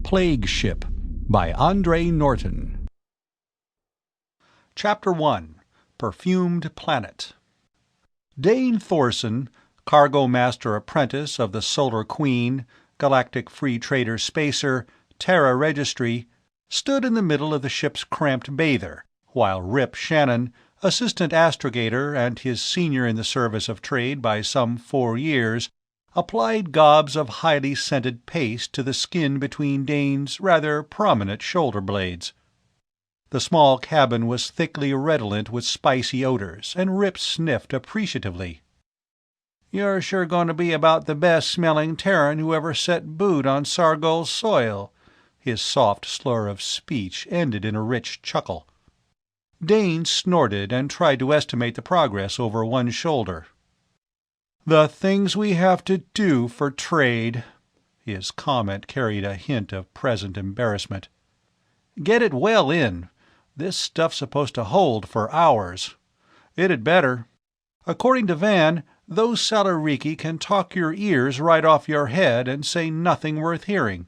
Plague Ship by Andre Norton. Chapter 1. Perfumed Planet. Dane Thorson, cargo master apprentice of the Solar Queen, Galactic Free Trader Spacer, Terra Registry, stood in the middle of the ship's cramped bather, while Rip Shannon, assistant astrogator and his senior in the service of trade by some 4 years, applied gobs of highly scented paste to the skin between Dane's rather prominent shoulder blades. The small cabin was thickly redolent with spicy odors, and Rip sniffed appreciatively. "You're sure going to be about the best-smelling Terran who ever set boot on Sargol's soil." His soft slur of speech ended in a rich chuckle. Dane snorted and tried to estimate the progress over one shoulder. "The things we have to do for trade." His comment carried a hint of present embarrassment. "Get it well in. This stuff's supposed to hold for hours. It'd better. According to Van, those Salariki can talk your ears right off your head and say nothing worth hearing.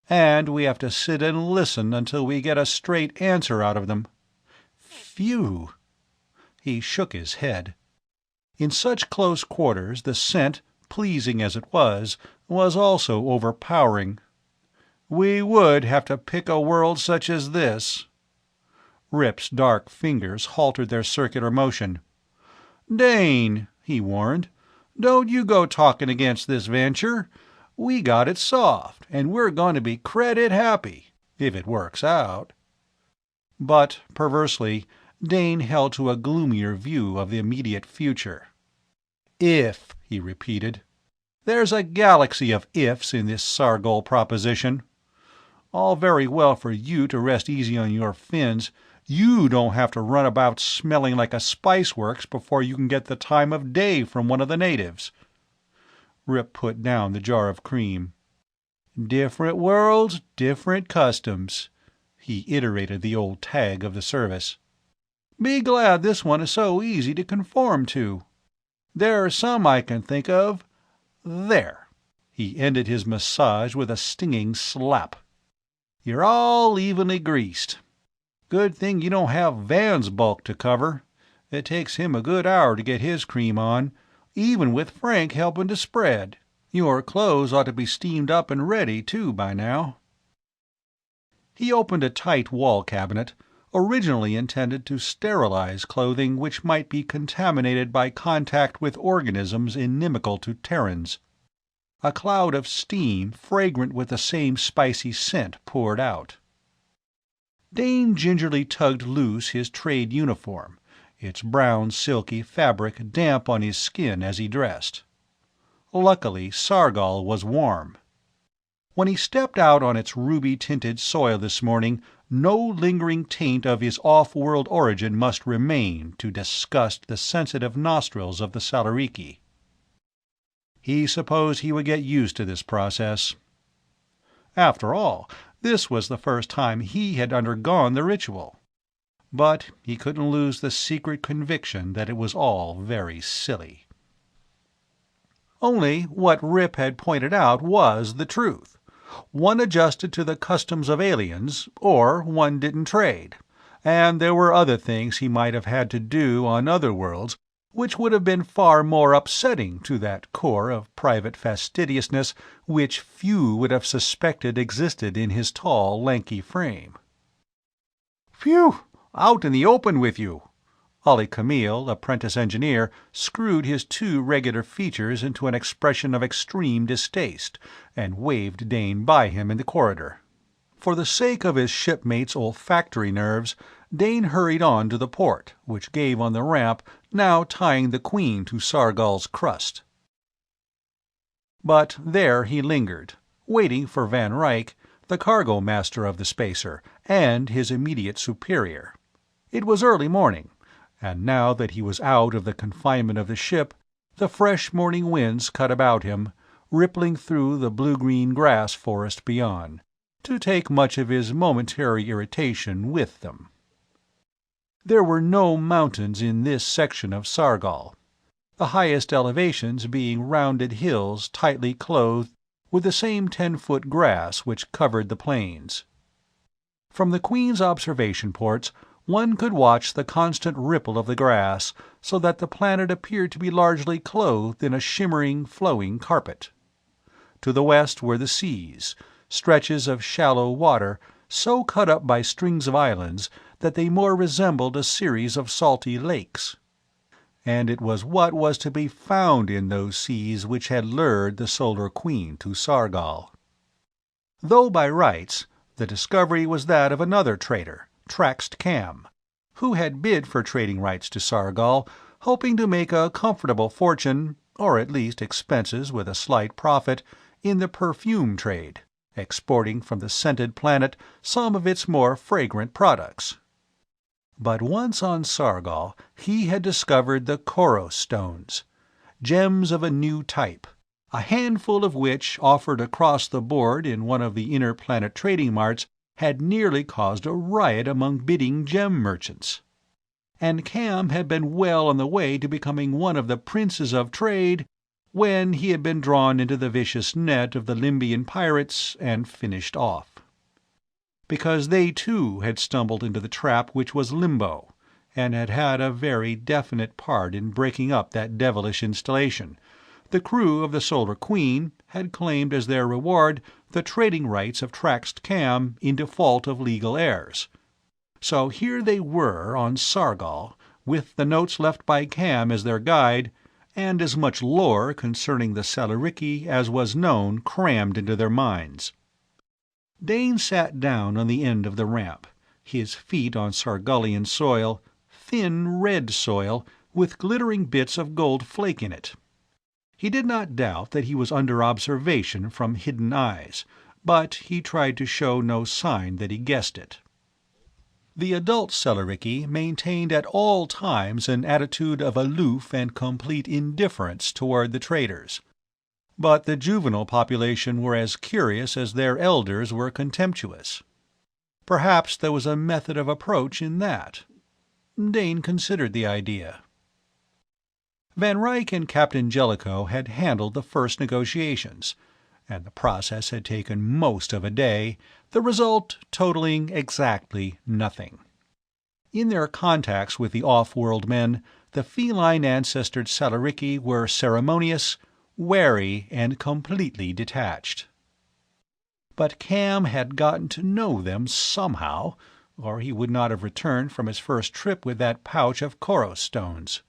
And we have to sit and listen until we get a straight answer out of them. Phew!" He shook his head. In such close quarters the scent, pleasing as it was also overpowering. "We would have to pick a world such as this." Rip's dark fingers halted their circular motion. "Dane," he warned, "don't you go talking against this venture. We got it soft, and we're going to be credit happy, if it works out." But, perversely, Dane held to a gloomier view of the immediate future. "If," he repeated. "There's a galaxy of ifs in this Sargol proposition. All very well for you to rest easy on your fins. You don't have to run about smelling like a spiceworks before you can get the time of day from one of the natives." Rip put down the jar of cream. "Different worlds, different customs." He iterated the old tag of the service. "Be glad this one is so easy to conform to. There are some I can think of. There." He ended his massage with a stinging slap. "You're all evenly greased. Good thing you don't have Van's bulk to cover. It takes him a good hour to get his cream on, even with Frank helping to spread. Your clothes ought to be steamed up and ready, too, by now." He opened a tight wall cabinet, originally intended to sterilize clothing which might be contaminated by contact with organisms inimical to Terrans. A cloud of steam, fragrant with the same spicy scent, poured out. Dane gingerly tugged loose his trade uniform, its brown silky fabric damp on his skin as he dressed. Luckily, Sargol was warm. When he stepped out on its ruby-tinted soil this morning, no lingering taint of his off-world origin must remain to disgust the sensitive nostrils of the Salariki. He supposed he would get used to this process. After all, this was the first time he had undergone the ritual. But he couldn't lose the secret conviction that it was all very silly. Only what Rip had pointed out was the truth. One adjusted to the customs of aliens, or one didn't trade, and there were other things he might have had to do on other worlds which would have been far more upsetting to that core of private fastidiousness which few would have suspected existed in his tall, lanky frame. "Phew! Out in the open with you!" Ollie Camille, apprentice engineer, screwed his 2 regular features into an expression of extreme distaste, and waved Dane by him in the corridor. For the sake of his shipmates' olfactory nerves, Dane hurried on to the port, which gave on the ramp now tying the Queen to Sargol's crust. But there he lingered, waiting for Van Ryck, the cargo master of the Spacer, and his immediate superior. It was early morning, and now that he was out of the confinement of the ship, the fresh morning winds cut about him, rippling through the blue-green grass forest beyond, to take much of his momentary irritation with them. There were no mountains in this section of Sargol, the highest elevations being rounded hills tightly clothed with the same 10-foot grass which covered the plains. From the Queen's observation ports one could watch the constant ripple of the grass, so that the planet appeared to be largely clothed in a shimmering, flowing carpet. To the west were the seas, stretches of shallow water so cut up by strings of islands that they more resembled a series of salty lakes. And it was what was to be found in those seas which had lured the Solar Queen to Sargol. Though by rights the discovery was that of another trader, Traxt Cam, who had bid for trading rights to Sargol, hoping to make a comfortable fortune, or at least expenses with a slight profit, in the perfume trade, exporting from the scented planet some of its more fragrant products. But once on Sargol he had discovered the Koros stones, gems of a new type, a handful of which, offered across the board in one of the inter-planet trading marts, had nearly caused a riot among bidding gem merchants. And Cam had been well on the way to becoming one of the princes of trade when he had been drawn into the vicious net of the Limbian pirates and finished off. Because they too had stumbled into the trap which was Limbo, and had had a very definite part in breaking up that devilish installation, the crew of the Solar Queen had claimed as their reward the trading rights of Traxt Cam in default of legal heirs. So here they were on Sargol, with the notes left by Cam as their guide, and as much lore concerning the Salarici as was known crammed into their minds. Dane sat down on the end of the ramp, his feet on Sargolian soil, thin red soil with glittering bits of gold flake in it. He did not doubt that he was under observation from hidden eyes, but he tried to show no sign that he guessed it. The adult Salarici maintained at all times an attitude of aloof and complete indifference toward the traders, but the juvenile population were as curious as their elders were contemptuous. Perhaps there was a method of approach in that. Dane considered the idea. Van Ryck and Captain Jellicoe had handled the first negotiations, and the process had taken most of a day, the result totaling exactly nothing. In their contacts with the off-world men, the feline-ancestored Salarici were ceremonious, wary, and completely detached. But Cam had gotten to know them somehow, or he would not have returned from his first trip with that pouch of Koros stones.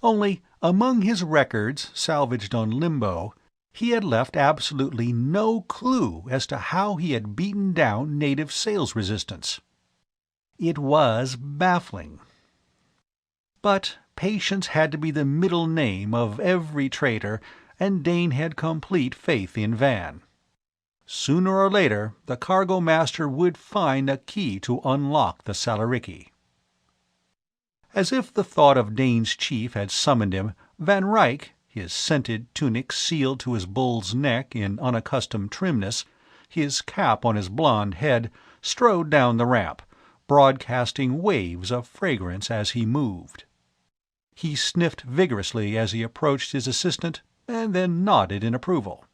Only, among his records salvaged on Limbo, he had left absolutely no clue as to how he had beaten down native sales resistance. It was baffling. But patience had to be the middle name of every trader, and Dane had complete faith in Van. Sooner or later the cargo master would find a key to unlock the Salarici. As if the thought of Dane's chief had summoned him, Van Ryck, his scented tunic sealed to his bull's neck in unaccustomed trimness, his cap on his blond head, strode down the ramp, broadcasting waves of fragrance as he moved. He sniffed vigorously as he approached his assistant, and then nodded in approval.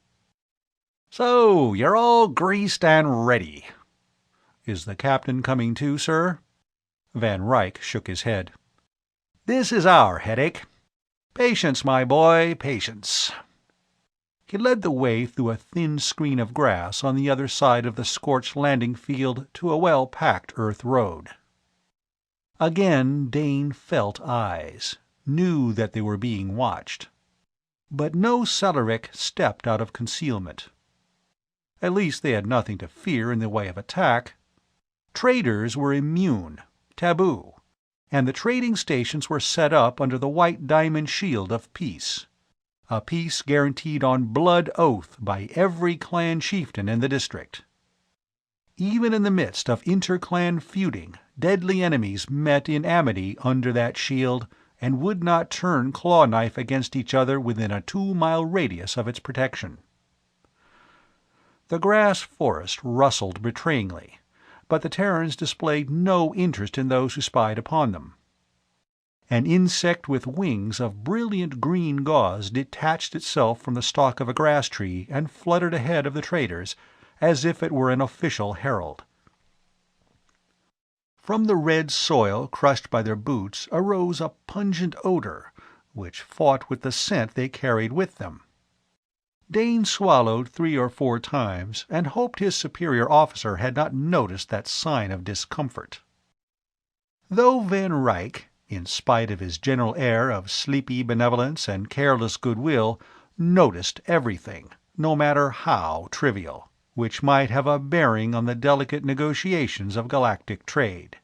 "So you're all greased and ready. Is the captain coming too, sir?" Van Ryck shook his head. "This is our headache. Patience, my boy, patience." He led the way through a thin screen of grass on the other side of the scorched landing field to a well-packed earth road. Again Dane felt eyes, knew that they were being watched. But no Salaric stepped out of concealment. At least they had nothing to fear in the way of attack. Traders were immune, taboo, and the trading stations were set up under the white diamond shield of peace, a peace guaranteed on blood oath by every clan chieftain in the district. Even in the midst of inter-clan feuding, deadly enemies met in amity under that shield, and would not turn claw-knife against each other within a 2-mile radius of its protection. The grass forest rustled betrayingly, but the Terrans displayed no interest in those who spied upon them. An insect with wings of brilliant green gauze detached itself from the stalk of a grass tree and fluttered ahead of the traders, as if it were an official herald. From the red soil crushed by their boots arose a pungent odor, which fought with the scent they carried with them. Dane swallowed 3 or 4 times, and hoped his superior officer had not noticed that sign of discomfort. Though Van Ryck, in spite of his general air of sleepy benevolence and careless goodwill, noticed everything, no matter how trivial, which might have a bearing on the delicate negotiations of galactic trade.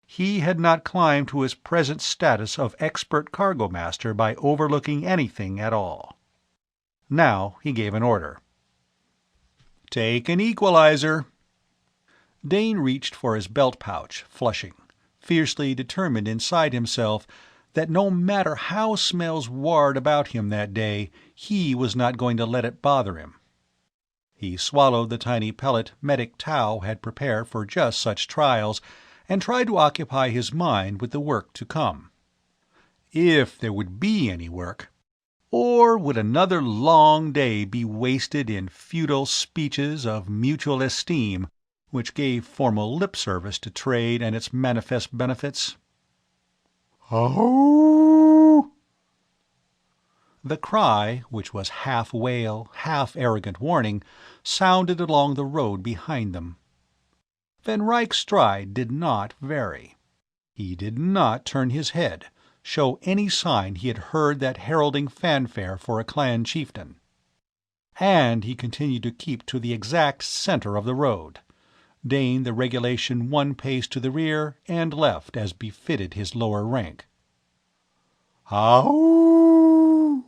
He had not climbed to his present status of expert cargo master by overlooking anything at all. Now he gave an order. "Take an equalizer." Dane reached for his belt pouch, flushing, fiercely determined inside himself that no matter how smells warred about him that day, he was not going to let it bother him. He swallowed the tiny pellet Medic Tau had prepared for just such trials, and tried to occupy his mind with the work to come. If there would be any work. Or would another long day be wasted in futile speeches of mutual esteem, which gave formal lip service to trade and its manifest benefits? "Oh!" The cry, which was half wail, half arrogant warning, sounded along the road behind them. Van Ryck's stride did not vary. He did not turn his head, show any sign he had heard that heralding fanfare for a clan chieftain. And he continued to keep to the exact center of the road, Dane the regulation 1 pace to the rear and left as befitted his lower rank. "Ow!"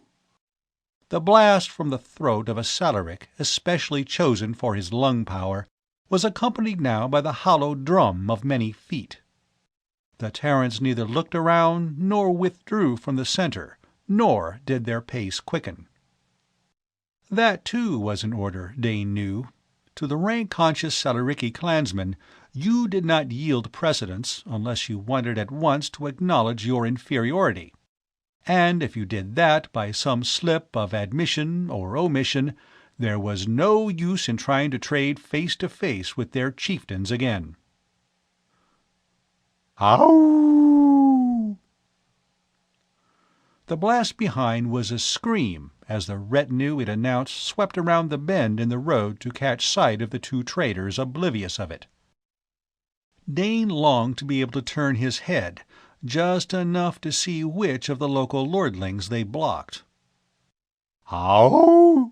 The blast from the throat of a Salaric, especially chosen for his lung power, was accompanied now by the hollow drum of many feet. The Terrans neither looked around nor withdrew from the center, nor did their pace quicken. That, too, was in order, Dane knew. To the rank-conscious Salariki clansmen, you did not yield precedence unless you wanted at once to acknowledge your inferiority. And if you did that by some slip of admission or omission, there was no use in trying to trade face-to-face with their chieftains again. "Ow!" The blast behind was a scream as the retinue it announced swept around the bend in the road to catch sight of the 2 traders oblivious of it. Dane longed to be able to turn his head, just enough to see which of the local lordlings they blocked. "Ow!"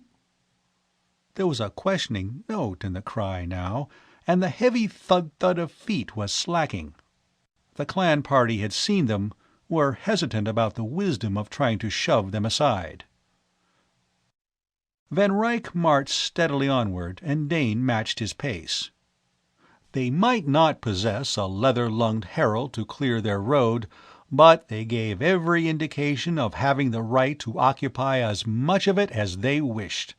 There was a questioning note in the cry now, and the heavy thud-thud of feet was slacking. The clan party had seen them, were hesitant about the wisdom of trying to shove them aside. Van Ryck marched steadily onward, and Dane matched his pace. They might not possess a leather-lunged herald to clear their road, but they gave every indication of having the right to occupy as much of it as they wished.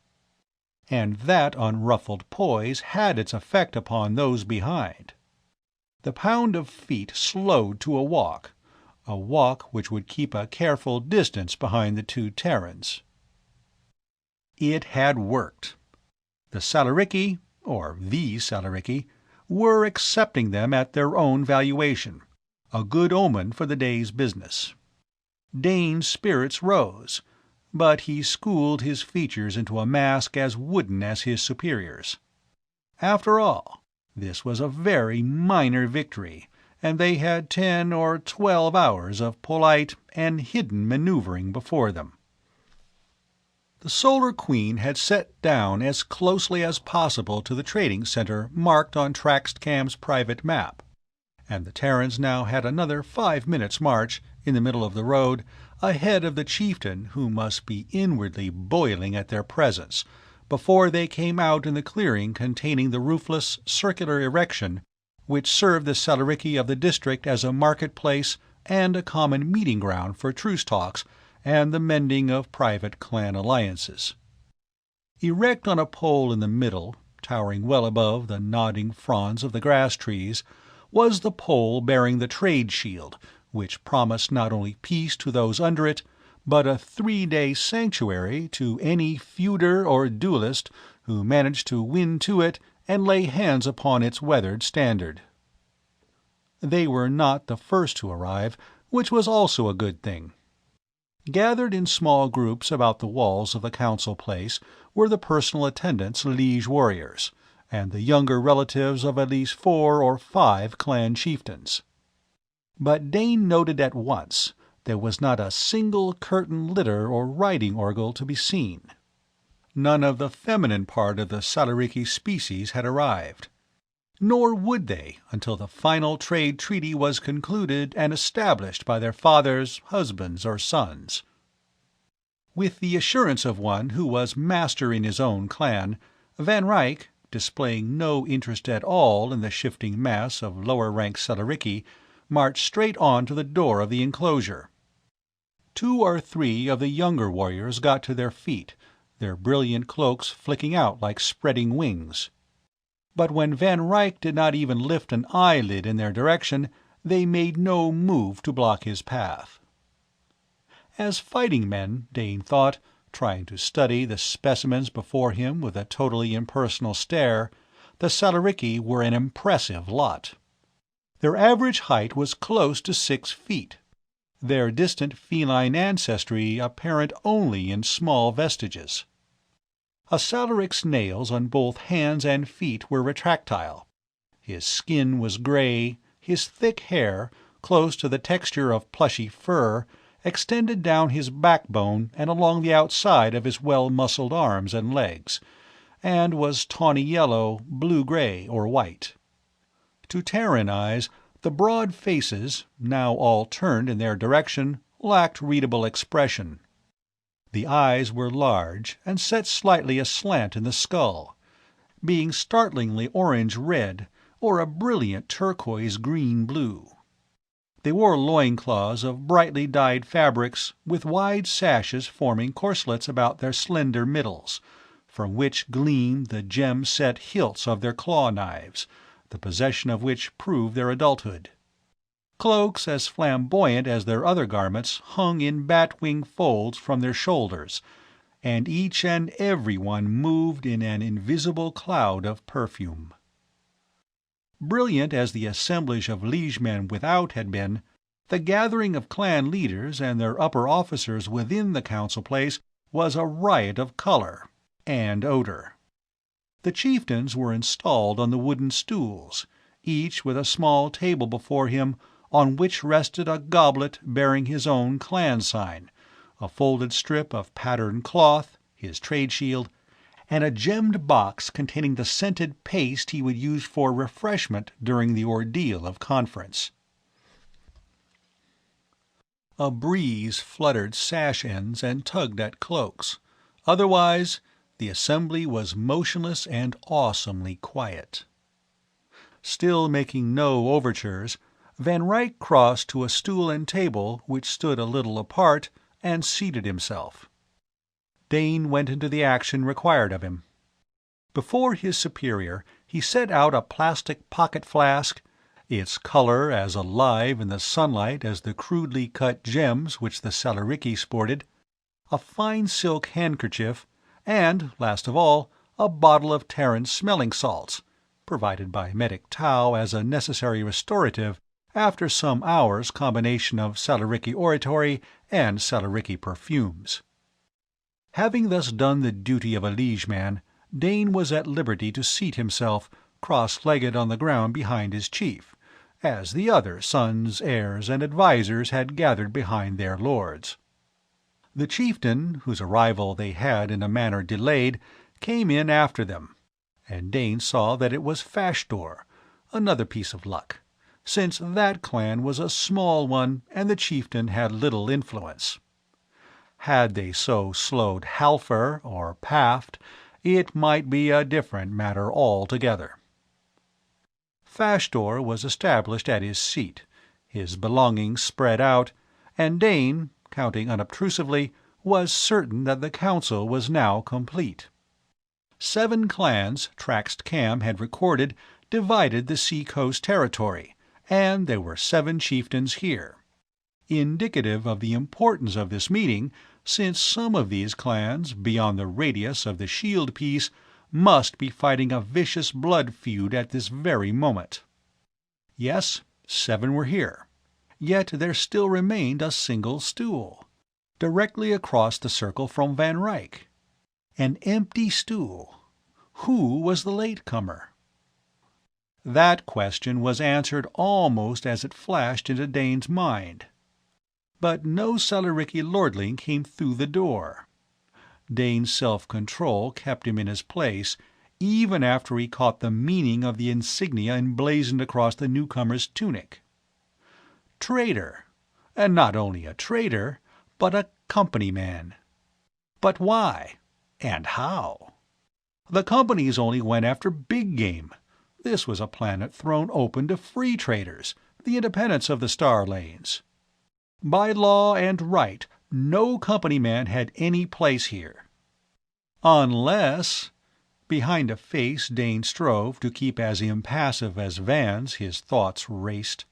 And that unruffled poise had its effect upon those behind. The pound of feet slowed to a walk which would keep a careful distance behind the 2 Terrans. It had worked. The Salariki, or the Salariki, were accepting them at their own valuation, a good omen for the day's business. Dane's spirits rose, but he schooled his features into a mask as wooden as his superiors. After all, this was a very minor victory, and they had 10 or 12 hours of polite and hidden maneuvering before them. The Solar Queen had set down as closely as possible to the trading center marked on Traxcam's private map, and the Terrans now had another 5 minutes' march, in the middle of the road, ahead of the chieftain who must be inwardly boiling at their presence, before they came out in the clearing containing the roofless, circular erection which served the Salariki of the district as a market-place and a common meeting ground for truce talks and the mending of private clan alliances. Erect on a pole in the middle, towering well above the nodding fronds of the grass trees, was the pole bearing the trade shield, which promised not only peace to those under it, but a 3-day sanctuary to any feuder or duelist who managed to win to it and lay hands upon its weathered standard. They were not the first to arrive, which was also a good thing. Gathered in small groups about the walls of the council place were the personal attendants' liege warriors, and the younger relatives of at least 4 or 5 clan chieftains. But Dane noted at once there was not a single curtain litter or riding orgle to be seen. None of the feminine part of the Salariki species had arrived. Nor would they until the final trade treaty was concluded and established by their fathers, husbands, or sons. With the assurance of one who was master in his own clan, Van Ryck, displaying no interest at all in the shifting mass of lower-ranked Salariki, marched straight on to the door of the enclosure. 2 or 3 of the younger warriors got to their feet, their brilliant cloaks flicking out like spreading wings. But when Van Ryck did not even lift an eyelid in their direction, they made no move to block his path. As fighting men, Dane thought, trying to study the specimens before him with a totally impersonal stare, the Salariki were an impressive lot. Their average height was close to 6 feet, their distant feline ancestry apparent only in small vestiges. A Salaric's nails on both hands and feet were retractile. His skin was gray, his thick hair, close to the texture of plushy fur, extended down his backbone and along the outside of his well-muscled arms and legs, and was tawny yellow, blue-gray, or white. To Terran eyes, the broad faces, now all turned in their direction, lacked readable expression. The eyes were large and set slightly aslant in the skull, being startlingly orange-red or a brilliant turquoise-green-blue. They wore loincloths of brightly dyed fabrics, with wide sashes forming corselets about their slender middles, from which gleamed the gem-set hilts of their claw-knives, the possession of which proved their adulthood. Cloaks as flamboyant as their other garments hung in bat-wing folds from their shoulders, and each and every one moved in an invisible cloud of perfume. Brilliant as the assemblage of liegemen without had been, the gathering of clan leaders and their upper officers within the council place was a riot of color and odor. The chieftains were installed on the wooden stools, each with a small table before him on which rested a goblet bearing his own clan sign, a folded strip of patterned cloth, his trade shield, and a gemmed box containing the scented paste he would use for refreshment during the ordeal of conference. A breeze fluttered sash ends and tugged at cloaks. Otherwise, the assembly was motionless and awesomely quiet. Still making no overtures, Van Ryck crossed to a stool and table which stood a little apart, and seated himself. Dane went into the action required of him. Before his superior he set out a plastic pocket-flask, its color as alive in the sunlight as the crudely cut gems which the Salariki sported, a fine silk handkerchief, and, last of all, a bottle of Terran smelling salts, provided by Medic Tau as a necessary restorative after some hours' combination of Salariki oratory and Salariki perfumes. Having thus done the duty of a liegeman, Dane was at liberty to seat himself, cross-legged on the ground behind his chief, as the other sons, heirs, and advisers had gathered behind their lords. The chieftain, whose arrival they had in a manner delayed, came in after them, and Dane saw that it was Fashdor, another piece of luck, since that clan was a small one and the chieftain had little influence. Had they so slowed Halfar or Paft, it might be a different matter altogether. Fashdor was established at his seat, his belongings spread out, and Dane, counting unobtrusively, was certain that the council was now complete. 7 clans, Traxt Kam had recorded, divided the sea-coast territory, and there were 7 chieftains here. indicative of the importance of this meeting, since some of these clans, beyond the radius of the shield piece, must be fighting a vicious blood feud at this very moment. Yes, 7 were here. Yet there still remained a single stool, directly across the circle from Van Ryck. An empty stool. Who was the latecomer? That question was answered almost as it flashed into Dane's mind. But no Salaricky lordling came through the door. Dane's self-control kept him in his place, even after he caught the meaning of the insignia emblazoned across the newcomer's tunic. Traitor. And not only a traitor, but a company man. But why? And how? The companies only went after big game. This was a planet thrown open to free traders, the independents of the star lanes. By law and right, no company man had any place here. Unless... Behind a face Dane strove to keep as impassive as Van's, his thoughts raced.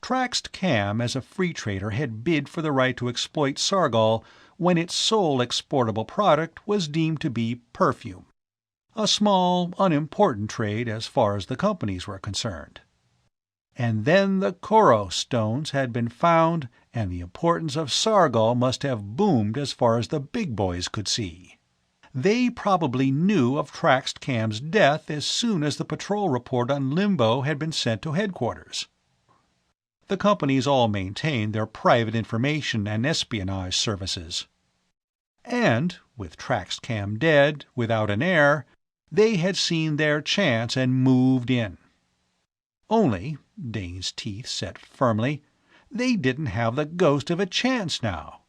Traxed Cam as a free trader had bid for the right to exploit Sargol when its sole exportable product was deemed to be perfume, a small, unimportant trade as far as the companies were concerned. And then the Koro stones had been found, and the importance of Sargol must have boomed as far as the big boys could see. They probably knew of Traxed Cam's death as soon as the patrol report on Limbo had been sent to headquarters. The companies all maintained their private information and espionage services. And, with Traxed Cam dead, without an heir, they had seen their chance and moved in. Only, Dane's teeth set firmly, they didn't have the ghost of a chance now.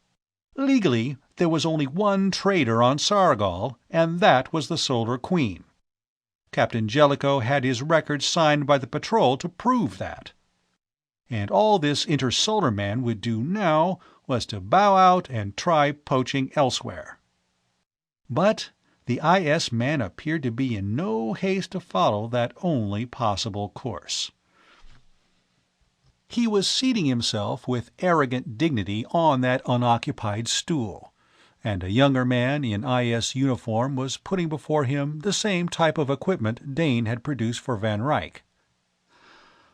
Legally, there was only one trader on Sargol, and that was the Solar Queen. Captain Jellicoe had his record signed by the patrol to prove that. And all this intersolar man would do now was to bow out and try poaching elsewhere. But the IS man appeared to be in no haste to follow that only possible course. He was seating himself with arrogant dignity on that unoccupied stool, and a younger man in IS uniform was putting before him the same type of equipment Dane had produced for Van Ryck.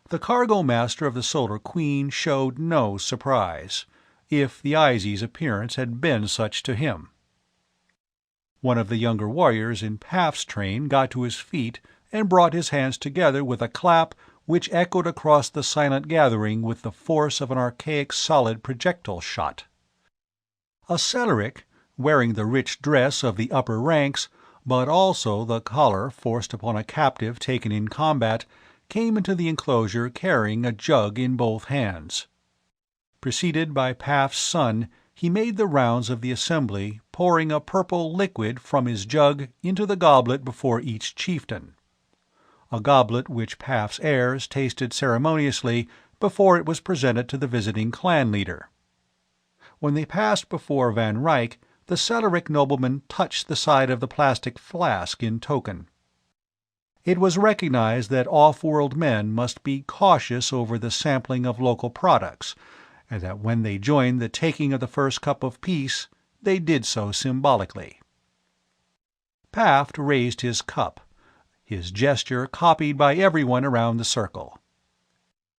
The cargo master of the Solar Queen showed no surprise, if the IZ's appearance had been such to him. One of the younger warriors in Paff's train got to his feet and brought his hands together with a clap which echoed across the silent gathering with the force of an archaic solid projectile shot. A Celeric, wearing the rich dress of the upper ranks, but also the collar forced upon a captive taken in combat, came into the enclosure carrying a jug in both hands. Preceded by Paff's son, he made the rounds of the assembly, pouring a purple liquid from his jug into the goblet before each chieftain. A goblet which Paff's heirs tasted ceremoniously before it was presented to the visiting clan leader. When they passed before Van Ryck, the Celeric nobleman touched the side of the plastic flask in token. It was recognized that off-world men must be cautious over the sampling of local products, and that when they joined the taking of the first cup of peace, they did so symbolically. Paff raised his cup, his gesture copied by everyone around the circle.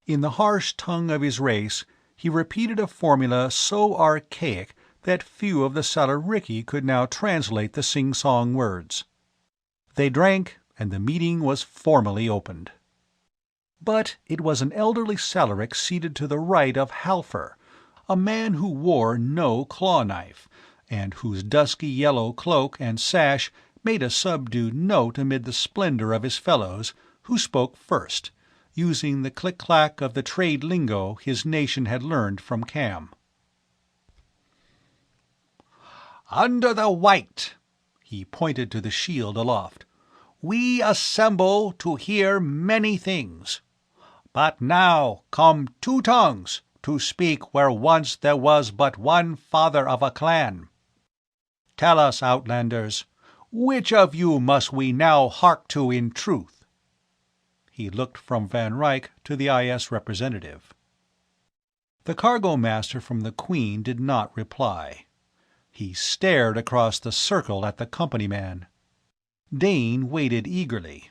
In the harsh tongue of his race, he repeated a formula so archaic that few of the Salaricky could now translate the sing-song words. They drank, and the meeting was formally opened. But it was an elderly Salarick seated to the right of Halfer, a man who wore no claw-knife, and whose dusky yellow cloak and sash made a subdued note amid the splendor of his fellows, who spoke first, using the click-clack of the trade lingo his nation had learned from Cam. "Under the White," he pointed to the shield aloft, "we assemble to hear many things. But now come two tongues to speak where once there was but one father of a clan. Tell us, Outlanders, which of you must we now hark to in truth?" He looked from Van Ryck to the IS representative. The cargo master from the Queen did not reply. He stared across the circle at the company man. Dane waited eagerly.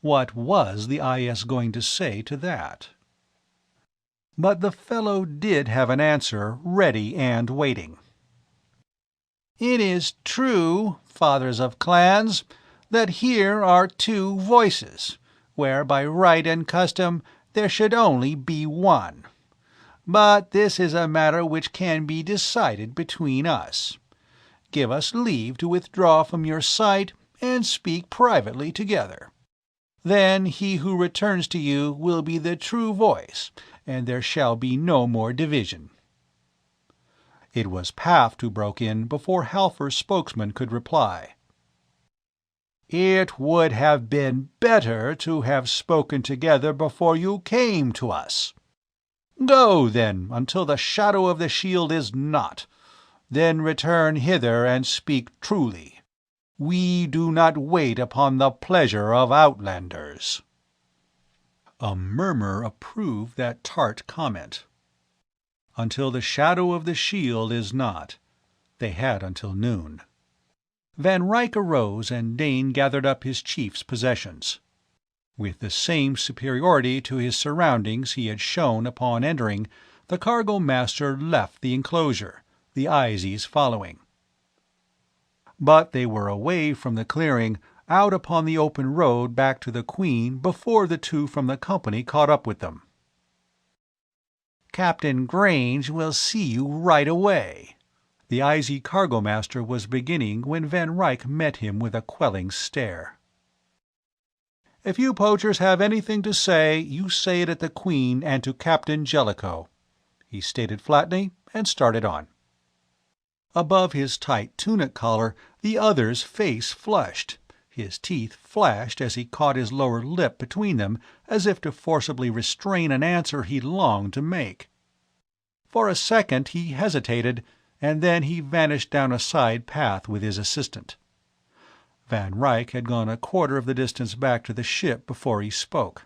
What was the IS going to say to that? But the fellow did have an answer ready and waiting. "It is true, fathers of clans, that here are two voices, where by right and custom there should only be one. But this is a matter which can be decided between us. Give us leave to withdraw from your sight and speak privately together. Then he who returns to you will be the true voice, and there shall be no more division." It was Paft who broke in before Halfer's spokesman could reply. "It would have been better to have spoken together before you came to us. Go, then, until the shadow of the shield is not. Then return hither and speak truly. We do not wait upon the pleasure of outlanders." A murmur approved that tart comment. Until the shadow of the shield is not. They had until noon. Van Ryck arose, and Dane gathered up his chief's possessions. With the same superiority to his surroundings he had shown upon entering, the cargo master left the enclosure, the Izies following. But they were away from the clearing, out upon the open road back to the Queen before the two from the company caught up with them. "Captain Grange will see you right away," the Izie cargo master was beginning when Van Ryck met him with a quelling stare. "If you poachers have anything to say, you say it at the Queen and to Captain Jellicoe," he stated flatly, and started on. Above his tight tunic collar the other's face flushed. His teeth flashed as he caught his lower lip between them, as if to forcibly restrain an answer he longed to make. For a second he hesitated, and then he vanished down a side path with his assistant. Van Ryck had gone a quarter of the distance back to the ship before he spoke.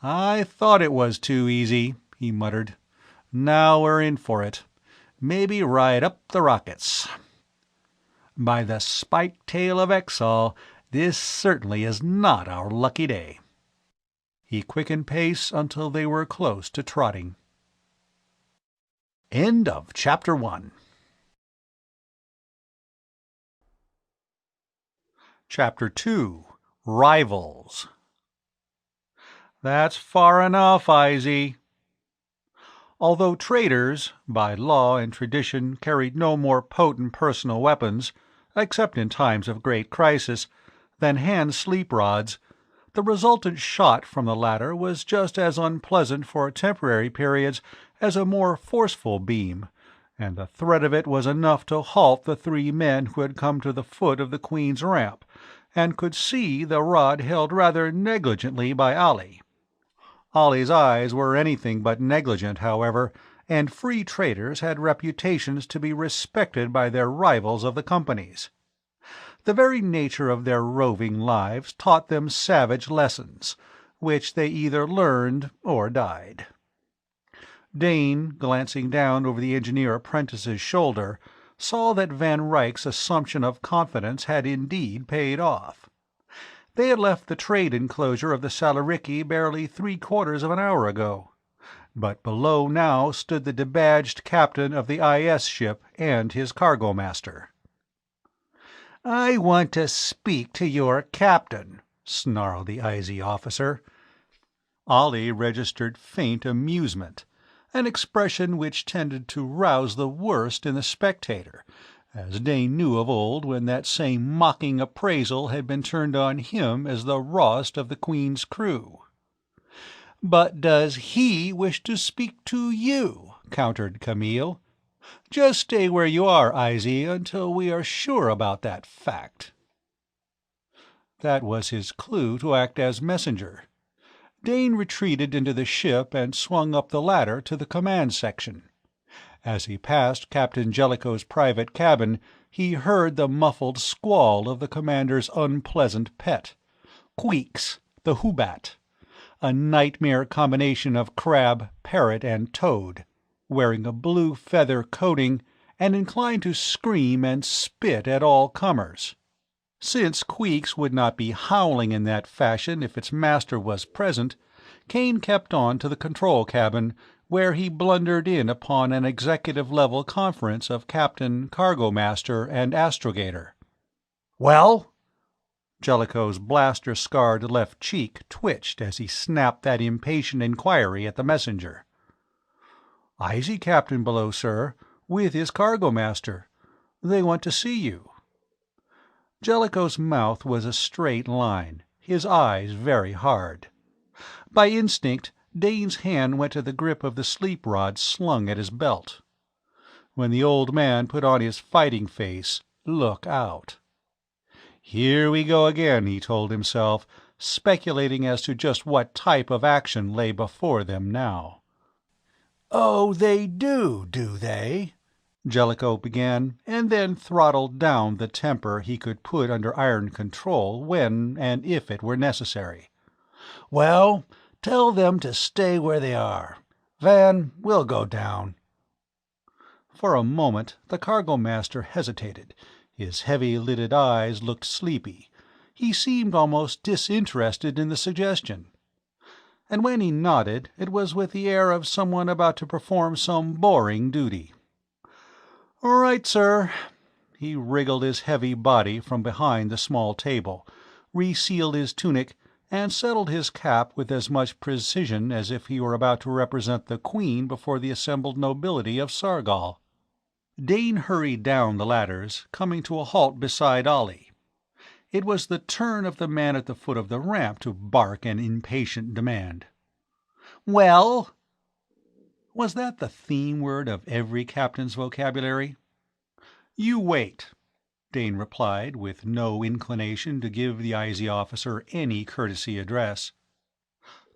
"I thought it was too easy," he muttered. "Now we're in for it. Maybe right up the rockets. By the spike-tail of Exal, this certainly is not our lucky day." He quickened pace until they were close to trotting. End of Chapter 1. Chapter 2. Rivals. "That's far enough, Izie." Although traders, by law and tradition, carried no more potent personal weapons, except in times of great crisis, than hand sleep-rods, the resultant shot from the latter was just as unpleasant for temporary periods as a more forceful beam, and the threat of it was enough to halt the three men who had come to the foot of the Queen's ramp, and could see the rod held rather negligently by Ollie. Ollie's eyes were anything but negligent, however, and free traders had reputations to be respected by their rivals of the companies. The very nature of their roving lives taught them savage lessons, which they either learned or died. Dane, glancing down over the engineer apprentice's shoulder, saw that Van Ryck's assumption of confidence had indeed paid off. They had left the trade enclosure of the Salaricky barely 3/4 of an hour ago, but below now stood the debadged captain of the IS ship and his cargo master. "I want to speak to your captain," snarled the Izie officer. Ollie registered faint amusement, an expression which tended to rouse the worst in the spectator, as Dane knew of old when that same mocking appraisal had been turned on him as the rawest of the Queen's crew. "But does he wish to speak to you?" countered Camille. "Just stay where you are, Izie, until we are sure about that fact." That was his clue to act as messenger. Dane retreated into the ship and swung up the ladder to the command section. As he passed Captain Jellicoe's private cabin, he heard the muffled squall of the commander's unpleasant pet, Queeks, the Hoobat. a nightmare combination of crab, parrot, and toad, wearing a blue feather coating and inclined to scream and spit at all comers. Since Queeks would not be howling in that fashion if its master was present, Kane kept on to the control cabin, where he blundered in upon an executive-level conference of captain, cargo-master, and astrogator. "Well?" Jellicoe's blaster-scarred left cheek twitched as he snapped that impatient inquiry at the messenger. "I see Captain below, sir, with his cargo-master. They want to see you." Jellicoe's mouth was a straight line, his eyes very hard. By instinct, Dane's hand went to the grip of the sleep rod slung at his belt. When the old man put on his fighting face, look out. Here we go again, he told himself, speculating as to just what type of action lay before them now. "Oh, they do they?" Jellicoe began, and then throttled down the temper he could put under iron control when and if it were necessary. "Well, tell them to stay where they are. Van, we'll go down." For a moment the cargo-master hesitated. His heavy-lidded eyes looked sleepy. He seemed almost disinterested in the suggestion. And when he nodded, it was with the air of someone about to perform some boring duty. "All right, sir." He wriggled his heavy body from behind the small table, resealed his tunic, and settled his cap with as much precision as if he were about to represent the Queen before the assembled nobility of Sargol. Dane hurried down the ladders, coming to a halt beside Ollie. It was the turn of the man at the foot of the ramp to bark an impatient demand. "Well?" Was that the theme word of every captain's vocabulary? "You wait," Dane replied, with no inclination to give the icy officer any courtesy address.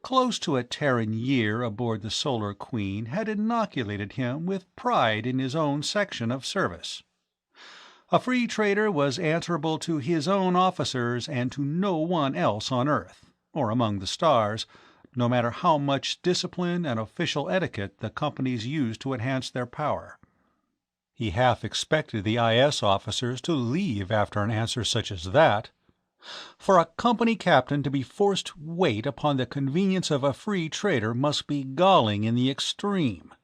Close to a Terran year aboard the Solar Queen had inoculated him with pride in his own section of service. A free trader was answerable to his own officers and to no one else on Earth, or among the stars, no matter how much discipline and official etiquette the companies used to enhance their power. He half expected the IS officers to leave after an answer such as that. For a company captain to be forced to wait upon the convenience of a free trader must be galling in the extreme.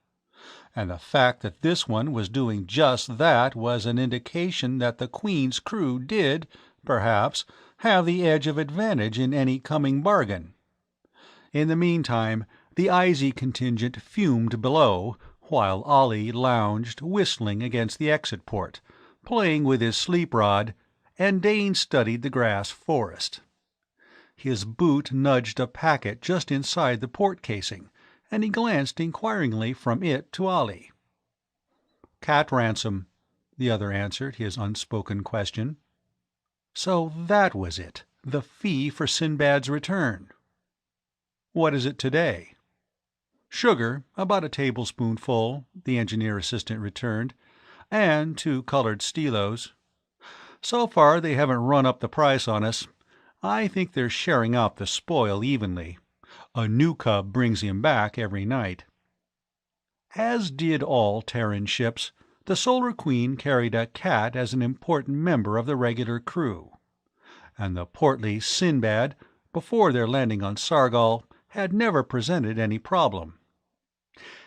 And the fact that this one was doing just that was an indication that the Queen's crew did, perhaps, have the edge of advantage in any coming bargain. In the meantime, the IZ contingent fumed below, while Ollie lounged, whistling against the exit port, playing with his sleep rod, and Dane studied the grass forest. His boot nudged a packet just inside the port casing, and he glanced inquiringly from it to Ollie. "Cat ransom," the other answered his unspoken question. So that was it, the fee for Sinbad's return. "What is it today?" "Sugar, about a tablespoonful," the engineer assistant returned, "and 2 colored stelos. So far they haven't run up the price on us. I think they're sharing out the spoil evenly. A new cub brings him back every night." As did all Terran ships, the Solar Queen carried a cat as an important member of the regular crew. And the portly Sinbad, before their landing on Sargol, had never presented any problem.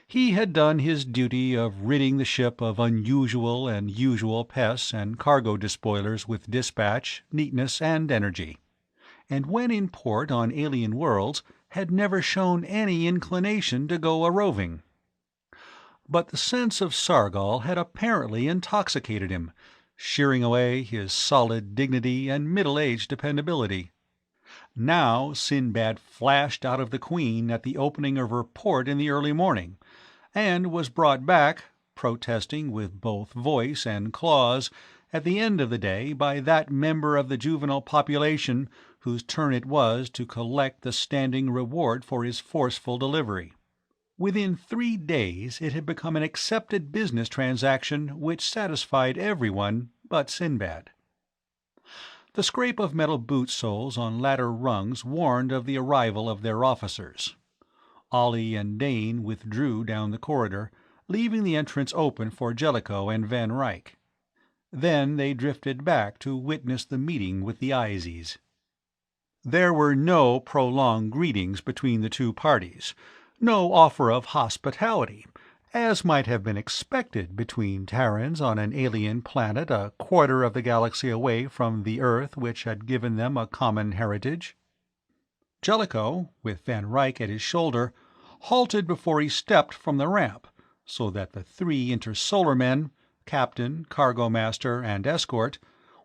He had done his duty of ridding the ship of unusual and usual pests and cargo despoilers with dispatch, neatness, and energy, and when in port on alien worlds had never shown any inclination to go a-roving. But the sense of Sargol had apparently intoxicated him, shearing away his solid dignity and middle-aged dependability. Now Sinbad flashed out of the Queen at the opening of her port in the early morning, and was brought back, protesting with both voice and claws, at the end of the day by that member of the juvenile population whose turn it was to collect the standing reward for his forceful delivery. Within 3 days it had become an accepted business transaction which satisfied everyone but Sinbad. The scrape of metal boot soles on ladder rungs warned of the arrival of their officers. Ollie and Dane withdrew down the corridor, leaving the entrance open for Jellicoe and Van Ryck. Then they drifted back to witness the meeting with the Eyesies. There were no prolonged greetings between the two parties, no offer of hospitality, as might have been expected between Terrans on an alien planet a quarter of the galaxy away from the Earth which had given them a common heritage. Jellicoe, with Van Ryck at his shoulder, halted before he stepped from the ramp, so that the three intersolar men, captain, cargo master, and escort,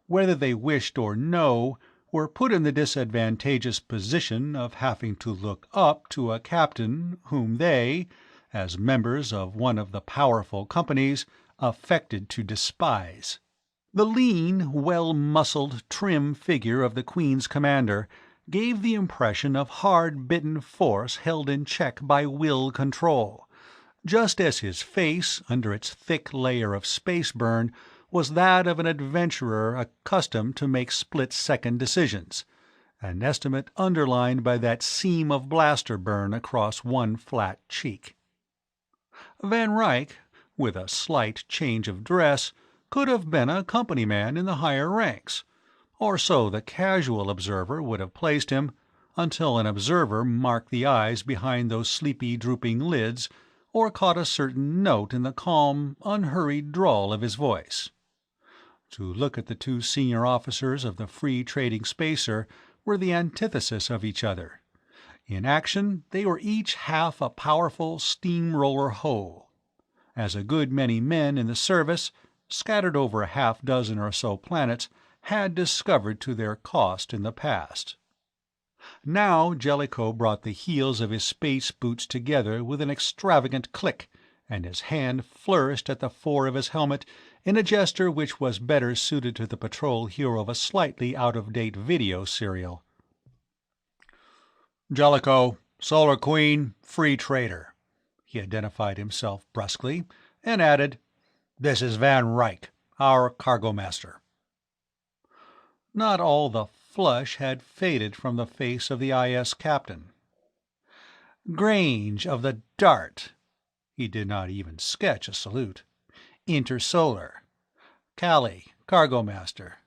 whether they wished or no, were put in the disadvantageous position of having to look up to a captain whom they, as members of one of the powerful companies, affected to despise. The lean, well-muscled, trim figure of the Queen's commander gave the impression of hard-bitten force held in check by will control, just as his face, under its thick layer of space burn, was that of an adventurer accustomed to make split-second decisions, an estimate underlined by that seam of blaster burn across one flat cheek. Van Ryck, with a slight change of dress, could have been a company man in the higher ranks, or so the casual observer would have placed him, until an observer marked the eyes behind those sleepy drooping lids, or caught a certain note in the calm, unhurried drawl of his voice. To look at the two senior officers of the free-trading spacer were the antithesis of each other. In action they were each half a powerful steamroller whole. As a good many men in the service, scattered over a half-dozen or so planets, had discovered to their cost in the past. Now Jellicoe brought the heels of his space boots together with an extravagant click, and his hand flourished at the fore of his helmet in a gesture which was better suited to the patrol hero of a slightly out-of-date video serial. "Jellicoe, Solar Queen, Free Trader," he identified himself brusquely, and added, "This is Van Ryck, our cargo master." Not all the flush had faded from the face of the IS captain. "Grange of the Dart." He did not even sketch a salute. "Intersolar. Callie, cargo master."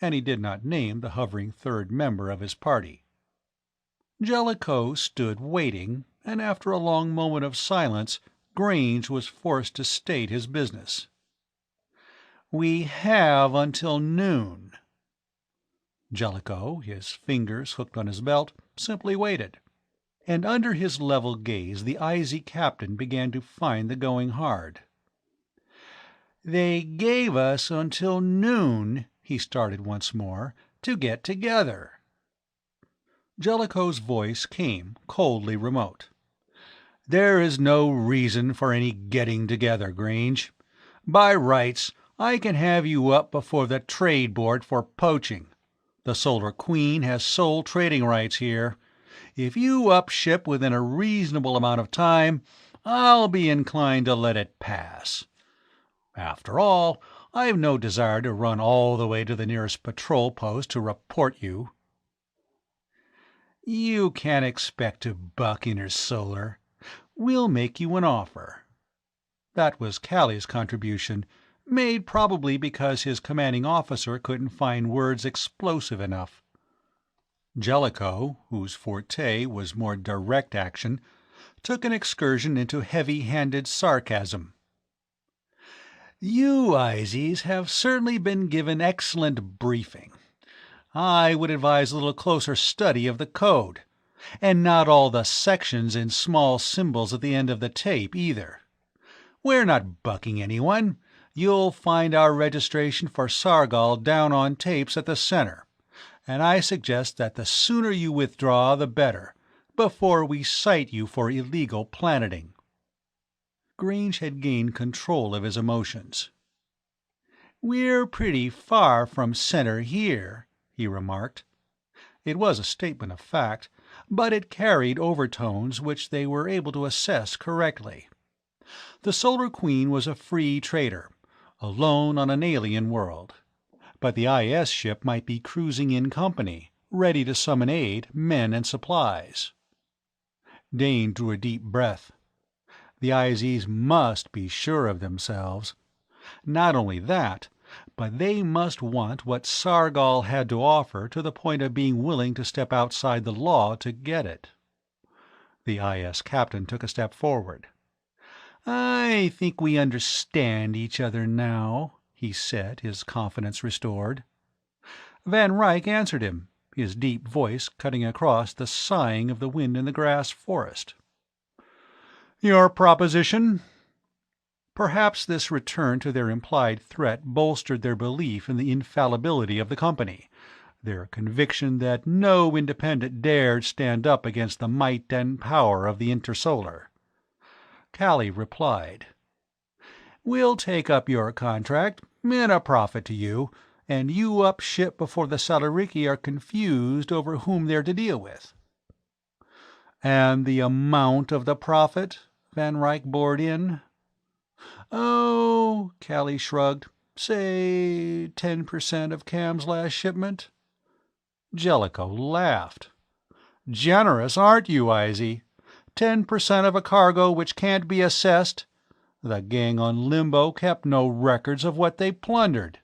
And he did not name the hovering third member of his party. Jellicoe stood waiting, and after a long moment of silence, Grange was forced to state his business. "We have until noon." Jellicoe, his fingers hooked on his belt, simply waited. And under his level gaze the icy captain began to find the going hard. "They gave us until noon," he started once more, "to get together." Jellicoe's voice came, coldly remote. "There is no reason for any getting together, Grange. By rights, I can have you up before the Trade Board for poaching. The Solar Queen has sole trading rights here. If you up ship within a reasonable amount of time, I'll be inclined to let it pass. After all, I've no desire to run all the way to the nearest patrol post to report you." "You can't expect to buck intersolar. We'll make you an offer." That was Callie's contribution, made probably because his commanding officer couldn't find words explosive enough. Jellicoe, whose forte was more direct action, took an excursion into heavy-handed sarcasm. "You Eyesies have certainly been given excellent briefing. I would advise a little closer study of the code. And not all the sections in small symbols at the end of the tape, either. We're not bucking anyone. You'll find our registration for Sargol down on tapes at the center, and I suggest that the sooner you withdraw the better, before we cite you for illegal planeting." Grange had gained control of his emotions. "We're pretty far from center here," he remarked. It was a statement of fact, but it carried overtones which they were able to assess correctly. The Solar Queen was a free trader, alone on an alien world. but the IS ship might be cruising in company, ready to summon aid, men and supplies. Dane drew a deep breath. The IZs must be sure of themselves. Not only that, but they must want what Sargol had to offer to the point of being willing to step outside the law to get it. The IS captain took a step forward. "I think we understand each other now," he said, his confidence restored. Van Ryck answered him, his deep voice cutting across the sighing of the wind in the grass forest. "Your proposition?" Perhaps this return to their implied threat bolstered their belief in the infallibility of the company, their conviction that no independent dared stand up against the might and power of the Intersolar. Callie replied, "We'll take up your contract, and a profit to you, and you up ship before the Salariki are confused over whom they're to deal with." "And the amount of the profit?" Van Ryck bored in. "Oh," Callie shrugged, "say 10% of Cam's last shipment." Jellicoe laughed. "Generous, aren't you, Izzy? 10% of a cargo which can't be assessed? The gang on Limbo kept no records of what they plundered."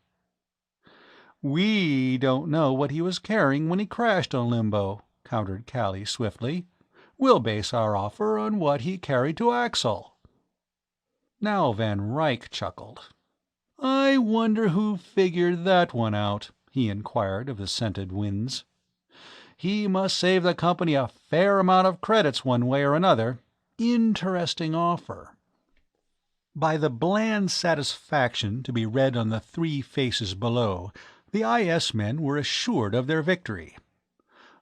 "We don't know what he was carrying when he crashed on Limbo," countered Callie swiftly. "We'll base our offer on what he carried to Axel." Now Van Ryck chuckled. "I wonder who figured that one out," he inquired of the scented winds. "He must save the company a fair amount of credits one way or another. Interesting offer." By the bland satisfaction to be read on the three faces below, the IS men were assured of their victory.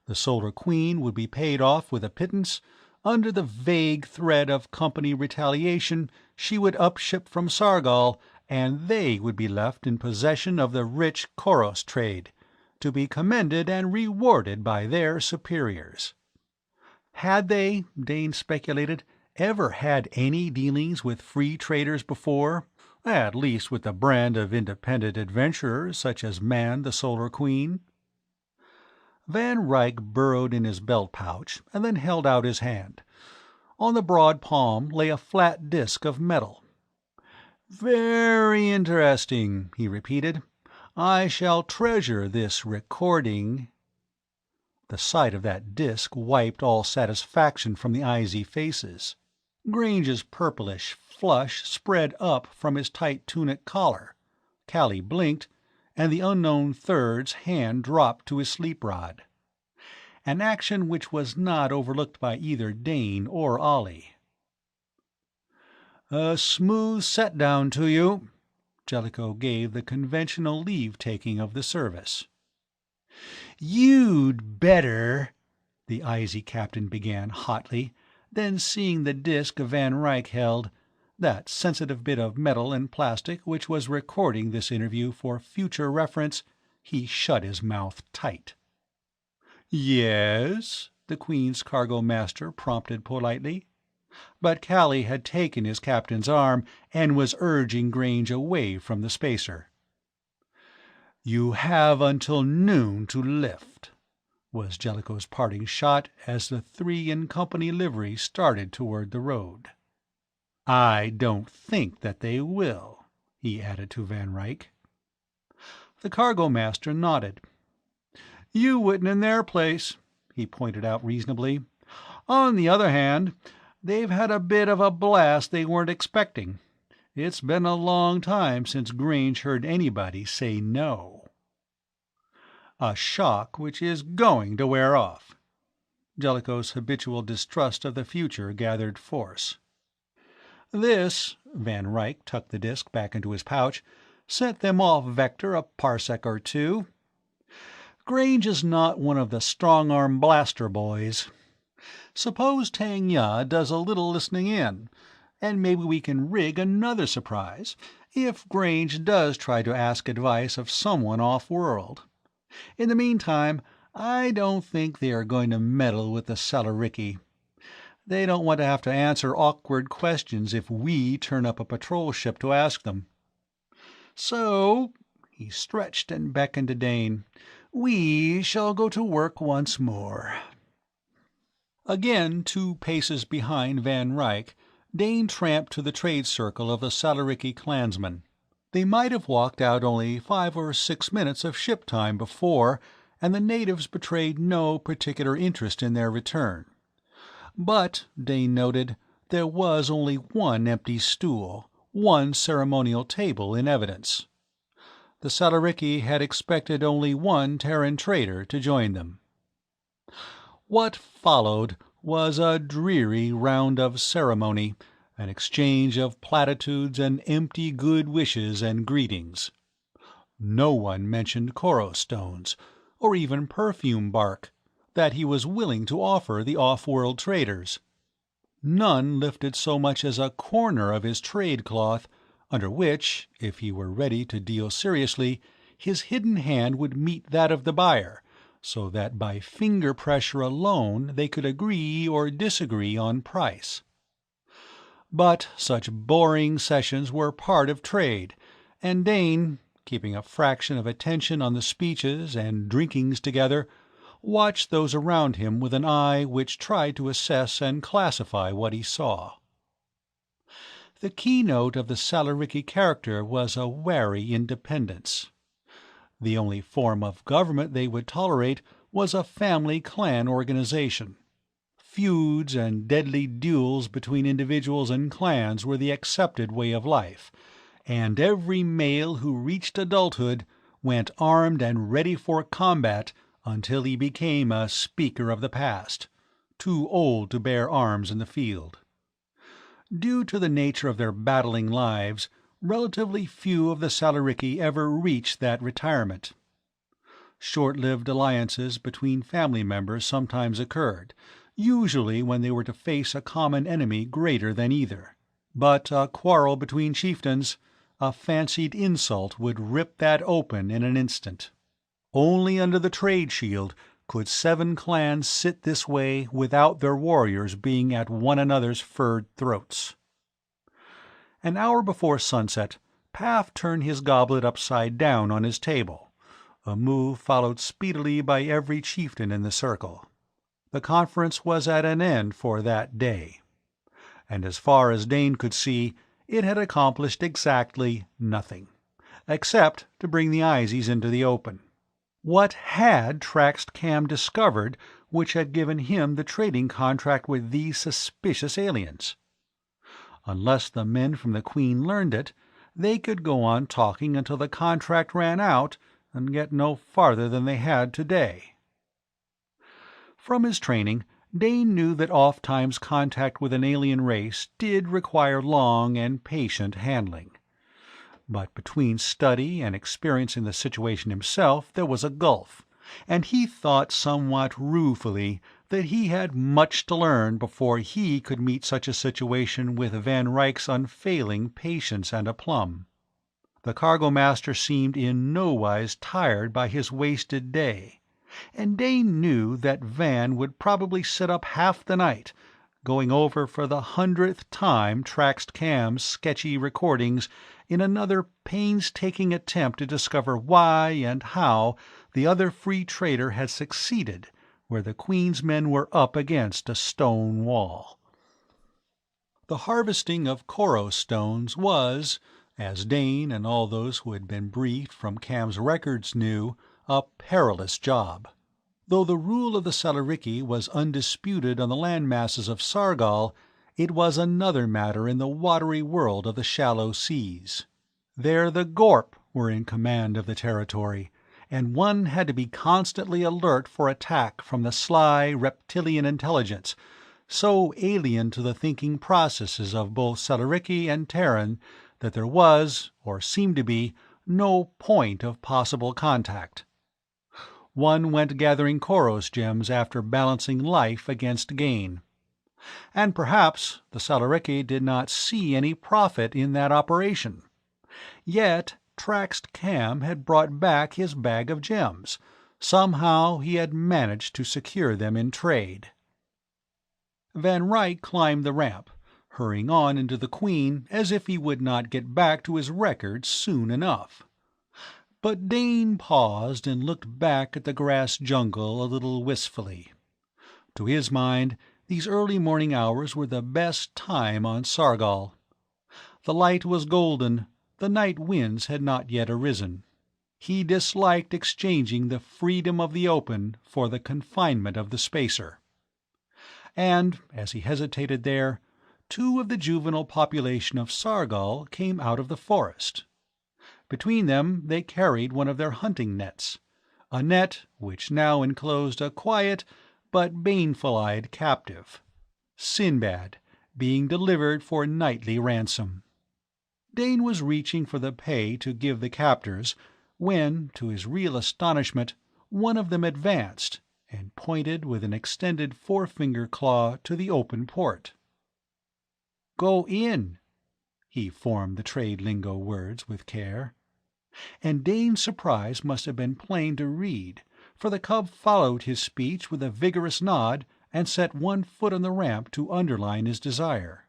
The Solar Queen would be paid off with a pittance. Under the vague threat of company retaliation, she would upship from Sargol, and they would be left in possession of the rich Koros trade, to be commended and rewarded by their superiors. Had they, Dane speculated, ever had any dealings with free traders before, at least with the brand of independent adventurers such as manned the Solar Queen? Van Ryck burrowed in his belt pouch and then held out his hand. On the broad palm lay a flat disk of metal. "Very interesting," he repeated. "I shall treasure this recording." The sight of that disk wiped all satisfaction from the IZ faces. Grange's purplish flush spread up from his tight tunic collar. Callie blinked, and the unknown third's hand dropped to his sleep rod. An action which was not overlooked by either Dane or Ollie. "A smooth set-down to you." Jellicoe gave the conventional leave-taking of the service. "You'd better—" the IZ captain began hotly, then seeing the disk Van Ryck held, that sensitive bit of metal and plastic which was recording this interview for future reference, he shut his mouth tight. "Yes?" the Queen's cargo master prompted politely. But Callie had taken his captain's arm and was urging Grange away from the spacer. "You have until noon to lift," was Jellicoe's parting shot as the three in company livery started toward the road. "I don't think that they will," he added to Van Ryck. The cargo master nodded. "You wouldn't in their place," he pointed out reasonably. "On the other hand, they've had a bit of a blast they weren't expecting. It's been a long time since Grange heard anybody say no." A shock which is going to wear off. Jellicoe's habitual distrust of the future gathered force. This, Van Ryck tucked the disk back into his pouch, sent them off vector a parsec or two. Grange is not one of the strong-arm blaster boys. Suppose Tang Ya does a little listening in, and maybe we can rig another surprise, if Grange does try to ask advice of someone off-world. In the meantime, I don't think they are going to meddle with the Salariki. They don't want to have to answer awkward questions if we turn up a patrol ship to ask them. So," He stretched and beckoned to Dane. "We shall go to work once more." Again 2 paces behind Van Ryck, Dane tramped to the trade circle of the Salariki clansmen. They might have walked out only 5 or 6 minutes of ship time before, and the natives betrayed no particular interest in their return. But, Dane noted, there was only one empty stool, one ceremonial table in evidence. The Salariki had expected only one Terran trader to join them. What followed was a dreary round of ceremony, an exchange of platitudes and empty good wishes and greetings. No one mentioned Koro stones, or even perfume bark, that he was willing to offer the off-world traders. None lifted so much as a corner of his trade cloth, under which, if he were ready to deal seriously, his hidden hand would meet that of the buyer, so that by finger pressure alone they could agree or disagree on price. But such boring sessions were part of trade, and Dane, keeping a fraction of attention on the speeches and drinkings together, watched those around him with an eye which tried to assess and classify what he saw. The keynote of the Salariki character was a wary independence. The only form of government they would tolerate was a family clan organization. Feuds and deadly duels between individuals and clans were the accepted way of life, and every male who reached adulthood went armed and ready for combat until he became a speaker of the past, too old to bear arms in the field. Due to the nature of their battling lives, relatively few of the Salariki ever reached that retirement. Short-lived alliances between family members sometimes occurred, usually when they were to face a common enemy greater than either. But a quarrel between chieftains, a fancied insult, would rip that open in an instant. Only under the trade shield could 7 clans sit this way without their warriors being at one another's furred throats. An hour before sunset, Paff turned his goblet upside down on his table, a move followed speedily by every chieftain in the circle. The conference was at an end for that day, and as far as Dane could see, it had accomplished exactly nothing, except to bring the Izies into the open. What had Traxt Kam discovered which had given him the trading contract with these suspicious aliens? Unless the men from the Queen learned it, they could go on talking until the contract ran out and get no farther than they had today. From his training, Dane knew that oft-times contact with an alien race did require long and patient handling. But between study and experience in the situation himself there was a gulf, and he thought somewhat ruefully that he had much to learn before he could meet such a situation with Van Ryck's unfailing patience and aplomb. The cargo-master seemed in nowise tired by his wasted day, and Dane knew that Van would probably sit up half the night, going over for the 100th time Traxt Kam's sketchy recordings in another painstaking attempt to discover why and how the other free trader had succeeded where the Queen's men were up against a stone wall. The harvesting of Koro stones was, as Dane and all those who had been briefed from Kam's records knew, a perilous job. Though the rule of the Salariki was undisputed on the land masses of Sargol, it was another matter in the watery world of the shallow seas. There the Gorp were in command of the territory, and one had to be constantly alert for attack from the sly reptilian intelligence, so alien to the thinking processes of both Salariki and Terran that there was, or seemed to be, no point of possible contact. One went gathering Koros gems after balancing life against gain. And perhaps the Salariki did not see any profit in that operation. Yet Traxt Kam had brought back his bag of gems. Somehow he had managed to secure them in trade. Van Ryck climbed the ramp, hurrying on into the Queen as if he would not get back to his records soon enough. But Dane paused and looked back at the grass jungle a little wistfully. To his mind, these early morning hours were the best time on Sargol. The light was golden, the night winds had not yet arisen. He disliked exchanging the freedom of the open for the confinement of the spacer. And, as he hesitated there, 2 of the juvenile population of Sargol came out of the forest. Between them they carried one of their hunting nets, a net which now enclosed a quiet but baneful-eyed captive, Sinbad, being delivered for nightly ransom. Dane was reaching for the pay to give the captors, when, to his real astonishment, one of them advanced and pointed with an extended forefinger claw to the open port. "Go in," he formed the trade lingo words with care. And Dane's surprise must have been plain to read, for the cub followed his speech with a vigorous nod and set one foot on the ramp to underline his desire.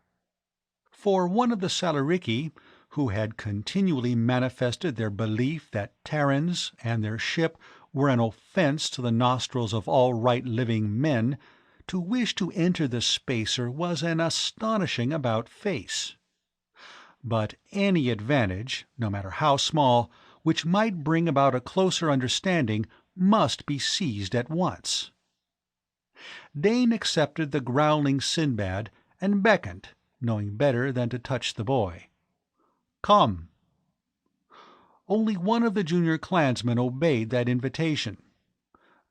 For one of the Salarici, who had continually manifested their belief that Terrans and their ship were an offense to the nostrils of all right-living men, to wish to enter the spacer was an astonishing about-face. But any advantage, no matter how small, which might bring about a closer understanding must be seized at once. Dane accepted the growling Sinbad and beckoned, knowing better than to touch the boy. "Come." Only one of the junior clansmen obeyed that invitation.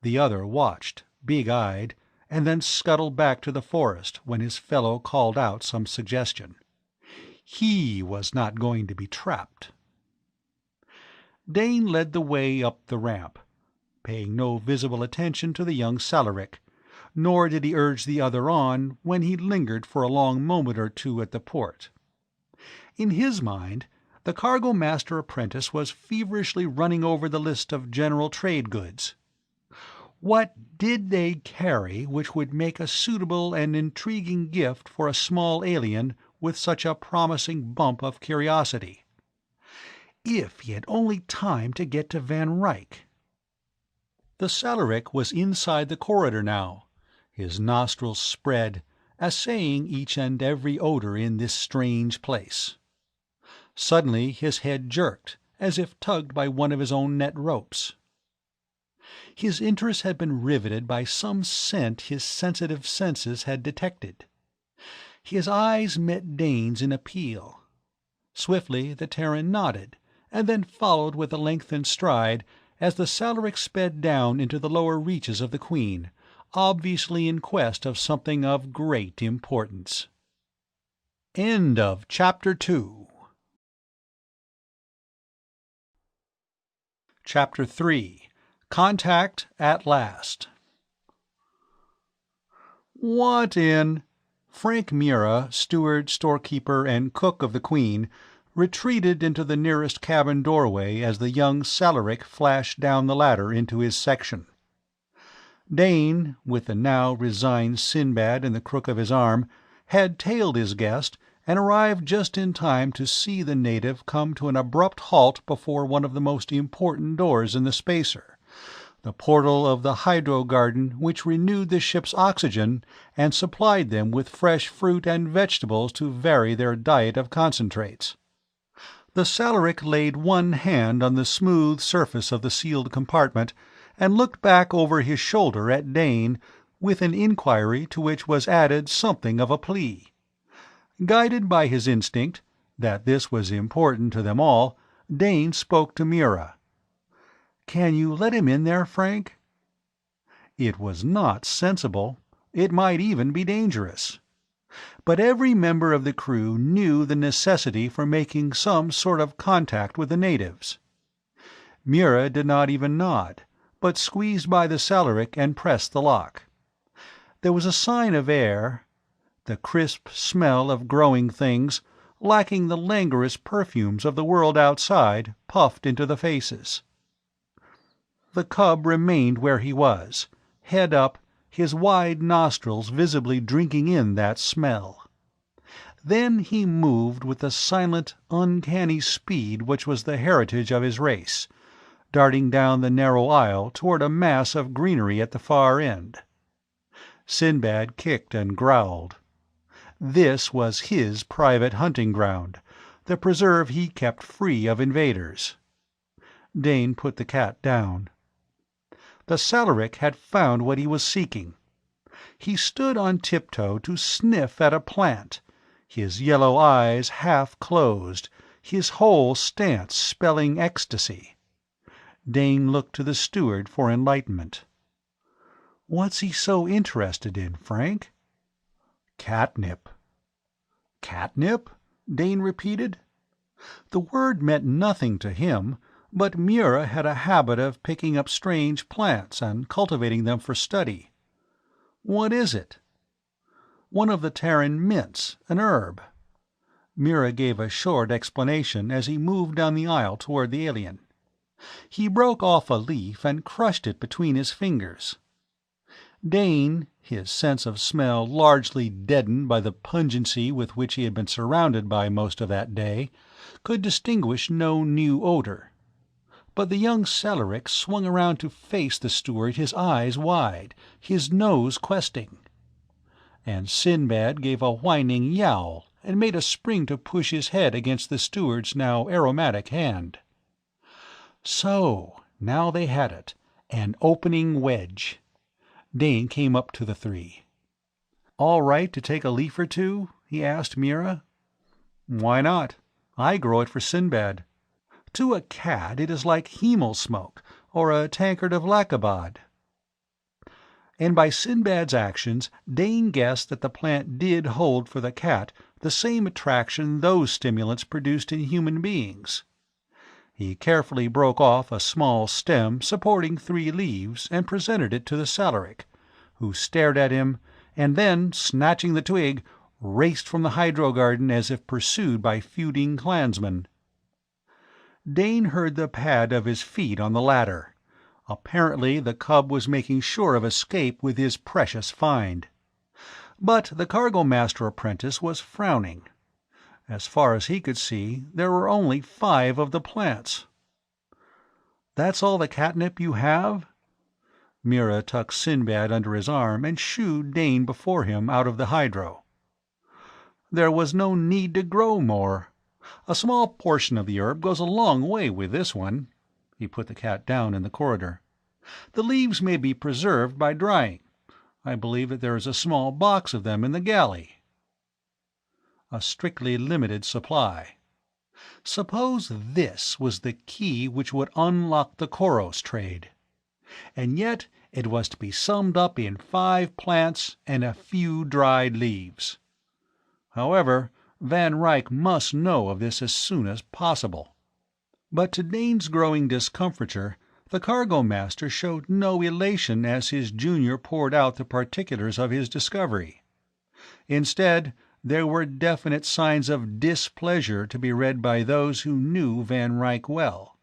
The other watched, big-eyed, and then scuttled back to the forest when his fellow called out some suggestion. He was not going to be trapped. Dane led the way up the ramp, paying no visible attention to the young Salaric, nor did he urge the other on when he lingered for a long moment or 2 at the port. In his mind, the cargo-master apprentice was feverishly running over the list of general trade goods. What did they carry which would make a suitable and intriguing gift for a small alien with such a promising bump of curiosity? If he had only time to get to Van Ryck. The Salaric was inside the corridor now, his nostrils spread, assaying each and every odor in this strange place. Suddenly his head jerked, as if tugged by one of his own net ropes. His interest had been riveted by some scent his sensitive senses had detected. His eyes met Dane's in appeal. Swiftly the Terran nodded, and then followed with a lengthened stride as the Salaric sped down into the lower reaches of the Queen, obviously in quest of something of great importance. End of Chapter 2. Chapter 3. Contact at Last. "What in—" Frank Mura, steward, storekeeper, and cook of the Queen, retreated into the nearest cabin doorway as the young Salaric flashed down the ladder into his section. Dane, with the now resigned Sinbad in the crook of his arm, had tailed his guest and arrived just in time to see the native come to an abrupt halt before one of the most important doors in the spacer, the portal of the hydro garden which renewed the ship's oxygen and supplied them with fresh fruit and vegetables to vary their diet of concentrates. The Salaric laid one hand on the smooth surface of the sealed compartment and looked back over his shoulder at Dane with an inquiry to which was added something of a plea. Guided by his instinct, that this was important to them all, Dane spoke to Mura. "Can you let him in there, Frank?" It was not sensible. It might even be dangerous. But every member of the crew knew the necessity for making some sort of contact with the natives. Mura did not even nod, but squeezed by the Salaric and pressed the lock. There was a sign of air, the crisp smell of growing things, lacking the languorous perfumes of the world outside, puffed into the faces. The cub remained where he was, head up, his wide nostrils visibly drinking in that smell. Then he moved with the silent, uncanny speed which was the heritage of his race, darting down the narrow aisle toward a mass of greenery at the far end. Sinbad kicked and growled. This was his private hunting ground, the preserve he kept free of invaders. Dane put the cat down. The Salaric had found what he was seeking. He stood on tiptoe to sniff at a plant, his yellow eyes half closed, his whole stance spelling ecstasy. Dane looked to the steward for enlightenment. "What's he so interested in, Frank?" "Catnip." "Catnip?" Dane repeated. The word meant nothing to him, but Mura had a habit of picking up strange plants and cultivating them for study. "What is it?" "One of the Terran mints, an herb." Mura gave a short explanation as he moved down the aisle toward the alien. He broke off a leaf and crushed it between his fingers. Dane, his sense of smell largely deadened by the pungency with which he had been surrounded by most of that day, could distinguish no new odor. But the young Salaric swung around to face the steward, his eyes wide, his nose questing. And Sinbad gave a whining yowl and made a spring to push his head against the steward's now aromatic hand. So, now they had it, an opening wedge. Dane came up to the three. "All right to take a leaf or two?" he asked Mura. "Why not? I grow it for Sinbad. To a cat it is like hemel smoke, or a tankard of Lacabad." And by Sinbad's actions Dane guessed that the plant did hold for the cat the same attraction those stimulants produced in human beings. He carefully broke off a small stem supporting 3 leaves and presented it to the Salaric, who stared at him, and then, snatching the twig, raced from the hydro garden as if pursued by feuding clansmen. Dane heard the pad of his feet on the ladder. Apparently the cub was making sure of escape with his precious find. But the cargo-master apprentice was frowning. As far as he could see, there were only 5 of the plants. "That's all the catnip you have?" Mura tucked Sinbad under his arm and shooed Dane before him out of the hydro. "There was no need to grow more. A small portion of the herb goes a long way with this one." He put the cat down in the corridor. "The leaves may be preserved by drying. I believe that there is a small box of them in the galley." A strictly limited supply. Suppose this was the key which would unlock the Koros trade. And yet it was to be summed up in 5 plants and a few dried leaves. However, Van Ryck must know of this as soon as possible. But to Dane's growing discomfiture, the cargo-master showed no elation as his junior poured out the particulars of his discovery. Instead, there were definite signs of displeasure to be read by those who knew Van Ryck well.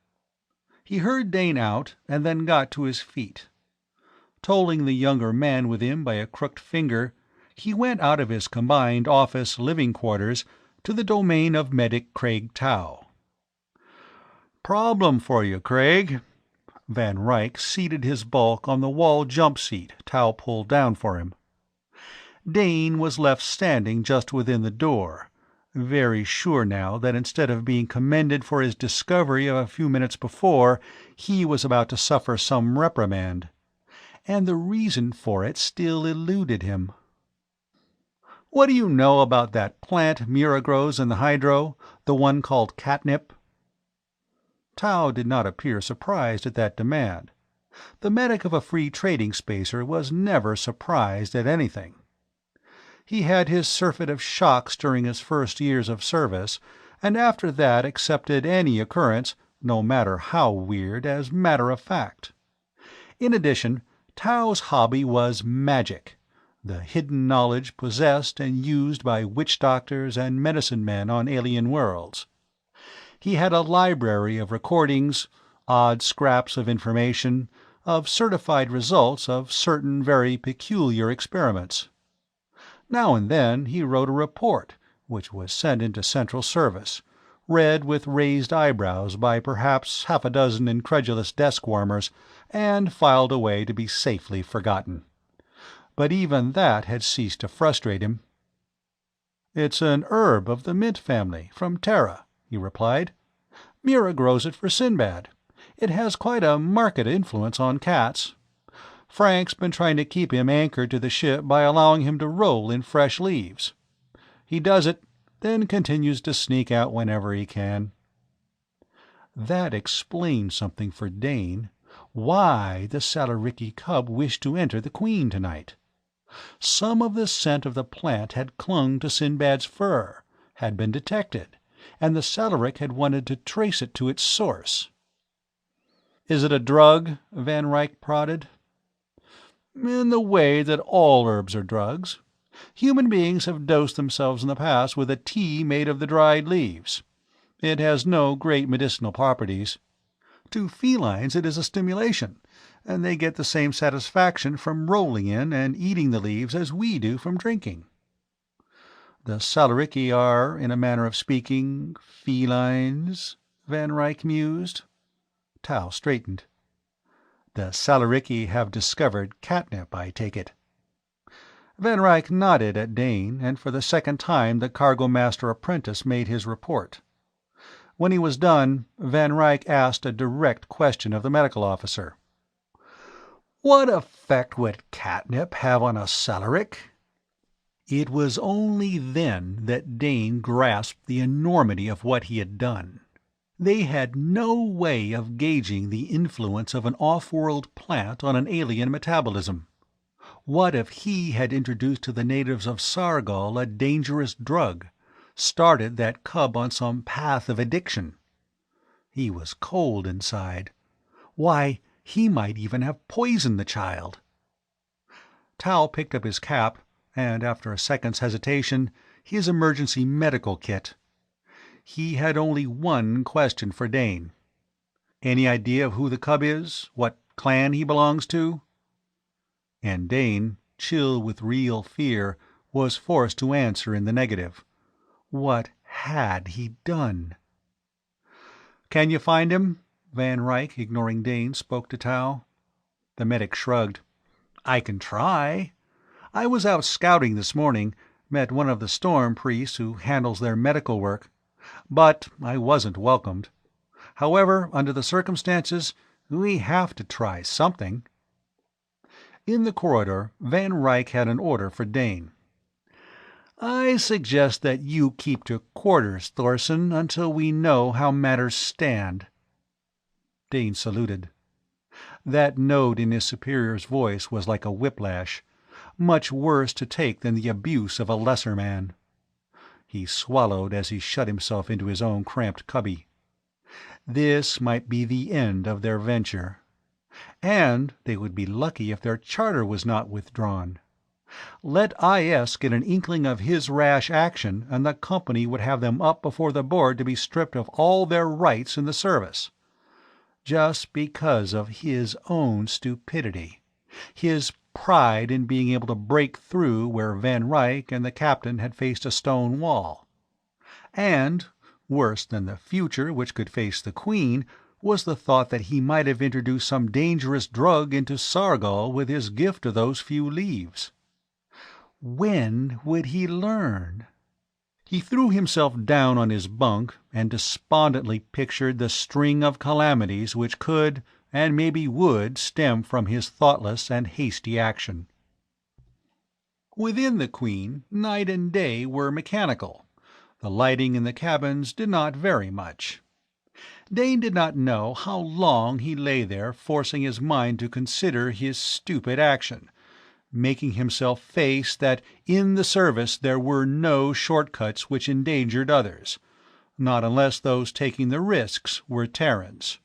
He heard Dane out, and then got to his feet. Tolling the younger man with him by a crooked finger, he went out of his combined office-living quarters to the domain of Medic Craig Tau. "Problem for you, Craig." Van Ryck seated his bulk on the wall jump seat Tau pulled down for him. Dane was left standing just within the door, very sure now that instead of being commended for his discovery of a few minutes before, he was about to suffer some reprimand. And the reason for it still eluded him. "What do you know about that plant Mura grows in the hydro, the one called catnip?" Tau did not appear surprised at that demand. The medic of a free trading spacer was never surprised at anything. He had his surfeit of shocks during his first years of service, and after that accepted any occurrence, no matter how weird, as matter of fact. In addition, Tau's hobby was magic, the hidden knowledge possessed and used by witch-doctors and medicine-men on alien worlds. He had a library of recordings, odd scraps of information, of certified results of certain very peculiar experiments. Now and then he wrote a report, which was sent into Central Service, read with raised eyebrows by perhaps half a dozen incredulous desk-warmers, and filed away to be safely forgotten. But even that had ceased to frustrate him. "It's an herb of the mint family, from Terra," he replied. "Mira grows it for Sinbad. It has quite a marked influence on cats. Frank's been trying to keep him anchored to the ship by allowing him to roll in fresh leaves. He does it, then continues to sneak out whenever he can." That explained something for Dane. Why the Salariki cub wished to enter the Queen tonight. Some of the scent of the plant had clung to Sinbad's fur, had been detected, and the Salarick had wanted to trace it to its source. "Is it a drug?" Van Ryck prodded. "In the way that all herbs are drugs. Human beings have dosed themselves in the past with a tea made of the dried leaves. It has no great medicinal properties. To felines it is a stimulation, and they get the same satisfaction from rolling in and eating the leaves as we do from drinking." "The Salariki are, in a manner of speaking, felines," Van Ryck mused. Tau straightened. "The Salariki have discovered catnip, I take it." Van Ryck nodded at Dane, and for the second time the cargo-master apprentice made his report. When he was done, Van Ryck asked a direct question of the medical officer. "What effect would catnip have on a Salarick?" It was only then that Dane grasped the enormity of what he had done. They had no way of gauging the influence of an off-world plant on an alien metabolism. What if he had introduced to the natives of Sargol a dangerous drug, started that cub on some path of addiction? He was cold inside. Why, he might even have poisoned the child. Tau picked up his cap, and after a second's hesitation, his emergency medical kit. He had only one question for Dane. "Any idea of who the cub is? What clan he belongs to?" And Dane, chill with real fear, was forced to answer in the negative. What had he done? "Can you find him?" Van Ryck, ignoring Dane, spoke to Tau. The medic shrugged. "I can try. I was out scouting this morning, met one of the storm priests who handles their medical work. But I wasn't welcomed. However, under the circumstances, we have to try something." In the corridor, Van Ryck had an order for Dane. "I suggest that you keep to quarters, Thorson, until we know how matters stand." Dane saluted. That note in his superior's voice was like a whiplash, much worse to take than the abuse of a lesser man. He swallowed as he shut himself into his own cramped cubby. This might be the end of their venture. And they would be lucky if their charter was not withdrawn. Let IS get an inkling of his rash action, and the company would have them up before the board to be stripped of all their rights in the service. Just because of his own stupidity. His pride in being able to break through where Van Ryck and the captain had faced a stone wall. And, worse than the future which could face the Queen, was the thought that he might have introduced some dangerous drug into Sargol with his gift of those few leaves. When would he learn? He threw himself down on his bunk and despondently pictured the string of calamities which could, and maybe would, stem from his thoughtless and hasty action. Within the Queen, night and day were mechanical. The lighting in the cabins did not vary much. Dane did not know how long he lay there forcing his mind to consider his stupid action, making himself face that in the service there were no shortcuts which endangered others, not unless those taking the risks were Terrans.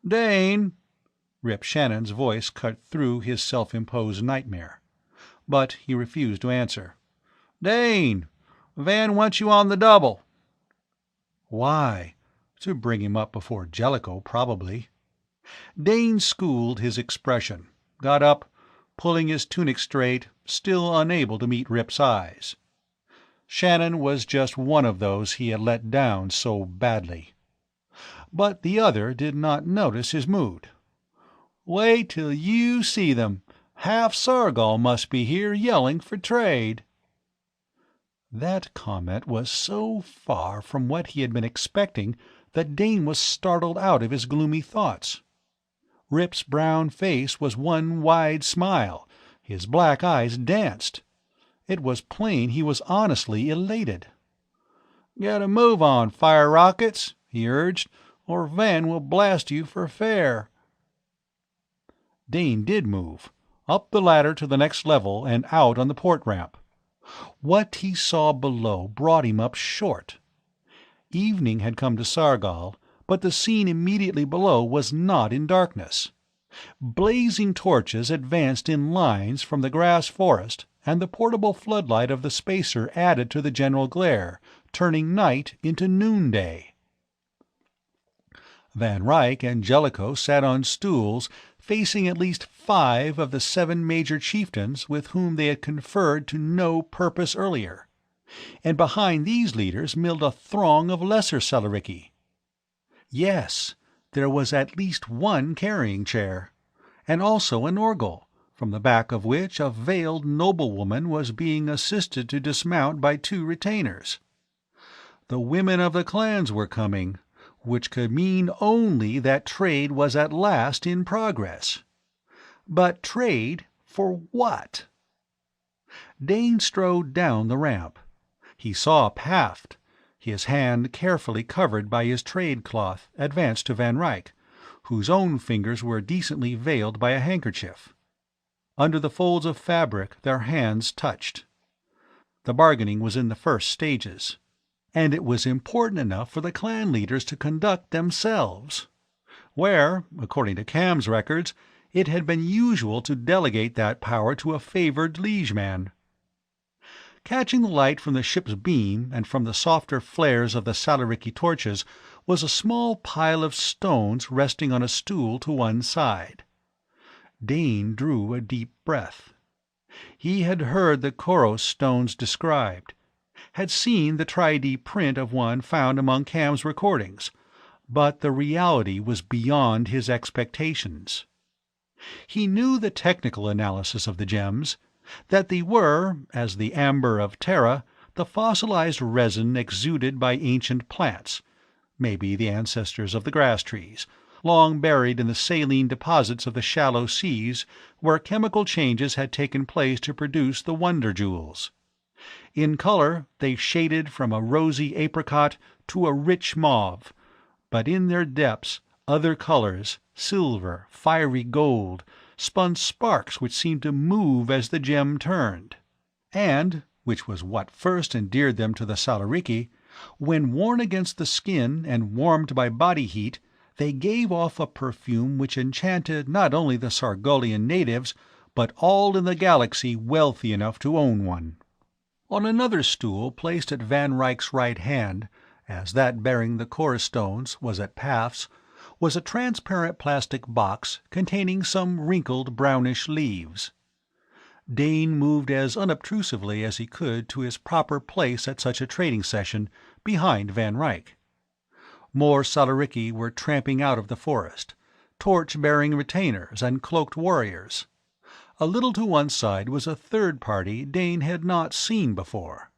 "Dane!" Rip Shannon's voice cut through his self-imposed nightmare. But he refused to answer. "Dane! Van wants you on the double." Why? To bring him up before Jellicoe, probably. Dane schooled his expression, got up, pulling his tunic straight, still unable to meet Rip's eyes. Shannon was just one of those he had let down so badly. But the other did not notice his mood. "Wait till you see them. Half Sargol must be here yelling for trade." That comment was so far from what he had been expecting that Dane was startled out of his gloomy thoughts. Rip's brown face was one wide smile. His black eyes danced. It was plain he was honestly elated. "Get a move on, fire rockets," he urged, "or Van will blast you for fair." Dane did move, up the ladder to the next level and out on the port ramp. What he saw below brought him up short. Evening had come to Sargol, but the scene immediately below was not in darkness. Blazing torches advanced in lines from the grass forest, and the portable floodlight of the spacer added to the general glare, turning night into noonday. Van Ryck and Jellicoe sat on stools facing at least 5 of the 7 major chieftains with whom they had conferred to no purpose earlier, and behind these leaders milled a throng of lesser Salariki. Yes, there was at least one carrying chair, and also an orgel, from the back of which a veiled noblewoman was being assisted to dismount by 2 retainers. The women of the clans were coming, which could mean only that trade was at last in progress. But trade for what? Dane strode down the ramp. He saw Paft, his hand carefully covered by his trade cloth, advance to Van Ryck, whose own fingers were decently veiled by a handkerchief. Under the folds of fabric their hands touched. The bargaining was in the first stages, and it was important enough for the clan leaders to conduct themselves, where, according to Cam's records, it had been usual to delegate that power to a favored liegeman. Catching the light from the ship's beam and from the softer flares of the Salariki torches was a small pile of stones resting on a stool to one side. Dane drew a deep breath. He had heard the Koros stones described, had seen the 3D print of one found among Cam's recordings, but the reality was beyond his expectations. He knew the technical analysis of the gems, that they were, as the amber of Terra, the fossilized resin exuded by ancient plants, maybe the ancestors of the grass trees, long buried in the saline deposits of the shallow seas where chemical changes had taken place to produce the wonder jewels. In color they shaded from a rosy apricot to a rich mauve, but in their depths other colors, silver, fiery gold, spun sparks which seemed to move as the gem turned. And, which was what first endeared them to the Salariki, when worn against the skin and warmed by body heat, they gave off a perfume which enchanted not only the Sargolian natives, but all in the galaxy wealthy enough to own one. On another stool placed at Van Ryck's right hand, as that bearing the core stones was at Paft's, was a transparent plastic box containing some wrinkled brownish leaves. Dane moved as unobtrusively as he could to his proper place at such a trading session, behind Van Ryck. More Salariki were tramping out of the forest, torch-bearing retainers and cloaked warriors. A little to one side was a third party Dane had not seen before.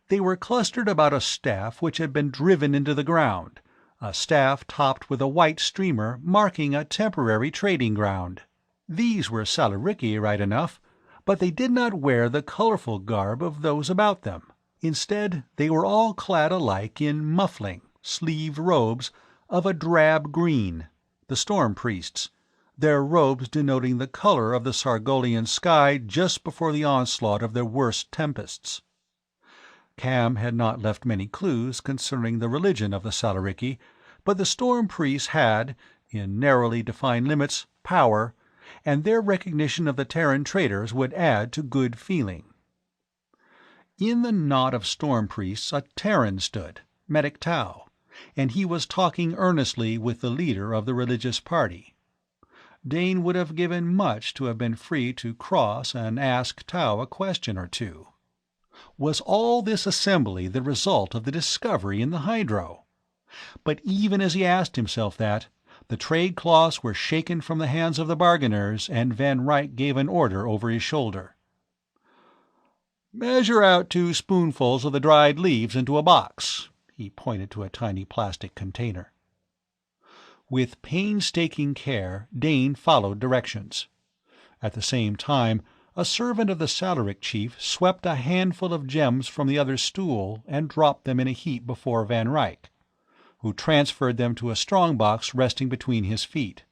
They were clustered about a staff which had been driven into the ground, a staff topped with a white streamer marking a temporary trading ground. These were Salariki right enough, but they did not wear the colorful garb of those about them. Instead, they were all clad alike in muffling, sleeved robes of a drab green, the storm priests, their robes denoting the color of the Sargolian sky just before the onslaught of their worst tempests. Cam had not left many clues concerning the religion of the Salariki, but the storm priests had, in narrowly defined limits, power, and their recognition of the Terran traders would add to good feeling. In the knot of storm priests a Terran stood, Medic Tau, and he was talking earnestly with the leader of the religious party. Dane would have given much to have been free to cross and ask Tau a question or two. Was all this assembly the result of the discovery in the hydro? But even as he asked himself that, the trade cloths were shaken from the hands of the bargainers, and Van Ryck gave an order over his shoulder. "Measure out 2 spoonfuls of the dried leaves into a box." He pointed to a tiny plastic container. With painstaking care, Dane followed directions. At the same time, a servant of the Salaric chief swept a handful of gems from the other's stool and dropped them in a heap before Van Ryck, who transferred them to a strong-box resting between his feet.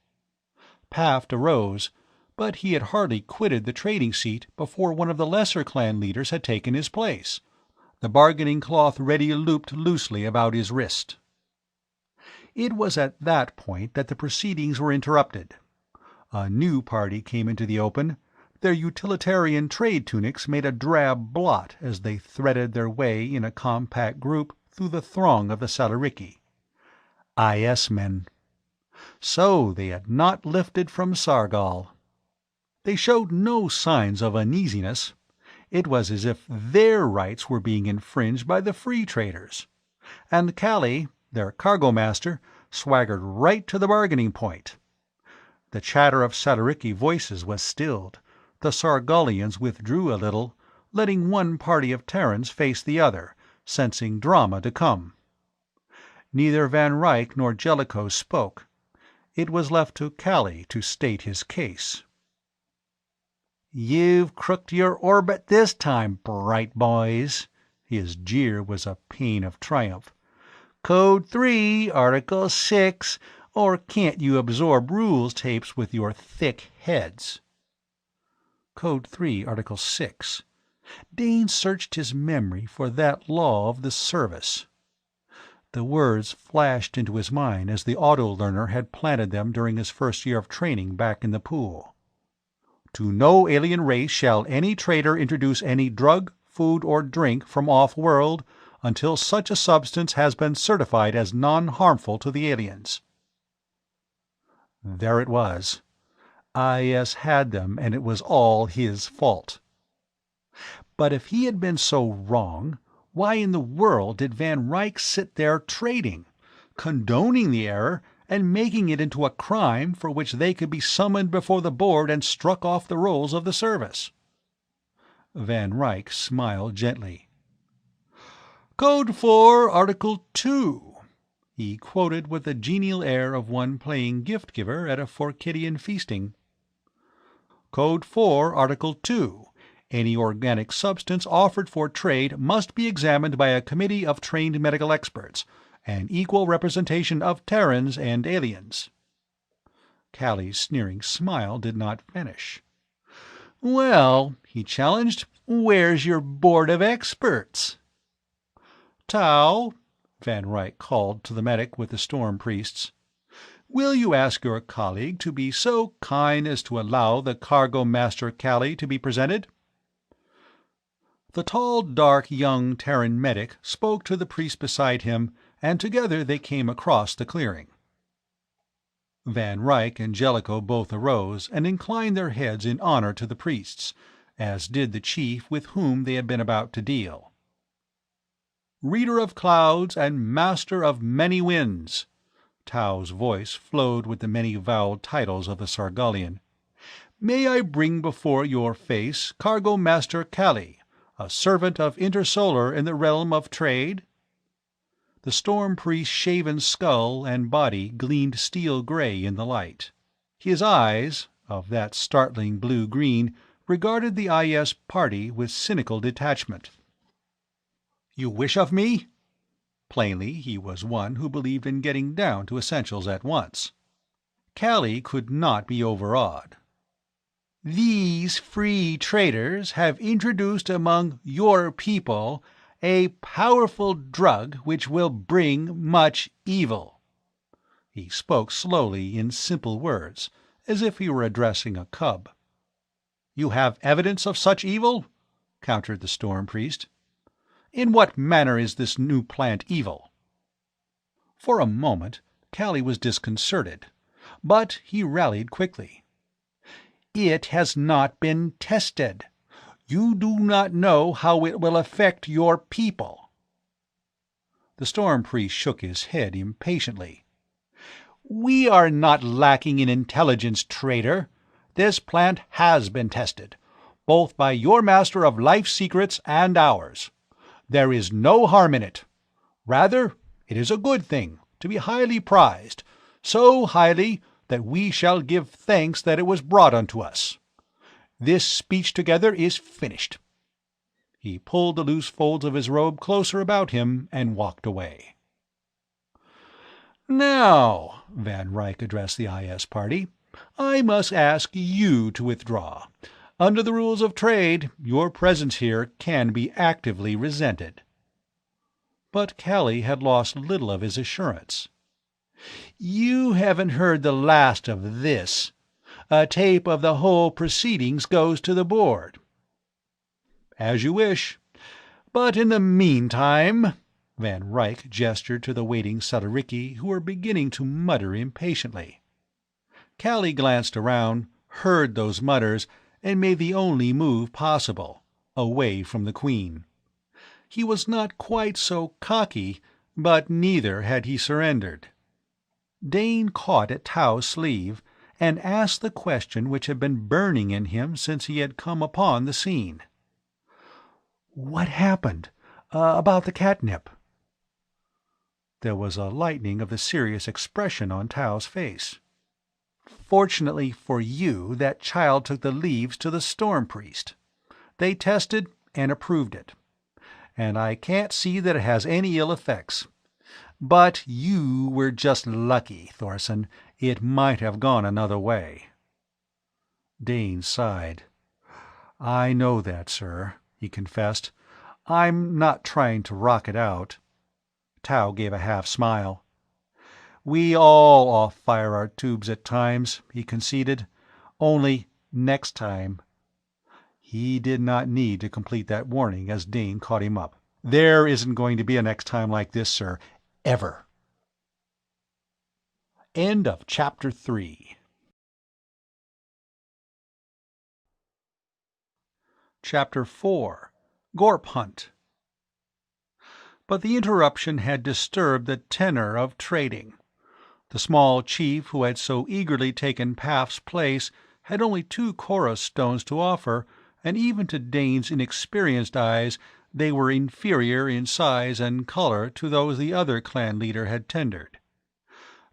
Paft arose, but he had hardly quitted the trading seat before one of the lesser clan leaders had taken his place, the bargaining cloth ready looped loosely about his wrist. It was at that point that the proceedings were interrupted. A new party came into the open. Their utilitarian trade tunics made a drab blot as they threaded their way in a compact group through the throng of the Salariki. IS men. So they had not lifted from Sargol. They showed no signs of uneasiness. It was as if their rights were being infringed by the free traders. And Callie, their cargo master, swaggered right to the bargaining point. The chatter of Salariki voices was stilled. The Sargolians withdrew a little, letting one party of Terrans face the other, sensing drama to come. Neither Van Ryck nor Jellicoe spoke. It was left to Callie to state his case. "You've crooked your orbit this time, bright boys." His jeer was a pain of triumph. "Code 3, Article 6, or can't you absorb rules tapes with your thick heads?" Code 3, Article 6. Dane searched his memory for that law of the service. The words flashed into his mind as the auto-learner had planted them during his first year of training back in the pool. To no alien race shall any trader introduce any drug, food, or drink from off-world until such a substance has been certified as non-harmful to the aliens. There it was. IS had them, and it was all his fault. But if he had been so wrong, why in the world did Van Ryck sit there trading, condoning the error and making it into a crime for which they could be summoned before the board and struck off the rolls of the service? Van Ryck smiled gently. "Code 4, Article 2. He quoted with the genial air of one playing gift-giver at a Forkidian feasting. "Code 4, Article 2. Any organic substance offered for trade must be examined by a committee of trained medical experts, an equal representation of Terrans and aliens." Callie's sneering smile did not vanish. "Well," he challenged, "where's your board of experts?" "Tau," Van Ryck called to the medic with the storm priests, "will you ask your colleague to be so kind as to allow the cargo master Callie to be presented?" The tall, dark, young Terran medic spoke to the priest beside him, and together they came across the clearing. Van Ryck and Jellicoe both arose and inclined their heads in honor to the priests, as did the chief with whom they had been about to deal. "Reader of clouds and master of many winds," Tau's voice flowed with the many-voweled titles of the Sargolian, "may I bring before your face Cargo Master Callie, a servant of Intersolar in the realm of trade?" The storm priest's shaven skull and body gleamed steel-gray in the light. His eyes, of that startling blue-green, regarded the IS party with cynical detachment. "You wish of me?" Plainly, he was one who believed in getting down to essentials at once. Callie could not be overawed. "These free traders have introduced among your people a powerful drug which will bring much evil." He spoke slowly in simple words, as if he were addressing a cub. "You have evidence of such evil?" countered the storm priest. "In what manner is this new plant evil?" For a moment Callie was disconcerted, but he rallied quickly. "It has not been tested. You do not know how it will affect your people." The storm priest shook his head impatiently. "We are not lacking in intelligence, traitor. This plant has been tested, both by your master of life secrets and ours. There is no harm in it. Rather, it is a good thing, to be highly prized, so highly that we shall give thanks that it was brought unto us. This speech together is finished." He pulled the loose folds of his robe closer about him and walked away. "Now," Van Ryck addressed the IS party, "I must ask you to withdraw. Under the rules of trade, your presence here can be actively resented." But Callie had lost little of his assurance. "You haven't heard the last of this. A tape of the whole proceedings goes to the board." "As you wish. But in the meantime—" Van Ryck gestured to the waiting Salariki, who were beginning to mutter impatiently. Callie glanced around, heard those mutters, and made the only move possible, away from the Queen. He was not quite so cocky, but neither had he surrendered. Dane caught at Tao's sleeve, and asked the question which had been burning in him since he had come upon the scene. "What happened? About the catnip?" There was a lightening of the serious expression on Tao's face. "Fortunately for you, that child took the leaves to the storm priest. They tested and approved it. And I can't see that it has any ill effects. But you were just lucky, Thorson. It might have gone another way." Dane sighed. "I know that, sir," he confessed. "I'm not trying to rock it out." Tao gave a half-smile. "We all off-fire our tubes at times," he conceded. "Only next time—" He did not need to complete that warning as Dane caught him up. "There isn't going to be a next time like this, sir. Ever." End of Chapter 3. Chapter 4. Gorp Hunt. But the interruption had disturbed the tenor of trading. The small chief who had so eagerly taken Paff's place had only 2 chorus stones to offer, and even to Dane's inexperienced eyes they were inferior in size and color to those the other clan leader had tendered.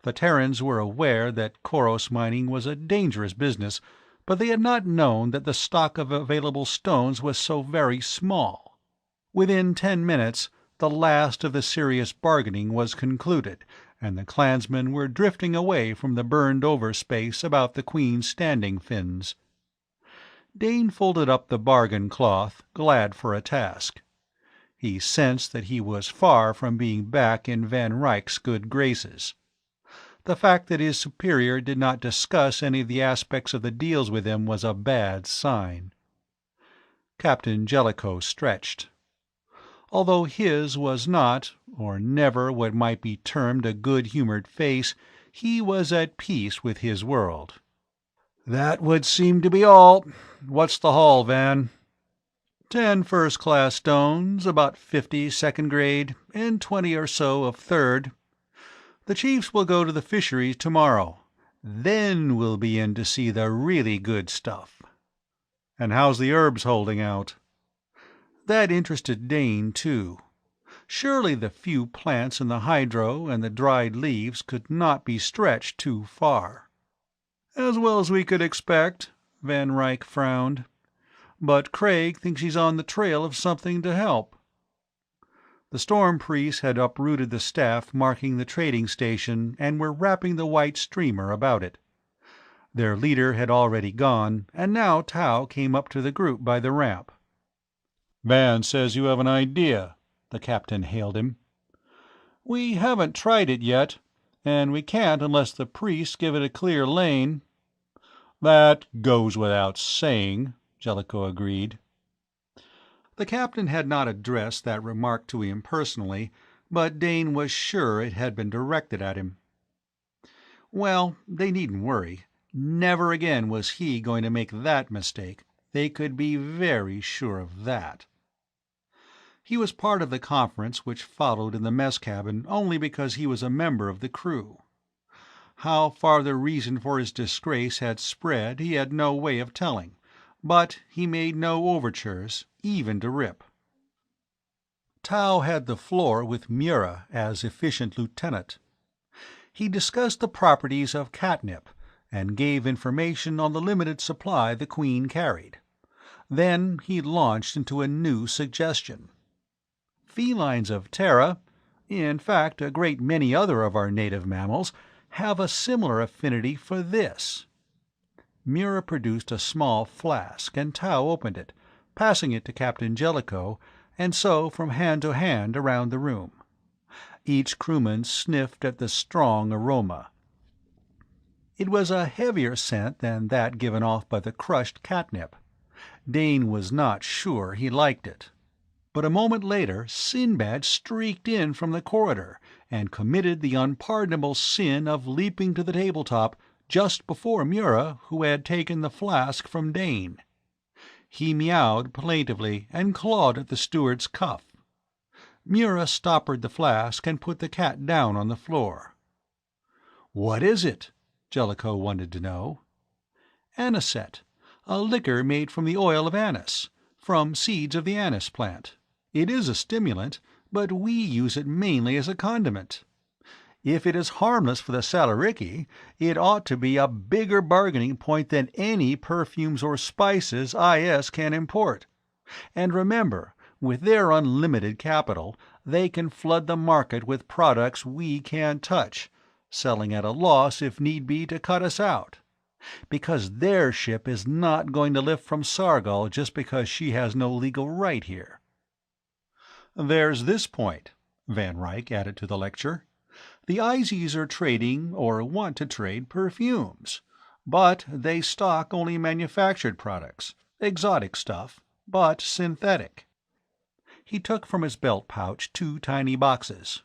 The Terrans were aware that chorus mining was a dangerous business, but they had not known that the stock of available stones was so very small. Within 10 minutes the last of the serious bargaining was concluded, and the clansmen were drifting away from the burned-over space about the Queen's standing fins. Dane folded up the bargain cloth, glad for a task. He sensed that he was far from being back in Van Ryck's good graces. The fact that his superior did not discuss any of the aspects of the deals with him was a bad sign. Captain Jellicoe stretched. Although his was not, or never, what might be termed a good-humored face, he was at peace with his world. "That would seem to be all. What's the haul, Van?" 10 first-class stones, about 50 second grade, and 20 or so of third. The chiefs will go to the fisheries tomorrow. Then we'll be in to see the really good stuff." "And how's the herbs holding out?" That interested Dane, too. Surely the few plants in the hydro and the dried leaves could not be stretched too far. "As well as we could expect," Van Ryck frowned. "But Craig thinks he's on the trail of something to help." The storm priests had uprooted the staff marking the trading station and were wrapping the white streamer about it. Their leader had already gone, and now Tao came up to the group by the ramp. "Van says you have an idea," the captain hailed him. "We haven't tried it yet, and we can't unless the priests give it a clear lane." "That goes without saying," Jellicoe agreed. The captain had not addressed that remark to him personally, but Dane was sure it had been directed at him. Well, they needn't worry. Never again was he going to make that mistake. They could be very sure of that. He was part of the conference which followed in the mess cabin only because he was a member of the crew. How far the reason for his disgrace had spread he had no way of telling, but he made no overtures, even to Rip. Tau had the floor with Mura as efficient lieutenant. He discussed the properties of catnip, and gave information on the limited supply the Queen carried. Then he launched into a new suggestion. Felines of Terra, in fact a great many other of our native mammals, have a similar affinity for this. Mura produced a small flask, and Tau opened it, passing it to Captain Jellicoe, and so from hand to hand around the room. Each crewman sniffed at the strong aroma. It was a heavier scent than that given off by the crushed catnip. Dane was not sure he liked it. But a moment later Sinbad streaked in from the corridor and committed the unpardonable sin of leaping to the tabletop just before Mura, who had taken the flask from Dane. He meowed plaintively and clawed at the steward's cuff. Mura stoppered the flask and put the cat down on the floor. "What is it?" Jellicoe wanted to know. "Anisette, a liquor made from the oil of anise, from seeds of the anise plant. It is a stimulant, but we use it mainly as a condiment. If it is harmless for the Salaricky, it ought to be a bigger bargaining point than any perfumes or spices IS can import. And remember, with their unlimited capital, they can flood the market with products we can't touch, selling at a loss if need be to cut us out. Because their ship is not going to lift from Sargol just because she has no legal right here." "There's this point," Van Ryck added to the lecture. "The IZs are trading, or want to trade, perfumes. But they stock only manufactured products, exotic stuff, but synthetic." He took from his belt pouch 2 tiny boxes.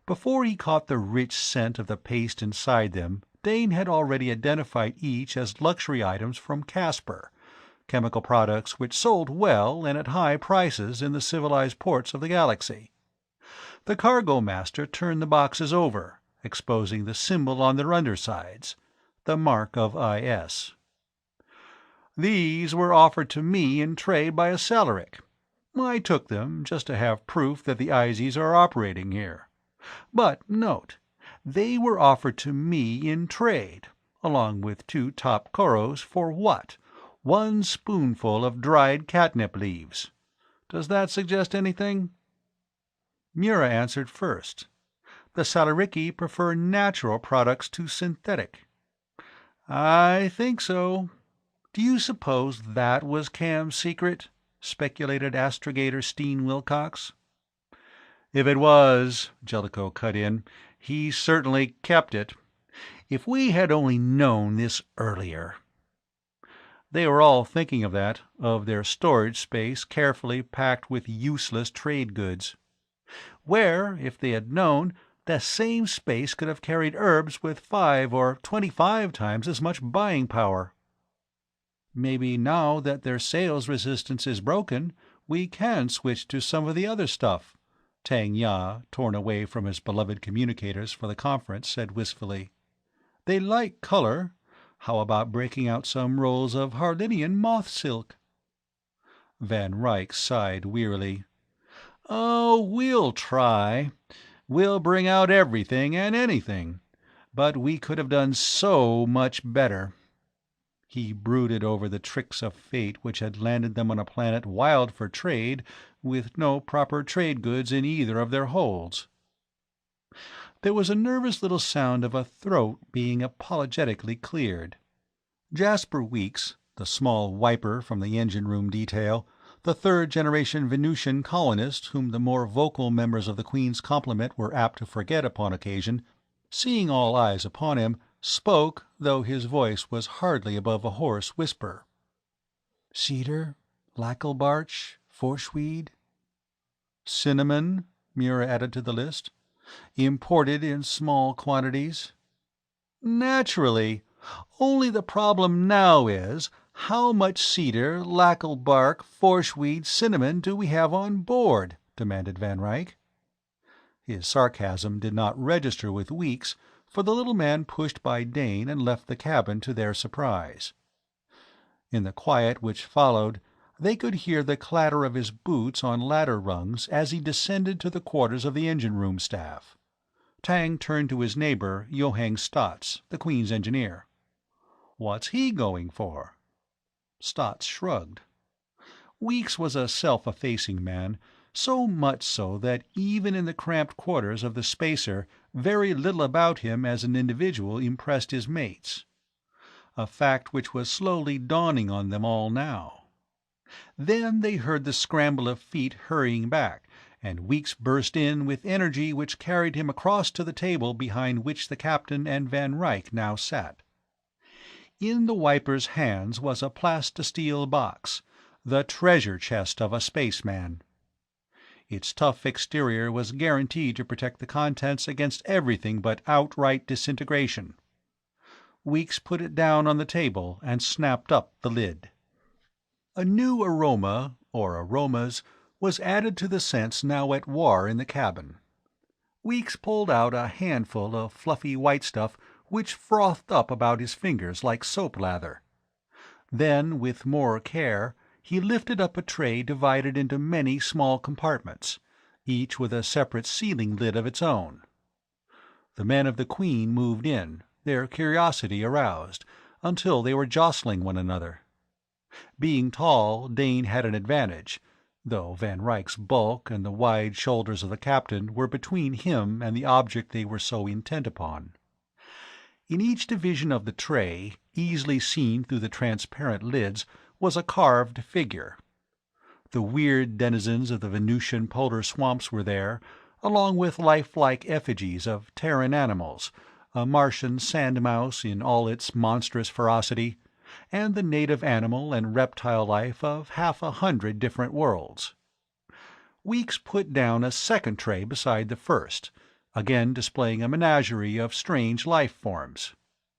Before he caught the rich scent of the paste inside them, Dane had already identified each as luxury items from Casper, chemical products which sold well and at high prices in the civilized ports of the galaxy. The cargo master turned the boxes over, exposing the symbol on their undersides, the mark of IS. "These were offered to me in trade by a Salarick. I took them just to have proof that the IZs are operating here. But note, they were offered to me in trade, along with 2 top koros for what? 1 spoonful of dried catnip leaves. Does that suggest anything?" Mura answered first. "The Salaricky prefer natural products to synthetic." "I think so. Do you suppose that was Cam's secret?" speculated astrogator Steen Wilcox. "If it was," Jellicoe cut in, "he certainly kept it. If we had only known this earlier." They were all thinking of that, of their storage space carefully packed with useless trade goods. Where, if they had known, the same space could have carried herbs with 5 or 25 times as much buying power. "Maybe now that their sales resistance is broken, we can switch to some of the other stuff," Tang Ya, torn away from his beloved communicators for the conference, said wistfully. "They like color. How about breaking out some rolls of Harlinian moth silk?" Van Ryck sighed wearily. "Oh, we'll try. We'll bring out everything and anything. But we could have done so much better." He brooded over the tricks of fate which had landed them on a planet wild for trade, with no proper trade goods in either of their holds. There was a nervous little sound of a throat being apologetically cleared. Jasper Weeks, the small wiper from the engine-room detail, the third-generation Venusian colonist whom the more vocal members of the Queen's complement were apt to forget upon occasion, seeing all eyes upon him, spoke, though his voice was hardly above a hoarse whisper. "Cedar, lackelbarch, forshweed." "Cinnamon," Mura added to the list. "Imported in small quantities." "Naturally. Only the problem now is, "How much cedar, lackle bark, forshweed, cinnamon do we have on board?" demanded Van Ryck. His sarcasm did not register with Weeks, for the little man pushed by Dane and left the cabin to their surprise. In the quiet which followed, they could hear the clatter of his boots on ladder rungs as he descended to the quarters of the engine-room staff. Tang turned to his neighbor, Johann Stotz, the Queen's engineer. "What's he going for?" Stotz shrugged. Weeks was a self-effacing man, so much so that even in the cramped quarters of the spacer very little about him as an individual impressed his mates, a fact which was slowly dawning on them all now. Then they heard the scramble of feet hurrying back, and Weeks burst in with energy which carried him across to the table behind which the captain and Van Ryck now sat. In the wiper's hands was a plastisteel box, the treasure chest of a spaceman. Its tough exterior was guaranteed to protect the contents against everything but outright disintegration. Weeks put it down on the table and snapped up the lid. A new aroma, or aromas, was added to the scents now at war in the cabin. Weeks pulled out a handful of fluffy white stuff which frothed up about his fingers like soap lather. Then, with more care, he lifted up a tray divided into many small compartments, each with a separate sealing lid of its own. The men of the Queen moved in, their curiosity aroused, until they were jostling one another. Being tall, Dane had an advantage, though Van Ryck's bulk and the wide shoulders of the captain were between him and the object they were so intent upon. In each division of the tray, easily seen through the transparent lids, was a carved figure. The weird denizens of the Venusian polar swamps were there, along with lifelike effigies of Terran animals, a Martian sand-mouse in all its monstrous ferocity, and the native animal and reptile life of 100 different worlds. Weeks put down a second tray beside the first, again displaying a menagerie of strange life-forms.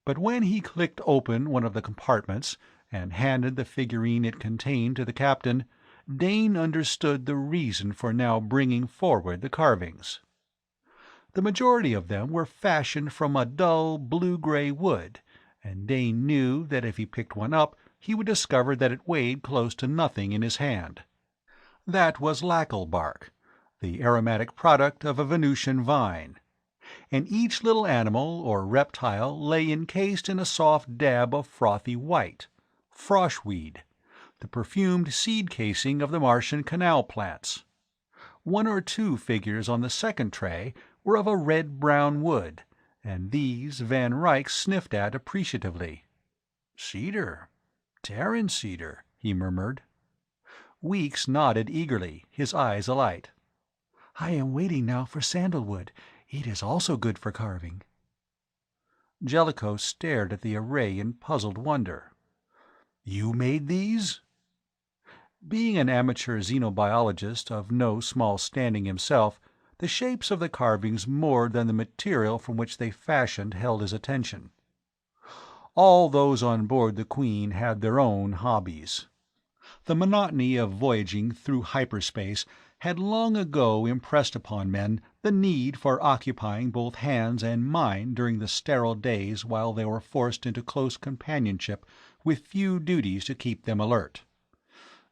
But when he clicked open one of the compartments and handed the figurine it contained to the captain, Dane understood the reason for now bringing forward the carvings. The majority of them were fashioned from a dull blue-gray wood, and Dane knew that if he picked one up he would discover that it weighed close to nothing in his hand. That was lackle bark, the aromatic product of a Venusian vine, and each little animal or reptile lay encased in a soft dab of frothy white, froshweed, the perfumed seed casing of the Martian canal plants. One or two figures on the second tray were of a red-brown wood, and these Van Ryck sniffed at appreciatively. "Cedar, Terran cedar," he murmured. Weeks nodded eagerly, his eyes alight. "I am waiting now for sandalwood. It is also good for carving." Jellicoe stared at the array in puzzled wonder. "You made these?" Being an amateur xenobiologist of no small standing himself, the shapes of the carvings more than the material from which they fashioned held his attention. All those on board the Queen had their own hobbies. The monotony of voyaging through hyperspace had long ago impressed upon men the need for occupying both hands and mind during the sterile days while they were forced into close companionship with few duties to keep them alert.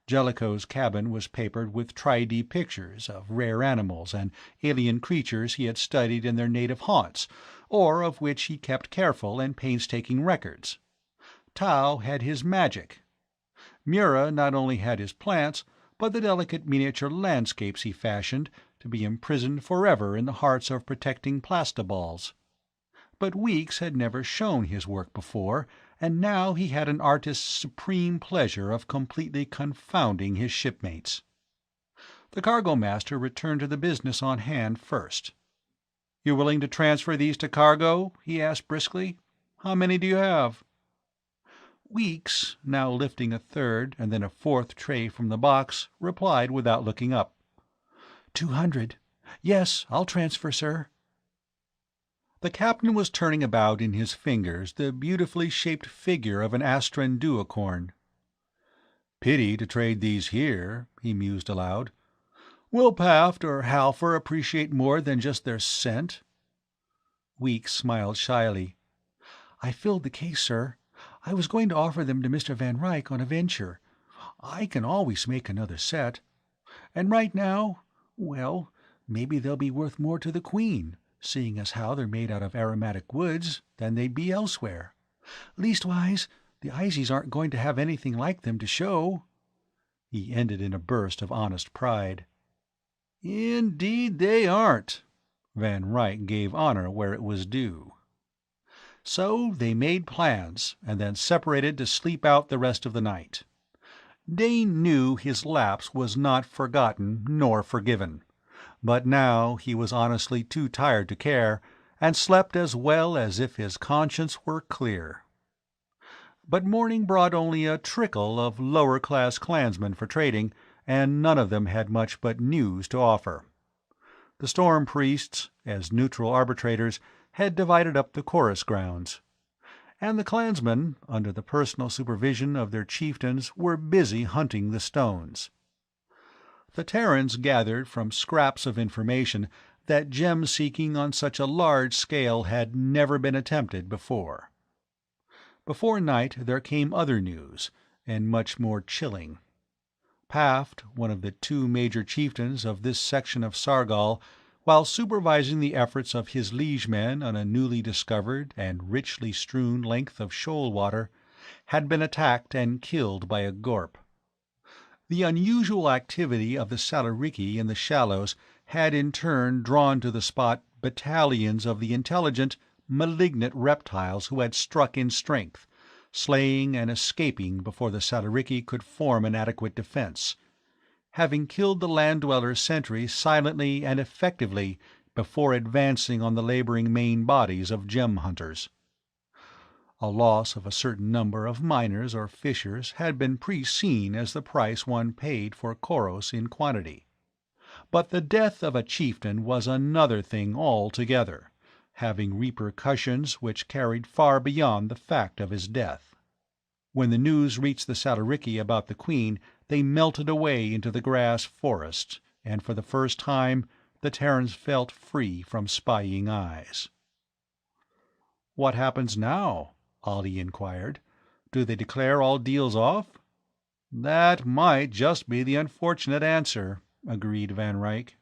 Jellicoe's cabin was papered with 3D pictures of rare animals and alien creatures he had studied in their native haunts, or of which he kept careful and painstaking records. Tao had his magic. Mura not only had his plants, but the delicate miniature landscapes he fashioned, to be imprisoned forever in the hearts of protecting plastiballs. But Weeks had never shown his work before, and now he had an artist's supreme pleasure of completely confounding his shipmates. The cargo-master returned to the business on hand first. "You willing to transfer these to cargo?" he asked briskly. "How many do you have?" Weeks, now lifting a third and then a fourth tray from the box, replied without looking up. 200. Yes, I'll transfer, sir." The captain was turning about in his fingers the beautifully shaped figure of an Astran duocorn. Pity to trade these here, he mused aloud. Will Paft or Halfer appreciate more than just their scent? Weeks smiled shyly. I filled the case, sir. I was going to offer them to Mr. Van Ryck on a venture. I can always make another set. And right now, well, maybe they'll be worth more to the Queen, seeing as how they're made out of aromatic woods, than they'd be elsewhere. Leastwise, the Izies aren't going to have anything like them to show. He ended in a burst of honest pride. Indeed they aren't. Van Ryck gave honor where it was due. So they made plans, and then separated to sleep out the rest of the night. Dane knew his lapse was not forgotten nor forgiven, but now he was honestly too tired to care, and slept as well as if his conscience were clear. But morning brought only a trickle of lower-class clansmen for trading, and none of them had much but news to offer. The storm priests, as neutral arbitrators, had divided up the chorus grounds, and the clansmen, under the personal supervision of their chieftains, were busy hunting the stones. The Terrans gathered from scraps of information that gem-seeking on such a large scale had never been attempted before. Before night there came other news, and much more chilling. Paft, one of the two major chieftains of this section of Sargol, while supervising the efforts of his liegemen on a newly discovered and richly strewn length of shoal water, had been attacked and killed by a gorp. The unusual activity of the Salarichi in the shallows had in turn drawn to the spot battalions of the intelligent, malignant reptiles who had struck in strength, slaying and escaping before the Salarichi could form an adequate defense, having killed the land-dweller sentries silently and effectively before advancing on the laboring main bodies of gem-hunters. A loss of a certain number of miners or fishers had been pre-seen as the price one paid for Koros in quantity. But the death of a chieftain was another thing altogether, having repercussions which carried far beyond the fact of his death. When the news reached the Salarichi about the Queen, they melted away into the grass forest, and for the first time the Terrans felt free from spying eyes. "What happens now?" Ollie inquired. "Do they declare all deals off?" "That might just be the unfortunate answer," agreed Van Ryck.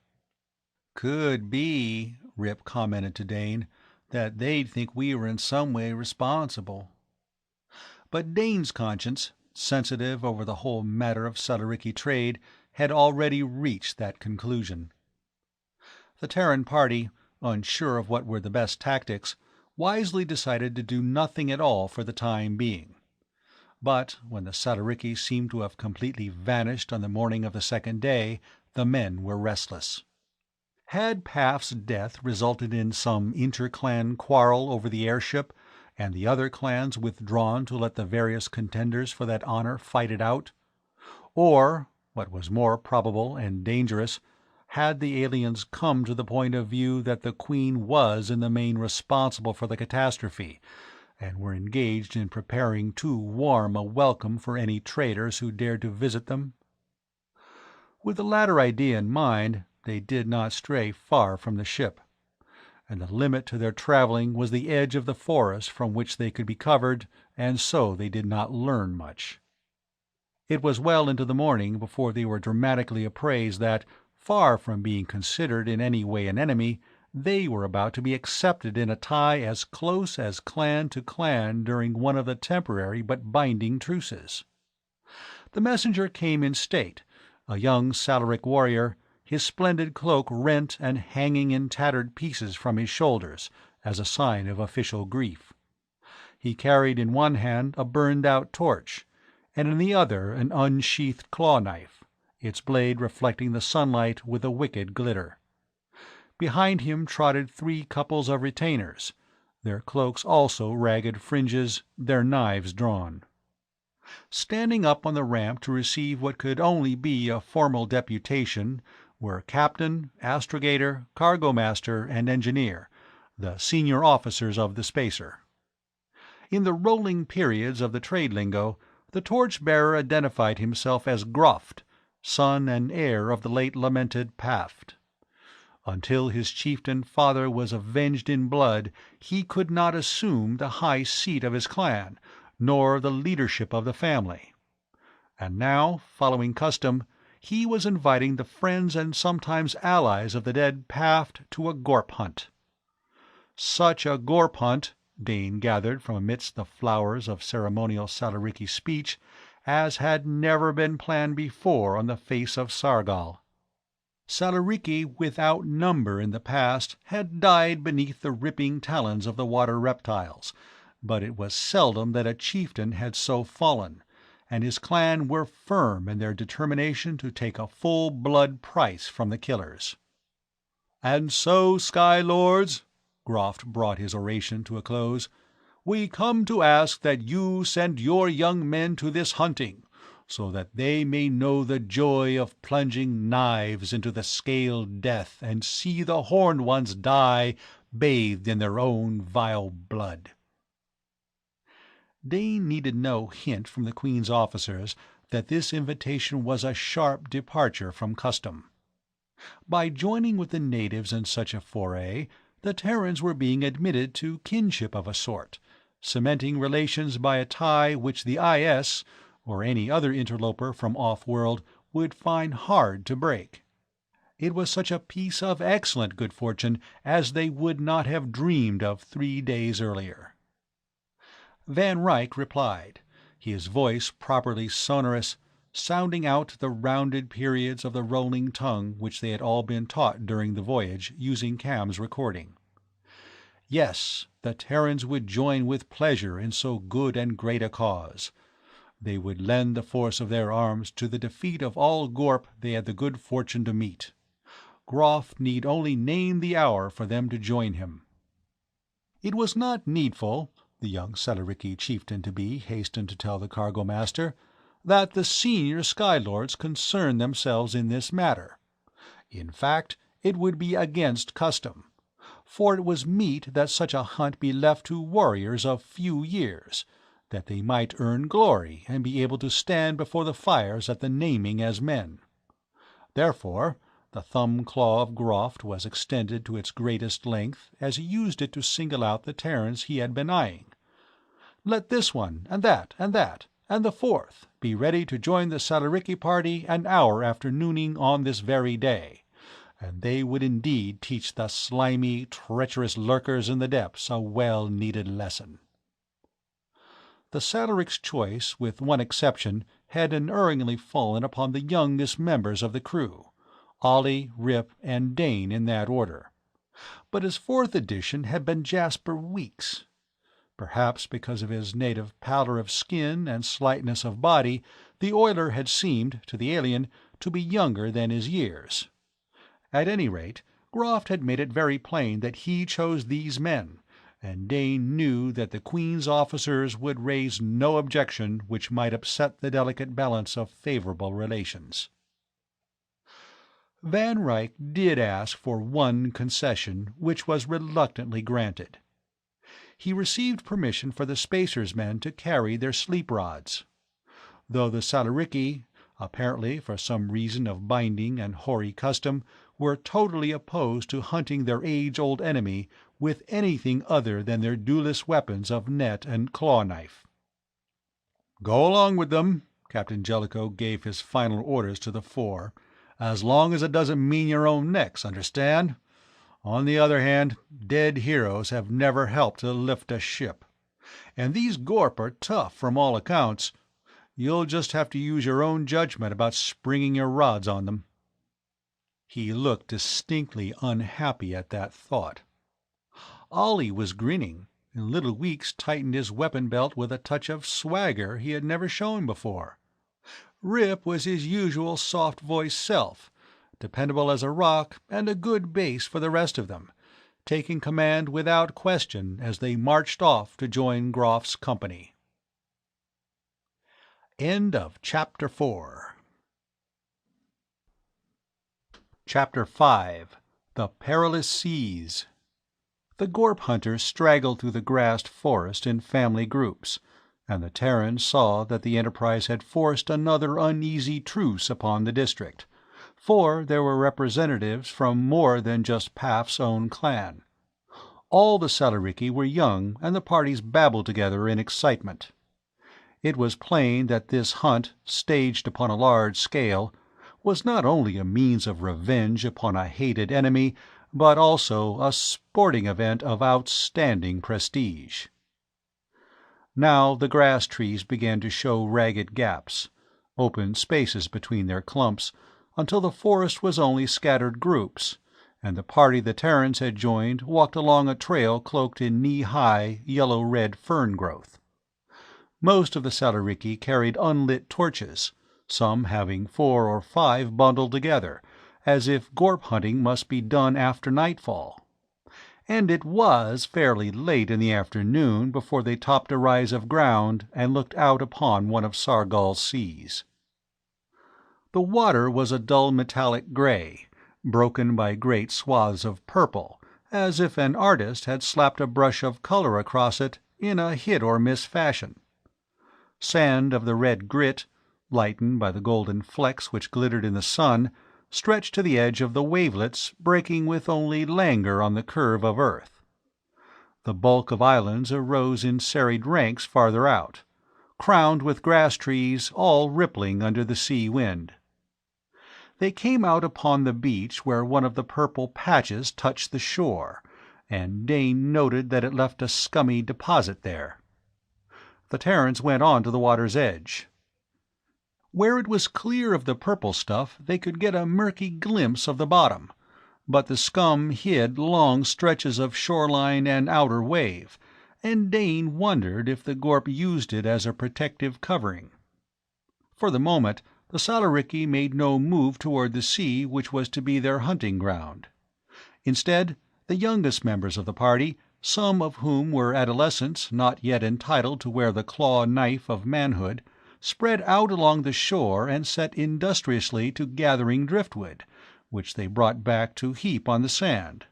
"Could be," Rip commented to Dane, "that they'd think we were in some way responsible." But Dane's conscience, sensitive over the whole matter of Salarichi trade, had already reached that conclusion. The Terran party, unsure of what were the best tactics, wisely decided to do nothing at all for the time being. But when the Salarichi seemed to have completely vanished on the morning of the second day, the men were restless. Had Paft's death resulted in some inter-clan quarrel over the airship, and the other clans withdrawn to let the various contenders for that honor fight it out? Or, what was more probable and dangerous, had the aliens come to the point of view that the Queen was in the main responsible for the catastrophe, and were engaged in preparing too warm a welcome for any traders who dared to visit them? With the latter idea in mind, they did not stray far from the ship, and the limit to their traveling was the edge of the forest from which they could be covered, and so they did not learn much. It was well into the morning before they were dramatically apprised that, far from being considered in any way an enemy, they were about to be accepted in a tie as close as clan to clan during one of the temporary but binding truces. The messenger came in state, a young Salaric warrior, his splendid cloak rent and hanging in tattered pieces from his shoulders, as a sign of official grief. He carried in one hand a burned-out torch, and in the other an unsheathed claw-knife, its blade reflecting the sunlight with a wicked glitter. Behind him trotted 3 couples of retainers, their cloaks also ragged fringes, their knives drawn. Standing up on the ramp to receive what could only be a formal deputation were captain, astrogator, cargo-master, and engineer, the senior officers of the spacer. In the rolling periods of the trade lingo, The torch-bearer identified himself as Groft, son and heir of the late lamented Paft. Until his chieftain father was avenged in blood, he could not assume the high seat of his clan, nor the leadership of the family. And now, following custom, he was inviting the friends and sometimes allies of the dead Paft to a gorp hunt. Such a gorp hunt, Dane gathered from amidst the flowers of ceremonial Salaricky speech, as had never been planned before on the face of Sargol. Salariki without number in the past had died beneath the ripping talons of the water reptiles, but it was seldom that a chieftain had so fallen, and his clan were firm in their determination to take a full-blood price from the killers. "And so, Sky Lords," Groft brought his oration to a close, "we come to ask that you send your young men to this hunting, so that they may know the joy of plunging knives into the scaled death and see the horned ones die bathed in their own vile blood." Dane needed no hint from the Queen's officers that this invitation was a sharp departure from custom. By joining with the natives in such a foray, the Terrans were being admitted to kinship of a sort, cementing relations by a tie which the IS, or any other interloper from off-world, would find hard to break. It was such a piece of excellent good fortune as they would not have dreamed of 3 days earlier. Van Ryck replied, his voice properly sonorous, sounding out the rounded periods of the rolling tongue which they had all been taught during the voyage, using Cam's recording. Yes, the Terrans would join with pleasure in so good and great a cause. They would lend the force of their arms to the defeat of all Gorp they had the good fortune to meet. Groff need only name the hour for them to join him. It was not needful, the young Salariki chieftain-to-be hastened to tell the cargo-master, that the senior Skylords concern themselves in this matter. In fact, it would be against custom, for it was meet that such a hunt be left to warriors of few years, that they might earn glory and be able to stand before the fires at the naming as men. Therefore, the thumb-claw of Groft was extended to its greatest length as he used it to single out the Terrans he had been eyeing. Let this one, and that, and that, and the fourth be ready to join the Salariki party an hour after nooning on this very day, and they would indeed teach the slimy, treacherous lurkers in the depths a well-needed lesson. The Salarik's choice, with one exception, had unerringly fallen upon the youngest members of the crew, Ollie, Rip, and Dane in that order. But his fourth addition had been Jasper Weeks. Perhaps because of his native pallor of skin and slightness of body, the oiler had seemed, to the alien, to be younger than his years. At any rate, Groft had made it very plain that he chose these men, and Dane knew that the Queen's officers would raise no objection which might upset the delicate balance of favorable relations. Van Ryck did ask for one concession, which was reluctantly granted. He received permission for the Spacer's men to carry their sleep-rods. Though the Salariki, apparently for some reason of binding and hoary custom, were totally opposed to hunting their age-old enemy with anything other than their duelist weapons of net and claw-knife. "Go along with them," Captain Jellicoe gave his final orders to the four, "as long as it doesn't mean your own necks, understand? On the other hand, dead heroes have never helped to lift a ship. And these Gorp are tough from all accounts. You'll just have to use your own judgment about springing your rods on them." He looked distinctly unhappy at that thought. Ollie was grinning, and little Weeks tightened his weapon belt with a touch of swagger he had never shown before. Rip was his usual soft-voiced self, dependable as a rock and a good base for the rest of them, taking command without question as they marched off to join Groff's company. End of Chapter 4. Chapter 5. The Perilous Seas. The Gorp hunters straggled through the grassed forest in family groups, and the Terrans saw that the Enterprise had forced another uneasy truce upon the district, for there were representatives from more than just Path's own clan. All the Salarichi were young, and the parties babbled together in excitement. It was plain that this hunt, staged upon a large scale, was not only a means of revenge upon a hated enemy, but also a sporting event of outstanding prestige. Now the grass trees began to show ragged gaps, open spaces between their clumps, until the forest was only scattered groups, and the party the Terrans had joined walked along a trail cloaked in knee-high, yellow-red fern growth. Most of the Salarichi carried unlit torches, some having 4 or 5 bundled together, as if gorp hunting must be done after nightfall. And it was fairly late in the afternoon before they topped a rise of ground and looked out upon one of Sargol's seas. The water was a dull metallic gray, broken by great swaths of purple, as if an artist had slapped a brush of color across it in a hit-or-miss fashion. Sand of the red grit, lightened by the golden flecks which glittered in the sun, stretched to the edge of the wavelets, breaking with only languor on the curve of earth. The bulk of islands arose in serried ranks farther out, crowned with grass trees all rippling under the sea wind. They came out upon the beach where one of the purple patches touched the shore, and Dane noted that it left a scummy deposit there. The Terrans went on to the water's edge. Where it was clear of the purple stuff they could get a murky glimpse of the bottom, but the scum hid long stretches of shoreline and outer wave, and Dane wondered if the gorp used it as a protective covering. For the moment the Salarichi made no move toward the sea which was to be their hunting ground. Instead, the youngest members of the party, some of whom were adolescents not yet entitled to wear the claw-knife of manhood, spread out along the shore and set industriously to gathering driftwood, which they brought back to heap on the sand.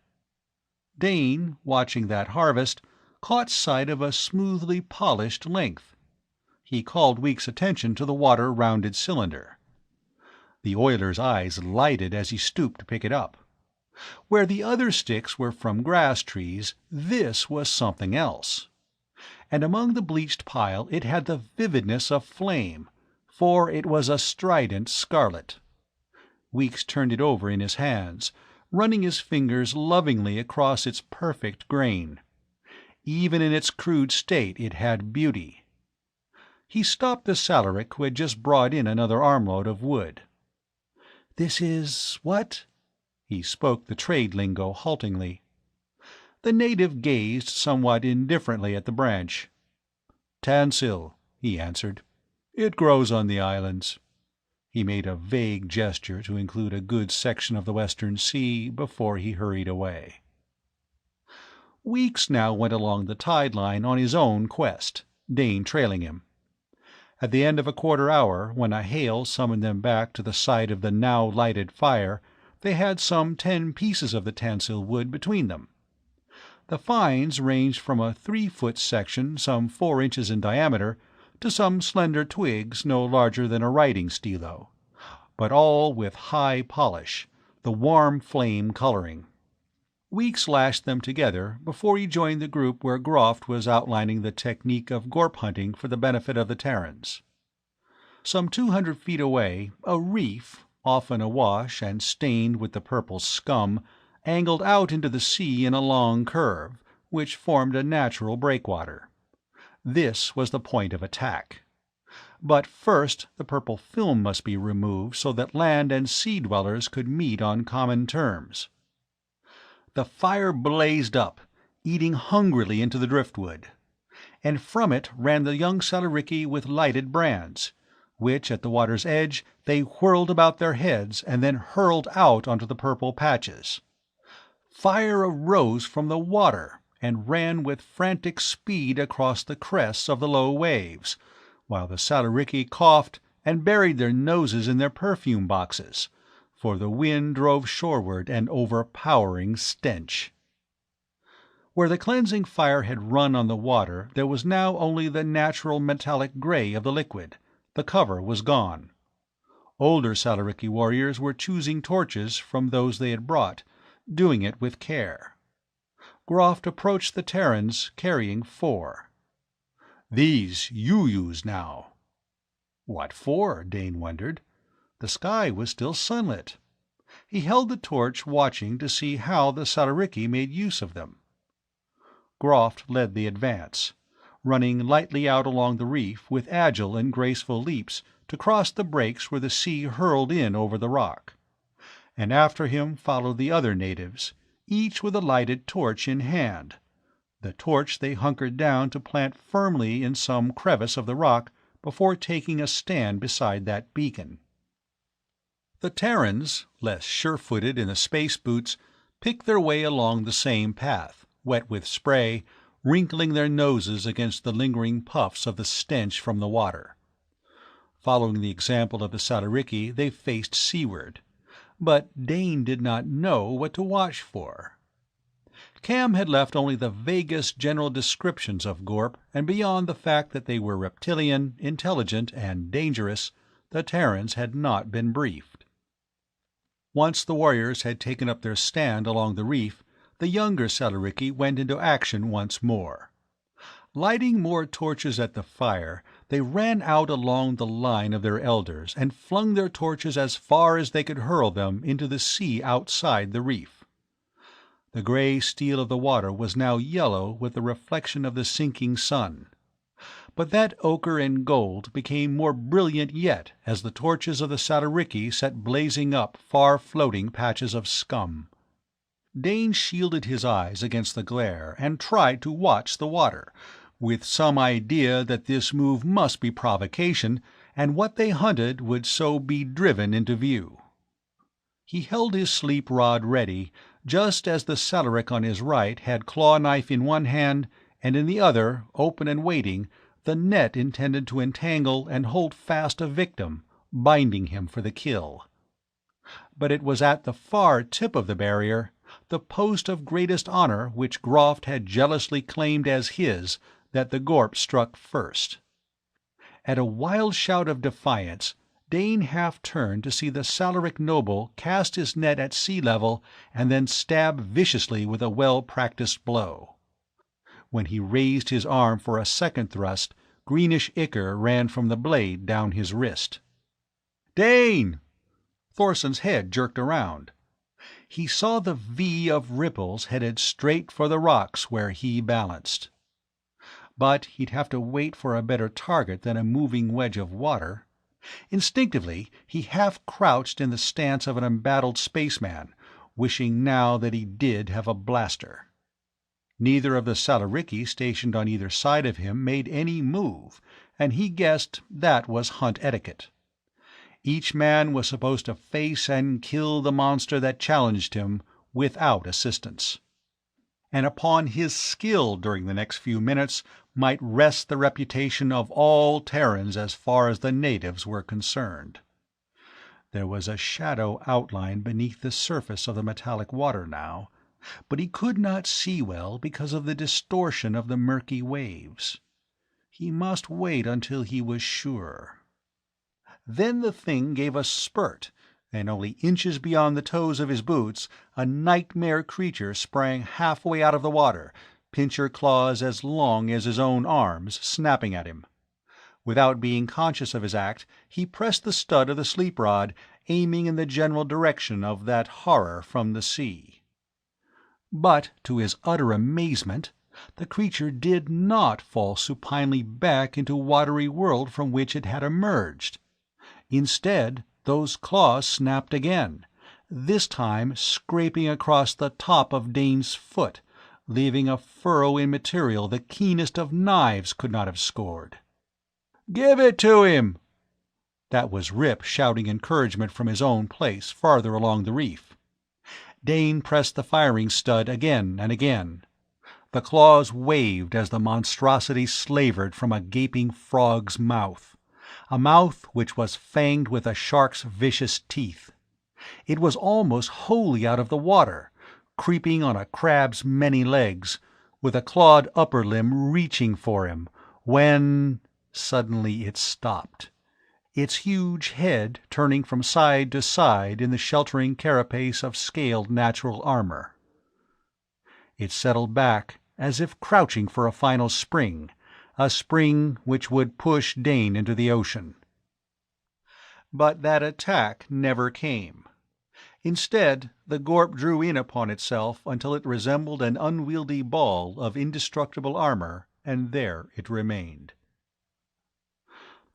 Dane, watching that harvest, caught sight of a smoothly polished length. He called Week's attention to the water-rounded cylinder. The oiler's eyes lighted as he stooped to pick it up. Where the other sticks were from grass trees, this was something else. And among the bleached pile it had the vividness of flame, for it was a strident scarlet. Weeks turned it over in his hands, running his fingers lovingly across its perfect grain. Even in its crude state it had beauty. He stopped the Salaric who had just brought in another armload of wood. "This is what?" He spoke the trade lingo haltingly. The native gazed somewhat indifferently at the branch. "Tansil," he answered. "It grows on the islands." He made a vague gesture to include a good section of the Western Sea before he hurried away. Weeks now went along the tide line on his own quest, Dane trailing him. At the end of a quarter-hour, when a hail summoned them back to the site of the now-lighted fire, they had some 10 pieces of the Tansil wood between them. The finds ranged from a 3-foot section some 4 inches in diameter to some slender twigs no larger than a writing stilo, but all with high polish, the warm flame coloring. Weeks lashed them together before he joined the group where Groft was outlining the technique of gorp hunting for the benefit of the Terrans. Some 200 feet away, a reef, often awash and stained with the purple scum, angled out into the sea in a long curve, which formed a natural breakwater. This was the point of attack. But first the purple film must be removed so that land and sea dwellers could meet on common terms. The fire blazed up, eating hungrily into the driftwood, and from it ran the young Salarichi with lighted brands, which at the water's edge they whirled about their heads and then hurled out onto the purple patches. Fire arose from the water and ran with frantic speed across the crests of the low waves, while the Salarichi coughed and buried their noses in their perfume boxes, for the wind drove shoreward an overpowering stench. Where the cleansing fire had run on the water there was now only the natural metallic gray of the liquid. The cover was gone. Older Salariki warriors were choosing torches from those they had brought, doing it with care. Groft approached the Terrans, carrying 4. "These you use now." What for? Dane wondered. The sky was still sunlit. He held the torch, watching to see how the Salariki made use of them. Groft led the advance, running lightly out along the reef with agile and graceful leaps to cross the breaks where the sea hurled in over the rock. And after him followed the other natives, each with a lighted torch in hand. The torch they hunkered down to plant firmly in some crevice of the rock before taking a stand beside that beacon. The Terrans, less sure-footed in the space boots, picked their way along the same path, wet with spray, wrinkling their noses against the lingering puffs of the stench from the water. Following the example of the Salariki, they faced seaward. But Dane did not know what to watch for. Cam had left only the vaguest general descriptions of Gorp, and beyond the fact that they were reptilian, intelligent, and dangerous, the Terrans had not been briefed. Once the warriors had taken up their stand along the reef, the younger Salariki went into action once more. Lighting more torches at the fire, they ran out along the line of their elders and flung their torches as far as they could hurl them into the sea outside the reef. The gray steel of the water was now yellow with the reflection of the sinking sun. But that ochre and gold became more brilliant yet as the torches of the Salariki set blazing up far-floating patches of scum. Dane shielded his eyes against the glare and tried to watch the water, with some idea that this move must be provocation, and what they hunted would so be driven into view. He held his sleep rod ready, just as the Salaric on his right had claw-knife in one hand, and in the other, open and waiting, the net intended to entangle and hold fast a victim, binding him for the kill. But it was at the far tip of the barrier, the post of greatest honor which Groft had jealously claimed as his, that the Gorp struck first. At a wild shout of defiance, Dane half turned to see the Salaric noble cast his net at sea level and then stab viciously with a well-practiced blow. When he raised his arm for a second thrust, greenish ichor ran from the blade down his wrist. "Dane!" Thorson's head jerked around. He saw the V of ripples headed straight for the rocks where he balanced. But he'd have to wait for a better target than a moving wedge of water. Instinctively, he half-crouched in the stance of an embattled spaceman, wishing now that he did have a blaster. Neither of the Salariki stationed on either side of him made any move, and he guessed that was hunt etiquette. Each man was supposed to face and kill the monster that challenged him without assistance. And upon his skill during the next few minutes might rest the reputation of all Terrans as far as the natives were concerned. There was a shadow outline beneath the surface of the metallic water now, but he could not see well because of the distortion of the murky waves. He must wait until he was sure. Then the thing gave a spurt, and only inches beyond the toes of his boots, a nightmare creature sprang halfway out of the water, pincher claws as long as his own arms snapping at him. Without being conscious of his act, he pressed the stud of the sleep rod, aiming in the general direction of that horror from the sea. But, to his utter amazement, the creature did not fall supinely back into watery world from which it had emerged. Instead, those claws snapped again, this time scraping across the top of Dane's foot, leaving a furrow in material the keenest of knives could not have scored. "Give it to him!" That was Rip shouting encouragement from his own place farther along the reef. Dane pressed the firing stud again and again. The claws waved as the monstrosity slavered from a gaping frog's mouth, a mouth which was fanged with a shark's vicious teeth. It was almost wholly out of the water, creeping on a crab's many legs, with a clawed upper limb reaching for him, when suddenly it stopped, its huge head turning from side to side in the sheltering carapace of scaled natural armor. It settled back, as if crouching for a final spring, a spring which would push Dane into the ocean. But that attack never came. Instead, the Gorp drew in upon itself until it resembled an unwieldy ball of indestructible armor, and there it remained.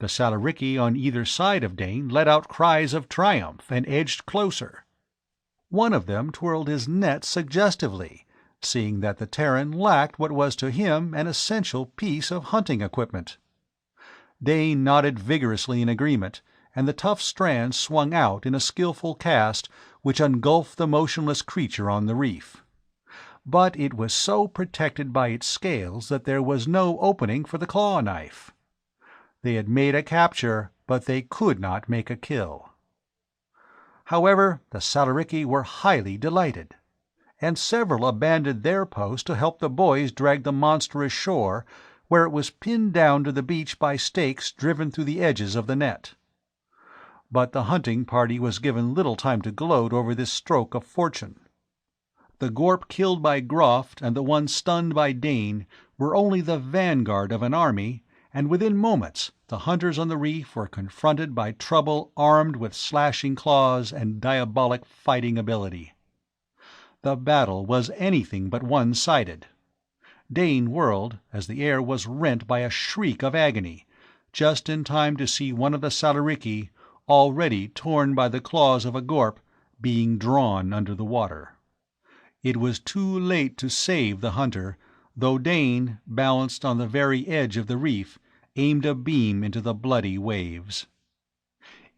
The Salarichi on either side of Dane let out cries of triumph and edged closer. One of them twirled his net suggestively, seeing that the Terran lacked what was to him an essential piece of hunting equipment. Dane nodded vigorously in agreement, and the tough strand swung out in a skillful cast which engulfed the motionless creature on the reef. But it was so protected by its scales that there was no opening for the claw knife. They had made a capture, but they could not make a kill. However, the Salarichi were highly delighted, and several abandoned their post to help the boys drag the monster ashore, where it was pinned down to the beach by stakes driven through the edges of the net. But the hunting party was given little time to gloat over this stroke of fortune. The Gorp killed by Groft and the one stunned by Dane were only the vanguard of an army, and within moments the hunters on the reef were confronted by trouble armed with slashing claws and diabolic fighting ability. The battle was anything but one-sided. Dane whirled as the air was rent by a shriek of agony, just in time to see one of the Salarichi, already torn by the claws of a Gorp, being drawn under the water. It was too late to save the hunter, though Dane, balanced on the very edge of the reef, aimed a beam into the bloody waves.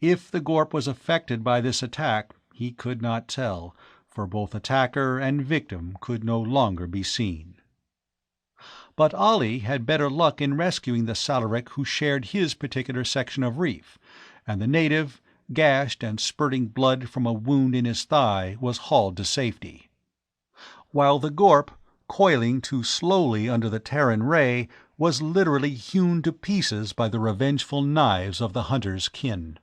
If the Gorp was affected by this attack, he could not tell, for both attacker and victim could no longer be seen. But Ollie had better luck in rescuing the Salaric who shared his particular section of reef, and the native, gashed and spurting blood from a wound in his thigh, was hauled to safety, while the Gorp, coiling too slowly under the Terran ray, was literally hewn to pieces by the revengeful knives of the hunter's kin.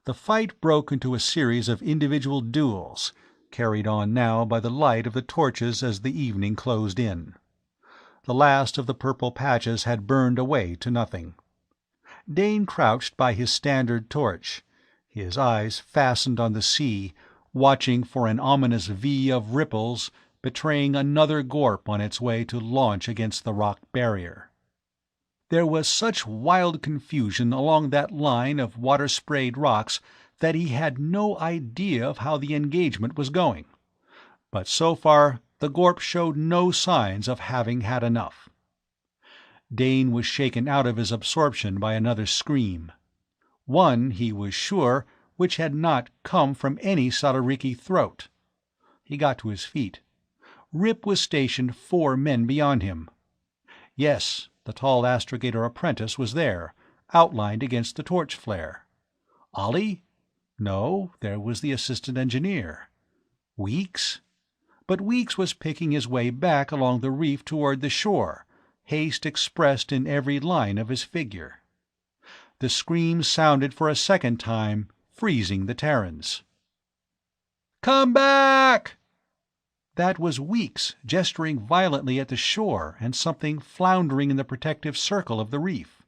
The fight broke into a series of individual duels, carried on now by the light of the torches as the evening closed in. The last of the purple patches had burned away to nothing. Dane crouched by his standard torch, his eyes fastened on the sea, watching for an ominous V of ripples betraying another Gorp on its way to launch against the rock barrier. There was such wild confusion along that line of water-sprayed rocks that he had no idea of how the engagement was going. But so far the Gorp showed no signs of having had enough. Dane was shaken out of his absorption by another scream. One, he was sure, which had not come from any Salarichi throat. He got to his feet. Rip was stationed 4 men beyond him. Yes, the tall astrogator apprentice was there, outlined against the torch flare. Ollie? No, there was the assistant engineer. Weeks? But Weeks was picking his way back along the reef toward the shore, haste expressed in every line of his figure. The scream sounded for a second time, freezing the Terrans. "Come back!" That was Weeks, gesturing violently at the shore and something floundering in the protective circle of the reef.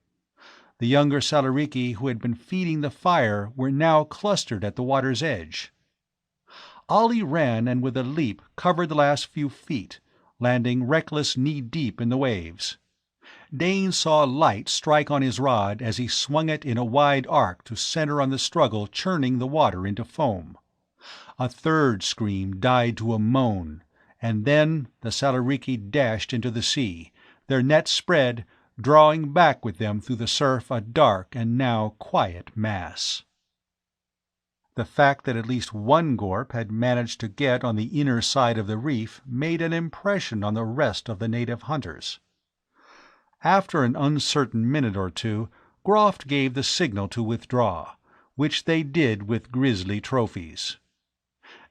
The younger Salarichi who had been feeding the fire were now clustered at the water's edge. Ollie ran and with a leap covered the last few feet, landing reckless knee-deep in the waves. Dane saw light strike on his rod as he swung it in a wide arc to center on the struggle churning the water into foam. A third scream died to a moan, and then the Salarichi dashed into the sea, their nets spread, drawing back with them through the surf a dark and now quiet mass. The fact that at least one Gorp had managed to get on the inner side of the reef made an impression on the rest of the native hunters. After an uncertain minute or two, Groft gave the signal to withdraw, which they did with grisly trophies.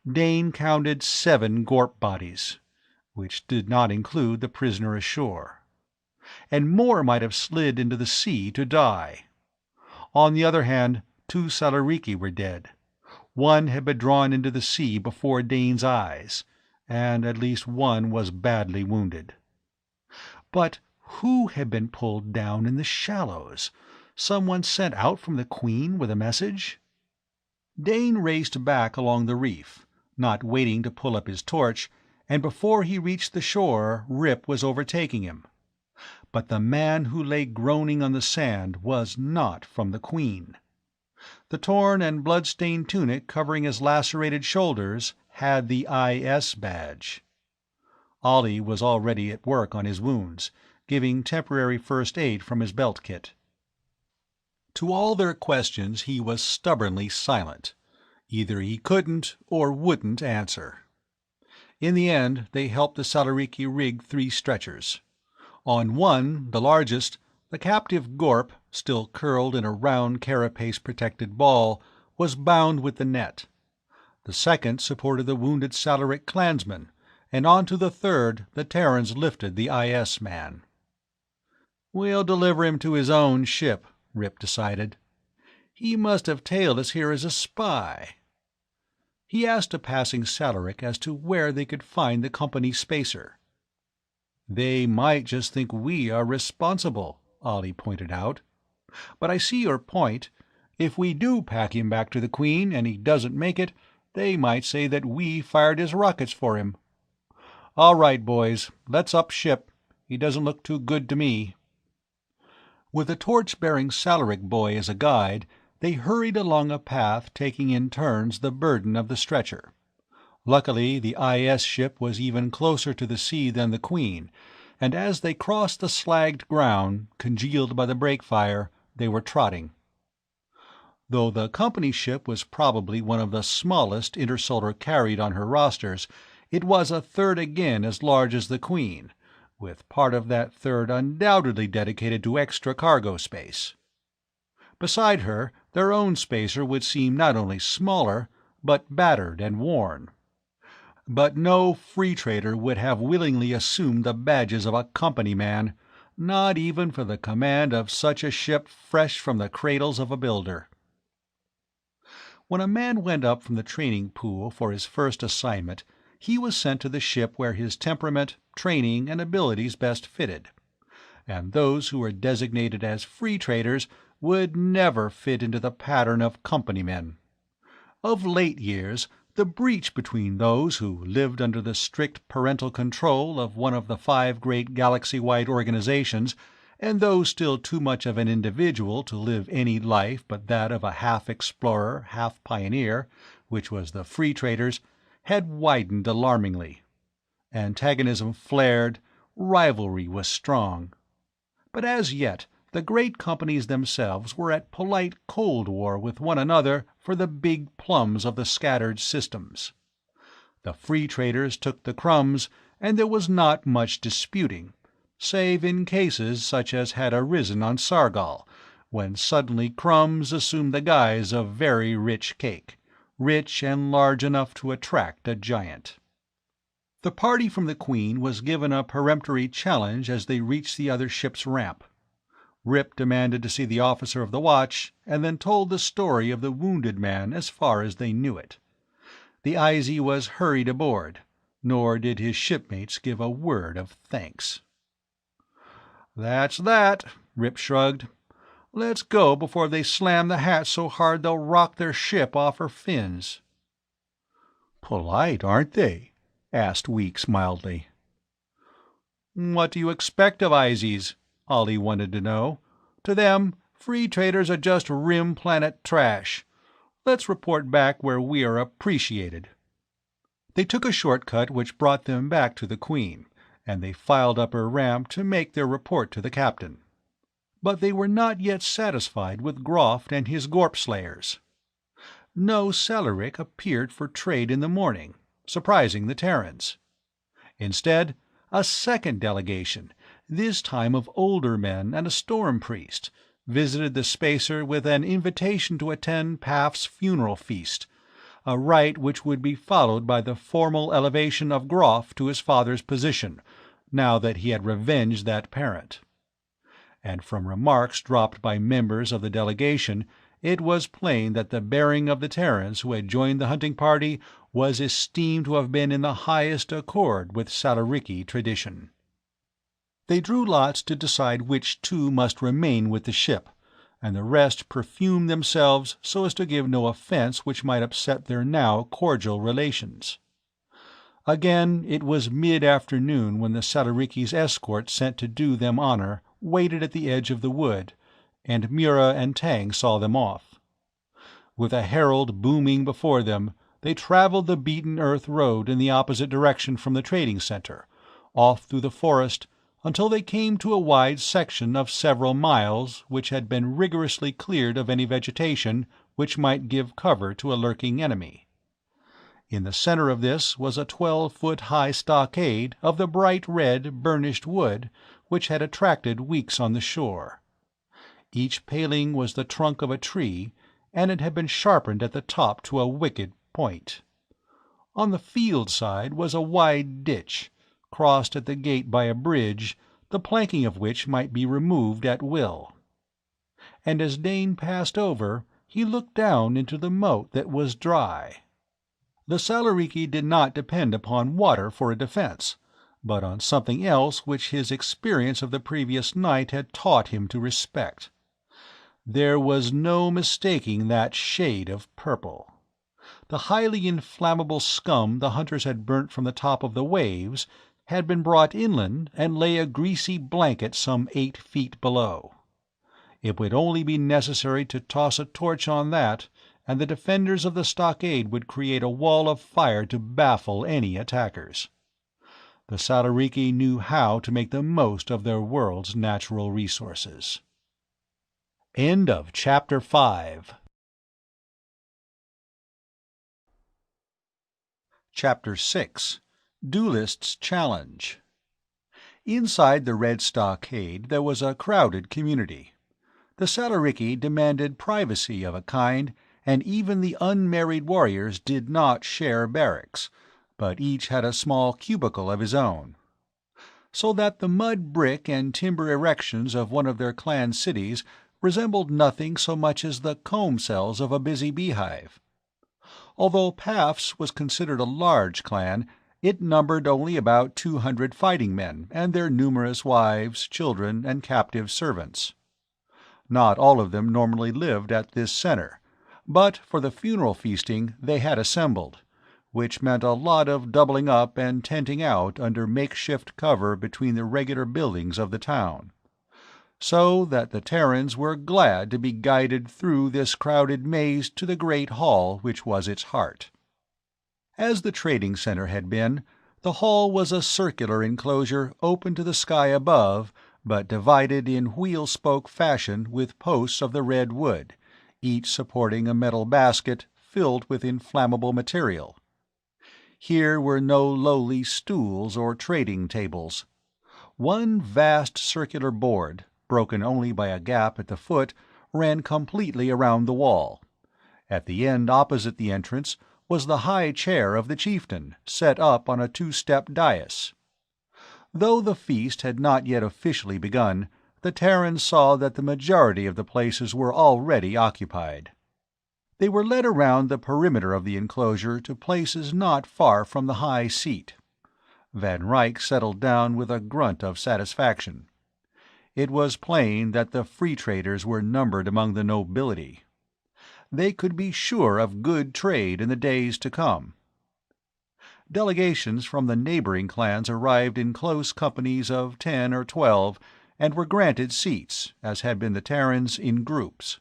Dane counted 7 Gorp bodies. which did not include the prisoner ashore. And more might have slid into the sea to die. On the other hand, 2 Salarichi were dead. One had been drawn into the sea before Dane's eyes, and at least one was badly wounded. But who had been pulled down in the shallows? Someone sent out from the Queen with a message? Dane raced back along the reef, not waiting to pull up his torch, and before he reached the shore Rip was overtaking him. But the man who lay groaning on the sand was not from the Queen. The torn and blood-stained tunic covering his lacerated shoulders had the IS badge. Ollie was already at work on his wounds, giving temporary first aid from his belt kit. To all their questions he was stubbornly silent. Either he couldn't or wouldn't answer. In the end they helped the Salarichi rig 3 stretchers. On one, the largest, the captive Gorp, still curled in a round carapace-protected ball, was bound with the net. The second supported the wounded Salaric clansman, and onto the third the Terrans lifted the IS man. "We'll deliver him to his own ship," Rip decided. "He must have tailed us here as a spy." He asked a passing Salaric as to where they could find the company spacer. "They might just think we are responsible," Ollie pointed out. "But I see your point. If we do pack him back to the Queen and he doesn't make it, they might say that we fired his rockets for him. All right, boys, let's up ship. He doesn't look too good to me." With a torch-bearing Salaric boy as a guide, they hurried along a path taking in turns the burden of the stretcher. Luckily, the IS ship was even closer to the sea than the Queen, and as they crossed the slagged ground, congealed by the break fire, they were trotting. Though the company ship was probably one of the smallest Intersolar carried on her rosters, it was a third again as large as the Queen, with part of that third undoubtedly dedicated to extra cargo space. Beside her, their own spacer would seem not only smaller, but battered and worn. But no free trader would have willingly assumed the badges of a company man, not even for the command of such a ship fresh from the cradles of a builder. When a man went up from the training pool for his first assignment, he was sent to the ship where his temperament, training, and abilities best fitted. And those who were designated as free traders would never fit into the pattern of company men. Of late years, the breach between those who lived under the strict parental control of one of the 5 great galaxy-wide organizations and those still too much of an individual to live any life but that of a half-explorer, half-pioneer, which was the free traders, had widened alarmingly. Antagonism flared, rivalry was strong. But as yet, the great companies themselves were at polite Cold War with one another for the big plums of the scattered systems. The free traders took the crumbs, and there was not much disputing, save in cases such as had arisen on Sargol, when suddenly crumbs assumed the guise of very rich cake, rich and large enough to attract a giant. The party from the Queen was given a peremptory challenge as they reached the other ship's ramp. Rip demanded to see the officer of the watch, and then told the story of the wounded man as far as they knew it. The IZ was hurried aboard, nor did his shipmates give a word of thanks. "That's that," Rip shrugged. "Let's go before they slam the hatch so hard they'll rock their ship off her fins." "Polite, aren't they?" asked Weeks mildly. "What do you expect of IZs?" Ollie wanted to know. "To them, free traders are just rim planet trash. Let's report back where we are appreciated." They took a shortcut which brought them back to the Queen, and they filed up her ramp to make their report to the captain. But they were not yet satisfied with Groft and his Gorp slayers. No Salaric appeared for trade in the morning, surprising the Terrans. Instead, a second delegation, this time of older men and a storm priest, visited the spacer with an invitation to attend Paff's funeral feast, a rite which would be followed by the formal elevation of Groff to his father's position, now that he had revenged that parent. And from remarks dropped by members of the delegation, it was plain that the bearing of the Terrans who had joined the hunting party was esteemed to have been in the highest accord with Salariki tradition. They drew lots to decide which two must remain with the ship, and the rest perfumed themselves so as to give no offense which might upset their now cordial relations. Again, it was mid-afternoon when the Salariki's escort sent to do them honor waited at the edge of the wood, and Mura and Tang saw them off. With a herald booming before them, they traveled the beaten earth road in the opposite direction from the trading center, off through the forest, until they came to a wide section of several miles which had been rigorously cleared of any vegetation which might give cover to a lurking enemy. In the center of this was a 12-foot-high stockade of the bright red, burnished wood which had attracted weeks on the shore. Each paling was the trunk of a tree, and it had been sharpened at the top to a wicked point. On the field side was a wide ditch, crossed at the gate by a bridge, the planking of which might be removed at will. And as Dane passed over, he looked down into the moat that was dry. The Salariki did not depend upon water for a defense, but on something else which his experience of the previous night had taught him to respect. There was no mistaking that shade of purple. The highly inflammable scum the hunters had burnt from the top of the waves had been brought inland and lay a greasy blanket some 8 feet below. It would only be necessary to toss a torch on that, and the defenders of the stockade would create a wall of fire to baffle any attackers. The Salariki knew how to make the most of their world's natural resources. End of Chapter 5. Chapter 6. Duelist's Challenge. Inside the red stockade there was a crowded community. The Salariki demanded privacy of a kind, and even the unmarried warriors did not share barracks, but each had a small cubicle of his own. So that the mud, brick, and timber erections of one of their clan cities resembled nothing so much as the comb cells of a busy beehive. Although Paf's was considered a large clan, it numbered only about 200 fighting men and their numerous wives, children, and captive servants. Not all of them normally lived at this center, but for the funeral feasting they had assembled, which meant a lot of doubling up and tenting out under makeshift cover between the regular buildings of the town, so that the Terrans were glad to be guided through this crowded maze to the great hall which was its heart. As the trading center had been, the hall was a circular enclosure open to the sky above, but divided in wheel-spoke fashion with posts of the red wood, each supporting a metal basket filled with inflammable material. Here were no lowly stools or trading tables. One vast circular board, broken only by a gap at the foot, ran completely around the wall. At the end opposite the entrance was the high chair of the chieftain, set up on a 2-step dais. Though the feast had not yet officially begun, the Terrans saw that the majority of the places were already occupied. They were led around the perimeter of the enclosure to places not far from the high seat. Van Ryck settled down with a grunt of satisfaction. It was plain that the free traders were numbered among the nobility. They could be sure of good trade in the days to come. Delegations from the neighboring clans arrived in close companies of 10 or 12, and were granted seats, as had been the Terrans, in groups.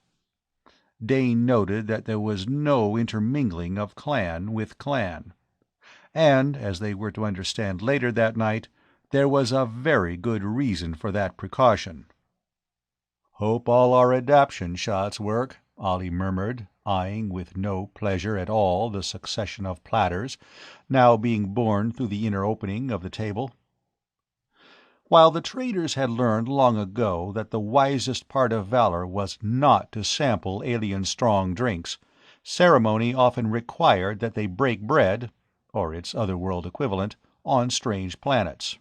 Dane noted that there was no intermingling of clan with clan. And, as they were to understand later that night, there was a very good reason for that precaution. "Hope all our adaption shots work," Ollie murmured, eyeing with no pleasure at all the succession of platters now being borne through the inner opening of the table. While the traders had learned long ago that the wisest part of valor was not to sample alien strong drinks, Ceremony often required that they break bread, or its otherworld equivalent, on strange planets.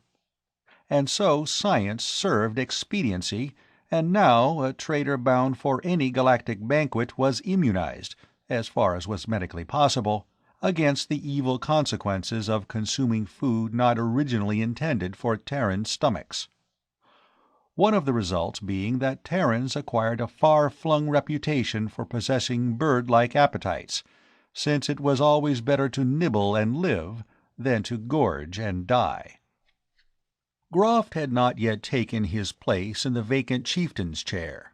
And so science served expediency, and now a trader bound for any galactic banquet was immunized, as far as was medically possible, against the evil consequences of consuming food not originally intended for Terran stomachs. One of the results being that Terrans acquired a far-flung reputation for possessing bird-like appetites, since it was always better to nibble and live than to gorge and die. Groft had not yet taken his place in the vacant chieftain's chair.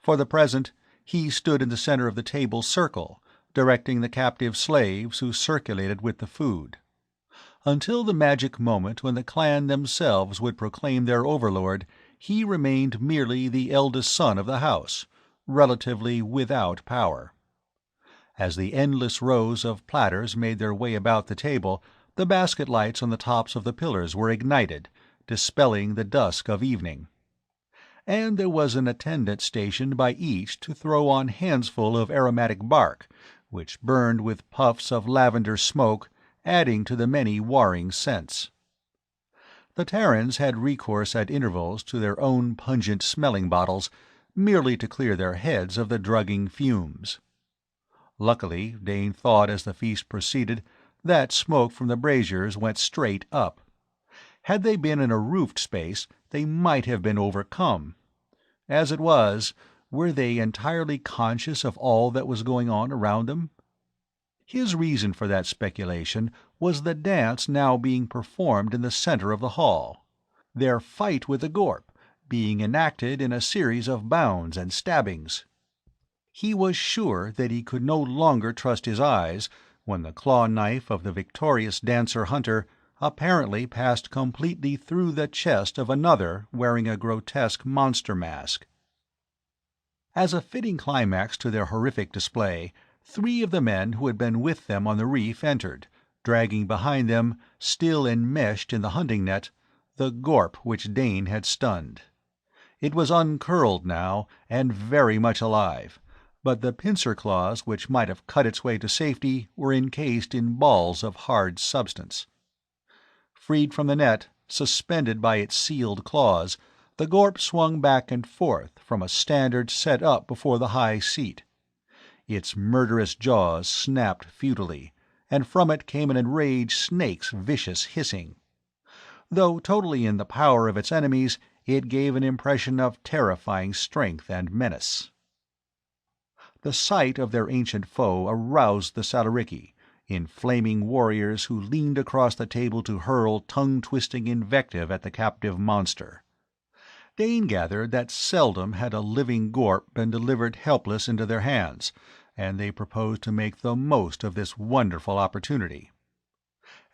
For the present, he stood in the center of the table's circle, directing the captive slaves who circulated with the food. Until the magic moment when the clan themselves would proclaim their overlord, he remained merely the eldest son of the house, relatively without power. As the endless rows of platters made their way about the table, the basket lights on the tops of the pillars were ignited, dispelling the dusk of evening. And there was an attendant stationed by each to throw on handsful of aromatic bark, which burned with puffs of lavender smoke, adding to the many warring scents. The Terrans had recourse at intervals to their own pungent smelling bottles, merely to clear their heads of the drugging fumes. Luckily, Dane thought as the feast proceeded, that smoke from the braziers went straight up. Had they been in a roofed space, they might have been overcome. As it was, were they entirely conscious of all that was going on around them? His reason for that speculation was the dance now being performed in the center of the hall, their fight with the Gorp being enacted in a series of bounds and stabbings. He was sure that he could no longer trust his eyes when the claw-knife of the victorious dancer-hunter apparently passed completely through the chest of another wearing a grotesque monster mask. As a fitting climax to their horrific display, 3 of the men who had been with them on the reef entered, dragging behind them, still enmeshed in the hunting net, the Gorp which Dane had stunned. It was uncurled now, and very much alive, but the pincer claws which might have cut its way to safety were encased in balls of hard substance. Freed from the net, suspended by its sealed claws, the Gorp swung back and forth from a standard set up before the high seat. Its murderous jaws snapped futilely, and from it came an enraged snake's vicious hissing. Though totally in the power of its enemies, it gave an impression of terrifying strength and menace. The sight of their ancient foe aroused the Salariki, in flaming warriors who leaned across the table to hurl tongue-twisting invective at the captive monster. Dane gathered that seldom had a living Gorp been delivered helpless into their hands, and they proposed to make the most of this wonderful opportunity.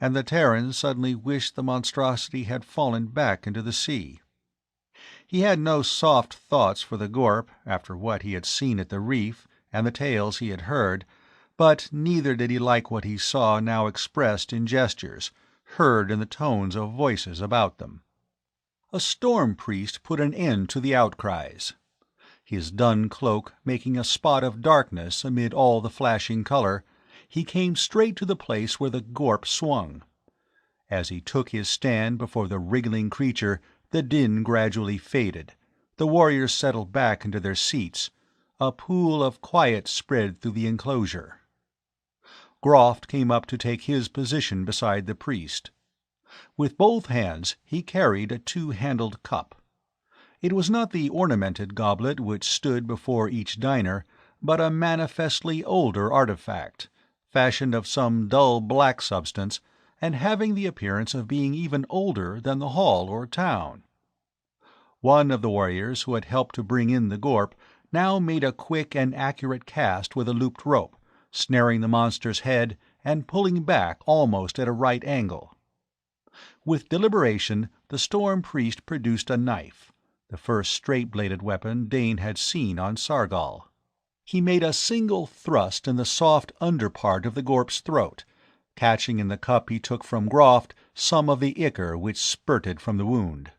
And the Terran suddenly wished the monstrosity had fallen back into the sea. He had no soft thoughts for the Gorp after what he had seen at the reef and the tales he had heard, but neither did he like what he saw now expressed in gestures, heard in the tones of voices about them. A storm priest put an end to the outcries. His dun cloak making a spot of darkness amid all the flashing color, he came straight to the place where the Gorp swung. As he took his stand before the wriggling creature, the din gradually faded, the warriors settled back into their seats, a pool of quiet spread through the enclosure. Groft came up to take his position beside the priest. With both hands he carried a 2-handled cup. It was not the ornamented goblet which stood before each diner, but a manifestly older artifact, fashioned of some dull black substance, and having the appearance of being even older than the hall or town. One of the warriors who had helped to bring in the Gorp now made a quick and accurate cast with a looped rope, snaring the monster's head and pulling back almost at a right angle. With deliberation, the storm priest produced a knife, the first straight-bladed weapon Dane had seen on Sargol. He made a single thrust in the soft underpart of the Gorp's throat, catching in the cup he took from Groft some of the ichor which spurted from the wound.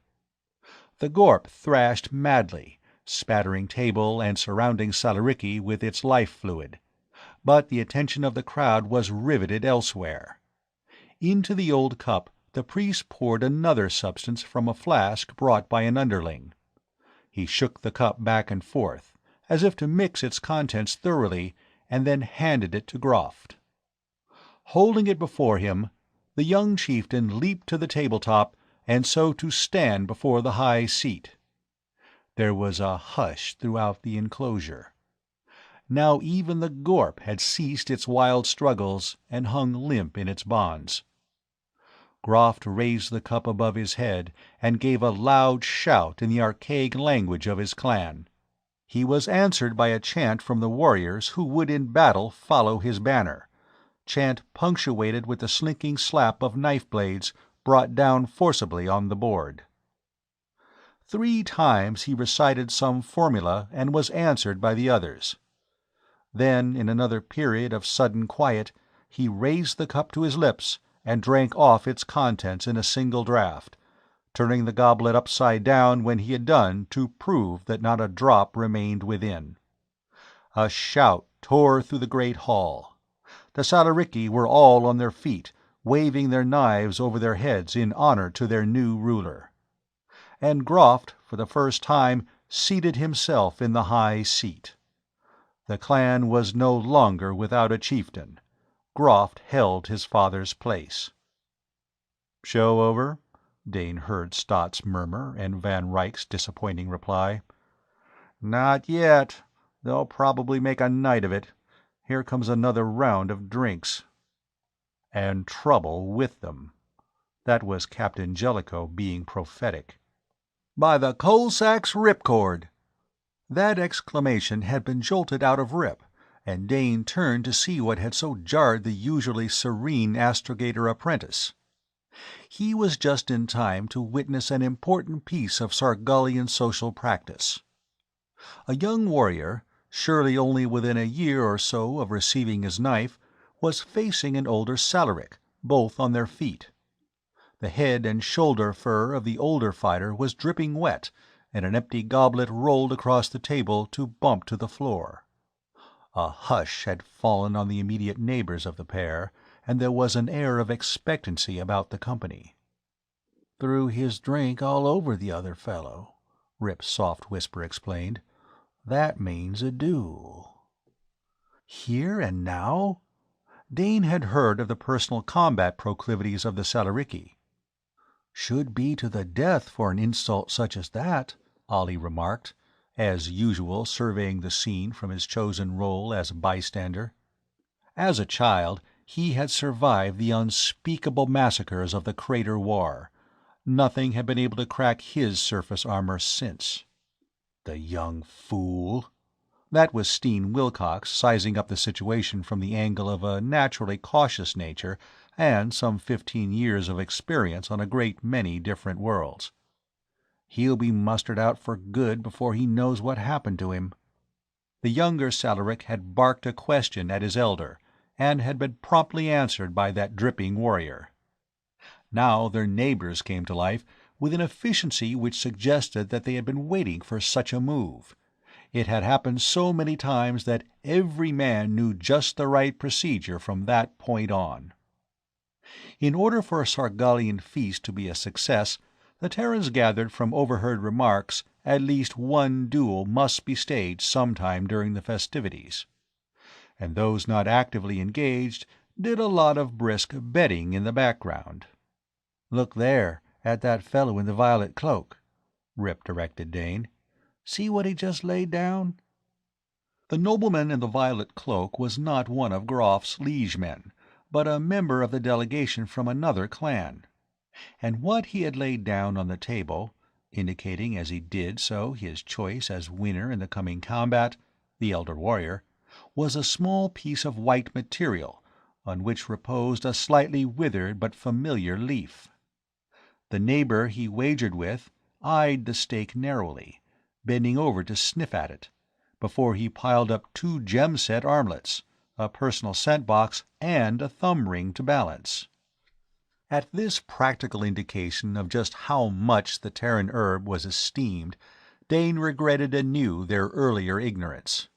The Gorp thrashed madly, spattering table and surrounding Salariki with its life fluid, but the attention of the crowd was riveted elsewhere. Into the old cup the priest poured another substance from a flask brought by an underling. He shook the cup back and forth, as if to mix its contents thoroughly, and then handed it to Groft. Holding it before him, the young chieftain leaped to the tabletop, and so to stand before the high seat. There was a hush throughout the enclosure. Now even the gorp had ceased its wild struggles and hung limp in its bonds. Groft raised the cup above his head and gave a loud shout in the archaic language of his clan. He was answered by a chant from the warriors who would in battle follow his banner, chant punctuated with the slinking slap of knife blades brought down forcibly on the board. 3 times he recited some formula and was answered by the others. Then, in another period of sudden quiet, he raised the cup to his lips and drank off its contents in a single draught, turning the goblet upside down when he had done to prove that not a drop remained within. A shout tore through the great hall. The Salarici were all on their feet, waving their knives over their heads in honor to their new ruler. And Groft, for the first time, seated himself in the high seat. The clan was no longer without a chieftain. Groft held his father's place. "Show over?" Dane heard Stott's murmur and Van Ryck's disappointing reply. "Not yet. They'll probably make a night of it. Here comes another round of drinks." And trouble with them. That was Captain Jellicoe being prophetic. "By the Coalsack's ripcord!" That exclamation had been jolted out of Rip, and Dane turned to see what had so jarred the usually serene astrogator apprentice. He was just in time to witness an important piece of Sargolian social practice. A young warrior, surely only within a year or so of receiving his knife, was facing an older Salaric, both on their feet. The head and shoulder fur of the older fighter was dripping wet, and an empty goblet rolled across the table to bump to the floor. A hush had fallen on the immediate neighbors of the pair, and there was an air of expectancy about the company. "Threw his drink all over the other fellow," Rip's soft whisper explained. "That means a duel." Here and now? Dane had heard of the personal combat proclivities of the Salarici. "Should be to the death for an insult such as that," Ollie remarked, as usual surveying the scene from his chosen role as bystander. As a child, he had survived the unspeakable massacres of the Crater War. Nothing had been able to crack his surface armor since. The young fool! That was Steen Wilcox sizing up the situation from the angle of a naturally cautious nature and some 15 years of experience on a great many different worlds. He'll be mustered out for good before he knows what happened to him. The younger Salaric had barked a question at his elder, and had been promptly answered by that dripping warrior. Now their neighbors came to life with an efficiency which suggested that they had been waiting for such a move. It had happened so many times that every man knew just the right procedure from that point on. In order for a Sargolian feast to be a success, the Terrans gathered from overheard remarks at least one duel must be staged sometime during the festivities. And those not actively engaged did a lot of brisk betting in the background. "Look there, at that fellow in the violet cloak," Rip directed Dane. "See what he just laid down?" The nobleman in the violet cloak was not one of Groff's liegemen, but a member of the delegation from another clan. And what he had laid down on the table, indicating as he did so his choice as winner in the coming combat, the elder warrior, was a small piece of white material, on which reposed a slightly withered but familiar leaf. The neighbor he wagered with eyed the stake narrowly, bending over to sniff at it, before he piled up 2 gem-set armlets, a personal scent box, and a thumb ring to balance. At this practical indication of just how much the Terran herb was esteemed, Dane regretted anew their earlier ignorance.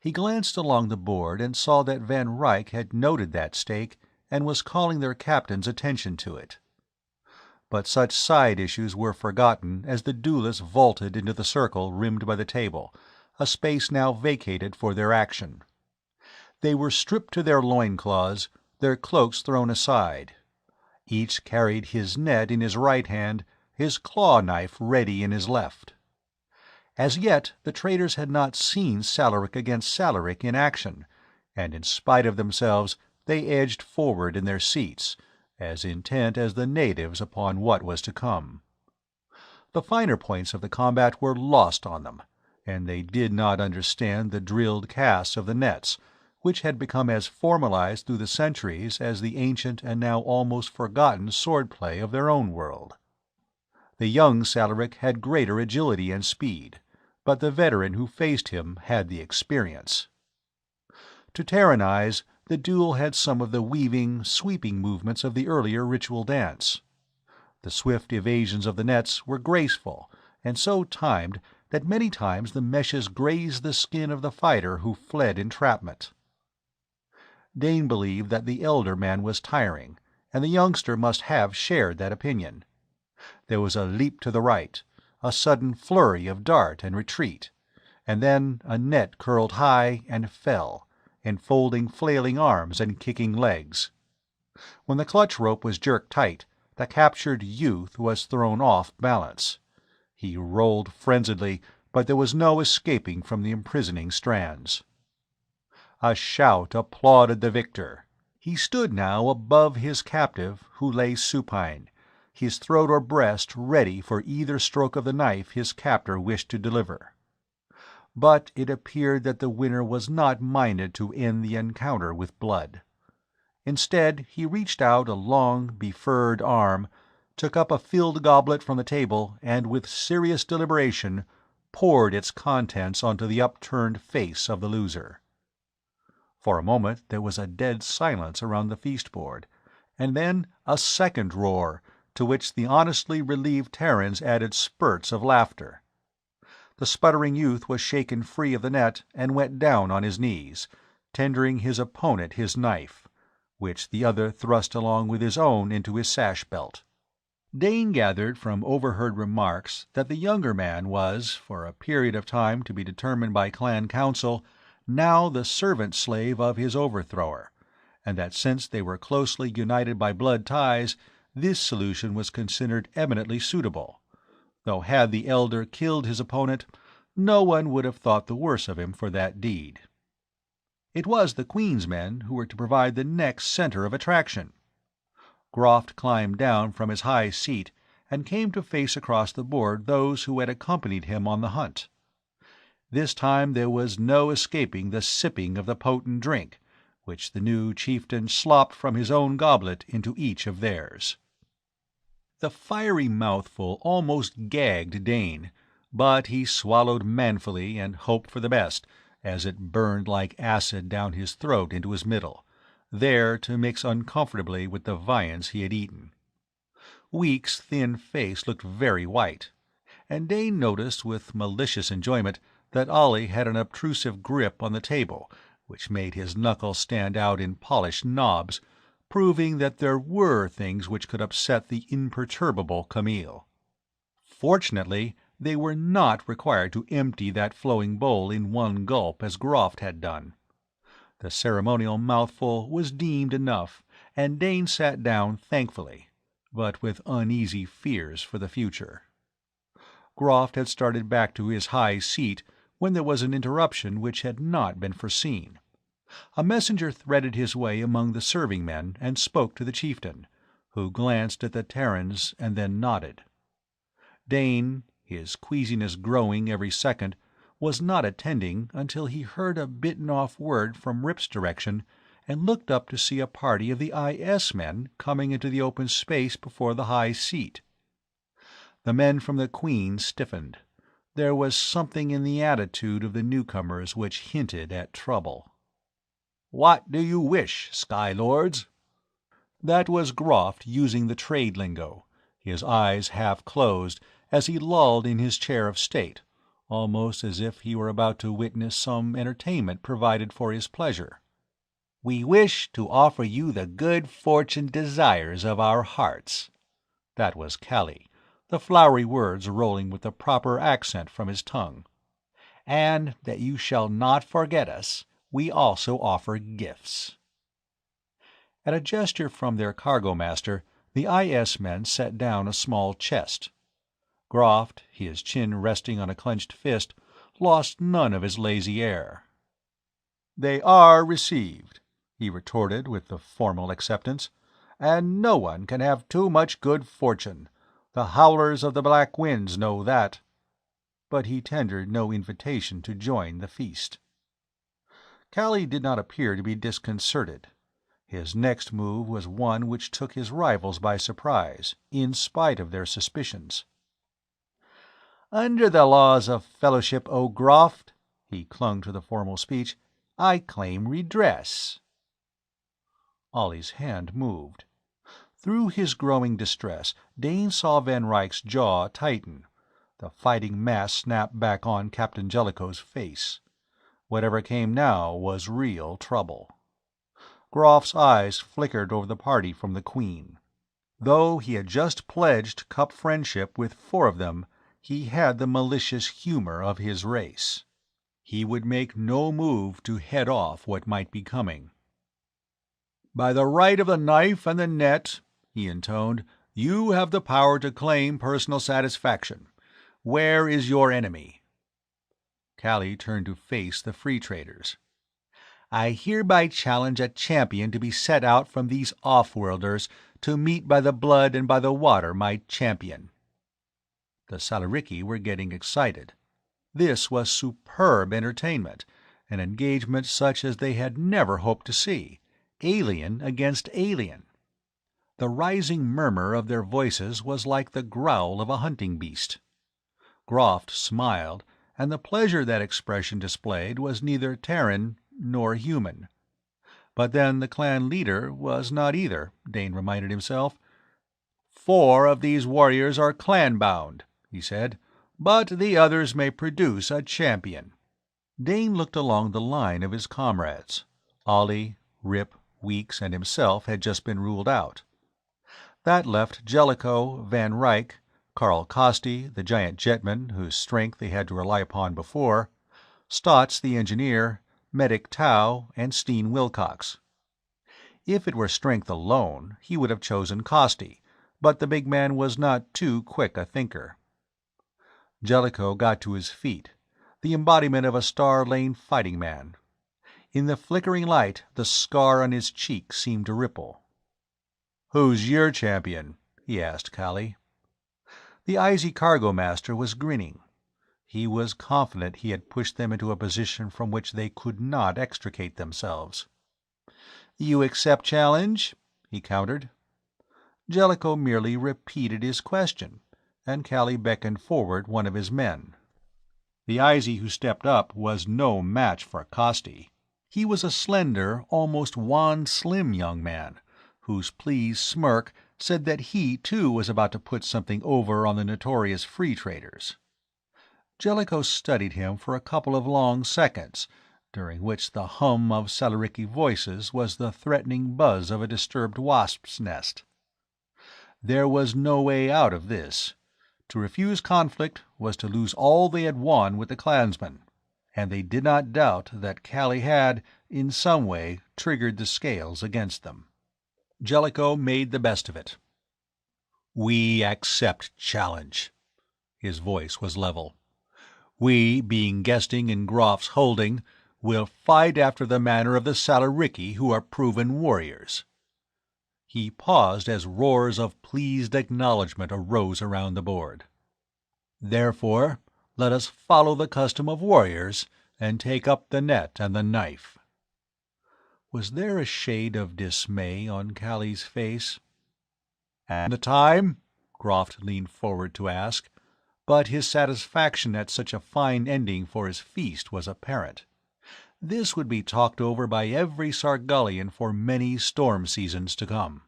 He glanced along the board and saw that Van Ryck had noted that stake and was calling their captain's attention to it. But such side issues were forgotten as the duelists vaulted into the circle rimmed by the table, a space now vacated for their action. They were stripped to their loincloths, their cloaks thrown aside. Each carried his net in his right hand, his claw-knife ready in his left. As yet the traitors had not seen Salaric against Salaric in action, and in spite of themselves they edged forward in their seats, as intent as the natives upon what was to come. The finer points of the combat were lost on them, and they did not understand the drilled casts of the nets, which had become as formalized through the centuries as the ancient and now almost forgotten sword-play of their own world. The young Salaric had greater agility and speed, but the veteran who faced him had the experience. To Terran eyes, the duel had some of the weaving, sweeping movements of the earlier ritual dance. The swift evasions of the nets were graceful, and so timed that many times the meshes grazed the skin of the fighter who fled entrapment. Dane believed that the elder man was tiring, and the youngster must have shared that opinion. There was a leap to the right, a sudden flurry of dart and retreat, and then a net curled high and fell, enfolding flailing arms and kicking legs. When the clutch rope was jerked tight, the captured youth was thrown off balance. He rolled frenziedly, but there was no escaping from the imprisoning strands. A shout applauded the victor. He stood now above his captive, who lay supine, his throat or breast ready for either stroke of the knife his captor wished to deliver. But it appeared that the winner was not minded to end the encounter with blood. Instead, he reached out a long, befurred arm, took up a filled goblet from the table, and with serious deliberation poured its contents onto the upturned face of the loser. For a moment there was a dead silence around the feast-board, and then a second roar, to which the honestly relieved Terrans added spurts of laughter. The sputtering youth was shaken free of the net and went down on his knees, tendering his opponent his knife, which the other thrust along with his own into his sash-belt. Dane gathered from overheard remarks that the younger man was, for a period of time to be determined by clan council, now the servant-slave of his overthrower, and that since they were closely united by blood ties, this solution was considered eminently suitable, though had the elder killed his opponent, no one would have thought the worse of him for that deed. It was the Queen's men who were to provide the next center of attraction. Groft climbed down from his high seat and came to face across the board those who had accompanied him on the hunt. This time there was no escaping the sipping of the potent drink, which the new chieftain slopped from his own goblet into each of theirs. The fiery mouthful almost gagged Dane, but he swallowed manfully and hoped for the best, as it burned like acid down his throat into his middle, there to mix uncomfortably with the viands he had eaten. Week's thin face looked very white, and Dane noticed with malicious enjoyment that Ollie had an obtrusive grip on the table, which made his knuckles stand out in polished knobs, proving that there were things which could upset the imperturbable Camille. Fortunately, they were not required to empty that flowing bowl in one gulp as Groft had done. The ceremonial mouthful was deemed enough, and Dane sat down thankfully, but with uneasy fears for the future. Groft had started back to his high seat when there was an interruption which had not been foreseen. A messenger threaded his way among the serving men and spoke to the chieftain, who glanced at the Terrans and then nodded. Dane, his queasiness growing every second, was not attending until he heard a bitten-off word from Rip's direction and looked up to see a party of the IS men coming into the open space before the high seat. The men from the Queen stiffened. There was something in the attitude of the newcomers which hinted at trouble. "What do you wish, Sky Lords?" That was Groft using the trade lingo, his eyes half closed as he lolled in his chair of state, almost as if he were about to witness some entertainment provided for his pleasure. "We wish to offer you the good fortune desires of our hearts." That was Callie, the flowery words rolling with the proper accent from his tongue. "And that you shall not forget us, we also offer gifts." At a gesture from their cargo master, the IS men set down a small chest. Groft, his chin resting on a clenched fist, lost none of his lazy air. "They are received," he retorted with the formal acceptance, "and no one can have too much good fortune. The howlers of the black winds know that." But he tendered no invitation to join the feast. Callie did not appear to be disconcerted. His next move was one which took his rivals by surprise, in spite of their suspicions. "Under the laws of fellowship, O Groft," he clung to the formal speech, "I claim redress." Ollie's hand moved. Through his growing distress, Dane saw Van Ryck's jaw tighten. The fighting mask snapped back on Captain Jellicoe's face. Whatever came now was real trouble. Groff's eyes flickered over the party from the Queen. Though he had just pledged cup friendship with 4 of them, he had the malicious humor of his race. He would make no move to head off what might be coming. "By the right of the knife and the net," he intoned, "you have the power to claim personal satisfaction. Where is your enemy?" Callie turned to face the free traders. "I hereby challenge a champion to be set out from these off-worlders to meet by the blood and by the water my champion." The Salaricky were getting excited. This was superb entertainment, an engagement such as they had never hoped to see, alien against alien. The rising murmur of their voices was like the growl of a hunting beast. Groft smiled, and the pleasure that expression displayed was neither Terran nor human. But then the clan leader was not either, Dane reminded himself. "4 of these warriors are clan-bound," he said, "but the others may produce a champion." Dane looked along the line of his comrades. Ollie, Rip, Weeks, and himself had just been ruled out. That left Jellicoe, Van Ryck, Carl Costi, the giant jetman whose strength they had to rely upon before, Stotts the engineer, Medic Tau, and Steen Wilcox. If it were strength alone, he would have chosen Costi, but the big man was not too quick a thinker. Jellicoe got to his feet, the embodiment of a Star Lane fighting man. In the flickering light, the scar on his cheek seemed to ripple. "Who's your champion?" he asked Callie. The IZ cargo master was grinning. He was confident he had pushed them into a position from which they could not extricate themselves. "You accept challenge?" he countered. Jellicoe merely repeated his question, and Callie beckoned forward one of his men. The IZ who stepped up was no match for Costi. He was a slender, almost wan-slim young man, whose pleased smirk said that he, too, was about to put something over on the notorious free traders. Jellicoe studied him for a couple of long seconds, during which the hum of Salaricky voices was the threatening buzz of a disturbed wasp's nest. There was no way out of this. To refuse conflict was to lose all they had won with the clansmen, and they did not doubt that Callie had, in some way, triggered the scales against them. Jellicoe made the best of it. "We accept challenge." His voice was level. "We, being guesting in Groff's holding, will fight after the manner of the Salaricky, who are proven warriors." He paused as roars of pleased acknowledgment arose around the board. "Therefore, let us follow the custom of warriors, and take up the net and the knife." Was there a shade of dismay on Callie's face? "And the time?" Groft leaned forward to ask, but his satisfaction at such a fine ending for his feast was apparent. This would be talked over by every Sargullian for many storm seasons to come.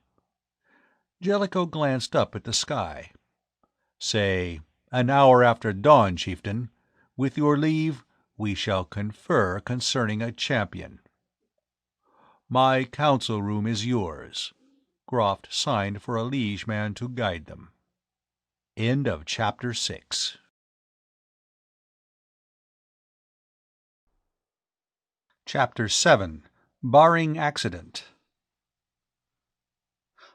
Jellicoe glanced up at the sky. "Say, an hour after dawn, chieftain. With your leave, we shall confer concerning a champion." "My council room is yours." Groft signed for a liege man to guide them. End of Chapter 6. Chapter 7. Barring Accident.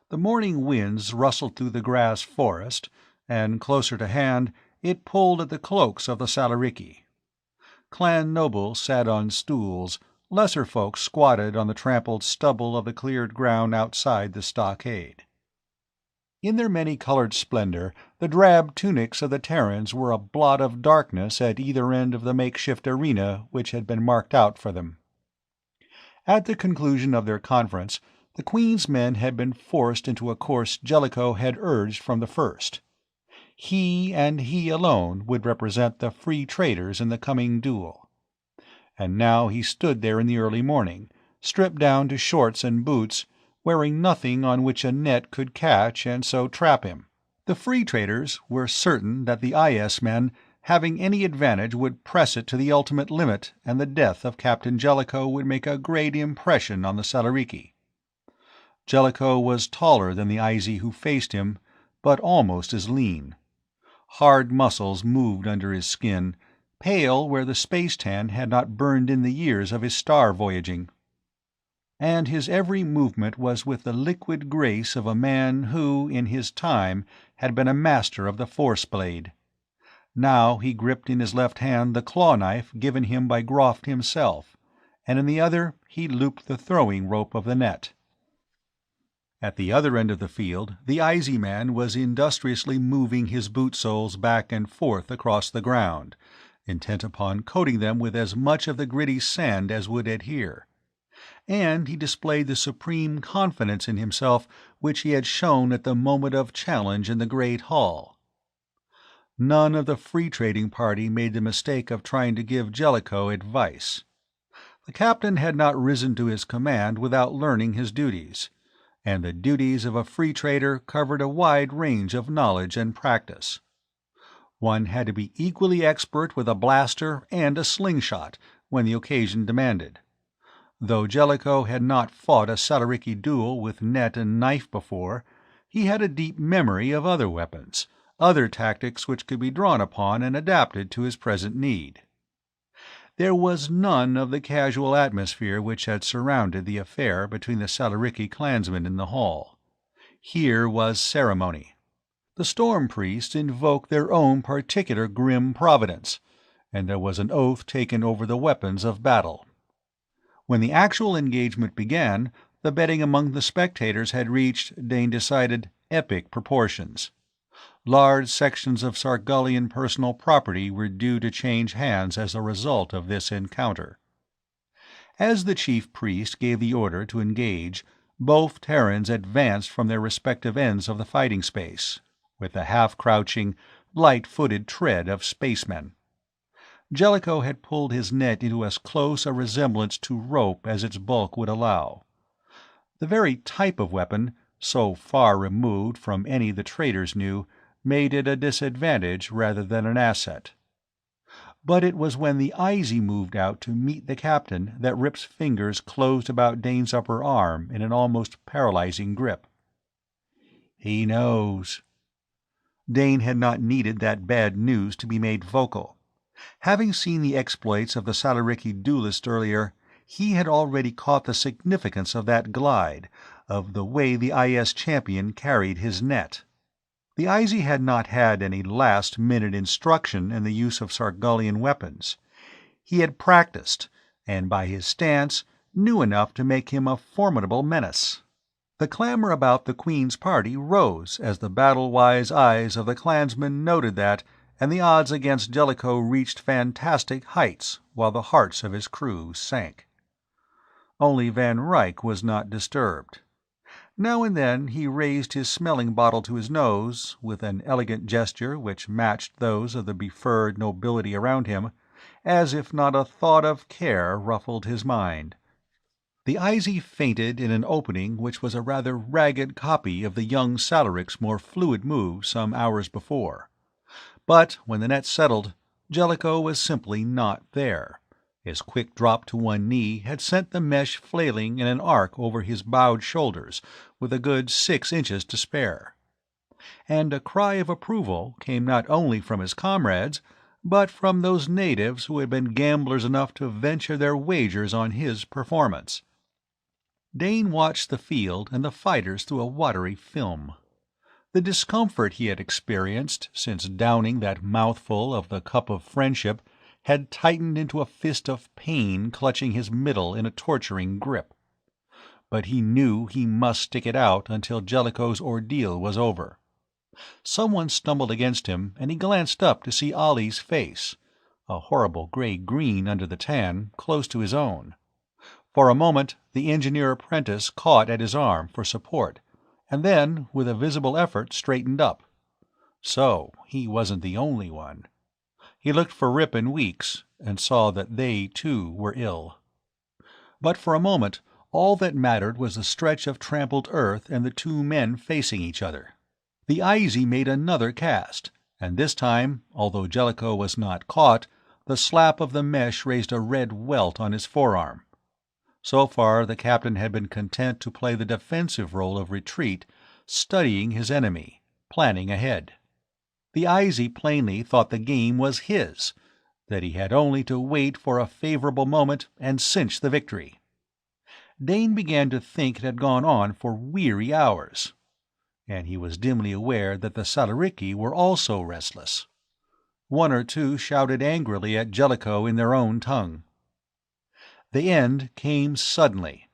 The morning winds rustled through the grass forest, and, closer to hand, it pulled at the cloaks of the Salarichi. Clan nobles sat on stools, lesser folk squatted on the trampled stubble of the cleared ground outside the stockade. In their many-colored splendor, the drab tunics of the Terrans were a blot of darkness at either end of the makeshift arena which had been marked out for them. At the conclusion of their conference, the Queen's men had been forced into a course Jellicoe had urged from the first. He, and he alone, would represent the free traders in the coming duel. And now he stood there in the early morning, stripped down to shorts and boots, wearing nothing on which a net could catch and so trap him. The free traders were certain that the IS men, having any advantage, would press it to the ultimate limit, and the death of Captain Jellicoe would make a great impression on the Salarichi. Jellicoe was taller than the Izy who faced him, but almost as lean. Hard muscles moved under his skin, pale where the space tan had not burned in the years of his star voyaging. And his every movement was with the liquid grace of a man who, in his time, had been a master of the force blade. Now he gripped in his left hand the claw-knife given him by Groft himself, and in the other he looped the throwing rope of the net. At the other end of the field, the Izy man was industriously moving his boot soles back and forth across the ground, intent upon coating them with as much of the gritty sand as would adhere. And he displayed the supreme confidence in himself which he had shown at the moment of challenge in the great hall. None of the free-trading party made the mistake of trying to give Jellicoe advice. The captain had not risen to his command without learning his duties, and the duties of a free trader covered a wide range of knowledge and practice. One had to be equally expert with a blaster and a slingshot when the occasion demanded. Though Jellicoe had not fought a Salarichi duel with net and knife before, he had a deep memory of other weapons, other tactics which could be drawn upon and adapted to his present need. There was none of the casual atmosphere which had surrounded the affair between the Salarichi clansmen in the hall. Here was ceremony. The storm priests invoked their own particular grim providence, and there was an oath taken over the weapons of battle. When the actual engagement began, the betting among the spectators had reached, Dane decided, epic proportions. Large sections of Sargolian personal property were due to change hands as a result of this encounter. As the chief priest gave the order to engage, both Terrans advanced from their respective ends of the fighting space, with the half-crouching, light-footed tread of spacemen. Jellicoe had pulled his net into as close a resemblance to rope as its bulk would allow. The very type of weapon, so far removed from any the traders knew, made it a disadvantage rather than an asset. But it was when the Izy moved out to meet the captain that Rip's fingers closed about Dane's upper arm in an almost paralyzing grip. "He knows." Dane had not needed that bad news to be made vocal. Having seen the exploits of the Salarichi duelist earlier, he had already caught the significance of that glide, of the way the IS champion carried his net. The Izy had not had any last-minute instruction in the use of Sargolian weapons. He had practiced, and by his stance knew enough to make him a formidable menace. The clamor about the Queen's party rose as the battle-wise eyes of the clansmen noted that, and the odds against Jellicoe reached fantastic heights while the hearts of his crew sank. Only Van Ryck was not disturbed. Now and then he raised his smelling bottle to his nose, with an elegant gesture which matched those of the befurred nobility around him, as if not a thought of care ruffled his mind. The Izy feinted in an opening which was a rather ragged copy of the young Salaric's more fluid move some hours before. But when the net settled, Jellicoe was simply not there. His quick drop to one knee had sent the mesh flailing in an arc over his bowed shoulders, with a good 6 inches to spare. And a cry of approval came not only from his comrades, but from those natives who had been gamblers enough to venture their wagers on his performance. Dane watched the field and the fighters through a watery film. The discomfort he had experienced since downing that mouthful of the cup of friendship had tightened into a fist of pain clutching his middle in a torturing grip. But he knew he must stick it out until Jellicoe's ordeal was over. Someone stumbled against him, and he glanced up to see Ollie's face, a horrible gray-green under the tan, close to his own. For a moment the engineer apprentice caught at his arm for support, and then, with a visible effort, straightened up. So he wasn't the only one. He looked for Rip and Weeks, and saw that they, too, were ill. But for a moment all that mattered was the stretch of trampled earth and the two men facing each other. The Eisy made another cast, and this time, although Jellicoe was not caught, the slap of the mesh raised a red welt on his forearm. So far the captain had been content to play the defensive role of retreat, studying his enemy, planning ahead. The Eisy plainly thought the game was his, that he had only to wait for a favorable moment and cinch the victory. Dane began to think it had gone on for weary hours, and he was dimly aware that the Salaricky were also restless. One or two shouted angrily at Jellicoe in their own tongue. The end came suddenly.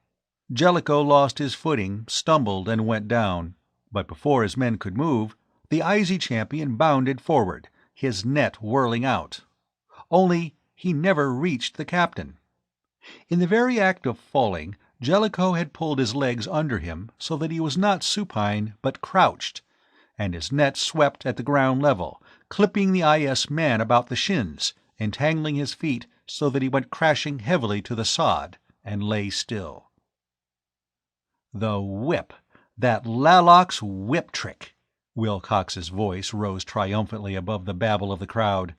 Jellicoe lost his footing, stumbled, and went down, but before his men could move, the Eisy champion bounded forward, his net whirling out. Only he never reached the captain. In the very act of falling, Jellicoe had pulled his legs under him so that he was not supine but crouched, and his net swept at the ground level, clipping the IS man about the shins, entangling his feet so that he went crashing heavily to the sod and lay still. The whip! That Lalok's whip trick! Wilcox's voice rose triumphantly above the babble of the crowd.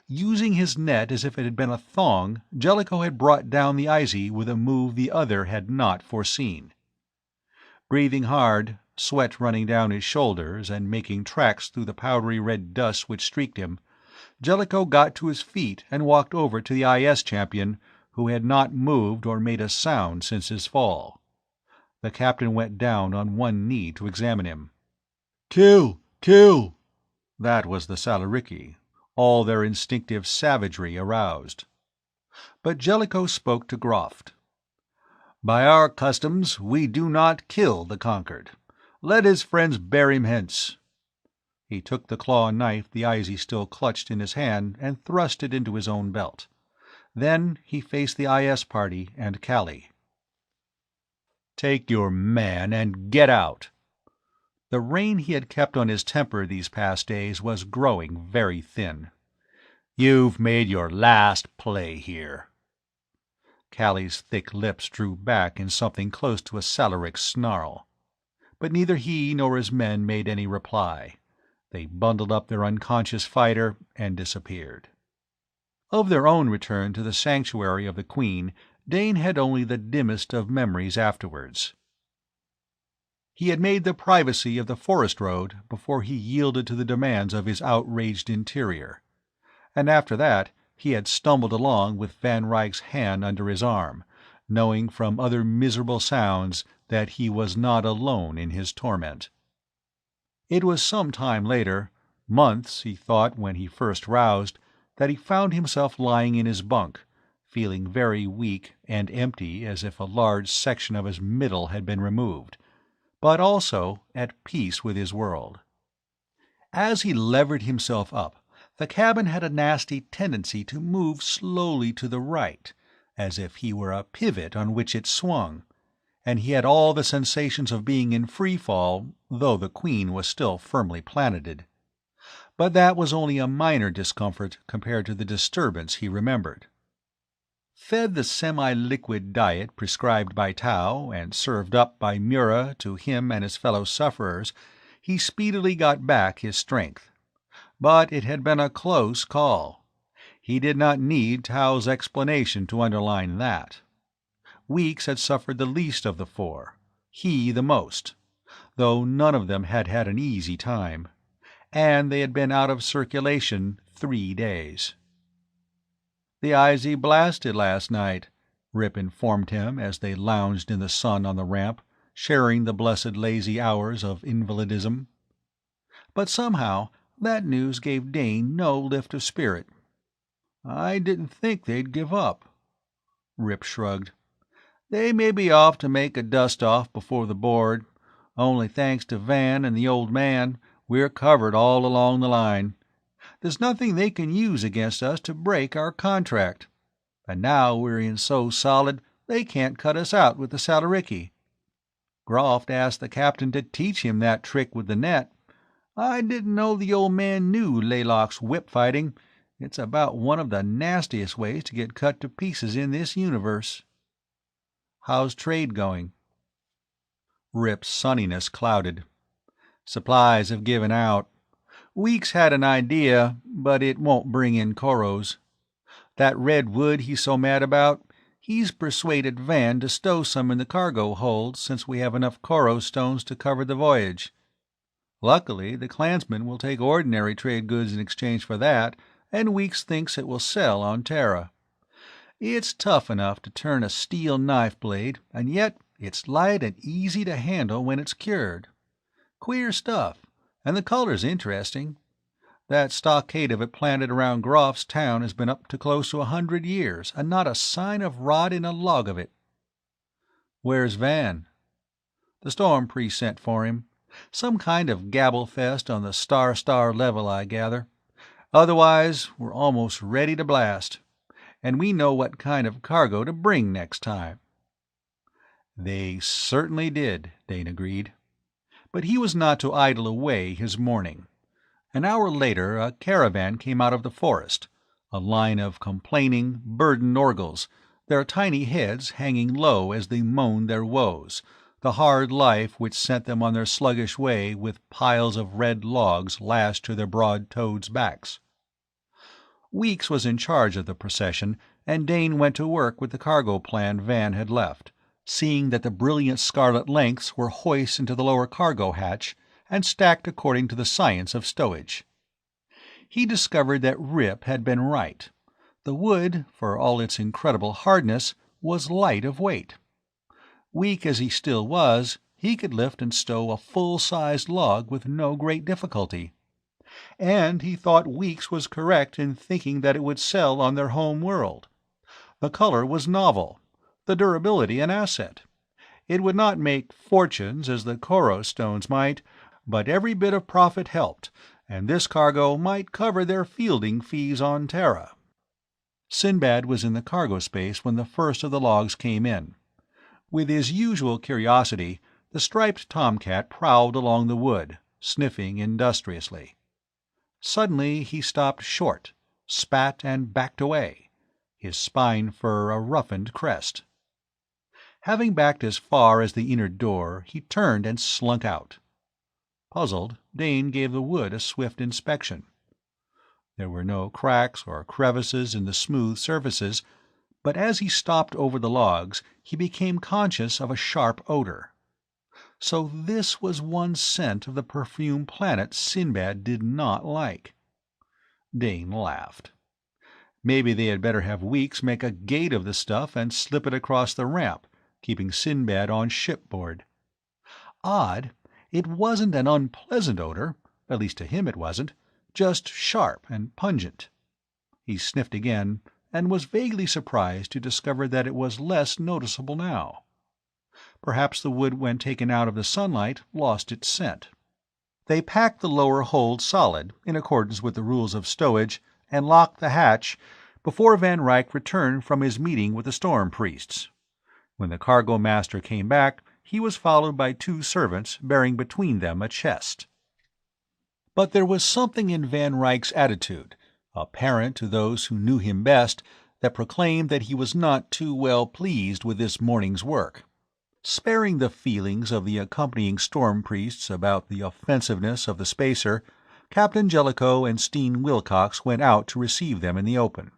Using his net as if it had been a thong, Jellicoe had brought down the Eisy with a move the other had not foreseen. Breathing hard, sweat running down his shoulders and making tracks through the powdery red dust which streaked him, Jellicoe got to his feet and walked over to the IS champion, who had not moved or made a sound since his fall. The captain went down on one knee to examine him. "Kill! Kill!" That was the Salaricky, all their instinctive savagery aroused. But Jellicoe spoke to Groft. "By our customs we do not kill the conquered. Let his friends bear him hence." He took the claw knife the Eisy still clutched in his hand and thrust it into his own belt. Then he faced the IS party and Callie. "Take your man and get out." The rein he had kept on his temper these past days was growing very thin. "You've made your last play here." Callie's thick lips drew back in something close to a Salarick snarl. But neither he nor his men made any reply. They bundled up their unconscious fighter and disappeared. Of their own return to the sanctuary of the Queen, Dane had only the dimmest of memories afterwards. He had made the privacy of the forest road before he yielded to the demands of his outraged interior, and after that he had stumbled along with Van Ryck's hand under his arm, knowing from other miserable sounds that he was not alone in his torment. It was some time later, months, he thought when he first roused, that he found himself lying in his bunk, feeling very weak and empty as if a large section of his middle had been removed, but also at peace with his world. As he levered himself up, the cabin had a nasty tendency to move slowly to the right, as if he were a pivot on which it swung, and he had all the sensations of being in free fall, though the Queen was still firmly planeted. But that was only a minor discomfort compared to the disturbance he remembered. Fed the semi-liquid diet prescribed by Tao and served up by Mura to him and his fellow sufferers, he speedily got back his strength. But it had been a close call. He did not need Tao's explanation to underline that. Weeks had suffered the least of the four, he the most, though none of them had had an easy time, and they had been out of circulation 3 days. "The IZ blasted last night," Rip informed him as they lounged in the sun on the ramp, sharing the blessed lazy hours of invalidism. But somehow that news gave Dane no lift of spirit. "I didn't think they'd give up." Rip shrugged. "They may be off to make a dust-off before the board. Only thanks to Van and the old man, we're covered all along the line. There's nothing they can use against us to break our contract. And now we're in so solid they can't cut us out with the Salaricky. Groft asked the captain to teach him that trick with the net. I didn't know the old man knew Laylock's whip fighting. It's about one of the nastiest ways to get cut to pieces in this universe." "How's trade going?" Rip's sunniness clouded. "Supplies have given out. Weeks had an idea, but it won't bring in Koros. That red wood he's so mad about, he's persuaded Van to stow some in the cargo hold since we have enough Koros stones to cover the voyage. Luckily, the clansmen will take ordinary trade goods in exchange for that, and Weeks thinks it will sell on Terra. It's tough enough to turn a steel knife blade, and yet it's light and easy to handle when it's cured. Queer stuff, and the color's interesting. That stockade of it planted around Groff's town has been up to close to 100 years, and not a sign of rot in a log of it." "Where's Van?" "The storm priest sent for him. Some kind of gabble-fest on the star level, I gather. Otherwise, we're almost ready to blast. And we know what kind of cargo to bring next time." They certainly did, Dane agreed. But he was not to idle away his morning. An hour later a caravan came out of the forest, a line of complaining, burdened Orgles, their tiny heads hanging low as they moaned their woes, the hard life which sent them on their sluggish way with piles of red logs lashed to their broad-toed backs. Weeks was in charge of the procession, and Dane went to work with the cargo plan Van had left, seeing that the brilliant scarlet lengths were hoisted into the lower cargo hatch and stacked according to the science of stowage. He discovered that Rip had been right. The wood, for all its incredible hardness, was light of weight. Weak as he still was, he could lift and stow a full-sized log with no great difficulty. And he thought Weeks was correct in thinking that it would sell on their home world. The color was novel, the durability an asset. It would not make fortunes as the Koros stones might, but every bit of profit helped, and this cargo might cover their fielding fees on Terra. Sinbad was in the cargo space when the first of the logs came in. With his usual curiosity, the striped tomcat prowled along the wood, sniffing industriously. Suddenly he stopped short, spat and backed away, his spine fur a roughened crest. Having backed as far as the inner door, he turned and slunk out. Puzzled, Dane gave the wood a swift inspection. There were no cracks or crevices in the smooth surfaces, but as he stopped over the logs, he became conscious of a sharp odor. So this was one scent of the perfumed planet Sinbad did not like. Dane laughed. Maybe they had better have Weeks make a gate of the stuff and slip it across the ramp, keeping Sinbad on shipboard. Odd, it wasn't an unpleasant odor, at least to him it wasn't, just sharp and pungent. He sniffed again, and was vaguely surprised to discover that it was less noticeable now. Perhaps the wood when taken out of the sunlight lost its scent. They packed the lower hold solid, in accordance with the rules of stowage, and locked the hatch before Van Ryck returned from his meeting with the storm priests. When the cargo master came back, he was followed by 2 servants bearing between them a chest. But there was something in Van Ryck's attitude, apparent to those who knew him best, that proclaimed that he was not too well pleased with this morning's work. Sparing the feelings of the accompanying storm priests about the offensiveness of the spacer, Captain Jellicoe and Steen Wilcox went out to receive them in the open.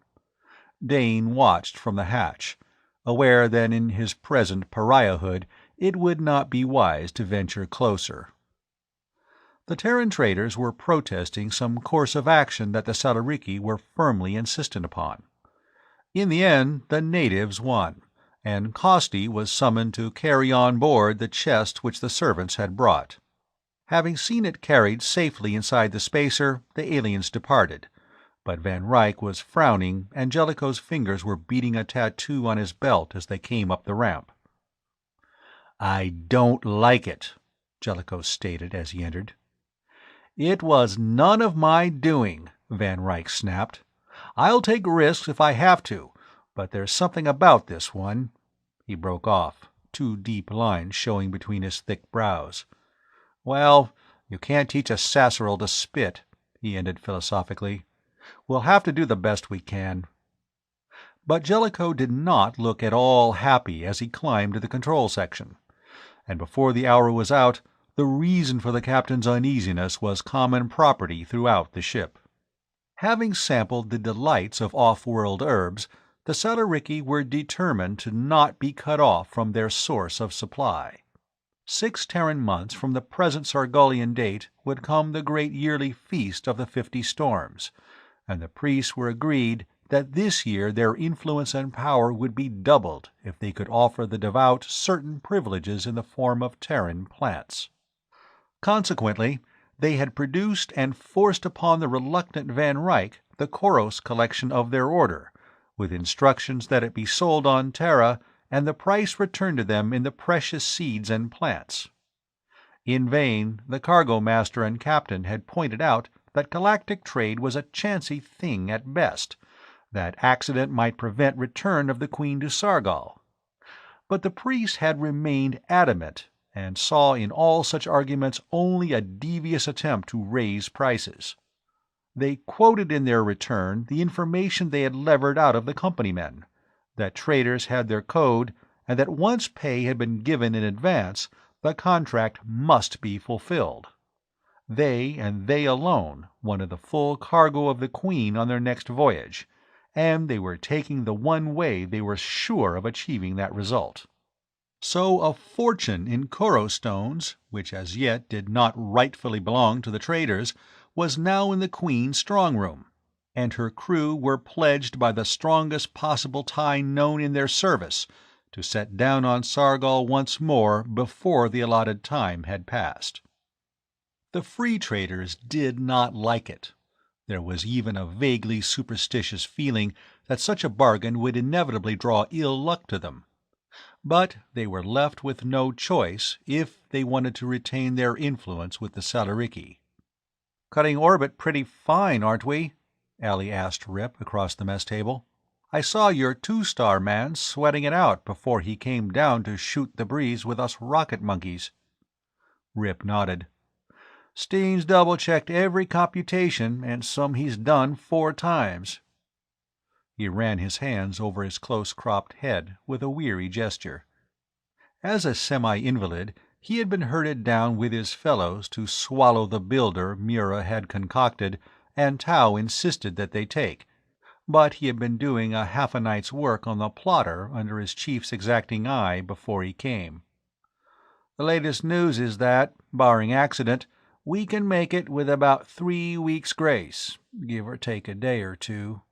Dane watched from the hatch, aware that in his present pariahhood it would not be wise to venture closer. The Terran traders were protesting some course of action that the Salariki were firmly insistent upon. In the end, the natives won, and Costi was summoned to carry on board the chest which the servants had brought. Having seen it carried safely inside the spacer, the aliens departed, but Van Ryck was frowning and Jellicoe's fingers were beating a tattoo on his belt as they came up the ramp. "I don't like it," Jellicoe stated as he entered. "It was none of my doing," Van Ryck snapped. "I'll take risks if I have to, but there's something about this one—" He broke off, two deep lines showing between his thick brows. "Well, you can't teach a Sasseril to spit," he ended philosophically. "We'll have to do the best we can." But Jellicoe did not look at all happy as he climbed to the control section, and before the hour was out, the reason for the captain's uneasiness was common property throughout the ship. Having sampled the delights of off-world herbs, the Salariki were determined to not be cut off from their source of supply. 6 Terran months from the present Sargolian date would come the great yearly feast of the 50 Storms, and the priests were agreed that this year their influence and power would be doubled if they could offer the devout certain privileges in the form of Terran plants. Consequently, they had produced and forced upon the reluctant Van Ryck the Koros collection of their order, with instructions that it be sold on Terra and the price returned to them in the precious seeds and plants. In vain the cargo master and captain had pointed out that galactic trade was a chancy thing at best, that accident might prevent return of the Queen to Sargol. But the priests had remained adamant, and saw in all such arguments only a devious attempt to raise prices. They quoted in their return the information they had levered out of the company men, that traders had their code, and that once pay had been given in advance, the contract must be fulfilled. They, and they alone, wanted the full cargo of the Queen on their next voyage, and they were taking the one way they were sure of achieving that result. So a fortune in Koro stones, which as yet did not rightfully belong to the traders, was now in the Queen's strong-room, and her crew were pledged by the strongest possible tie known in their service to set down on Sargol once more before the allotted time had passed. The free traders did not like it. There was even a vaguely superstitious feeling that such a bargain would inevitably draw ill luck to them. But they were left with no choice if they wanted to retain their influence with the Salariki. "Cutting orbit pretty fine, aren't we?" Allie asked Rip across the mess table. "I saw your 2-star man sweating it out before he came down to shoot the breeze with us rocket monkeys." Rip nodded. "Steen's double-checked every computation, and some he's done 4 times. He ran his hands over his close-cropped head with a weary gesture. As a semi-invalid, he had been herded down with his fellows to swallow the builder Mura had concocted and Tau insisted that they take, but he had been doing a half a night's work on the plotter under his chief's exacting eye before he came. "The latest news is that, barring accident, we can make it with about 3 weeks' grace, give or take a day or 2.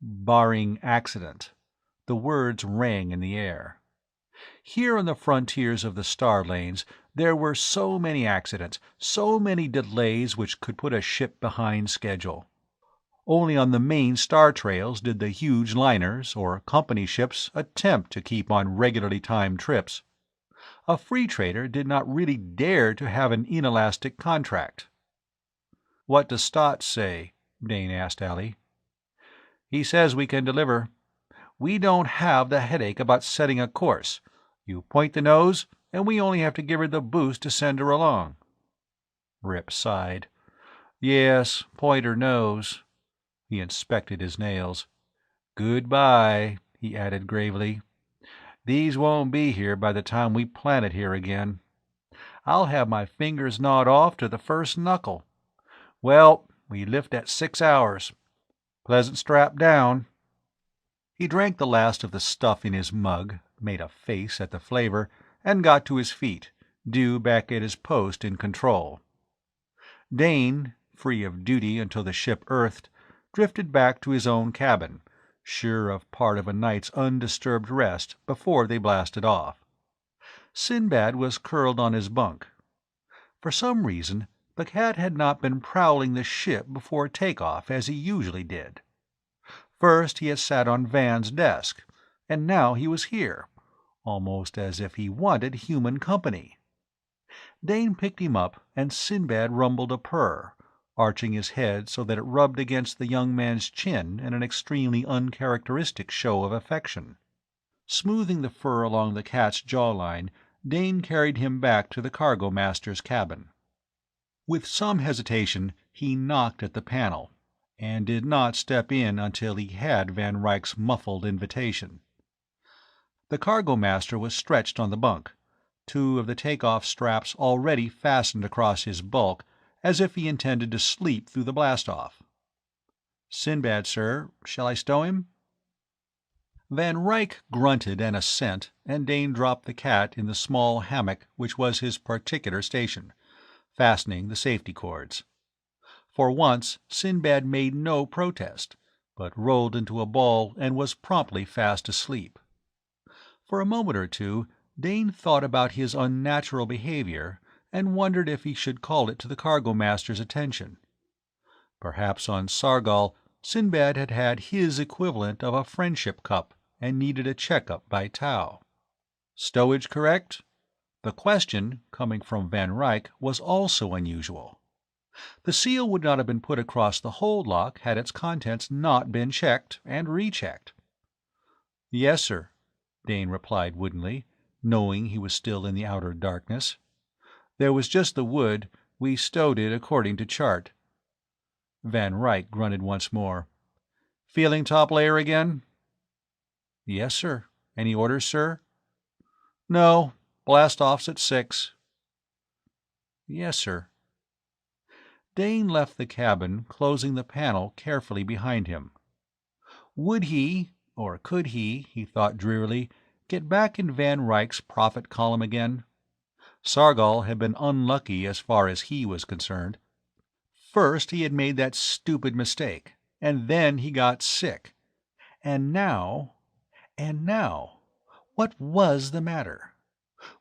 Barring accident. The words rang in the air. Here on the frontiers of the star lanes there were so many accidents, so many delays which could put a ship behind schedule. Only on the main star trails did the huge liners, or company ships, attempt to keep on regularly timed trips. A free trader did not really dare to have an inelastic contract. "What does Stott say?" Dane asked Allie. "He says we can deliver. We don't have the headache about setting a course. You point the nose, and we only have to give her the boost to send her along." Rip sighed. "Yes, point her nose." He inspected his nails. "Goodbye," he added gravely. "These won't be here by the time we planet here again. I'll have my fingers gnawed off to the first knuckle. "Well, we lift at 6 hours. Pleasant strap down." He drank the last of the stuff in his mug, made a face at the flavor, and got to his feet, due back at his post in control. Dane, free of duty until the ship earthed, drifted back to his own cabin, sure of part of a night's undisturbed rest before they blasted off. Sinbad was curled on his bunk. For some reason, the cat had not been prowling the ship before takeoff as he usually did. First he had sat on Van's desk, and now he was here, almost as if he wanted human company. Dane picked him up, and Sinbad rumbled a purr, arching his head so that it rubbed against the young man's chin in an extremely uncharacteristic show of affection. Smoothing the fur along the cat's jawline, Dane carried him back to the cargo-master's cabin. With some hesitation he knocked at the panel, and did not step in until he had Van Ryck's muffled invitation. The cargo-master was stretched on the bunk, two of the take-off straps already fastened across his bulk, as if he intended to sleep through the blast-off. "Sinbad, sir. Shall I stow him?" Van Ryck grunted an assent, and Dane dropped the cat in the small hammock which was his particular station, fastening the safety cords. For once Sinbad made no protest, but rolled into a ball and was promptly fast asleep. For a moment or two Dane thought about his unnatural behavior, and wondered if he should call it to the cargo-master's attention. Perhaps on Sargol Sinbad had had his equivalent of a friendship cup, and needed a check-up by Tau. Stowage correct? The question, coming from Van Ryck, was also unusual. The seal would not have been put across the hold lock had its contents not been checked and rechecked. "Yes, sir," Dane replied woodenly, knowing he was still in the outer darkness. "There was just the wood. We stowed it according to chart." Van Ryck grunted once more. "Feeling top layer again?" "Yes, sir. Any orders, sir?" "No. Blast-off's at 6. "Yes, sir." Dane left the cabin, closing the panel carefully behind him. Would he, or could he thought drearily, get back in Van Ryck's profit column again? Sargol had been unlucky as far as he was concerned. First he had made that stupid mistake, and then he got sick. And now, what was the matter?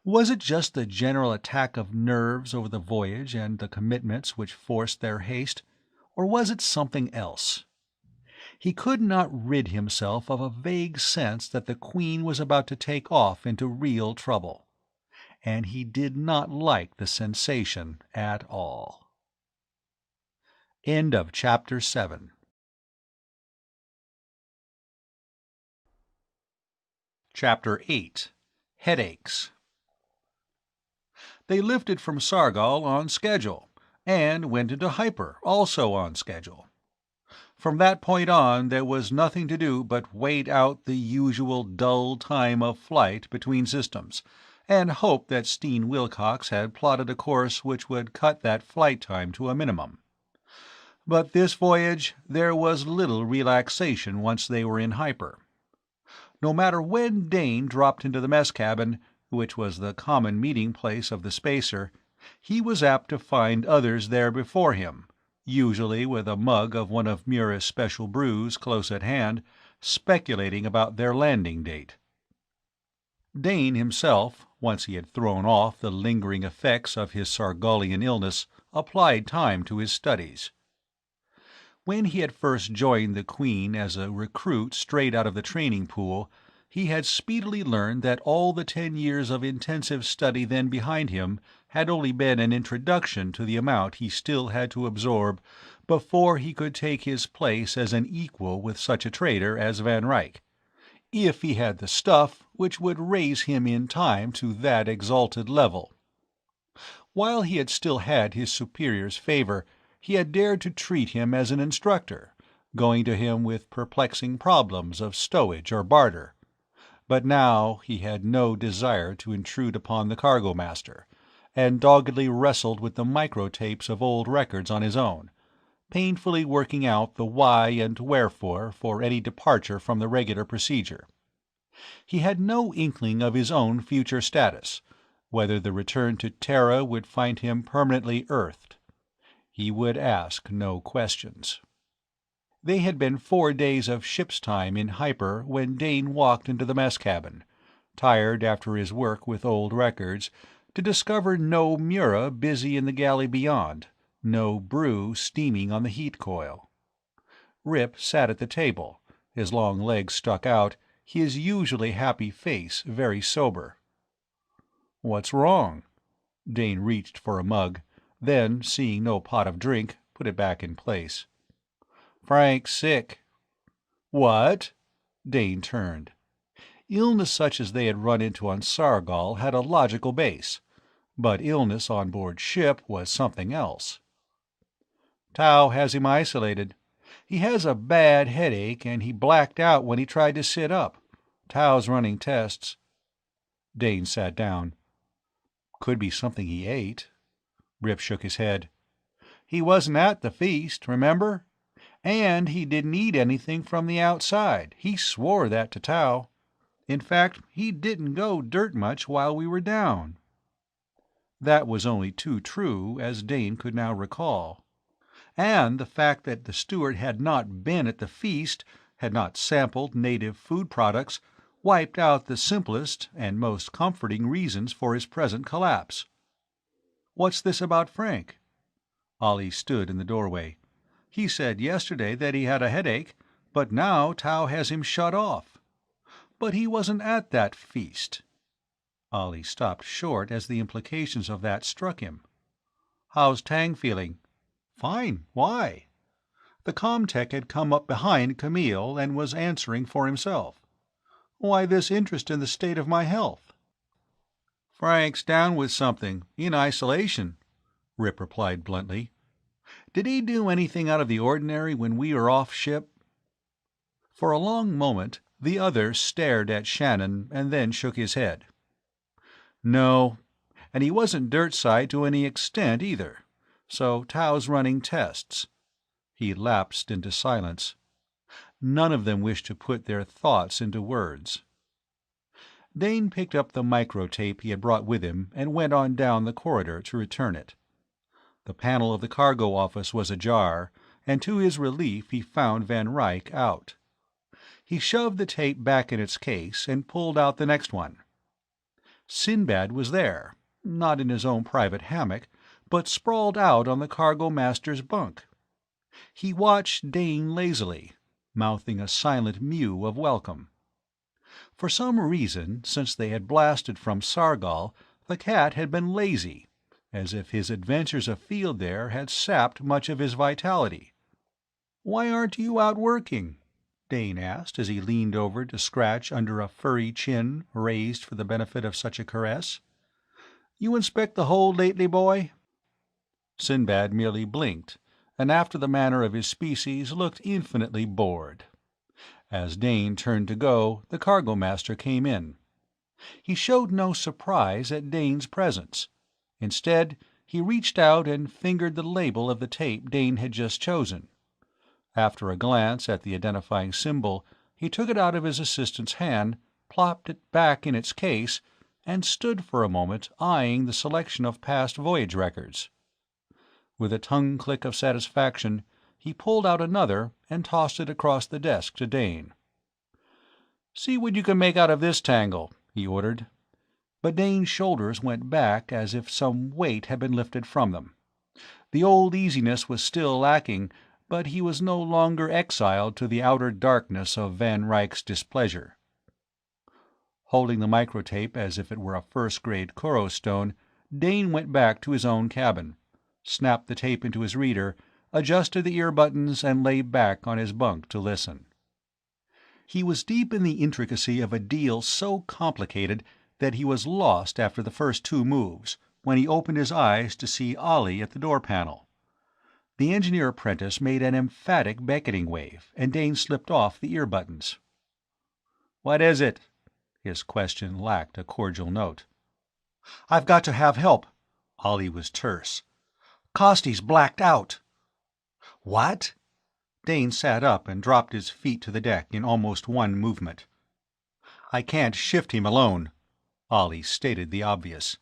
Was it just the general attack of nerves over the voyage and the commitments which forced their haste, or was it something else? He could not rid himself of a vague sense that the Queen was about to take off into real trouble, and he did not like the sensation at all. End of Chapter 7. Chapter 8. Headaches. They lifted from Sargol on schedule, and went into hyper, also on schedule. From that point on there was nothing to do but wait out the usual dull time of flight between systems, and hope that Steen Wilcox had plotted a course which would cut that flight time to a minimum. But this voyage there was little relaxation once they were in hyper. No matter when Dane dropped into the mess cabin, which was the common meeting place of the spacer, he was apt to find others there before him, usually with a mug of one of Mura's special brews close at hand, speculating about their landing date. Dane himself, once he had thrown off the lingering effects of his Sargolian illness, applied time to his studies. When he had first joined the Queen as a recruit straight out of the training pool, he had speedily learned that all the 10 years of intensive study then behind him had only been an introduction to the amount he still had to absorb before he could take his place as an equal with such a trader as Van Ryck, if he had the stuff which would raise him in time to that exalted level. While he had still had his superior's favor, he had dared to treat him as an instructor, going to him with perplexing problems of stowage or barter. But now he had no desire to intrude upon the cargo-master, and doggedly wrestled with the microtapes of old records on his own, painfully working out the why and wherefore for any departure from the regular procedure. He had no inkling of his own future status, whether the return to Terra would find him permanently earthed. He would ask no questions. They had been 4 days of ship's time in Hyper when Dane walked into the mess cabin, tired after his work with old records, to discover no Mura busy in the galley beyond, no brew steaming on the heat coil. Rip sat at the table, his long legs stuck out, his usually happy face very sober. "What's wrong?" Dane reached for a mug, then, seeing no pot of drink, put it back in place. "Frank's sick." "What?" Dane turned. Illness such as they had run into on Sargol had a logical base, but illness on board ship was something else. "Tau has him isolated. He has a bad headache, and he blacked out when he tried to sit up. Tau's running tests." Dane sat down. "Could be something he ate." Rip shook his head. "He wasn't at the feast, remember? And he didn't eat anything from the outside. He swore that to Tau. In fact, he didn't go dirt much while we were down." That was only too true, as Dane could now recall. And the fact that the steward had not been at the feast, had not sampled native food products, wiped out the simplest and most comforting reasons for his present collapse. "What's this about Frank?" Ollie stood in the doorway. "He said yesterday that he had a headache, but now Tau has him shut off. But he wasn't at that feast." Ollie stopped short as the implications of that struck him. "How's Tang feeling?" "Fine. Why?" The comtech had come up behind Camille and was answering for himself. "Why this interest in the state of my health?" "Frank's down with something, in isolation," Rip replied bluntly. "Did he do anything out of the ordinary when we were off ship?" For a long moment the other stared at Shannon and then shook his head. "No, and he wasn't dirtside to any extent either. So Tau's running tests." He lapsed into silence. None of them wished to put their thoughts into words. Dane picked up the microtape he had brought with him and went on down the corridor to return it. The panel of the cargo office was ajar, and to his relief he found Van Ryck out. He shoved the tape back in its case and pulled out the next one. Sinbad was there, not in his own private hammock, but sprawled out on the cargo master's bunk. He watched Dane lazily, mouthing a silent mew of welcome. For some reason, since they had blasted from Sargol, the cat had been lazy, as if his adventures afield there had sapped much of his vitality. "Why aren't you out working?" Dane asked as he leaned over to scratch under a furry chin raised for the benefit of such a caress. "You inspect the hold lately, boy?" Sinbad merely blinked, and after the manner of his species looked infinitely bored. As Dane turned to go, the cargo master came in. He showed no surprise at Dane's presence. Instead, he reached out and fingered the label of the tape Dane had just chosen. After a glance at the identifying symbol, he took it out of his assistant's hand, plopped it back in its case, and stood for a moment eyeing the selection of past voyage records. With a tongue click of satisfaction, he pulled out another and tossed it across the desk to Dane. "See what you can make out of this tangle," he ordered. But Dane's shoulders went back as if some weight had been lifted from them. The old easiness was still lacking, but he was no longer exiled to the outer darkness of Van Ryck's displeasure. Holding the microtape as if it were a first-grade Kuro stone, Dane went back to his own cabin, snapped the tape into his reader, adjusted the ear buttons, and lay back on his bunk to listen. He was deep in the intricacy of a deal so complicated that he was lost after the first 2 moves, when he opened his eyes to see Ollie at the door panel. The engineer apprentice made an emphatic beckoning wave, and Dane slipped off the ear buttons. "What is it?" His question lacked a cordial note. "I've got to have help." Ollie was terse. "Costy's blacked out." "What?" Dane sat up and dropped his feet to the deck in almost one movement. "I can't shift him alone." Ollie stated the obvious.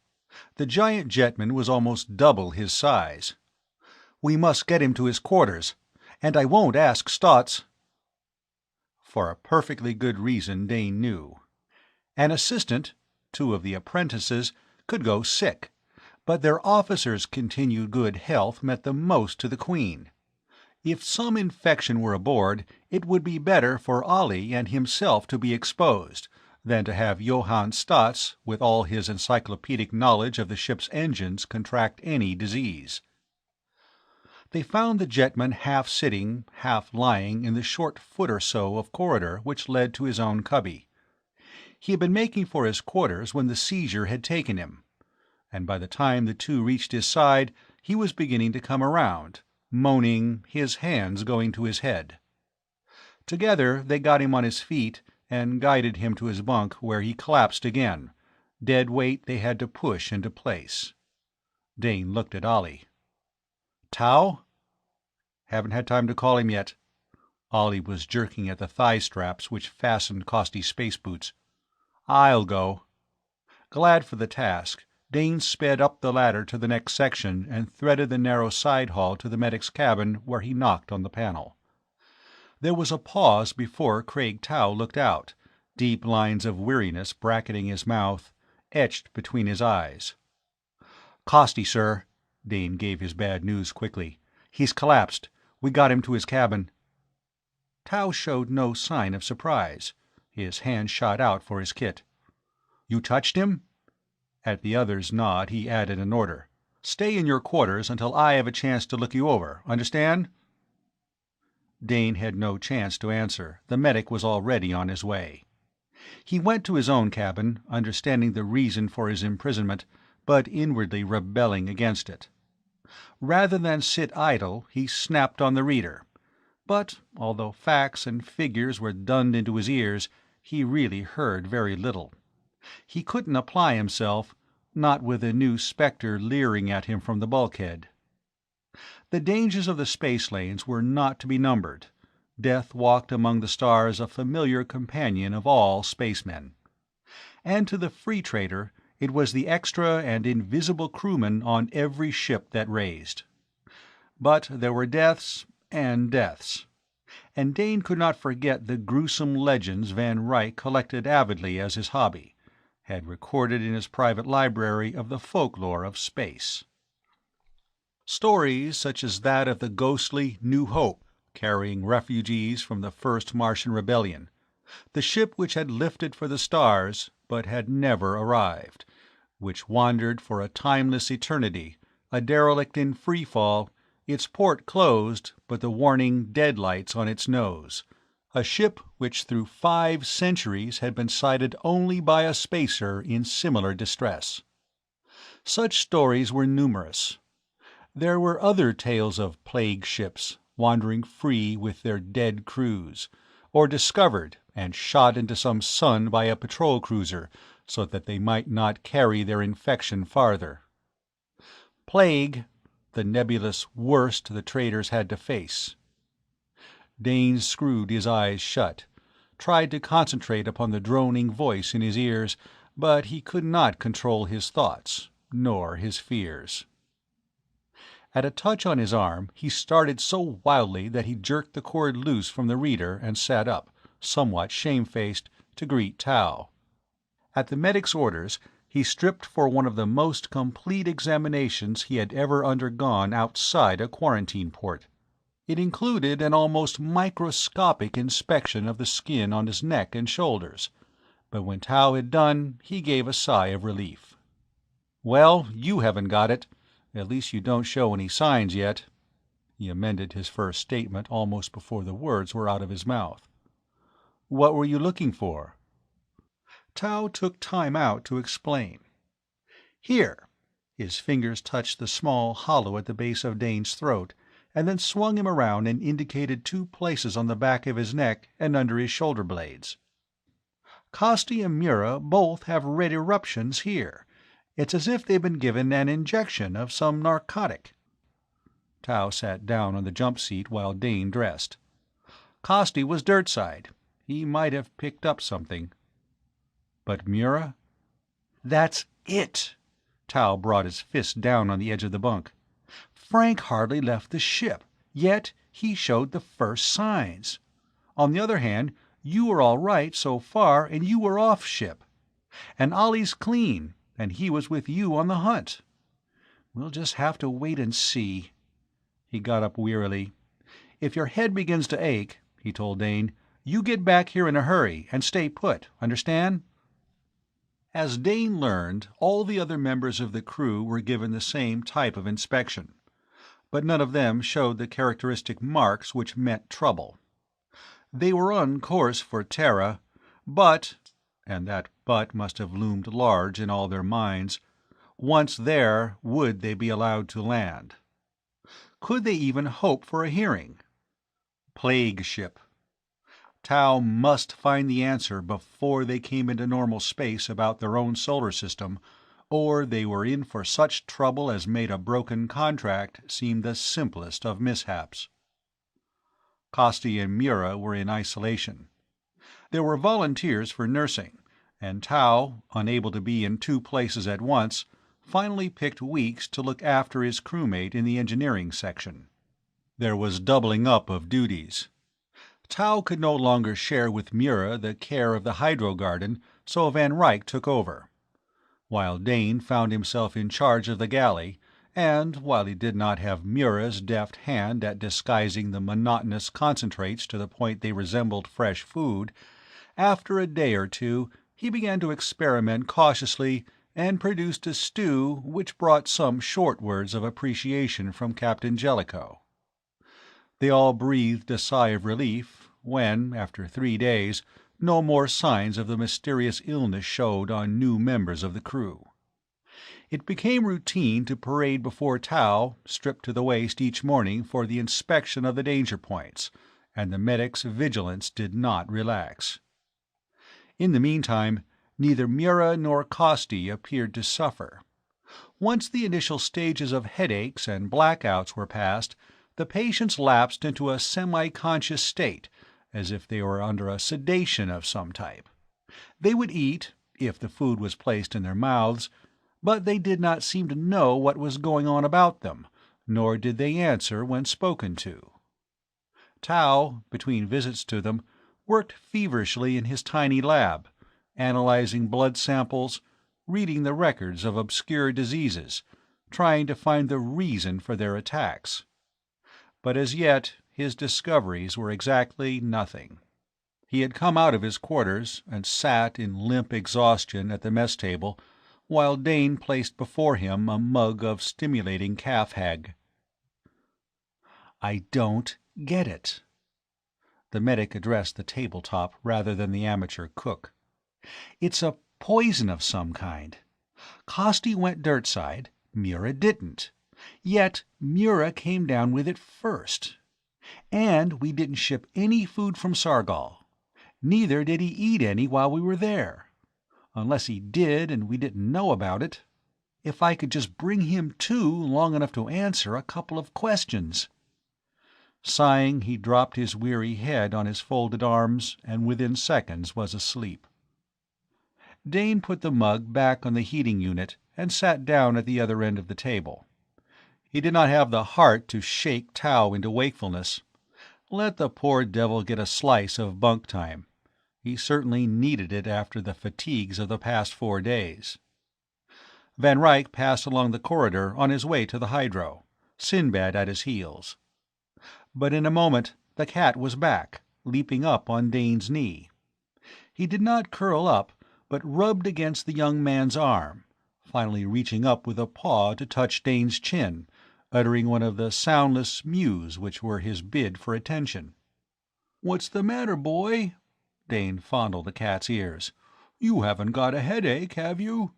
The giant jetman was almost double his size. "We must get him to his quarters. And I won't ask Stotts." For a perfectly good reason, Dane knew. An assistant, two of the apprentices, could go sick, but their officers' continued good health meant the most to the Queen. If some infection were aboard, it would be better for Ollie and himself to be exposed than to have Johann Stotts, with all his encyclopedic knowledge of the ship's engines, contract any disease. They found the jetman half sitting, half lying in the short foot or so of corridor which led to his own cubby. He had been making for his quarters when the seizure had taken him, and by the time the two reached his side he was beginning to come around, moaning, his hands going to his head. Together they got him on his feet and guided him to his bunk, where he collapsed again, dead weight they had to push into place. Dane looked at Ollie. "Tau?" "Haven't had time to call him yet." Ollie was jerking at the thigh straps which fastened Costy's space boots. "I'll go." Glad for the task, Dane sped up the ladder to the next section and threaded the narrow side hall to the medic's cabin, where he knocked on the panel. There was a pause before Craig Tau looked out, deep lines of weariness bracketing his mouth, etched between his eyes. "Costy, sir." Dane gave his bad news quickly. "He's collapsed. We got him to his cabin." Tau showed no sign of surprise. His hand shot out for his kit. "You touched him?" At the other's nod, he added an order. "Stay in your quarters until I have a chance to look you over. Understand?" Dane had no chance to answer. The medic was already on his way. He went to his own cabin, understanding the reason for his imprisonment, but inwardly rebelling against it. Rather than sit idle, he snapped on the reader. But, although facts and figures were dunned into his ears, he really heard very little. He couldn't apply himself, not with a new spectre leering at him from the bulkhead. The dangers of the space lanes were not to be numbered. Death walked among the stars a familiar companion of all spacemen. And to the free trader, it was the extra and invisible crewman on every ship that raised. But there were deaths and deaths. And Dane could not forget the gruesome legends Van Ryck collected avidly as his hobby, had recorded in his private library of the folklore of space. Stories such as that of the ghostly New Hope, carrying refugees from the first Martian rebellion, the ship which had lifted for the stars but had never arrived, which wandered for a timeless eternity, a derelict in free fall, its port closed but the warning deadlights on its nose, a ship which through 5 centuries had been sighted only by a spacer in similar distress. Such stories were numerous. There were other tales of plague ships, wandering free with their dead crews, or discovered and shot into some sun by a patrol cruiser so that they might not carry their infection farther. Plague, the nebulous worst the traders had to face. Dane screwed his eyes shut, tried to concentrate upon the droning voice in his ears, but he could not control his thoughts, nor his fears. At a touch on his arm, he started so wildly that he jerked the cord loose from the reader and sat up, somewhat shamefaced, to greet Tau. At the medic's orders, he stripped for one of the most complete examinations he had ever undergone outside a quarantine port. It included an almost microscopic inspection of the skin on his neck and shoulders, but when Tau had done, he gave a sigh of relief. "Well, you haven't got it. At least you don't show any signs yet." He amended his first statement almost before the words were out of his mouth. "What were you looking for?" Tau took time out to explain. "Here." His fingers touched the small hollow at the base of Dane's throat, and then swung him around and indicated 2 places on the back of his neck and under his shoulder blades. "Costi and Mura both have red eruptions here. It's as if they've been given an injection of some narcotic." Tao sat down on the jump seat while Dane dressed. Costi was dirtside. He might have picked up something. But Mura? That's it! Tao brought his fist down on the edge of the bunk. Frank hardly left the ship, yet he showed the first signs. On the other hand, you were all right so far, and you were off ship. And Ollie's clean, and he was with you on the hunt. We'll just have to wait and see. He got up wearily. If your head begins to ache, he told Dane, you get back here in a hurry and stay put, understand? As Dane learned, all the other members of the crew were given the same type of inspection, but none of them showed the characteristic marks which meant trouble. They were on course for Terra, but, and that but must have loomed large in all their minds, once there, would they be allowed to land? Could they even hope for a hearing? Plague ship. Tao must find the answer before they came into normal space about their own solar system, or they were in for such trouble as made a broken contract seem the simplest of mishaps. Costi and Mura were in isolation. There were volunteers for nursing, and Tao, unable to be in two places at once, finally picked Weeks to look after his crewmate in the engineering section. There was doubling up of duties. Tao could no longer share with Mura the care of the hydro garden, so Van Ryck took over, while Dane found himself in charge of the galley, and, while he did not have Mura's deft hand at disguising the monotonous concentrates to the point they resembled fresh food, after a day or two he began to experiment cautiously and produced a stew which brought some short words of appreciation from Captain Jellicoe. They all breathed a sigh of relief when, after 3 days, no more signs of the mysterious illness showed on new members of the crew. It became routine to parade before Tao, stripped to the waist each morning for the inspection of the danger points, and the medic's vigilance did not relax. In the meantime, neither Mura nor Costi appeared to suffer. Once the initial stages of headaches and blackouts were past, the patients lapsed into a semi-conscious state, as if they were under a sedation of some type. They would eat, if the food was placed in their mouths, but they did not seem to know what was going on about them, nor did they answer when spoken to. Tao, between visits to them, worked feverishly in his tiny lab, analyzing blood samples, reading the records of obscure diseases, trying to find the reason for their attacks. But as yet his discoveries were exactly nothing. He had come out of his quarters and sat in limp exhaustion at the mess table, while Dane placed before him a mug of stimulating calf-hag. "I don't get it." The medic addressed the tabletop rather than the amateur cook. "It's a poison of some kind. Costi went dirtside, Mura didn't. Yet Mura came down with it first. And we didn't ship any food from Sargol. Neither did he eat any while we were there. Unless he did and we didn't know about it. If I could just bring him to long enough to answer a couple of questions." Sighing, he dropped his weary head on his folded arms, and within seconds was asleep. Dane put the mug back on the heating unit and sat down at the other end of the table. He did not have the heart to shake Tao into wakefulness. Let the poor devil get a slice of bunk time. He certainly needed it after the fatigues of the past 4 days. Van Ryck passed along the corridor on his way to the hydro, Sinbad at his heels. But in a moment the cat was back, leaping up on Dane's knee. He did not curl up, but rubbed against the young man's arm, finally reaching up with a paw to touch Dane's chin, uttering one of the soundless mews which were his bid for attention. "What's the matter, boy?" Dane fondled the cat's ears. "You haven't got a headache, have you?"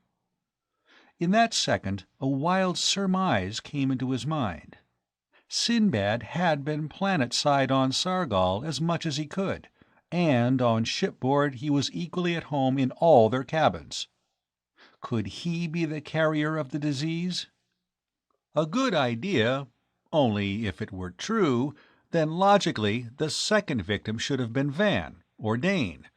In that second a wild surmise came into his mind. Sinbad had been planet-side on Sargol as much as he could, and on shipboard he was equally at home in all their cabins. Could he be the carrier of the disease? A good idea, Only if it were true, then logically the second victim should have been Van, or Dane,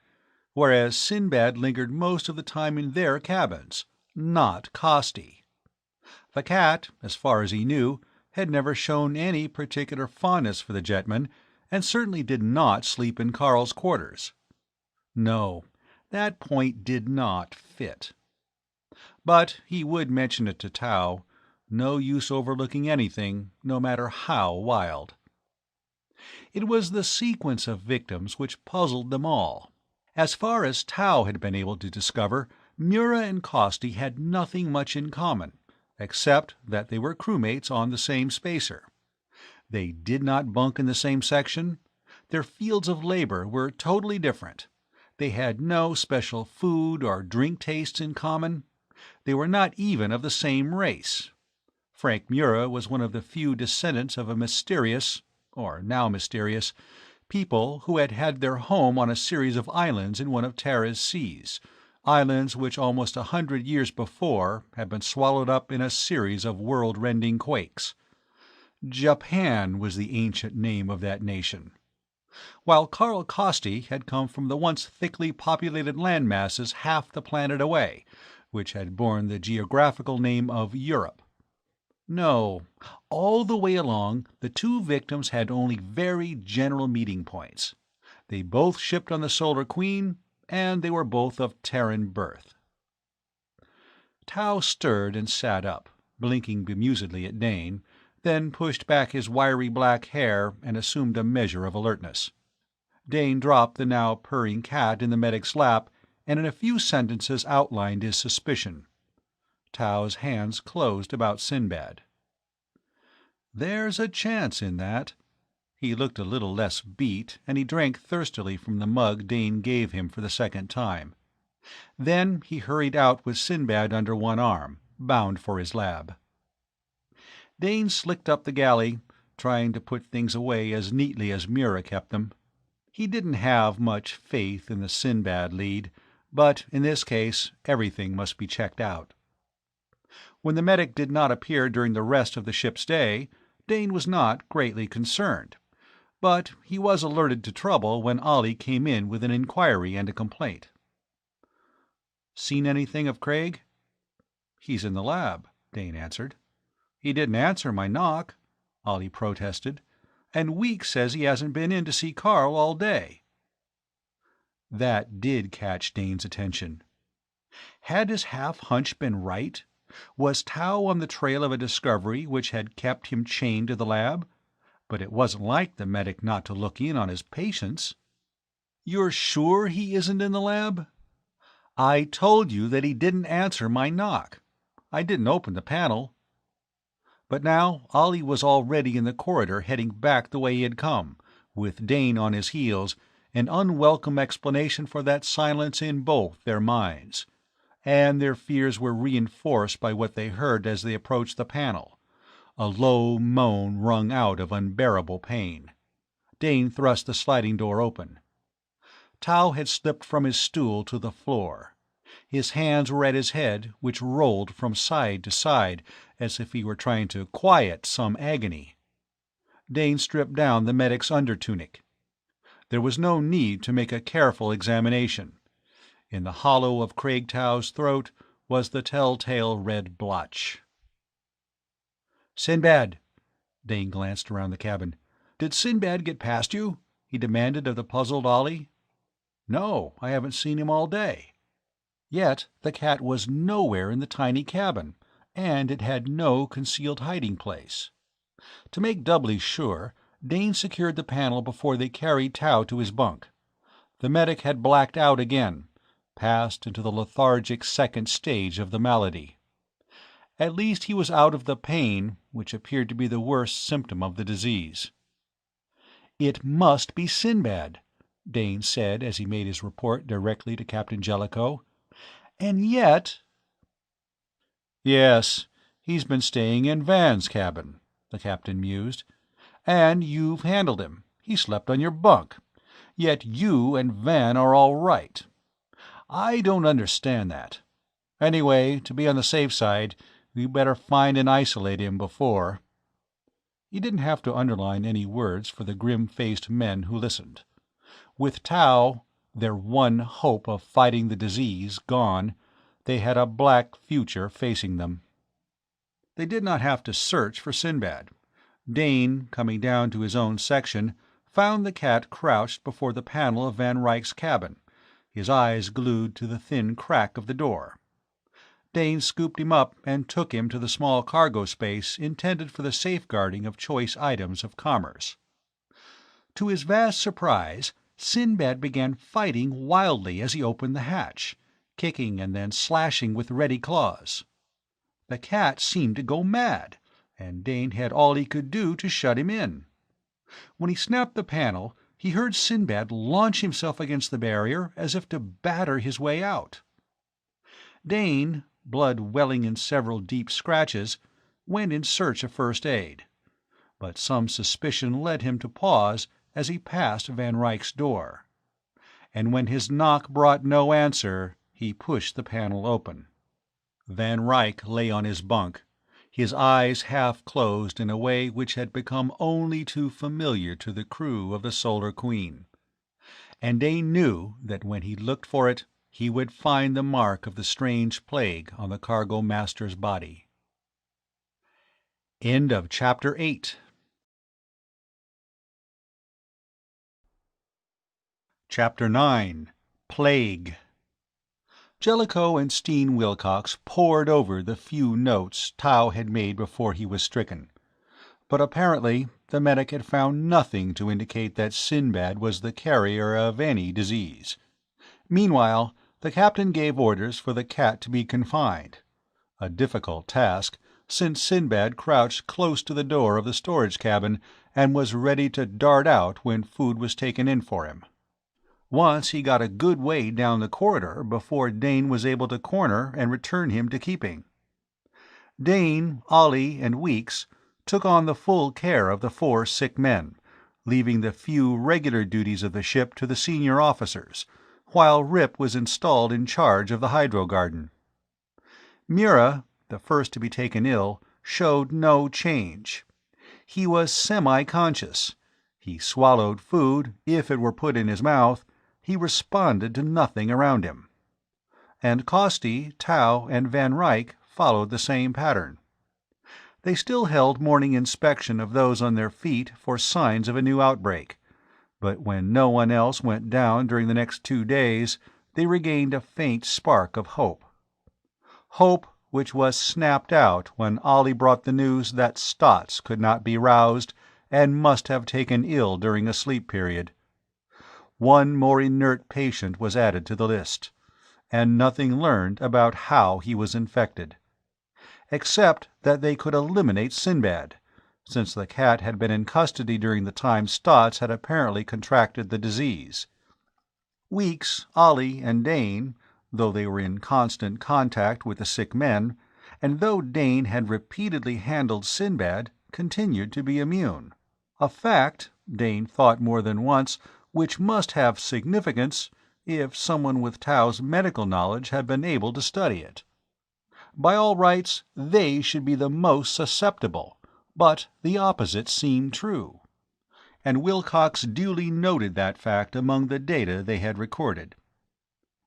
whereas Sinbad lingered most of the time in their cabins, not Costi. The cat, as far as he knew, had never shown any particular fondness for the jetman, and certainly did not sleep in Carl's quarters. No, that point did not fit. But he would mention it to Tao. No use overlooking anything, no matter how wild. It was the sequence of victims which puzzled them all. As far as Tao had been able to discover, Mura and Costi had nothing much in common, except that they were crewmates on the same spacer. They did not bunk in the same section. Their fields of labor were totally different. They had no special food or drink tastes in common. They were not even of the same race. Frank Mura was one of the few descendants of a mysterious, or now mysterious, people who had had their home on a series of islands in one of Terra's seas, islands which almost 100 years before had been swallowed up in a series of world-rending quakes. Japan was the ancient name of that nation, while Carl Costi had come from the once thickly populated land masses half the planet away, which had borne the geographical name of Europe. No, all the way along, the two victims had only very general meeting points. They both shipped on the Solar Queen, and they were both of Terran birth. Tao stirred and sat up, blinking bemusedly at Dane, then pushed back his wiry black hair and assumed a measure of alertness. Dane dropped the now purring cat in the medic's lap, and in a few sentences outlined his suspicion. Tao's hands closed about Sinbad. "There's a chance in that." He looked a little less beat, and he drank thirstily from the mug Dane gave him for the second time. Then he hurried out with Sinbad under one arm, bound for his lab. Dane slicked up the galley, trying to put things away as neatly as Mura kept them. He didn't have much faith in the Sinbad lead, but in this case everything must be checked out. When the medic did not appear during the rest of the ship's day, Dane was not greatly concerned. But he was alerted to trouble when Ollie came in with an inquiry and a complaint. "Seen anything of Craig?" "He's in the lab," Dane answered. "He didn't answer my knock," Ollie protested, "and Weeks says he hasn't been in to see Carl all day." That did catch Dane's attention. Had his half-hunch been right? Was Tao on the trail of a discovery which had kept him chained to the lab? But it wasn't like the medic not to look in on his patients. "You're sure he isn't in the lab?" "I told you that he didn't answer my knock. I didn't open the panel." But now Ollie was already in the corridor heading back the way he had come, with Dane on his heels, an unwelcome explanation for that silence in both their minds. And their fears were reinforced by what they heard as they approached the panel, a low moan wrung out of unbearable pain. Dane thrust the sliding door open. Tao had slipped from his stool to the floor. His hands were at his head, which rolled from side to side, as if he were trying to quiet some agony. Dane stripped down the medic's undertunic. There was no need to make a careful examination. In the hollow of Craig Tao's throat was the telltale red blotch. "Sinbad!" Dane glanced around the cabin. "Did Sinbad get past you?" he demanded of the puzzled Ollie. "No, I haven't seen him all day." Yet the cat was nowhere in the tiny cabin, and it had no concealed hiding place. To make doubly sure, Dane secured the panel before they carried Tao to his bunk. The medic had blacked out again, passed into the lethargic second stage of the malady. At least he was out of the pain, which appeared to be the worst symptom of the disease. "It must be Sinbad," Dane said as he made his report directly to Captain Jellicoe. "And yet—" "Yes, he's been staying in Van's cabin," the captain mused. "And you've handled him. He slept on your bunk. Yet you and Van are all right. I don't understand that. Anyway, to be on the safe side, we better find and isolate him before—" He didn't have to underline any words for the grim-faced men who listened. With Tau, their one hope of fighting the disease, gone, they had a black future facing them. They did not have to search for Sinbad. Dane, coming down to his own section, found the cat crouched before the panel of Van Ryck's cabin, his eyes glued to the thin crack of the door. Dane scooped him up and took him to the small cargo space intended for the safeguarding of choice items of commerce. To his vast surprise, Sinbad began fighting wildly as he opened the hatch, kicking and then slashing with ready claws. The cat seemed to go mad, and Dane had all he could do to shut him in. When he snapped the panel, he heard Sinbad launch himself against the barrier as if to batter his way out. Dane, blood welling in several deep scratches, went in search of first aid, but some suspicion led him to pause as he passed Van Ryck's door. And when his knock brought no answer, he pushed the panel open. Van Ryck lay on his bunk, his eyes half closed in a way which had become only too familiar to the crew of the Solar Queen. And Dane knew that when he looked for it, he would find the mark of the strange plague on the cargo master's body. End of Chapter 8. Chapter 9. Plague. Jellicoe and Steen Wilcox pored over the few notes Tau had made before he was stricken, but apparently the medic had found nothing to indicate that Sinbad was the carrier of any disease. Meanwhile, the captain gave orders for the cat to be confined, a difficult task, since Sinbad crouched close to the door of the storage cabin and was ready to dart out when food was taken in for him. Once he got a good way down the corridor before Dane was able to corner and return him to keeping. Dane, Ollie, and Weeks took on the full care of the 4 sick men, leaving the few regular duties of the ship to the senior officers, while Rip was installed in charge of the hydro garden. Mura, the first to be taken ill, showed no change. He was semi-conscious. He swallowed food if it were put in his mouth. He responded to nothing around him. And Costi, Tau, and Van Ryck followed the same pattern. They still held morning inspection of those on their feet for signs of a new outbreak, but when no one else went down during the next 2 days, they regained a faint spark of hope. Hope which was snapped out when Ollie brought the news that Stotts could not be roused and must have taken ill during a sleep period. One more inert patient was added to the list, and nothing learned about how he was infected, except that they could eliminate Sinbad, since the cat had been in custody during the time Stotts had apparently contracted the disease. Weeks, Ollie, and Dane, though they were in constant contact with the sick men, and though Dane had repeatedly handled Sinbad, continued to be immune. A fact, Dane thought more than once, which must have significance if someone with Tau's medical knowledge had been able to study it. By all rights, they should be the most susceptible, but the opposite seemed true, and Wilcox duly noted that fact among the data they had recorded.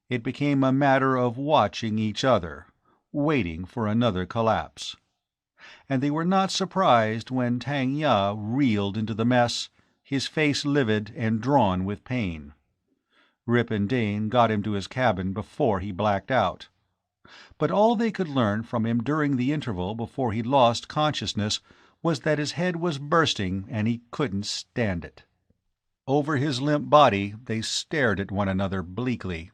It became a matter of watching each other, waiting for another collapse. And they were not surprised when Tang Ya reeled into the mess, his face livid and drawn with pain. Rip and Dane got him to his cabin before he blacked out. But all they could learn from him during the interval before he lost consciousness was that his head was bursting and he couldn't stand it. Over his limp body they stared at one another bleakly.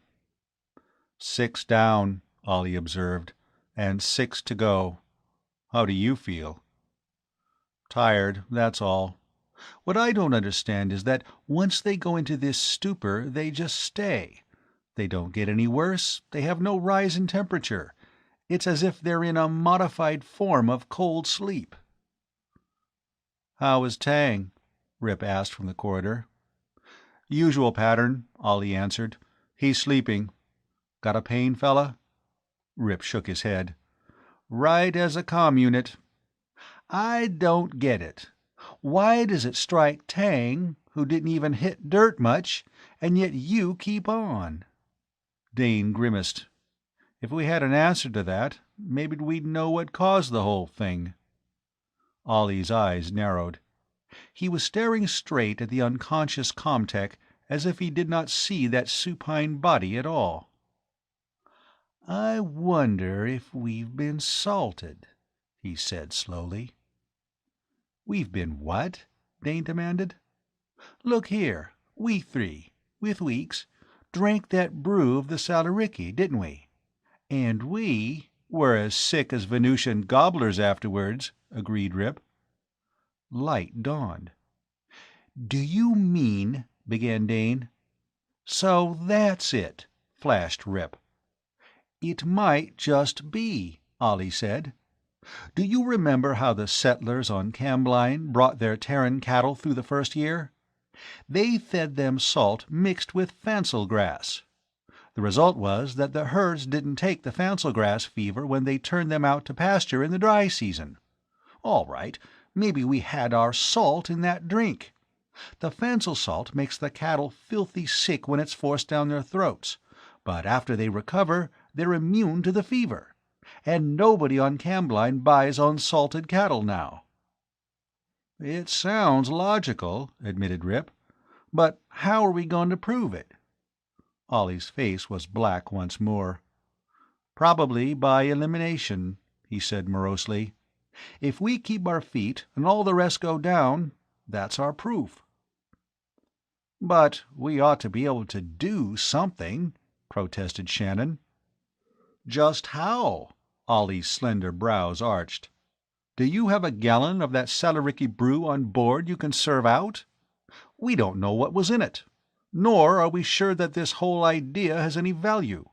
6 down, Ollie observed, and 6 to go. How do you feel? Tired, that's all. What I don't understand is that once they go into this stupor, they just stay. They don't get any worse, they have no rise in temperature. It's as if they're in a modified form of cold sleep. "How is Tang?" Rip asked from the corridor. "Usual pattern," Ollie answered. "He's sleeping. Got a pain, fella?" Rip shook his head. "Right as a comm unit. I don't get it. Why does it strike Tang, who didn't even hit dirt much, and yet you keep on?" Dane grimaced. "If we had an answer to that, maybe we'd know what caused the whole thing." Ollie's eyes narrowed. He was staring straight at the unconscious Comtech as if he did not see that supine body at all. "I wonder if we've been salted," he said slowly. "We've been what?" Dane demanded. "Look here, we three, with Weeks, drank that brew of the Salaricky, didn't we? And we were as sick as Venusian gobblers afterwards," agreed Rip. Light dawned. "Do you mean—" began Dane. "So that's it," flashed Rip. "It might just be," Ollie said. "Do you remember how the settlers on Cambline brought their Terran cattle through the first year? They fed them salt mixed with fancel grass. The result was that the herds didn't take the fancel grass fever when they turned them out to pasture in the dry season. All right, maybe we had our salt in that drink. The fancel salt makes the cattle filthy sick when it's forced down their throats, but after they recover, they're immune to the fever. And nobody on Cambline buys unsalted cattle now." "It sounds logical," admitted Rip. "But how are we going to prove it?" Ollie's face was black once more. "Probably by elimination," he said morosely. "If we keep our feet and all the rest go down, that's our proof." "But we ought to be able to do something," protested Shannon. "Just how?" Ollie's slender brows arched. "Do you have a gallon of that Salaricky brew on board you can serve out? We don't know what was in it, nor are we sure that this whole idea has any value."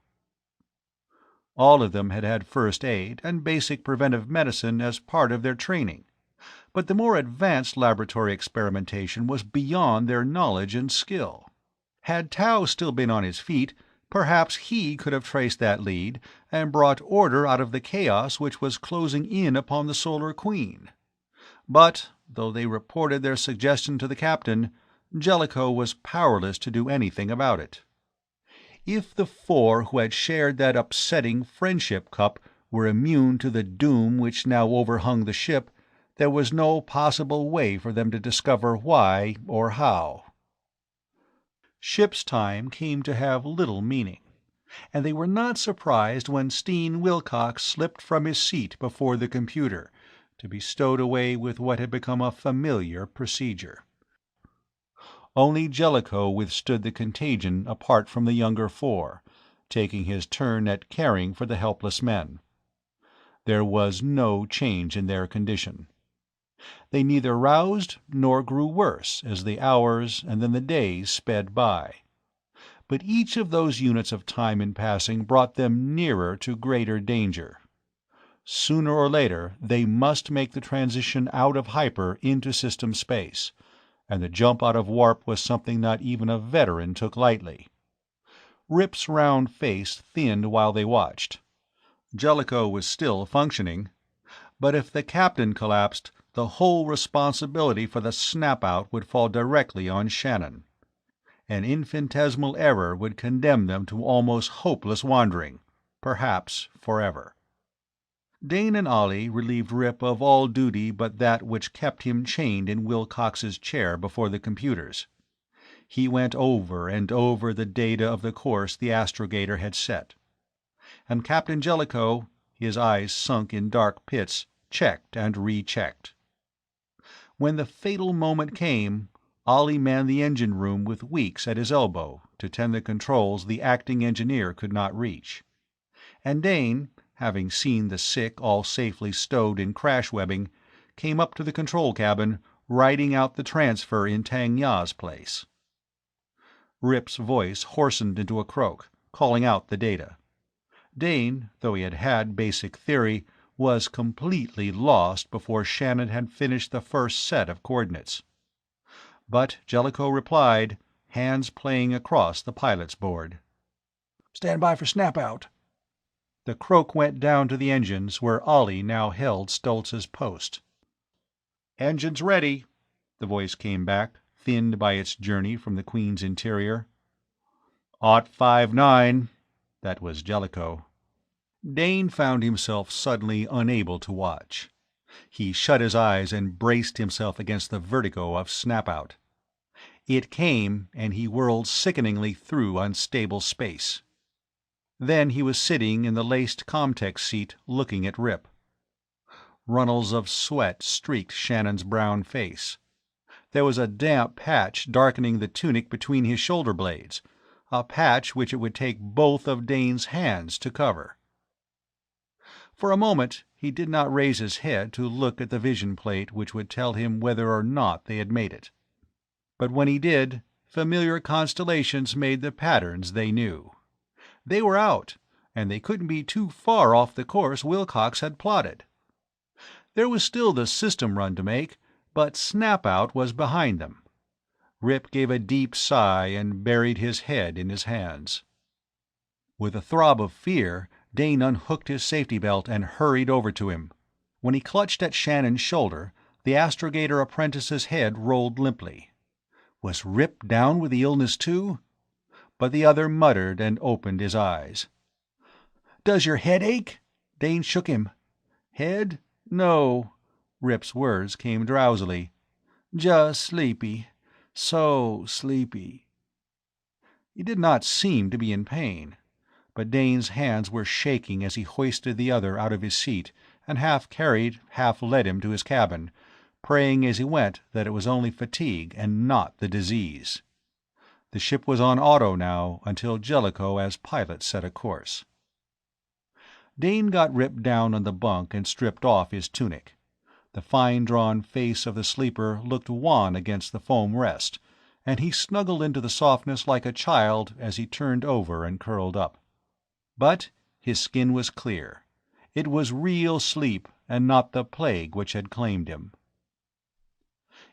All of them had had first aid and basic preventive medicine as part of their training, but the more advanced laboratory experimentation was beyond their knowledge and skill. Had Tau still been on his feet, perhaps he could have traced that lead and brought order out of the chaos which was closing in upon the Solar Queen. But, though they reported their suggestion to the captain, Jellicoe was powerless to do anything about it. If the four who had shared that upsetting friendship cup were immune to the doom which now overhung the ship, there was no possible way for them to discover why or how. Ship's time came to have little meaning, and they were not surprised when Steen Wilcox slipped from his seat before the computer, to be stowed away with what had become a familiar procedure. Only Jellicoe withstood the contagion apart from the younger four, taking his turn at caring for the helpless men. There was no change in their condition. They neither roused nor grew worse as the hours and then the days sped by. But each of those units of time in passing brought them nearer to greater danger. Sooner or later they must make the transition out of hyper into system space, and the jump out of warp was something not even a veteran took lightly. Rip's round face thinned while they watched. Jellicoe was still functioning, but if the captain collapsed, the whole responsibility for the snap-out would fall directly on Shannon. An infinitesimal error would condemn them to almost hopeless wandering, perhaps forever. Dane and Ollie relieved Rip of all duty but that which kept him chained in Wilcox's chair before the computers. He went over and over the data of the course the astrogator had set. And Captain Jellicoe, his eyes sunk in dark pits, checked and rechecked. When the fatal moment came, Ollie manned the engine room with Weeks at his elbow to tend the controls the acting engineer could not reach. And Dane, having seen the sick all safely stowed in crash webbing, came up to the control cabin, writing out the transfer in Tang Ya's place. Rip's voice hoarsened into a croak, calling out the data. Dane, though he had had basic theory, was completely lost before Shannon had finished the first set of coordinates. But Jellicoe replied, hands playing across the pilot's board. "Stand by for snap-out." The croak went down to the engines where Ollie now held Stoltz's post. "Engines ready." the voice came back, thinned by its journey from the Queen's interior. "Ought 59. That was Jellicoe. Dane found himself suddenly unable to watch. He shut his eyes and braced himself against the vertigo of snap-out. It came, and he whirled sickeningly through unstable space. Then he was sitting in the laced Comtech seat looking at Rip. Runnels of sweat streaked Shannon's brown face. There was a damp patch darkening the tunic between his shoulder blades, a patch which it would take both of Dane's hands to cover. For a moment he did not raise his head to look at the vision plate which would tell him whether or not they had made it. But when he did, familiar constellations made the patterns they knew. They were out, and they couldn't be too far off the course Wilcox had plotted. There was still the system run to make, but Snap-out was behind them. Rip gave a deep sigh and buried his head in his hands. With a throb of fear, Dane unhooked his safety belt and hurried over to him. When he clutched at Shannon's shoulder, the astrogator apprentice's head rolled limply. Was Rip down with the illness too? But the other muttered and opened his eyes. "Does your head ache?" Dane shook him. "Head? No." Rip's words came drowsily. "Just sleepy. So sleepy." He did not seem to be in pain, but Dane's hands were shaking as he hoisted the other out of his seat and half carried, half led him to his cabin, praying as he went that it was only fatigue and not the disease. The ship was on auto now until Jellicoe as pilot set a course. Dane got Rip down on the bunk and stripped off his tunic. The fine-drawn face of the sleeper looked wan against the foam rest, and he snuggled into the softness like a child as he turned over and curled up. But his skin was clear. It was real sleep and not the plague which had claimed him.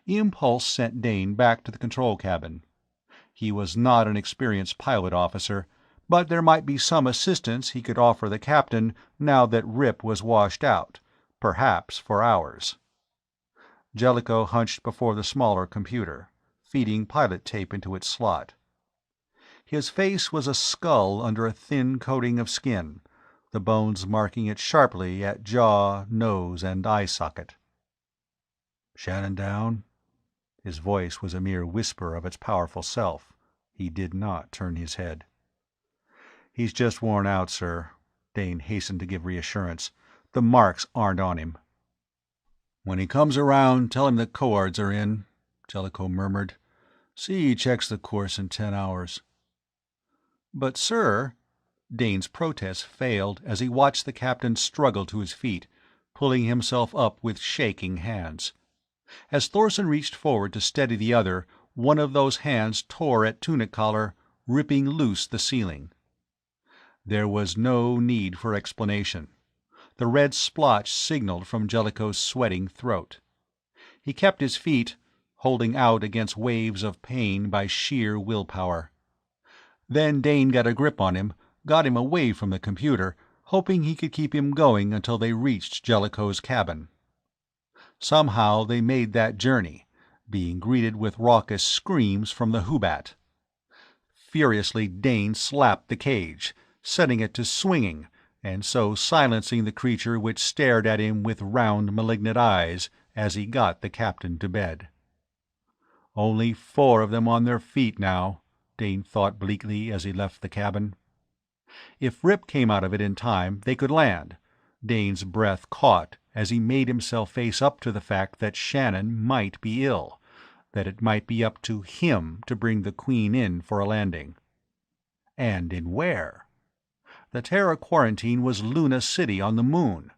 Impulse sent Dane back to the control cabin. He was not an experienced pilot officer, but there might be some assistance he could offer the captain now that Rip was washed out, perhaps for hours. Jellicoe hunched before the smaller computer, feeding pilot tape into its slot. His face was a skull under a thin coating of skin, the bones marking it sharply at jaw, nose, and eye socket. "Shannon down?" His voice was a mere whisper of its powerful self. He did not turn his head. "He's just worn out, sir," Dane hastened to give reassurance. "The marks aren't on him." "When he comes around, tell him the coords are in," Jellicoe murmured. "See he checks the course in 10 hours. "But, sir—" Dane's protest failed as he watched the captain struggle to his feet, pulling himself up with shaking hands. As Thorson reached forward to steady the other, one of those hands tore at tunic collar, ripping loose the ceiling. There was no need for explanation. The red splotch signaled from Jellicoe's sweating throat. He kept his feet, holding out against waves of pain by sheer willpower. Then Dane got a grip on him, got him away from the computer, hoping he could keep him going until they reached Jellicoe's cabin. Somehow they made that journey, being greeted with raucous screams from the Hoobat. Furiously Dane slapped the cage, setting it to swinging, and so silencing the creature which stared at him with round malignant eyes as he got the captain to bed. Only 4 of them on their feet now, Dane thought bleakly as he left the cabin. If Rip came out of it in time, they could land. Dane's breath caught as he made himself face up to the fact that Shannon might be ill, that it might be up to him to bring the Queen in for a landing. And in where? The Terra quarantine was Luna City on the moon,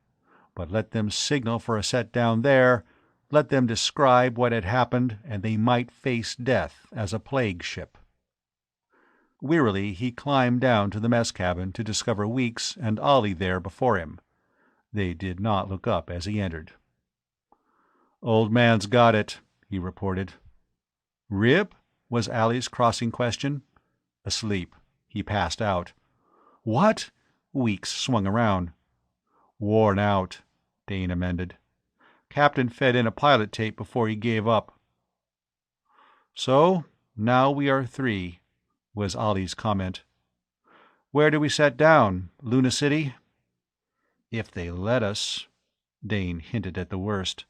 but let them signal for a set down there, let them describe what had happened, and they might face death as a plague ship. Wearily he climbed down to the mess cabin to discover Weeks and Ollie there before him. They did not look up as he entered. "Old man's got it," he reported. "Rip?" was Allie's crossing question. "Asleep. He passed out." "What?" Weeks swung around. "Worn out," Dane amended. "Captain fed in a pilot tape before he gave up." "So, now we are 3, was Ollie's comment. "Where do we set down? Luna City?" "If they let us." Dane hinted at the worst.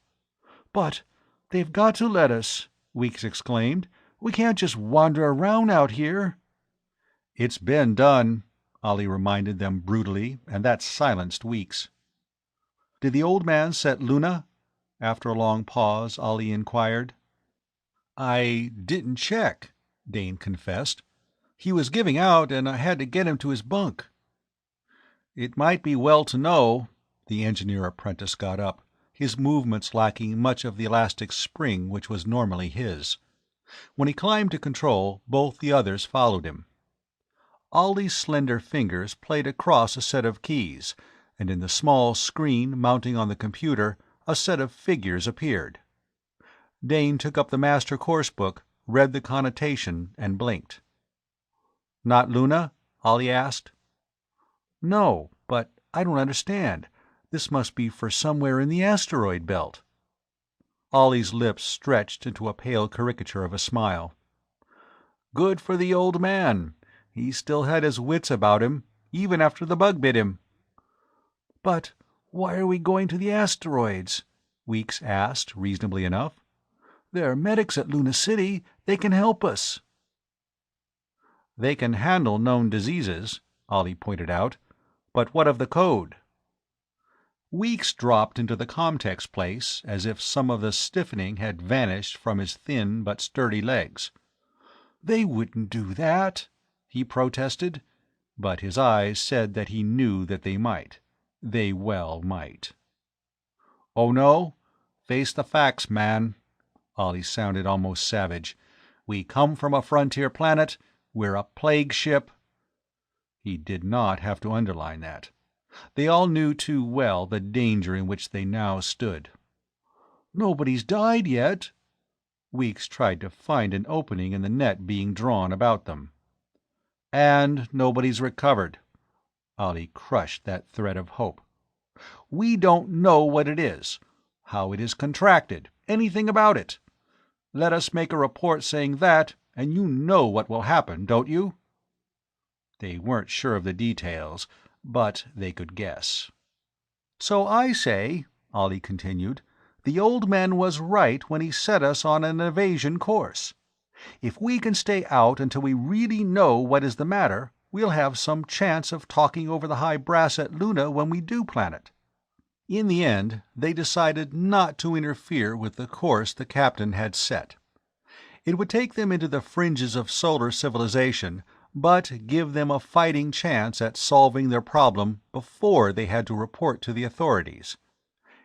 But they've got to let us," Weeks exclaimed. "We can't just wander around out here." "It's been done," Ollie reminded them brutally, and that silenced Weeks. "Did the old man set Luna?" After a long pause, Ollie inquired. "I didn't check," Dane confessed. "He was giving out, and I had to get him to his bunk." "It might be well to know." The engineer apprentice got up, his movements lacking much of the elastic spring which was normally his. When he climbed to control, both the others followed him. Ollie's slender fingers played across a set of keys, and in the small screen mounting on the computer a set of figures appeared. Dane took up the master course book, read the connotation, and blinked. "Not Luna?" Ollie asked. "No, but I don't understand. This must be for somewhere in the asteroid belt." Ollie's lips stretched into a pale caricature of a smile. "Good for the old man. He still had his wits about him, even after the bug bit him." "But why are we going to the asteroids?" Weeks asked, reasonably enough. "There are medics at Luna City. They can help us." "They can handle known diseases," Ollie pointed out. "But what of the code?" Weeks dropped into the Comtex place as if some of the stiffening had vanished from his thin but sturdy legs. "They wouldn't do that," he protested, but his eyes said that he knew that they might. They well might. "Oh no? Face the facts, man." Ollie sounded almost savage. "We come from a frontier planet. We're a plague ship." He did not have to underline that. They all knew too well the danger in which they now stood. "Nobody's died yet." Weeks tried to find an opening in the net being drawn about them. "And nobody's recovered." Ollie crushed that thread of hope. "We don't know what it is, how it is contracted, anything about it. Let us make a report saying that, and you know what will happen, don't you?" They weren't sure of the details, but they could guess. "So I say," Ollie continued, "the old man was right when he set us on an evasion course. If we can stay out until we really know what is the matter, we'll have some chance of talking over the high brass at Luna when we do planet." In the end, they decided not to interfere with the course the captain had set. It would take them into the fringes of solar civilization, but give them a fighting chance at solving their problem before they had to report to the authorities.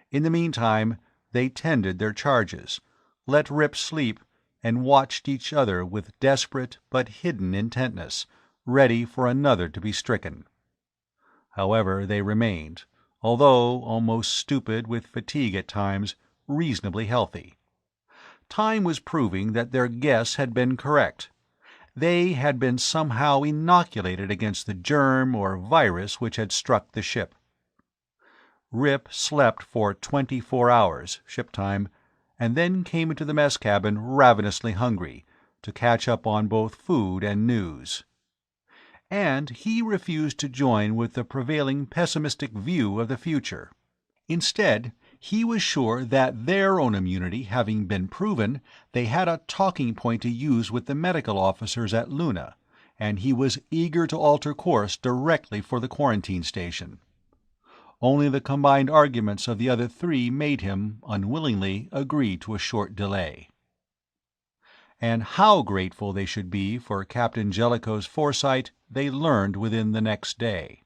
In the meantime, they tended their charges, let rip sleep, and watched each other with desperate but hidden intentness, ready for another to be stricken. However, they remained, although almost stupid with fatigue at times, reasonably healthy. Time was proving that their guess had been correct. They had been somehow inoculated against the germ or virus which had struck the ship. Rip slept for 24 hours, ship time, and then came into the mess cabin ravenously hungry, to catch up on both food and news. And he refused to join with the prevailing pessimistic view of the future. Instead, he was sure that their own immunity having been proven, they had a talking point to use with the medical officers at Luna, and he was eager to alter course directly for the quarantine station. Only the combined arguments of the other 3 made him, unwillingly, agree to a short delay. And how grateful they should be for Captain Jellicoe's foresight they learned within the next day.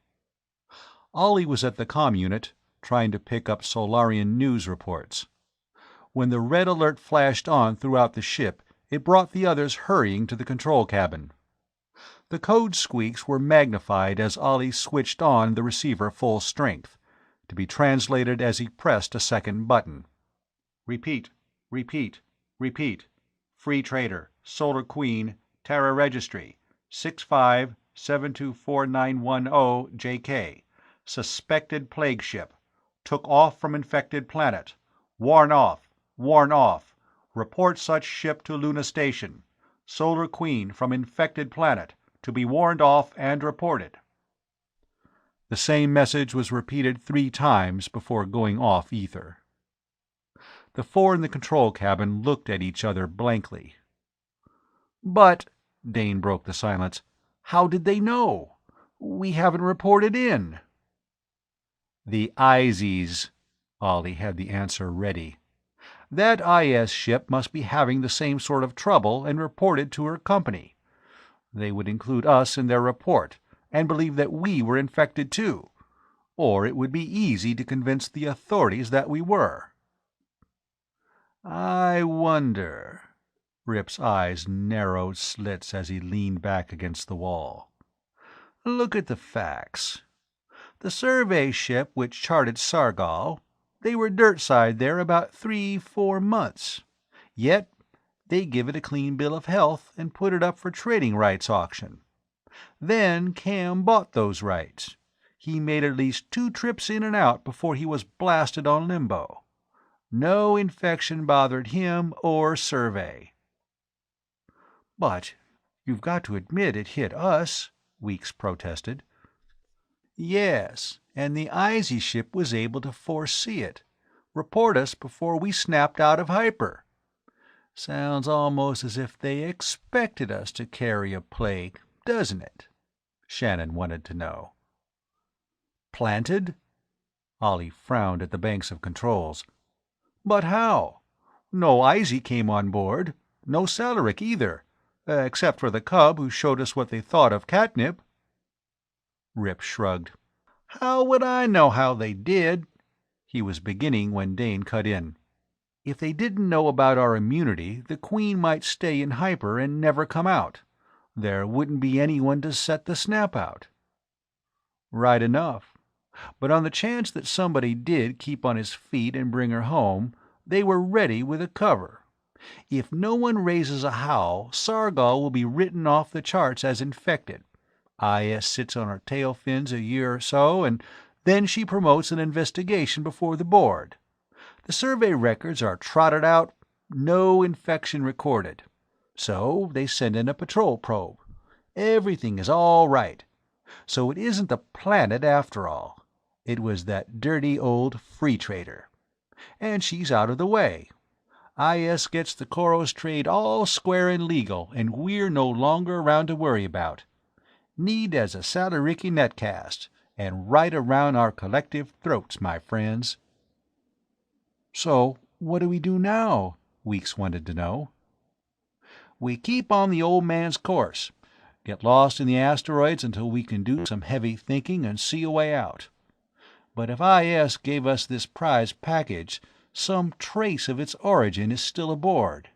Ollie was at the comm unit, trying to pick up Solarian news reports. When the red alert flashed on throughout the ship, it brought the others hurrying to the control cabin. The code squeaks were magnified as Ollie switched on the receiver full strength, to be translated as he pressed a second button. "Repeat, repeat, repeat. Free Trader, Solar Queen, Terra Registry, 65724910 JK. Suspected plague ship. Took off from infected planet. Warn off. Warn off. Report such ship to Luna Station. Solar Queen from infected planet, to be warned off and reported." The same message was repeated 3 times before going off ether. The 4 in the control cabin looked at each other blankly. "But," Dane broke the silence, "how did they know? We haven't reported in." "The IZs," Ollie had the answer ready. "That IS ship must be having the same sort of trouble and reported to her company. They would include us in their report, and believe that we were infected too. Or it would be easy to convince the authorities that we were." "I wonder." Rip's eyes narrowed slits as he leaned back against the wall. "Look at the facts. The survey ship which charted Sargol, they were dirtside there about 3-4 months. Yet they give it a clean bill of health and put it up for trading rights auction. Then Cam bought those rights. He made at least 2 trips in and out before he was blasted on Limbo. No infection bothered him or survey." "But you've got to admit it hit us," Weeks protested. "Yes, and the IZ ship was able to foresee it, report us before we snapped out of hyper. Sounds almost as if they expected us to carry a plague, doesn't it?" Shannon wanted to know. "Planted?" Ollie frowned at the banks of controls. "But how? No IZ came on board. No Salaric either. Except for the cub who showed us what they thought of catnip." Rip shrugged. "How would I know how they did?" He was beginning when Dane cut in. "If they didn't know about our immunity, the Queen might stay in hyper and never come out. There wouldn't be anyone to set the snap out." "Right enough. But on the chance that somebody did keep on his feet and bring her home, they were ready with a cover. If no one raises a howl, Sargol will be written off the charts as infected. IS sits on her tail fins a year or so, and then she promotes an investigation before the board. The survey records are trotted out, no infection recorded. So they send in a patrol probe. Everything is all right. So it isn't the planet after all. It was that dirty old free trader. And she's out of the way. IS gets the Koros trade all square and legal, and we're no longer around to worry about. Need as a Salariki netcast, and right around our collective throats, my friends." "So what do we do now?" Weeks wanted to know. "We keep on the old man's course. Get lost in the asteroids until we can do some heavy thinking and see a way out. But if IS gave us this prize package, some trace of its origin is still aboard.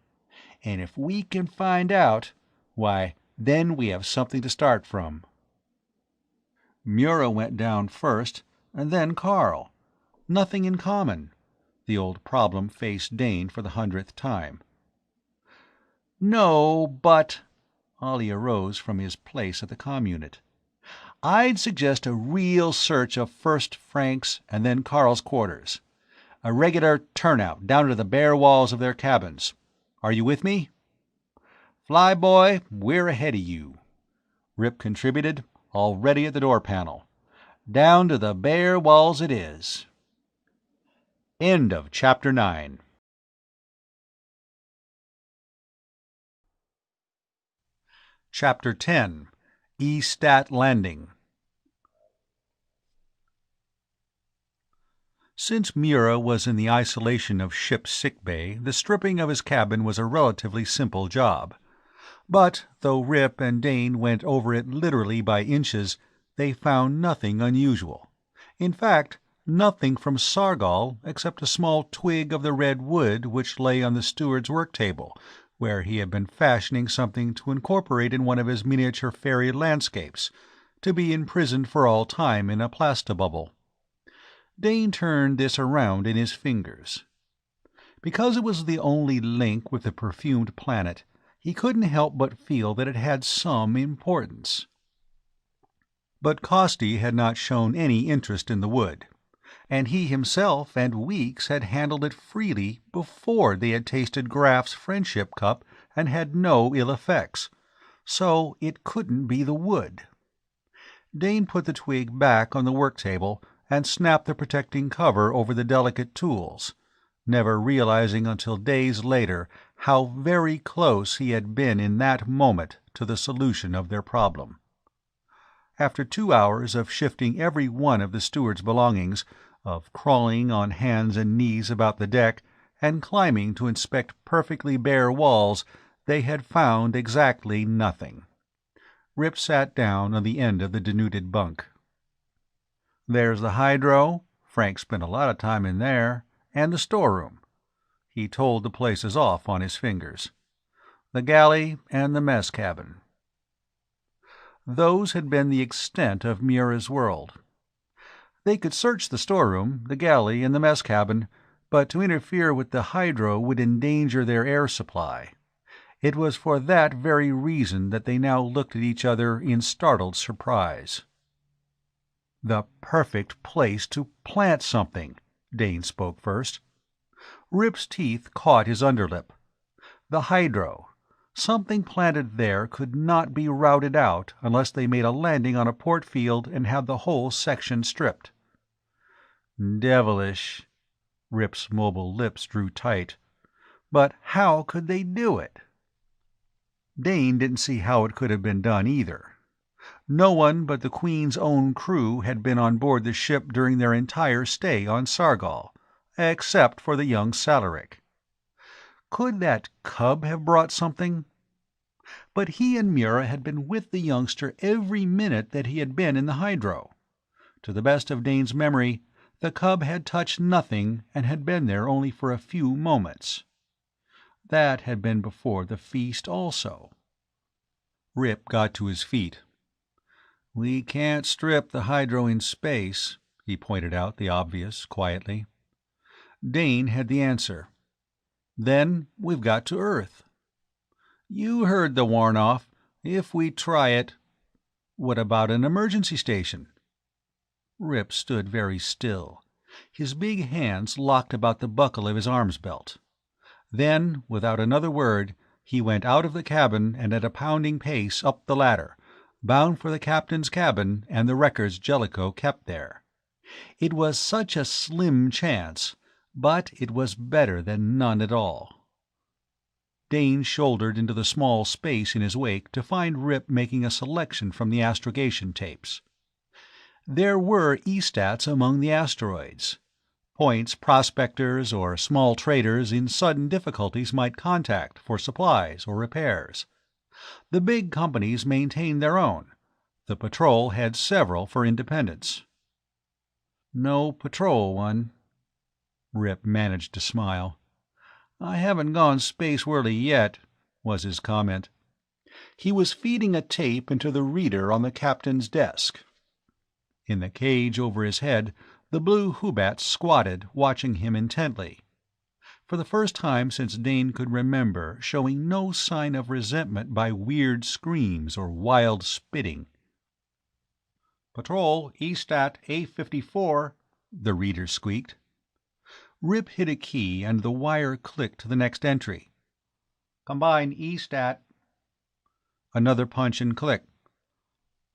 And if we can find out, why, then we have something to start from." Mura went down first, and then Carl. Nothing in common. The old problem faced Dane for the 100th time. "No, but—" Ollie arose from his place at the comm unit. "I'd suggest a real search of first Frank's and then Carl's quarters. A regular turnout down to the bare walls of their cabins. Are you with me?" "Flyboy, we're ahead of you." Rip contributed, already at the door panel. "Down to the bare walls it is." End of Chapter 9. Chapter 10. E-Stat Landing. Since Mura was in the isolation of ship's sickbay, the stripping of his cabin was a relatively simple job. But, though Rip and Dane went over it literally by inches, they found nothing unusual. In fact, nothing from Sargol except a small twig of the red wood which lay on the steward's work table, where he had been fashioning something to incorporate in one of his miniature fairy landscapes, to be imprisoned for all time in a plastabubble. Dane turned this around in his fingers. Because it was the only link with the perfumed planet, he couldn't help but feel that it had some importance. But Costi had not shown any interest in the wood, and he himself and Weeks had handled it freely before they had tasted Graff's friendship cup and had no ill effects, so it couldn't be the wood. Dane put the twig back on the work table and snapped the protecting cover over the delicate tools, never realizing until days later how very close he had been in that moment to the solution of their problem. After 2 hours of shifting every one of the steward's belongings, of crawling on hands and knees about the deck, and climbing to inspect perfectly bare walls, they had found exactly nothing. Rip sat down on the end of the denuded bunk. "There's the hydro. Frank spent a lot of time in there. And the storeroom." He told the places off on his fingers. "The galley and the mess cabin." Those had been the extent of Mura's world. They could search the storeroom, the galley, and the mess cabin, but to interfere with the hydro would endanger their air supply. It was for that very reason that they now looked at each other in startled surprise. "The perfect place to plant something," Dane spoke first. Rip's teeth caught his underlip. The hydro. Something planted there could not be routed out unless they made a landing on a port field and had the whole section stripped. "Devilish." Rip's mobile lips drew tight. "But how could they do it?" Dane didn't see how it could have been done either. No one but the Queen's own crew had been on board the ship during their entire stay on Sargol, except for the young Salaric. Could that cub have brought something? But he and Mura had been with the youngster every minute that he had been in the hydro. To the best of Dane's memory, the cub had touched nothing and had been there only for a few moments. That had been before the feast also. Rip got to his feet. "We can't strip the hydro in space," he pointed out the obvious, quietly. Dane had the answer. "Then we've got to Earth." "You heard the warn-off. If we try it—" "What about an emergency station?" Rip stood very still, his big hands locked about the buckle of his arms belt. Then, without another word, he went out of the cabin and at a pounding pace up the ladder, bound for the captain's cabin and the records Jellicoe kept there. It was such a slim chance, but it was better than none at all. Dane shouldered into the small space in his wake to find Rip making a selection from the astrogation tapes. There were E-stats among the asteroids, points prospectors or small traders in sudden difficulties might contact for supplies or repairs. The big companies maintained their own. The patrol had several for independence. "No patrol one." Rip managed to smile. "I haven't gone space-whirly yet," was his comment. He was feeding a tape into the reader on the captain's desk. In the cage over his head, the blue Hubats squatted, watching him intently. For the first time since Dane could remember, showing no sign of resentment by weird screams or wild spitting. "Patrol, E-stat A54, the reader squeaked. Rip hit a key and the wire clicked to the next entry. "Combine E-stat." Another punch and click.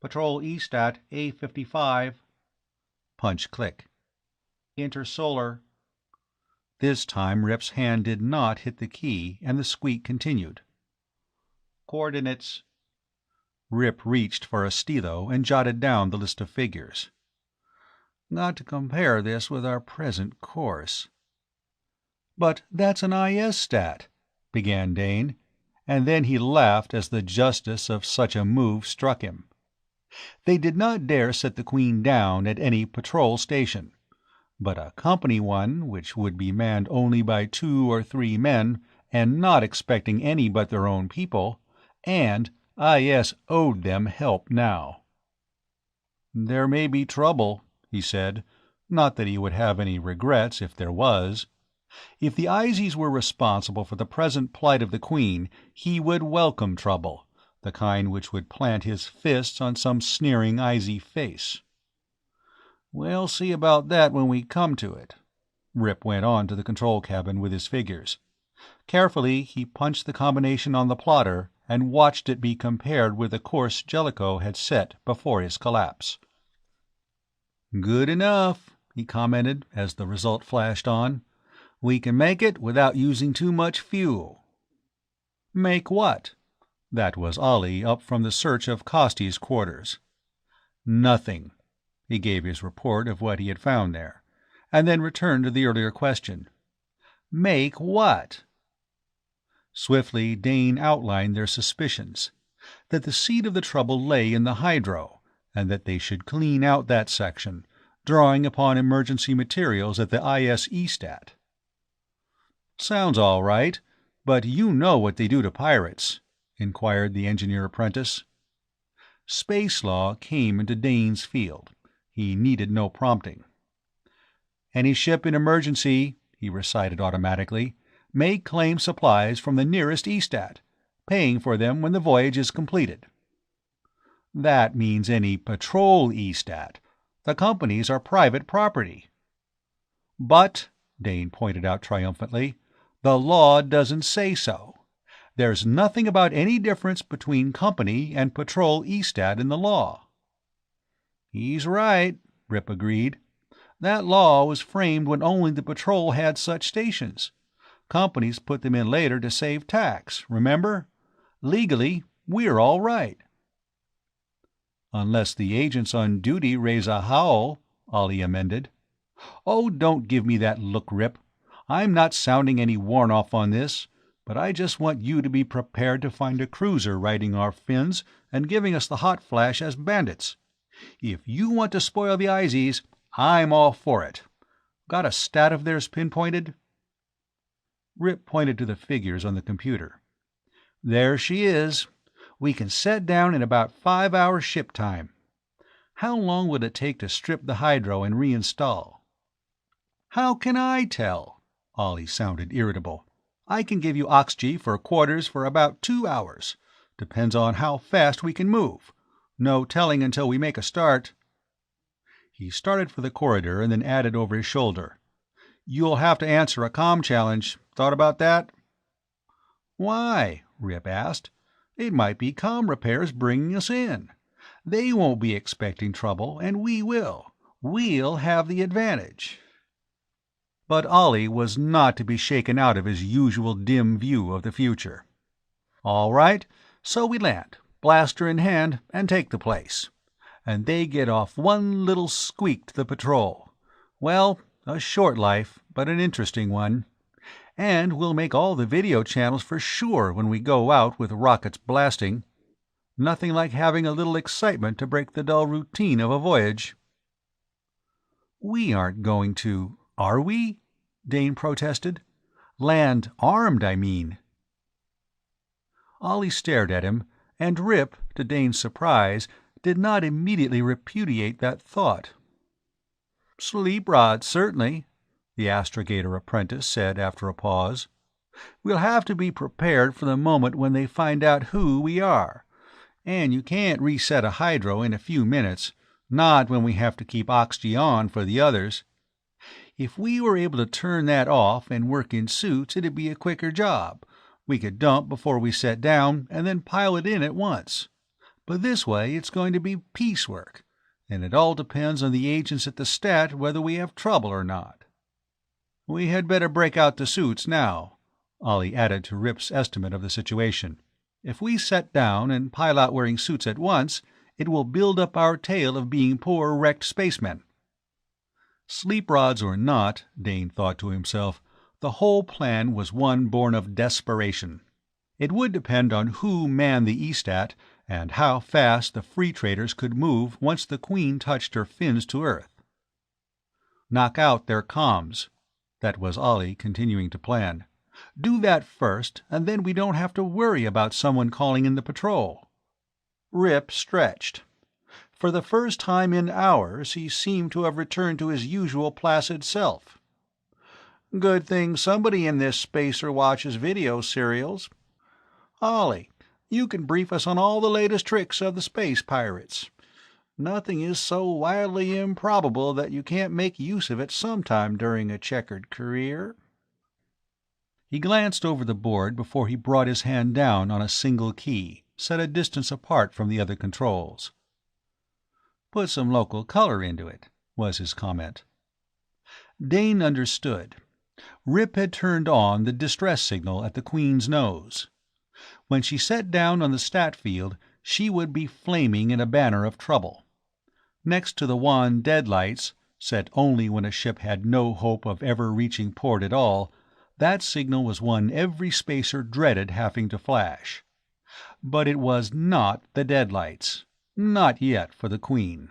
"Patrol E-stat A55. Punch click. "Intersolar." This time Rip's hand did not hit the key, and the squeak continued. "Coordinates." Rip reached for a stelo and jotted down the list of figures. "Got to compare this with our present course." "But that's an IS stat," began Dane, and then he laughed as the justice of such a move struck him. They did not dare set the Queen down at any patrol station, but a company one, which would be manned only by 2 or 3 men, and not expecting any but their own people, and IS owed them help now. "There may be trouble," he said, not that he would have any regrets if there was. If the Izies were responsible for the present plight of the Queen, he would welcome trouble, the kind which would plant his fists on some sneering Izie face. "We'll see about that when we come to it." Rip went on to the control cabin with his figures. Carefully, he punched the combination on the plotter and watched it be compared with the course Jellicoe had set before his collapse. "Good enough," he commented as the result flashed on. "We can make it without using too much fuel." "Make what?" That was Ollie up from the search of Costy's quarters. "Nothing." He gave his report of what he had found there, and then returned to the earlier question. "Make what?" Swiftly Dane outlined their suspicions, that the seed of the trouble lay in the hydro, and that they should clean out that section, drawing upon emergency materials at the IS-EStat. "Sounds all right, but you know what they do to pirates?" inquired the engineer apprentice. Space law came into Dane's field. He needed no prompting. "Any ship in emergency," he recited automatically, "may claim supplies from the nearest EStat, paying for them when the voyage is completed." "That means any patrol EStat. The companies are private property." "But," Dane pointed out triumphantly, "the law doesn't say so. There's nothing about any difference between company and patrol EStat in the law." "He's right," Rip agreed. "That law was framed when only the patrol had such stations. Companies put them in later to save tax, remember? Legally, we're all right." "Unless the agents on duty raise a howl," Ollie amended. "Oh, don't give me that look, Rip. I'm not sounding any worn-off on this, but I just want you to be prepared to find a cruiser riding our fins and giving us the hot flash as bandits. If you want to spoil the Izies, I'm all for it. Got a stat of theirs pinpointed?" Rip pointed to the figures on the computer. "There she is. We can set down in about 5 hours ship time. How long would it take to strip the hydro and reinstall?" "How can I tell?" Ollie sounded irritable. "I can give you oxy for quarters for about 2 hours. Depends on how fast we can move. No telling until we make a start." He started for the corridor and then added over his shoulder, "You'll have to answer a comm challenge. Thought about that?" "Why?" Rip asked. "It might be comm repairs bringing us in. They won't be expecting trouble, and we will. We'll have the advantage." But Ollie was not to be shaken out of his usual dim view of the future. "All right, so we land, blaster in hand, and take the place. And they get off one little squeak to the patrol. Well, a short life, but an interesting one. And we'll make all the video channels for sure when we go out with rockets blasting. Nothing like having a little excitement to break the dull routine of a voyage." "We aren't going to, are we?" Dane protested. "Land armed, I mean." Ollie stared at him, and Rip, to Dane's surprise, did not immediately repudiate that thought. "Sleep rods, certainly," the astrogator apprentice said after a pause. "We'll have to be prepared for the moment when they find out who we are. And you can't reset a hydro in a few minutes, not when we have to keep oxy on for the others. If we were able to turn that off and work in suits, it'd be a quicker job. We could dump before we set down and then pile it in at once. But this way it's going to be piecework, and it all depends on the agents at the Stat whether we have trouble or not. We had better break out the suits now," Ollie added to Rip's estimate of the situation. "If we set down and pile out wearing suits at once, it will build up our tale of being poor wrecked spacemen." Sleep rods or not, Dane thought to himself, the whole plan was one born of desperation. It would depend on who manned the EStat and how fast the free traders could move once the Queen touched her fins to Earth. Knock out their comms. That was Ollie continuing to plan. Do that first, and then we don't have to worry about someone calling in the patrol. Rip stretched. For the first time in hours he seemed to have returned to his usual placid self. "Good thing somebody in this spacer watches video serials. Ollie, you can brief us on all the latest tricks of the space pirates. Nothing is so wildly improbable that you can't make use of it sometime during a checkered career." He glanced over the board before he brought his hand down on a single key, set a distance apart from the other controls. "Put some local color into it," was his comment. Dane understood. Rip had turned on the distress signal at the Queen's nose. When she set down on the stat field, she would be flaming in a banner of trouble. Next to the wan deadlights, set only when a ship had no hope of ever reaching port at all, that signal was one every spacer dreaded having to flash. But it was not the deadlights. Not yet for the Queen.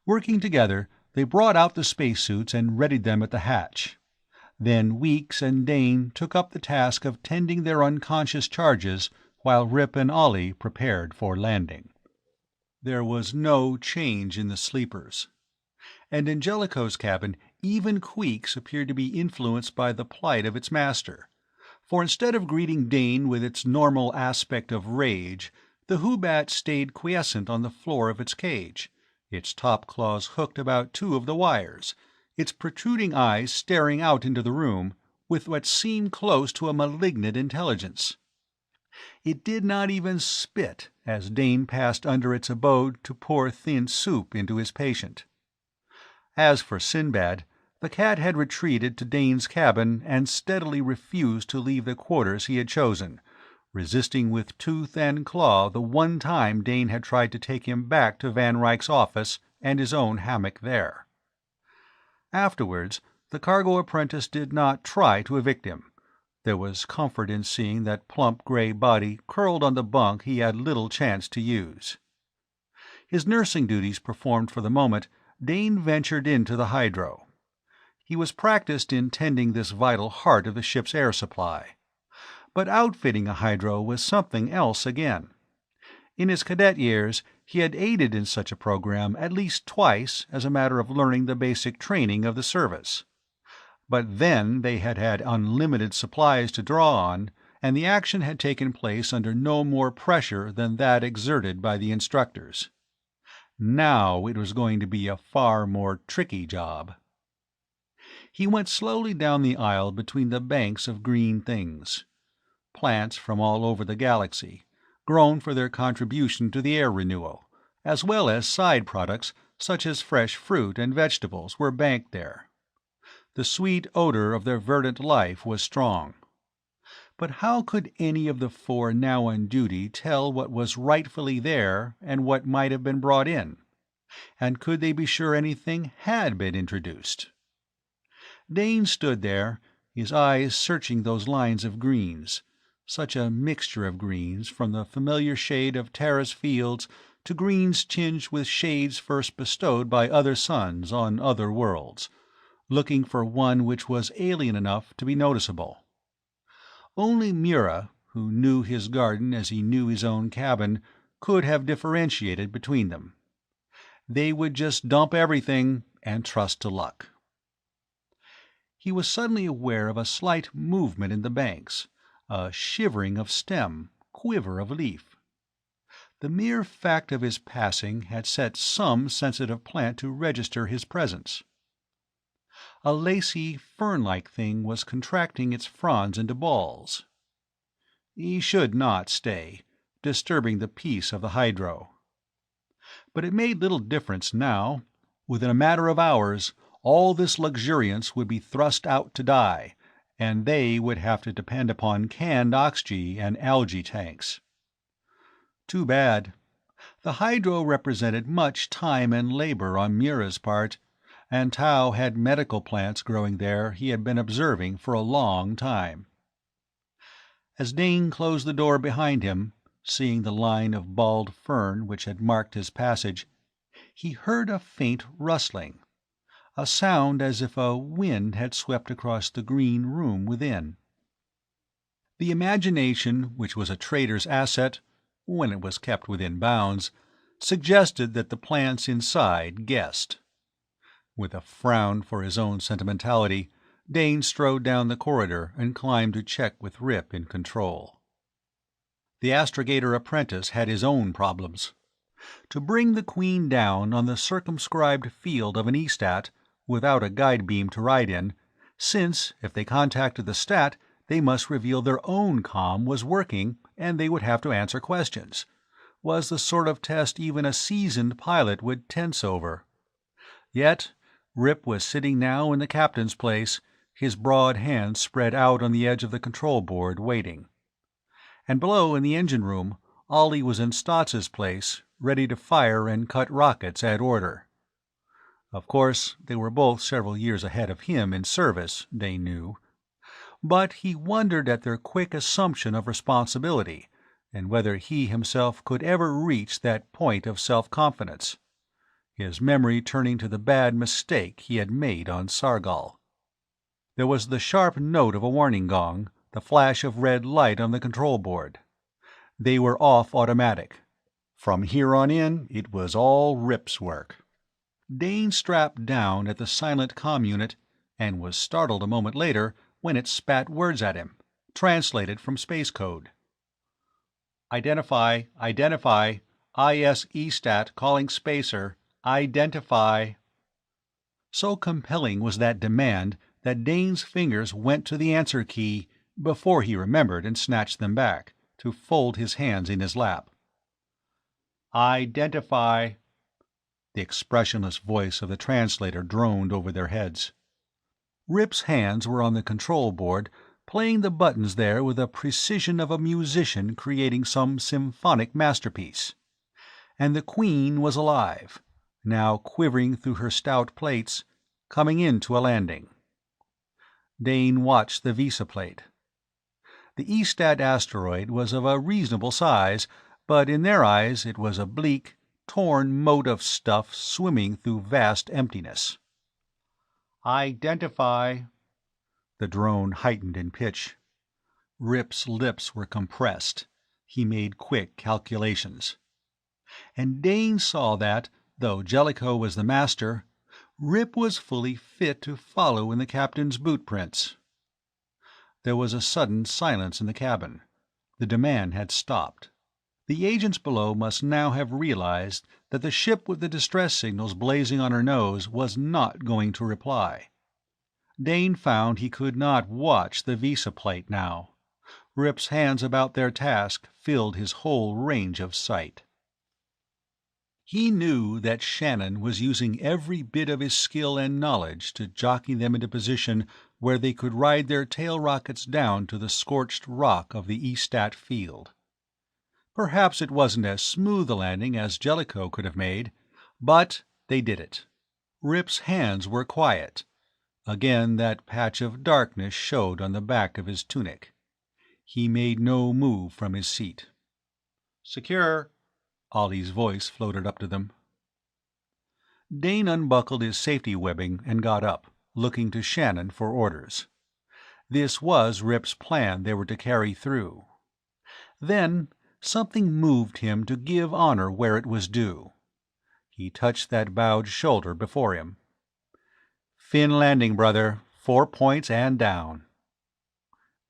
Working together, they brought out the spacesuits and readied them at the hatch. Then Weeks and Dane took up the task of tending their unconscious charges while Rip and Ollie prepared for landing. There was no change in the sleepers. And in Jellicoe's cabin, even Queeks appeared to be influenced by the plight of its master. For instead of greeting Dane with its normal aspect of rage, the Hoobat stayed quiescent on the floor of its cage, its top claws hooked about two of the wires, its protruding eyes staring out into the room with what seemed close to a malignant intelligence. It did not even spit as Dane passed under its abode to pour thin soup into his patient. As for Sinbad, the cat had retreated to Dane's cabin and steadily refused to leave the quarters he had chosen, resisting with tooth and claw the one time Dane had tried to take him back to Van Ryck's office and his own hammock there. Afterwards, the cargo apprentice did not try to evict him. There was comfort in seeing that plump gray body curled on the bunk he had little chance to use. His nursing duties performed for the moment, Dane ventured into the hydro. He was practiced in tending this vital heart of the ship's air supply. But outfitting a hydro was something else again. In his cadet years, he had aided in such a program at least twice as a matter of learning the basic training of the service. But then they had had unlimited supplies to draw on, and the action had taken place under no more pressure than that exerted by the instructors. Now it was going to be a far more tricky job. He went slowly down the aisle between the banks of green things. Plants from all over the galaxy, grown for their contribution to the air renewal, as well as side products such as fresh fruit and vegetables, were banked there. The sweet odor of their verdant life was strong. But how could any of the four now on duty tell what was rightfully there and what might have been brought in? And could they be sure anything had been introduced? Dane stood there, his eyes searching those lines of greens, such a mixture of greens, from the familiar shade of terrace fields to greens tinged with shades first bestowed by other suns on other worlds, looking for one which was alien enough to be noticeable. Only Mura, who knew his garden as he knew his own cabin, could have differentiated between them. They would just dump everything and trust to luck. He was suddenly aware of a slight movement in the banks, a shivering of stem, quiver of leaf. The mere fact of his passing had set some sensitive plant to register his presence. A lacy, fern-like thing was contracting its fronds into balls. He should not stay, disturbing the peace of the hydro. But it made little difference now. Within a matter of hours, all this luxuriance would be thrust out to die, and they would have to depend upon canned oxygen and algae tanks. Too bad. The hydro represented much time and labor on Mura's part, and Tau had medical plants growing there he had been observing for a long time. As Dane closed the door behind him, seeing the line of bald fern which had marked his passage, he heard a faint rustling, a sound as if a wind had swept across the green room within. The imagination, which was a trader's asset, when it was kept within bounds, suggested that the plants inside guessed. With a frown for his own sentimentality, Dane strode down the corridor and climbed to check with Rip in control. The astrogator apprentice had his own problems. To bring the Queen down on the circumscribed field of an Eastat, without a guide beam to ride in, since if they contacted the Stat, they must reveal their own comm was working and they would have to answer questions. Was the sort of test even a seasoned pilot would tense over. Yet Rip was sitting now in the captain's place, his broad hands spread out on the edge of the control board, waiting. And below in the engine room, Ollie was in Stotz's place, ready to fire and cut rockets at order. Of course, they were both several years ahead of him in service, Dane knew. But he wondered at their quick assumption of responsibility, and whether he himself could ever reach that point of self-confidence, his memory turning to the bad mistake he had made on Sargol. There was the sharp note of a warning gong, the flash of red light on the control board. They were off automatic. From here on in, it was all Rip's work. Dane strapped down at the silent comm unit and was startled a moment later when it spat words at him, translated from space code. Identify, IS-E-Stat calling spacer, identify. So compelling was that demand that Dane's fingers went to the answer key before he remembered and snatched them back, to fold his hands in his lap. Identify. The expressionless voice of the translator droned over their heads. Rip's hands were on the control board, playing the buttons there with the precision of a musician creating some symphonic masterpiece. And the Queen was alive, now quivering through her stout plates, coming into a landing. Dane watched the visa plate. The E-Stat asteroid was of a reasonable size, but in their eyes it was a bleak, torn mote of stuff swimming through vast emptiness. Identify. The drone heightened in pitch. Rip's lips were compressed. He made quick calculations. And Dane saw that, though Jellicoe was the master, Rip was fully fit to follow in the captain's boot prints. There was a sudden silence in the cabin. The demand had stopped. The agents below must now have realized that the ship with the distress signals blazing on her nose was not going to reply. Dane found he could not watch the visa plate now. Rip's hands about their task filled his whole range of sight. He knew that Shannon was using every bit of his skill and knowledge to jockey them into position where they could ride their tail rockets down to the scorched rock of the E-Stat field. Perhaps it wasn't as smooth a landing as Jellicoe could have made, but they did it. Rip's hands were quiet. Again that patch of darkness showed on the back of his tunic. He made no move from his seat. "Secure," Ollie's voice floated up to them. Dane unbuckled his safety webbing and got up, looking to Shannon for orders. This was Rip's plan they were to carry through. Then something moved him to give honor where it was due. He touched that bowed shoulder before him. "Fin landing, brother. 4 points and down."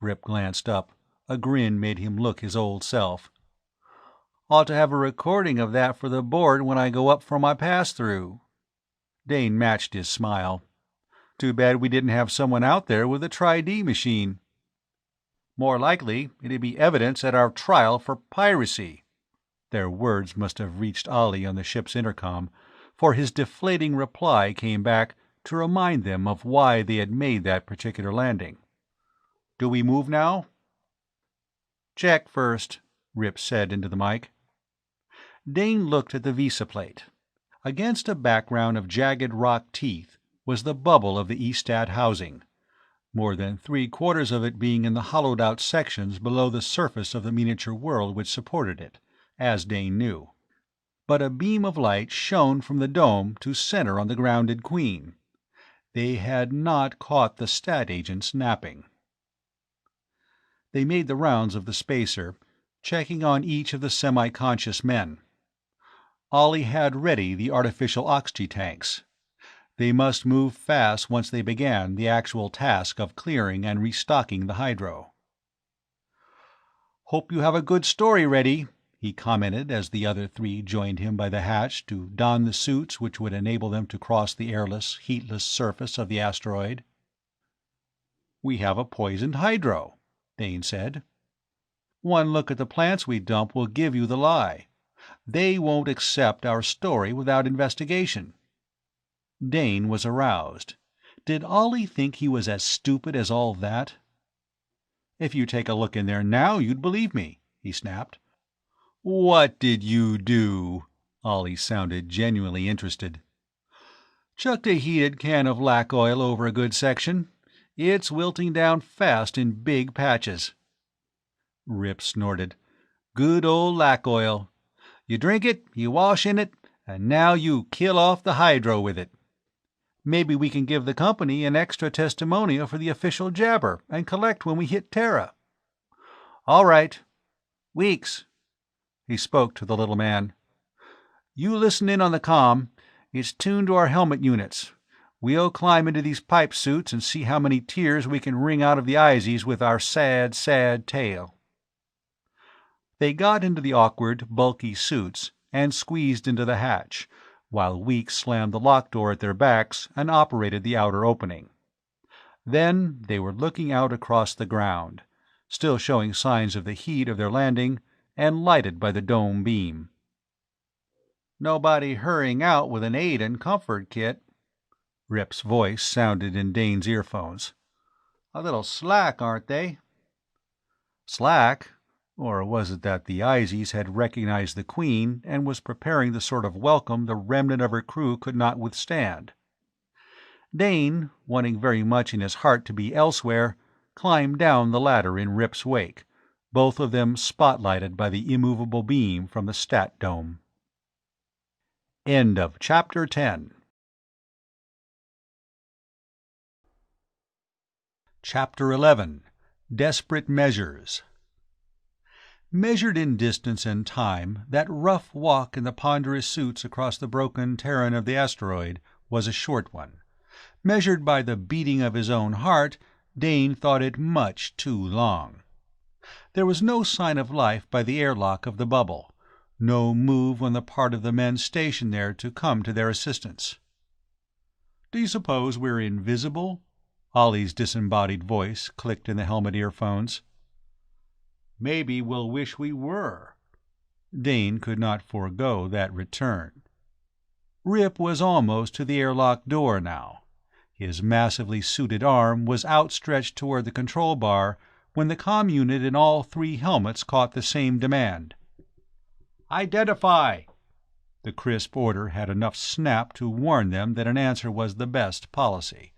Rip glanced up. A grin made him look his old self. "Ought to have a recording of that for the board when I go up for my pass-through." Dane matched his smile. "Too bad we didn't have someone out there with a Tri-D machine." "More likely it'd be evidence at our trial for piracy." Their words must have reached Ollie on the ship's intercom, for his deflating reply came back to remind them of why they had made that particular landing. "Do we move now?" "Check first," Rip said into the mic. Dane looked at the visa plate. Against a background of jagged rock teeth was the bubble of the E-Stat housing, more than 3/4 of it being in the hollowed-out sections below the surface of the miniature world which supported it, as Dane knew. But a beam of light shone from the dome to center on the grounded Queen. They had not caught the Stat agents napping. They made the rounds of the spacer, checking on each of the semi-conscious men. Ollie had ready the artificial oxytanks. They must move fast once they began the actual task of clearing and restocking the hydro. "Hope you have a good story ready," he commented as the other 3 joined him by the hatch to don the suits which would enable them to cross the airless, heatless surface of the asteroid. We have a poisoned hydro, Dane said. One look at the plants we dump will give you the lie. They won't accept our story without investigation. Dane was aroused. Did Ollie think he was as stupid as all that? If you take a look in there now, you'd believe me, he snapped. What did you do? Ollie sounded genuinely interested. Chucked a heated can of lac oil over a good section. It's wilting down fast in big patches. Rip snorted. Good old lac oil. You drink it, you wash in it, and now you kill off the hydro with it. Maybe we can give the company an extra testimonial for the official jabber and collect when we hit Terra. All right. Weeks. He spoke to the little man. You listen in on the comm. It's tuned to our helmet units. We'll climb into these pipe suits and see how many tears we can wring out of the Izies with our sad, sad tale. They got into the awkward, bulky suits and squeezed into the hatch, while Weeks slammed the lock door at their backs and operated the outer opening. Then they were looking out across the ground, still showing signs of the heat of their landing, and lighted by the dome beam. Nobody hurrying out with an aid and comfort kit. Rip's voice sounded in Dane's earphones. A little slack, aren't they? Slack? Or was it that the Izies had recognized the Queen and was preparing the sort of welcome the remnant of her crew could not withstand? Dane, wanting very much in his heart to be elsewhere, climbed down the ladder in Rip's wake, both of them spotlighted by the immovable beam from the stat dome. End of Chapter 10. Chapter 11. Desperate Measures. Measured in distance and time, that rough walk in the ponderous suits across the broken terrain of the asteroid was a short one. Measured by the beating of his own heart, Dane thought it much too long. There was no sign of life by the airlock of the bubble, no move on the part of the men stationed there to come to their assistance. "Do you suppose we're invisible?" Ollie's disembodied voice clicked in the helmet earphones. "Maybe we'll wish we were." Dane could not forego that return. Rip was almost to the airlock door now. His massively suited arm was outstretched toward the control bar when the comm unit in all three helmets caught the same demand. "Identify!" The crisp order had enough snap to warn them that an answer was the best policy.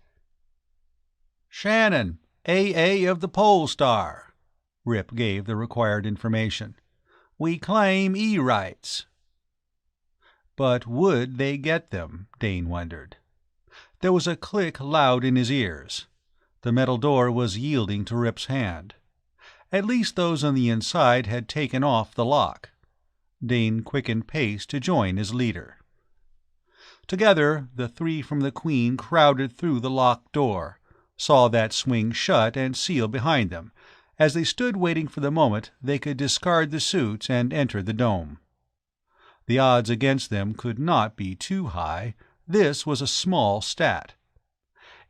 "Shannon, AA of the Pole Star." Rip gave the required information. "We claim E-rights." But would they get them, Dane wondered. There was a click loud in his ears. The metal door was yielding to Rip's hand. At least those on the inside had taken off the lock. Dane quickened pace to join his leader. Together, the three from the Queen crowded through the locked door, saw that swing shut and seal behind them, as they stood waiting for the moment they could discard the suits and enter the dome. The odds against them could not be too high. This was a small stat.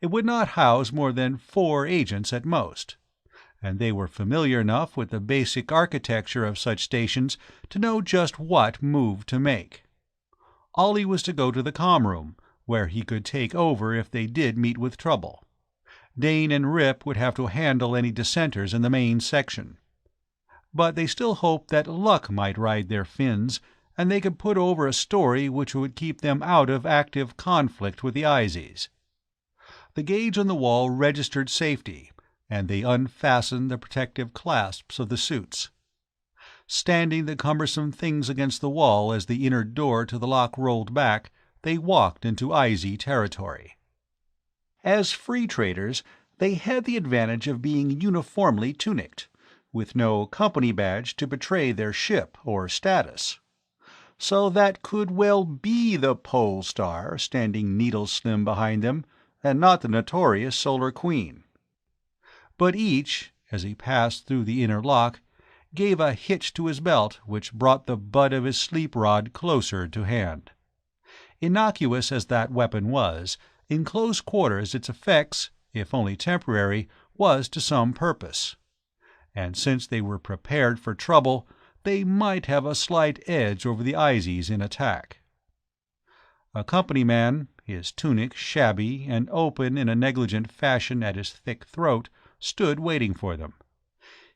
It would not house more than 4 agents at most, and they were familiar enough with the basic architecture of such stations to know just what move to make. Ollie was to go to the comm room, where he could take over if they did meet with trouble. Dane and Rip would have to handle any dissenters in the main section. But they still hoped that luck might ride their fins, and they could put over a story which would keep them out of active conflict with the Izies. The gauge on the wall registered safety, and they unfastened the protective clasps of the suits. Standing the cumbersome things against the wall as the inner door to the lock rolled back, they walked into Izie territory. As free traders, they had the advantage of being uniformly tunicked, with no company badge to betray their ship or status. So that could well be the Pole Star standing needle-slim behind them, and not the notorious Solar Queen. But each, as he passed through the inner lock, gave a hitch to his belt which brought the butt of his sleep rod closer to hand. Innocuous as that weapon was, in close quarters its effects, if only temporary, was to some purpose, and since they were prepared for trouble, they might have a slight edge over the Izies in attack. A company man, his tunic shabby and open in a negligent fashion at his thick throat, stood waiting for them.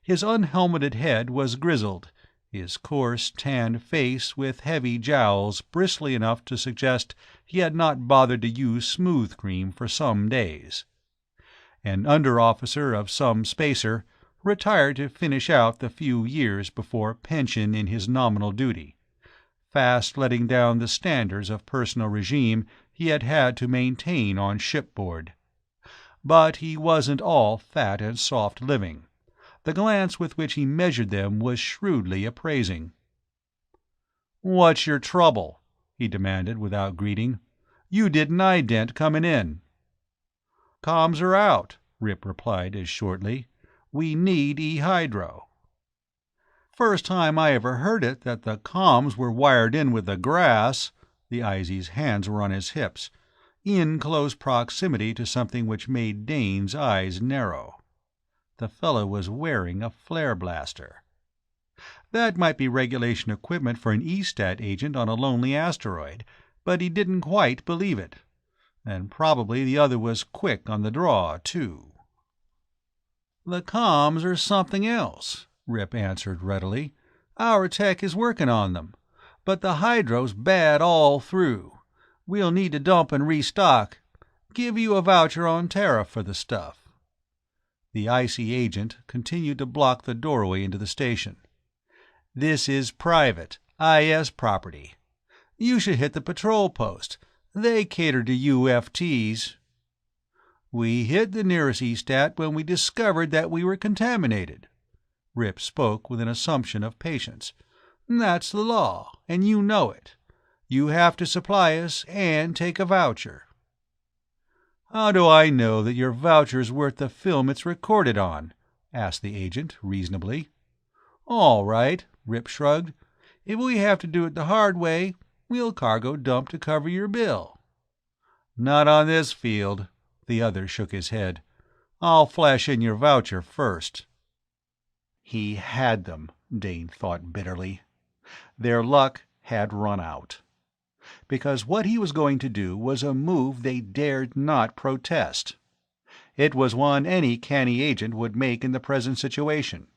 His unhelmeted head was grizzled, his coarse, tanned face with heavy jowls bristly enough to suggest he had not bothered to use smooth cream for some days. An under-officer of some spacer, retired to finish out the few years before pension in his nominal duty, fast letting down the standards of personal regime he had had to maintain on shipboard. But he wasn't all fat and soft living. The glance with which he measured them was shrewdly appraising. "What's your trouble?" he demanded without greeting. "You didn't ident comin' in." "Comms are out," Rip replied as shortly. "We need E-hydro." "First time I ever heard it that the comms were wired in with the grass." The Izzy's hands were on his hips, in close proximity to something which made Dane's eyes narrow. The fellow was wearing a flare blaster. That might be regulation equipment for an E-stat agent on a lonely asteroid, but he didn't quite believe it. And probably the other was quick on the draw, too. "The comms are something else," Rip answered readily. "Our tech is working on them, but the hydro's bad all through. We'll need to dump and restock. Give you a voucher on tariff for the stuff." The icy agent continued to block the doorway into the station. "This is private, IS property. You should hit the patrol post. They cater to UFTs. We hit the nearest E-stat when we discovered that we were contaminated." Rip spoke with an assumption of patience. "That's the law, and you know it. You have to supply us and take a voucher." "How do I know that your voucher's worth the film it's recorded on?" asked the agent reasonably. "All right," Rip shrugged. "If we have to do it the hard way, we'll cargo dump to cover your bill." "Not on this field." The other shook his head. "I'll flash in your voucher first." He had them, Dane thought bitterly. Their luck had run out. Because what he was going to do was a move they dared not protest. It was one any canny agent would make in the present situation.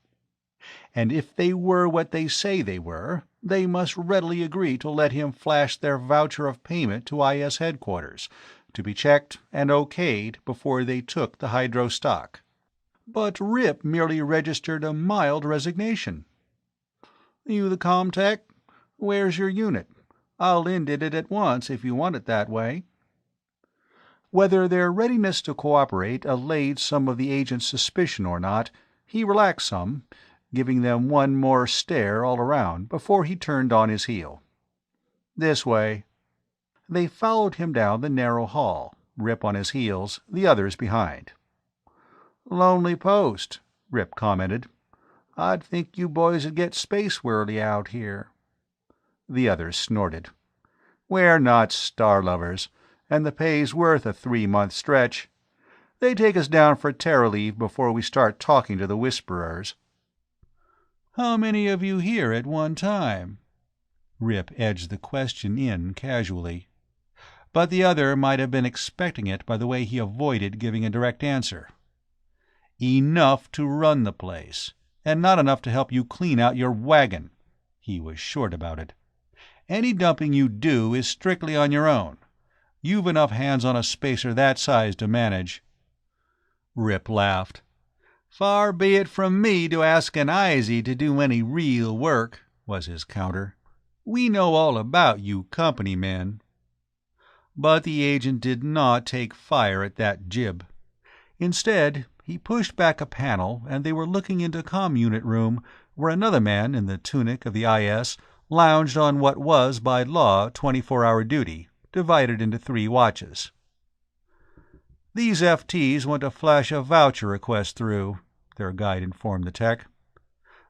And if they were what they say they were, they must readily agree to let him flash their voucher of payment to IS headquarters, to be checked and okayed before they took the hydro stock. But Rip merely registered a mild resignation. "You the Comtech? Where's your unit? I'll indit it at once if you want it that way." Whether their readiness to cooperate allayed some of the agent's suspicion or not, he relaxed some, giving them one more stare all around before he turned on his heel. "This way." They followed him down the narrow hall, Rip on his heels, the others behind. "Lonely post," Rip commented. "I'd think you boys'd get space-whirly out here." The others snorted. "We're not star-lovers, and the pay's worth a 3-month stretch. They take us down for terra leave before we start talking to the Whisperers." "How many of you here at one time?" Rip edged the question in casually. But the other might have been expecting it by the way he avoided giving a direct answer. "Enough to run the place, and not enough to help you clean out your wagon." He was short about it. "Any dumping you do is strictly on your own. You've enough hands on a spacer that size to manage." Rip laughed. "Far be it from me to ask an Izzy to do any real work," was his counter. "We know all about you company men." But the agent did not take fire at that jib. Instead, he pushed back a panel and they were looking into comm-unit room where another man in the tunic of the IS lounged on what was by law 24-hour duty, divided into 3 watches. "These FTs want to flash a voucher request through," their guide informed the tech.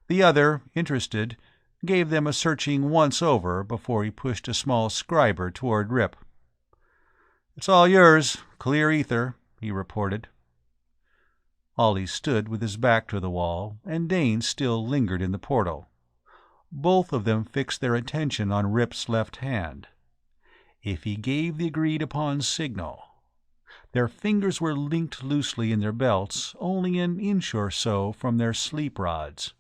The other, interested, gave them a searching once-over before he pushed a small scriber toward Rip. "It's all yours, clear ether," he reported. Ollie stood with his back to the wall, and Dane still lingered in the portal. Both of them fixed their attention on Rip's left hand. If he gave the agreed-upon signal... Their fingers were linked loosely in their belts, only an inch or so from their sleep rods.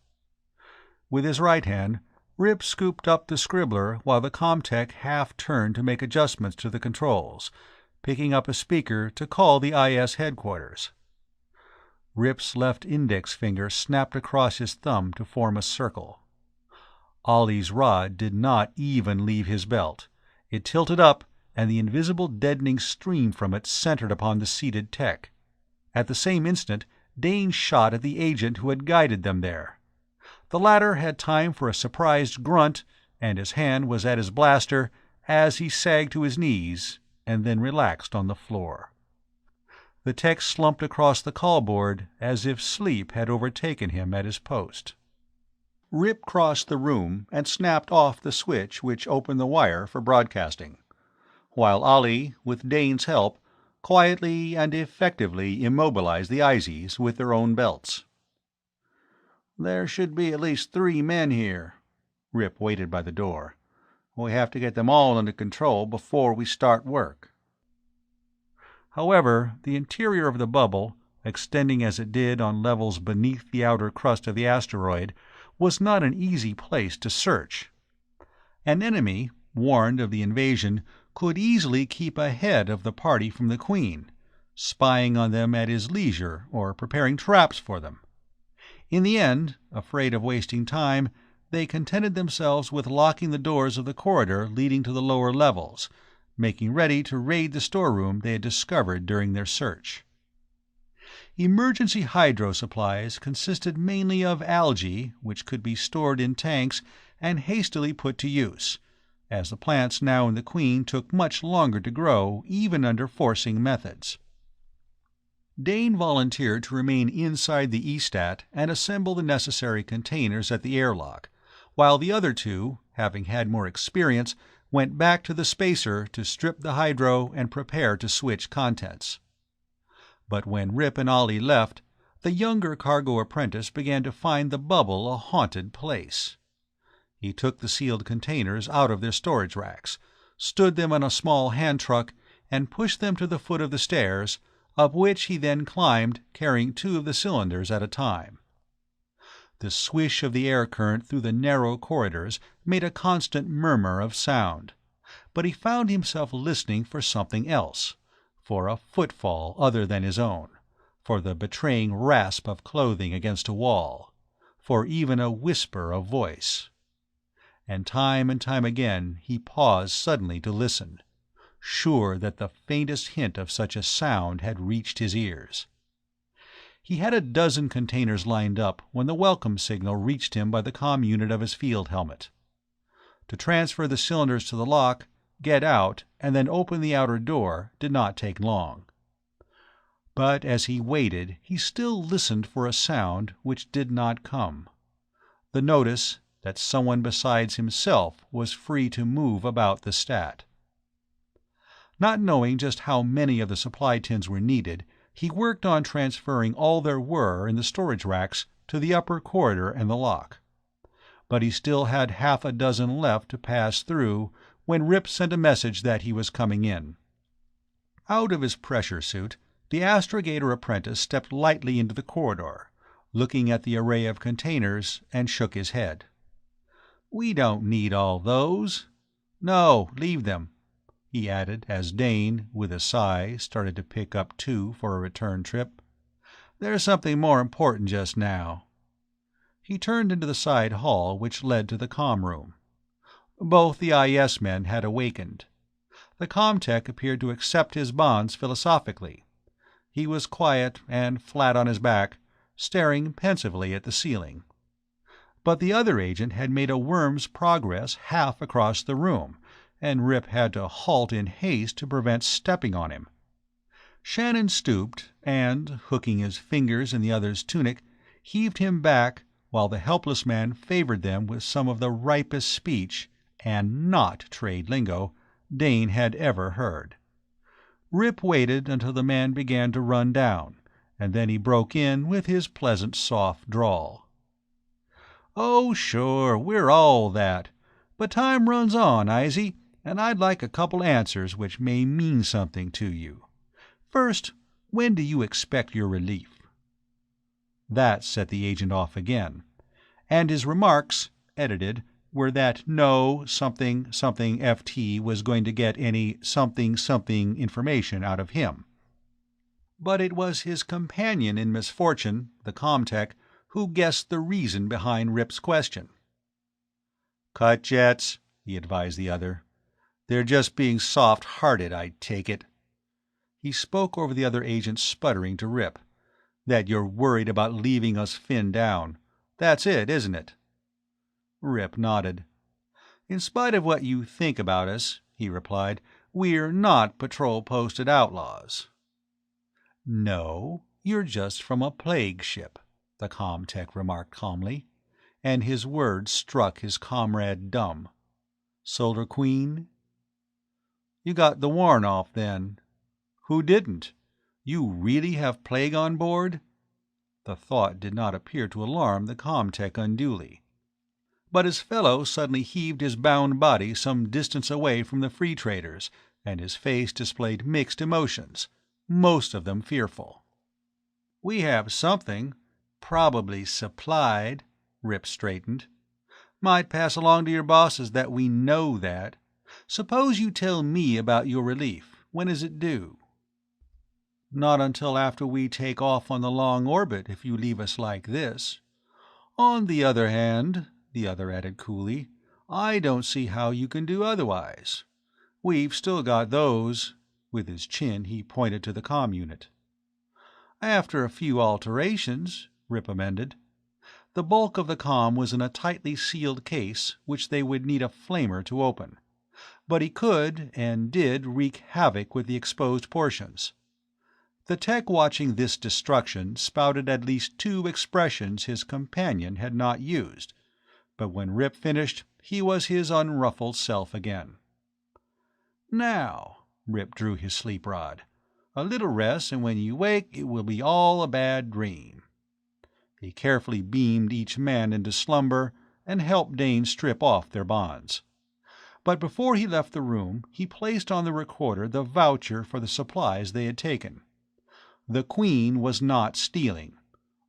With his right hand, Rip scooped up the scribbler while the comtech half-turned to make adjustments to the controls, picking up a speaker to call the IS headquarters. Rip's left index finger snapped across his thumb to form a circle. Ollie's rod did not even leave his belt. It tilted up, and the invisible deadening stream from it centered upon the seated tech. At the same instant, Dane shot at the agent who had guided them there. The latter had time for a surprised grunt, and his hand was at his blaster as he sagged to his knees and then relaxed on the floor. The tech slumped across the callboard as if sleep had overtaken him at his post. Rip crossed the room and snapped off the switch which opened the wire for broadcasting, while Ollie, with Dane's help, quietly and effectively immobilized the IZs with their own belts. "There should be at least 3 men here." Rip waited by the door. "We have to get them all under control before we start work." However, the interior of the bubble, extending as it did on levels beneath the outer crust of the asteroid, was not an easy place to search. An enemy, warned of the invasion, could easily keep ahead of the party from the Queen, spying on them at his leisure or preparing traps for them. In the end, afraid of wasting time, they contented themselves with locking the doors of the corridor leading to the lower levels, making ready to raid the storeroom they had discovered during their search. Emergency hydro supplies consisted mainly of algae, which could be stored in tanks and hastily put to use, as the plants now in the Queen took much longer to grow, even under forcing methods. Dane volunteered to remain inside the E-Stat and assemble the necessary containers at the airlock, while the other two, having had more experience, went back to the spacer to strip the hydro and prepare to switch contents. But when Rip and Ollie left, the younger cargo apprentice began to find the bubble a haunted place. He took the sealed containers out of their storage racks, stood them on a small hand truck, and pushed them to the foot of the stairs, up which he then climbed, carrying 2 of the cylinders at a time. The swish of the air current through the narrow corridors made a constant murmur of sound, but he found himself listening for something else, for a footfall other than his own, for the betraying rasp of clothing against a wall, for even a whisper of voice. And time again he paused suddenly to listen, sure that the faintest hint of such a sound had reached his ears. He had a dozen containers lined up when the welcome signal reached him by the comm unit of his field helmet. To transfer the cylinders to the lock, get out, and then open the outer door did not take long. But as he waited, he still listened for a sound which did not come. The notice that someone besides himself was free to move about the stat. Not knowing just how many of the supply tins were needed, he worked on transferring all there were in the storage racks to the upper corridor and the lock. But he still had half a dozen left to pass through when Rip sent a message that he was coming in. Out of his pressure suit, the astrogator apprentice stepped lightly into the corridor, looking at the array of containers, and shook his head. "We don't need all those. No, leave them," he added as Dane, with a sigh, started to pick up 2 for a return trip. "There's something more important just now." He turned into the side hall which led to the comm room. Both the IS men had awakened. The comtech appeared to accept his bonds philosophically. He was quiet and flat on his back, staring pensively at the ceiling. But the other agent had made a worm's progress half across the room, and Rip had to halt in haste to prevent stepping on him. Shannon stooped and, hooking his fingers in the other's tunic, heaved him back while the helpless man favored them with some of the ripest speech, and not trade lingo, Dane had ever heard. Rip waited until the man began to run down, and then he broke in with his pleasant soft drawl. "Oh, sure, we're all that. But time runs on, Izzy, and I'd like a couple answers which may mean something to you. First, when do you expect your relief?" That set the agent off again, and his remarks, edited, were that no something something FT was going to get any something something information out of him. But it was his companion in misfortune, the comtech, who guessed the reason behind Rip's question. "Cut jets," he advised the other. "They're just being soft-hearted, I take it." He spoke over the other agent's sputtering to Rip. "That you're worried about leaving us finned down. That's it, isn't it?" Rip nodded. "In spite of what you think about us," he replied, "we're not patrol-posted outlaws." "No, you're just from a plague ship," the comtech remarked calmly, and his words struck his comrade dumb. "Solar Queen?" "You got the warrant off, then." "Who didn't? You really have plague on board?" The thought did not appear to alarm the comtech unduly. But his fellow suddenly heaved his bound body some distance away from the free traders, and his face displayed mixed emotions, most of them fearful. "We have something, probably supplied," Rip straightened. "Might pass along to your bosses that we know that. Suppose you tell me about your relief. When is it due?" "Not until after we take off on the long orbit, if you leave us like this. On the other hand," the other added coolly, "I don't see how you can do otherwise. We've still got those—" With his chin he pointed to the comm unit. "After a few alterations," Rip amended. The bulk of the comm was in a tightly sealed case which they would need a flamer to open. But he could, and did, wreak havoc with the exposed portions. The tech watching this destruction spouted at least two expressions his companion had not used, but when Rip finished, he was his unruffled self again. "Now," Rip drew his sleep rod, "a little rest, and when you wake it will be all a bad dream." He carefully beamed each man into slumber and helped Dane strip off their bonds. But before he left the room, he placed on the recorder the voucher for the supplies they had taken. The Queen was not stealing.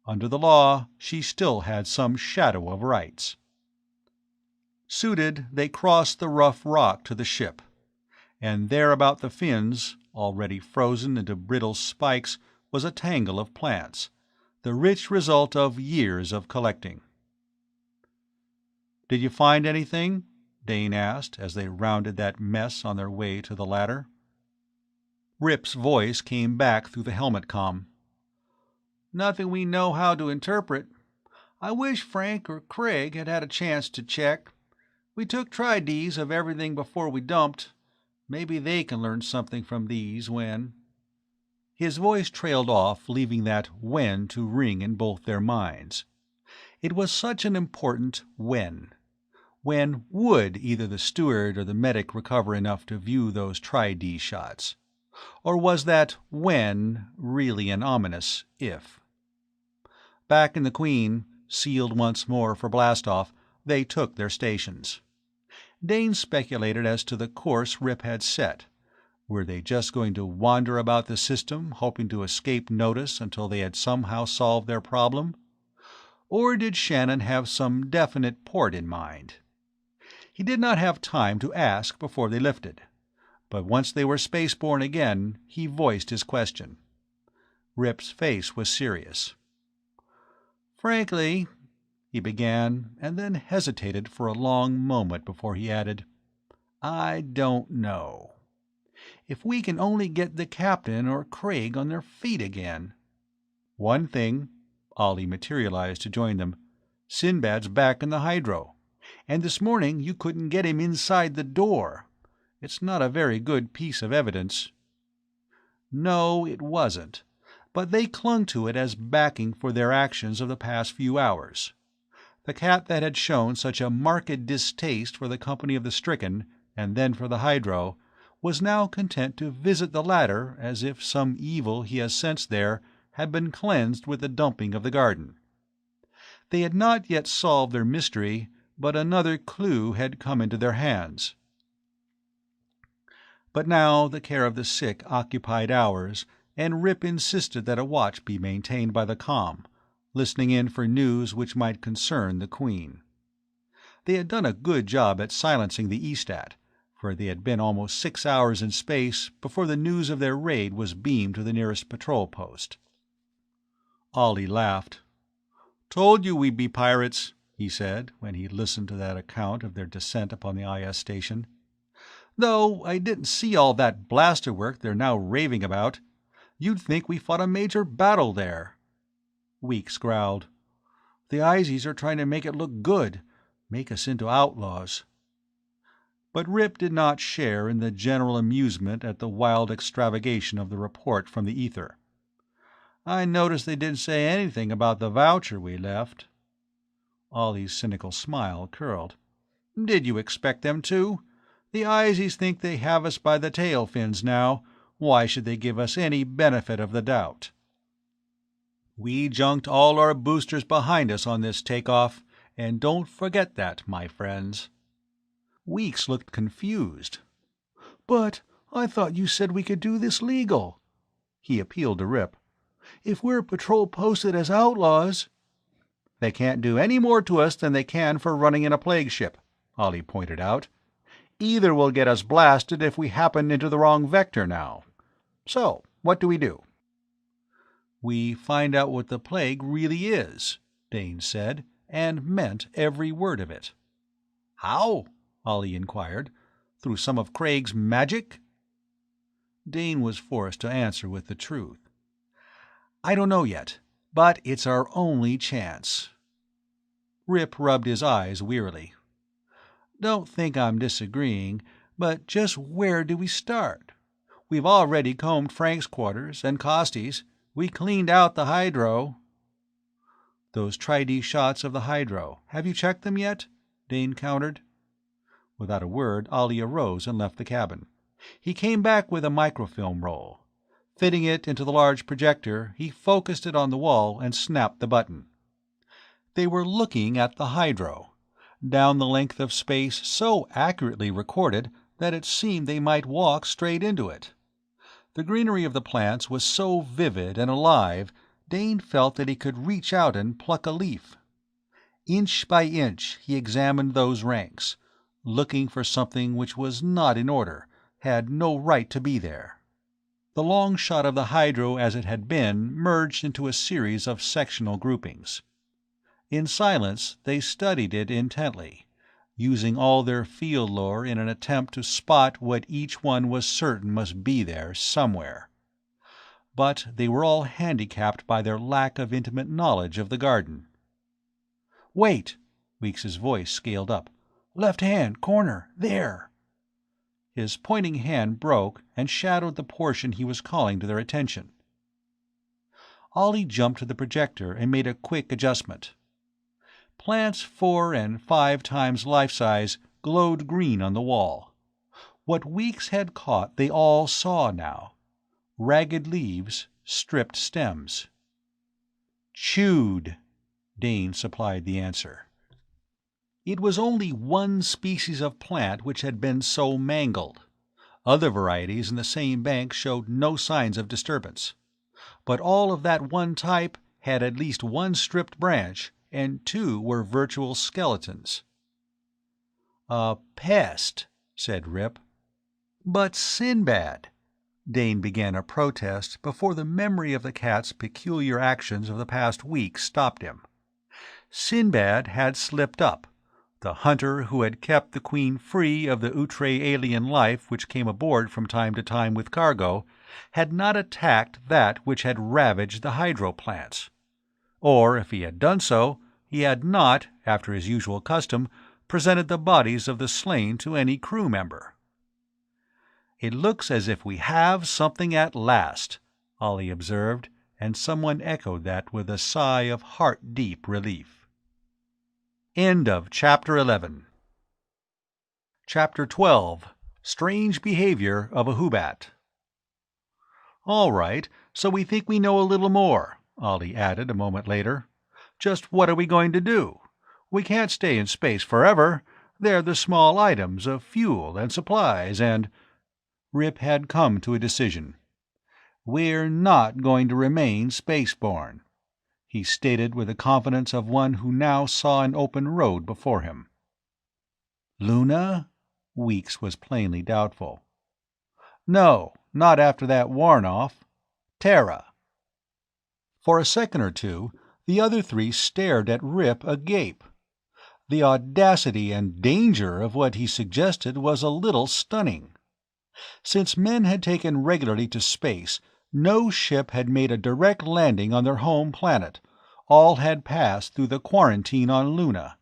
Under the law, she still had some shadow of rights. Suited, they crossed the rough rock to the ship, and there about the fins, already frozen into brittle spikes, was a tangle of plants, the rich result of years of collecting. "Did you find anything?" Dane asked, as they rounded that mess on their way to the ladder. Rip's voice came back through the helmet comm. "Nothing we know how to interpret. I wish Frank or Craig had had a chance to check. We took tri-Ds of everything before we dumped. Maybe they can learn something from these when—" His voice trailed off, leaving that "when" to ring in both their minds. It was such an important when. When would either the steward or the medic recover enough to view those tri-D shots? Or was that when really an ominous if? Back in the Queen, sealed once more for blastoff, they took their stations. Dane speculated as to the course Rip had set. Were they just going to wander about the system, hoping to escape notice until they had somehow solved their problem? Or did Shannon have some definite port in mind? He did not have time to ask before they lifted. But once they were spaceborne again, he voiced his question. Rip's face was serious. "Frankly," he began, and then hesitated for a long moment before he added, "I don't know. If we can only get the captain or Craig on their feet again." "One thing," Ollie materialized to join them, "Sinbad's back in the hydro. And this morning you couldn't get him inside the door. It's not a very good piece of evidence." No, it wasn't, but they clung to it as backing for their actions of the past few hours. The cat that had shown such a marked distaste for the company of the stricken, and then for the hydro, was now content to visit the latter as if some evil he has sensed there had been cleansed with the dumping of the garden. They had not yet solved their mystery, but another clue had come into their hands. But now the care of the sick occupied hours, and Rip insisted that a watch be maintained by the comm, listening in for news which might concern the Queen. They had done a good job at silencing the Eastat, for they had been almost 6 hours in space before the news of their raid was beamed to the nearest patrol post. Ollie laughed. "Told you we'd be pirates," he said, when he listened to that account of their descent upon the IS station. "Though I didn't see all that blaster work they're now raving about. You'd think we fought a major battle there." Weeks growled. "The Izies are trying to make it look good, make us into outlaws." But Rip did not share in the general amusement at the wild extravagation of the report from the ether. "I noticed they didn't say anything about the voucher we left." Ollie's cynical smile curled. "Did you expect them to? The Izies think they have us by the tail fins now. Why should they give us any benefit of the doubt? We junked all our boosters behind us on this takeoff, and don't forget that, my friends." Weeks looked confused. "But I thought you said we could do this legal." He appealed to Rip. "If we're patrol posted as outlaws—" "They can't do any more to us than they can for running in a plague ship," Ollie pointed out. "Either will get us blasted if we happen into the wrong vector now. So, what do we do?" "We find out what the plague really is," Dane said, and meant every word of it. "How?" Ollie inquired. "Through some of Craig's magic?" Dane was forced to answer with the truth. "I don't know yet, but it's our only chance." Rip rubbed his eyes wearily. "Don't think I'm disagreeing, but just where do we start? We've already combed Frank's quarters and Costy's. We cleaned out the hydro." "Those tri-D shots of the hydro, have you checked them yet?" Dane countered. Without a word, Ollie arose and left the cabin. He came back with a microfilm roll. Fitting it into the large projector, he focused it on the wall and snapped the button. They were looking at the hydro, down the length of space so accurately recorded that it seemed they might walk straight into it. The greenery of the plants was so vivid and alive, Dane felt that he could reach out and pluck a leaf. Inch by inch he examined those ranks, looking for something which was not in order, had no right to be there. The long shot of the hydro as it had been merged into a series of sectional groupings. In silence they studied it intently, using all their field lore in an attempt to spot what each one was certain must be there somewhere. But they were all handicapped by their lack of intimate knowledge of the garden. "Wait!" Weeks's voice scaled up. "Left hand, corner, there!" His pointing hand broke and shadowed the portion he was calling to their attention. Ollie jumped to the projector and made a quick adjustment. Plants 4 and 5 times life size glowed green on the wall. What Weeks had caught they all saw now. Ragged leaves, stripped stems. "Chewed," Dane supplied the answer. It was only one species of plant which had been so mangled. Other varieties in the same bank showed no signs of disturbance. But all of that one type had at least one stripped branch, and 2 were virtual skeletons. "A pest," said Rip. "But Sinbad—" Dane began a protest before the memory of the cat's peculiar actions of the past week stopped him. Sinbad had slipped up. The hunter who had kept the Queen free of the outre alien life which came aboard from time to time with cargo had not attacked that which had ravaged the hydro plants. Or, if he had done so, he had not, after his usual custom, presented the bodies of the slain to any crew member. "It looks as if we have something at last," Ollie observed, and someone echoed that with a sigh of heart-deep relief. End of Chapter 11. Chapter 12. Strange Behavior of a Hubbat. All right, So we think we know a little more," Ollie added a moment later. "Just what are we going to do? We can't stay in space forever. They're the small items of fuel and supplies and—" Rip had come to a decision. "We're not going to remain spaceborne," he stated with the confidence of one who now saw an open road before him. "Luna?" Weeks was plainly doubtful. "No, not after that Warnoff. Terra." For a second or two, the other three stared at Rip agape. The audacity and danger of what he suggested was a little stunning. Since men had taken regularly to space, no ship had made a direct landing on their home planet. All had passed through the quarantine on Luna.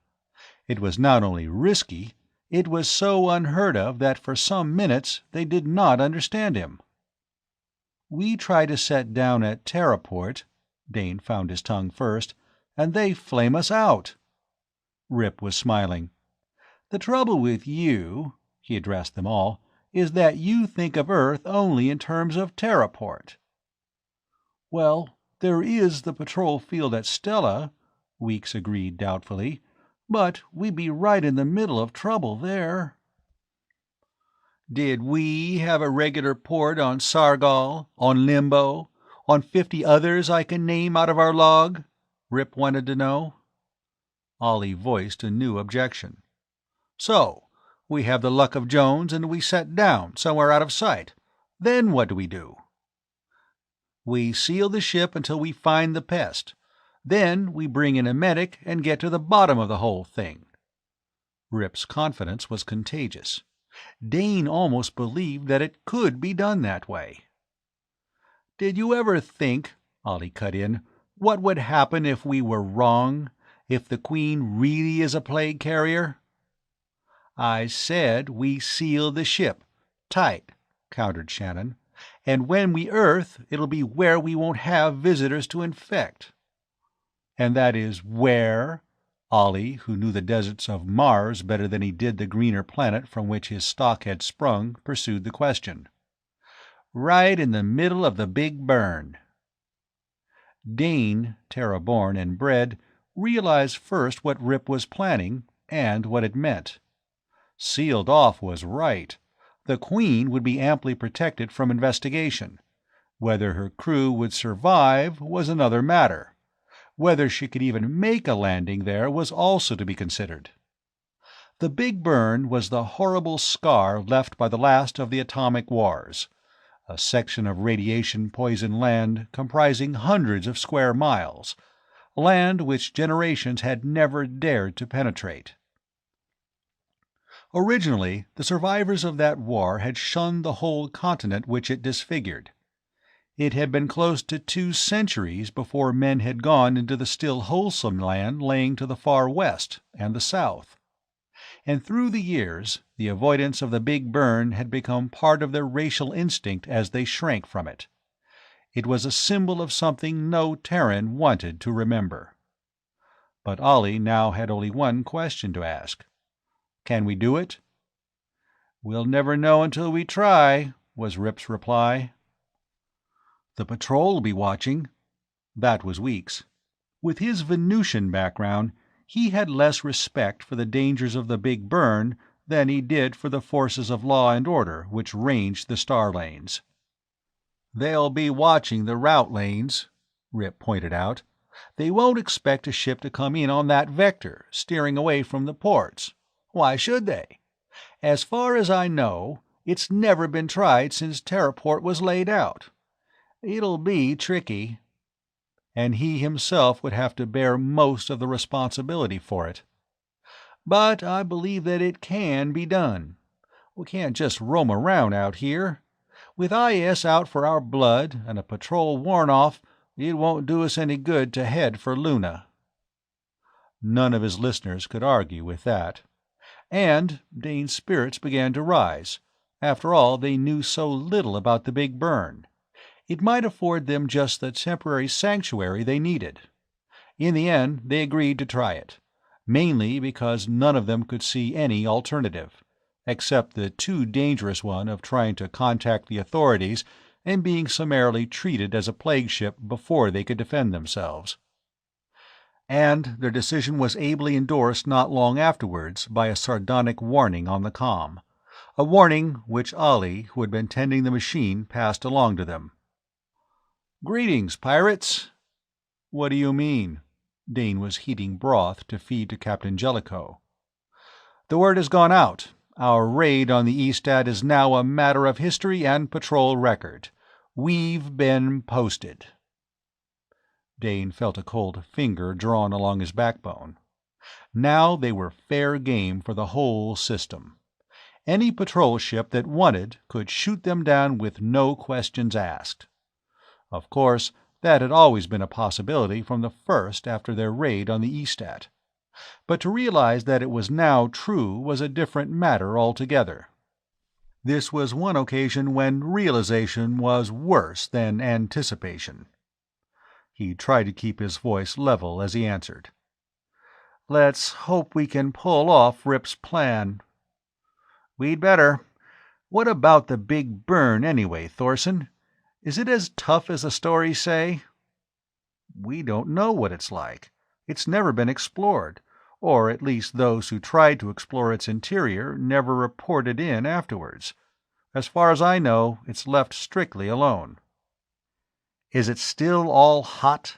It was not only risky, it was so unheard of that for some minutes they did not understand him. "We try to set down at Terraport," Dane found his tongue first, "and they flame us out." Rip was smiling. "The trouble with you," he addressed them all, "is that you think of Earth only in terms of Terraport." "Well, there is the patrol field at Stella," Weeks agreed doubtfully, "but we'd be right in the middle of trouble there." "Did we have a regular port on Sargol, on Limbo, on 50 others I can name out of our log?" Rip wanted to know. Ollie voiced a new objection. "So, we have the luck of Jones and we set down, somewhere out of sight. Then what do we do?" "We seal the ship until we find the pest. Then we bring in a medic and get to the bottom of the whole thing." Rip's confidence was contagious. Dane almost believed that it could be done that way. "Did you ever think," Ollie cut in, "what would happen if we were wrong? If the Queen really is a plague carrier?" "I said we seal the ship. Tight," countered Shannon. "And when we Earth, it'll be where we won't have visitors to infect." "And that is where?" Ollie, who knew the deserts of Mars better than he did the greener planet from which his stock had sprung, pursued the question. "Right in the middle of the Big Burn." Dane, Terra-born and bred, realized first what Rip was planning, and what it meant. Sealed off was right. The Queen would be amply protected from investigation. Whether her crew would survive was another matter. Whether she could even make a landing there was also to be considered. The Big Burn was the horrible scar left by the last of the atomic wars, a section of radiation-poisoned land comprising hundreds of square miles, land which generations had never dared to penetrate. Originally, the survivors of that war had shunned the whole continent which it disfigured. It had been close to 2 centuries before men had gone into the still wholesome land laying to the far west and the south. And through the years, the avoidance of the Big Burn had become part of their racial instinct as they shrank from it. It was a symbol of something no Terran wanted to remember. But Ollie now had only one question to ask. "Can we do it?" "We'll never know until we try," was Rip's reply. "The patrol'll be watching." That was Weeks. With his Venusian background, he had less respect for the dangers of the Big Burn than he did for the forces of law and order which ranged the star lanes. "They'll be watching the route lanes," Rip pointed out. "They won't expect a ship to come in on that vector, steering away from the ports. Why should they? As far as I know, it's never been tried since Terraport was laid out. It'll be tricky." And he himself would have to bear most of the responsibility for it. "But I believe that it can be done. We can't just roam around out here. With IS out for our blood and a patrol worn off, it won't do us any good to head for Luna." None of his listeners could argue with that. And Dane's spirits began to rise. After all, they knew so little about the Big Burn. It might afford them just the temporary sanctuary they needed. In the end, they agreed to try it, mainly because none of them could see any alternative, except the too dangerous one of trying to contact the authorities and being summarily treated as a plague ship before they could defend themselves. And their decision was ably endorsed not long afterwards by a sardonic warning on the comm, a warning which Ollie, who had been tending the machine, passed along to them. "Greetings, pirates." "What do you mean?" Dane was heating broth to feed to Captain Jellicoe. "The word has gone out. Our raid on the Eastat is now a matter of history and patrol record. We've been posted." Dane felt a cold finger drawn along his backbone. Now they were fair game for the whole system. Any patrol ship that wanted could shoot them down with no questions asked. Of course, that had always been a possibility from the first after their raid on the Eastat. But to realize that it was now true was a different matter altogether. This was one occasion when realization was worse than anticipation. He tried to keep his voice level as he answered. "Let's hope we can pull off Rip's plan." "We'd better. What about the big burn, anyway, Thorson? Is it as tough as the stories say?" "We don't know what it's like. It's never been explored, or at least those who tried to explore its interior never reported in afterwards. As far as I know, it's left strictly alone." "Is it still all hot?"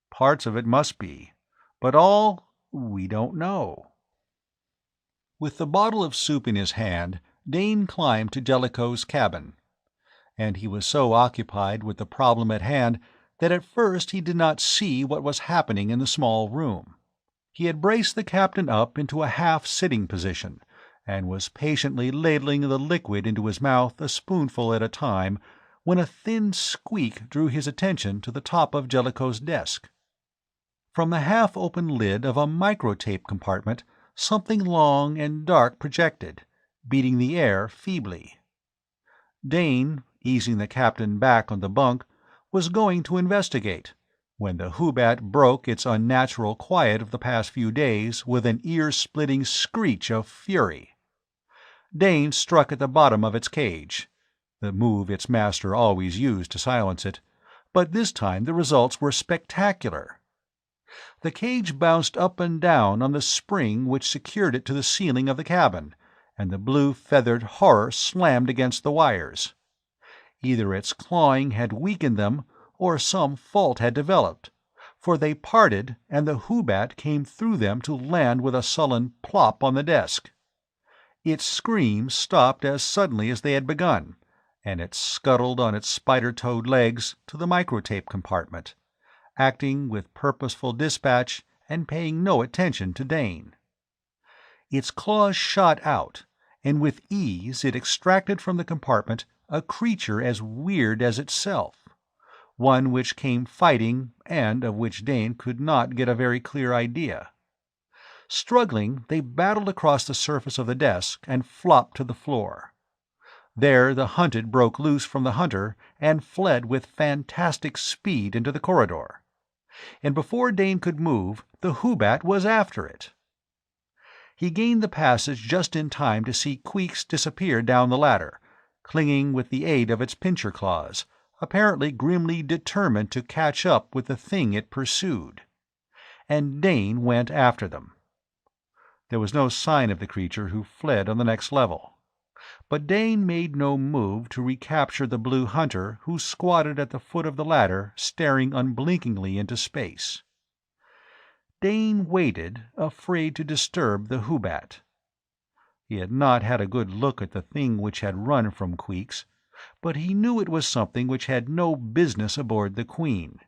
"Parts of it must be. But all, we don't know." With the bottle of soup in his hand, Dane climbed to Jellicoe's cabin. And he was so occupied with the problem at hand that at first he did not see what was happening in the small room. He had braced the captain up into a half-sitting position, and was patiently ladling the liquid into his mouth a spoonful at a time, when a thin squeak drew his attention to the top of Jellicoe's desk. From the half-open lid of a microtape compartment, something long and dark projected, beating the air feebly. Dane, easing the captain back on the bunk, was going to investigate, when the Hoobat broke its unnatural quiet of the past few days with an ear-splitting screech of fury. Dane struck at the bottom of its cage, the move its master always used to silence it, but this time the results were spectacular. The cage bounced up and down on the spring which secured it to the ceiling of the cabin, and the blue-feathered horror slammed against the wires. Either its clawing had weakened them, or some fault had developed, for they parted and the Hoobat came through them to land with a sullen plop on the desk. Its screams stopped as suddenly as they had begun, and it scuttled on its spider-toed legs to the microtape compartment, acting with purposeful dispatch and paying no attention to Dane. Its claws shot out, and with ease it extracted from the compartment a creature as weird as itself, one which came fighting and of which Dane could not get a very clear idea. Struggling, they battled across the surface of the desk and flopped to the floor. There the hunted broke loose from the hunter and fled with fantastic speed into the corridor. And before Dane could move, the Hoobat was after it. He gained the passage just in time to see Queeks disappear down the ladder, clinging with the aid of its pincher claws, apparently grimly determined to catch up with the thing it pursued. And Dane went after them. There was no sign of the creature, who fled on the next level. But Dane made no move to recapture the blue hunter who squatted at the foot of the ladder staring unblinkingly into space. Dane waited, afraid to disturb the Hoobat. He had not had a good look at the thing which had run from Queeks, but he knew it was something which had no business aboard the Queen.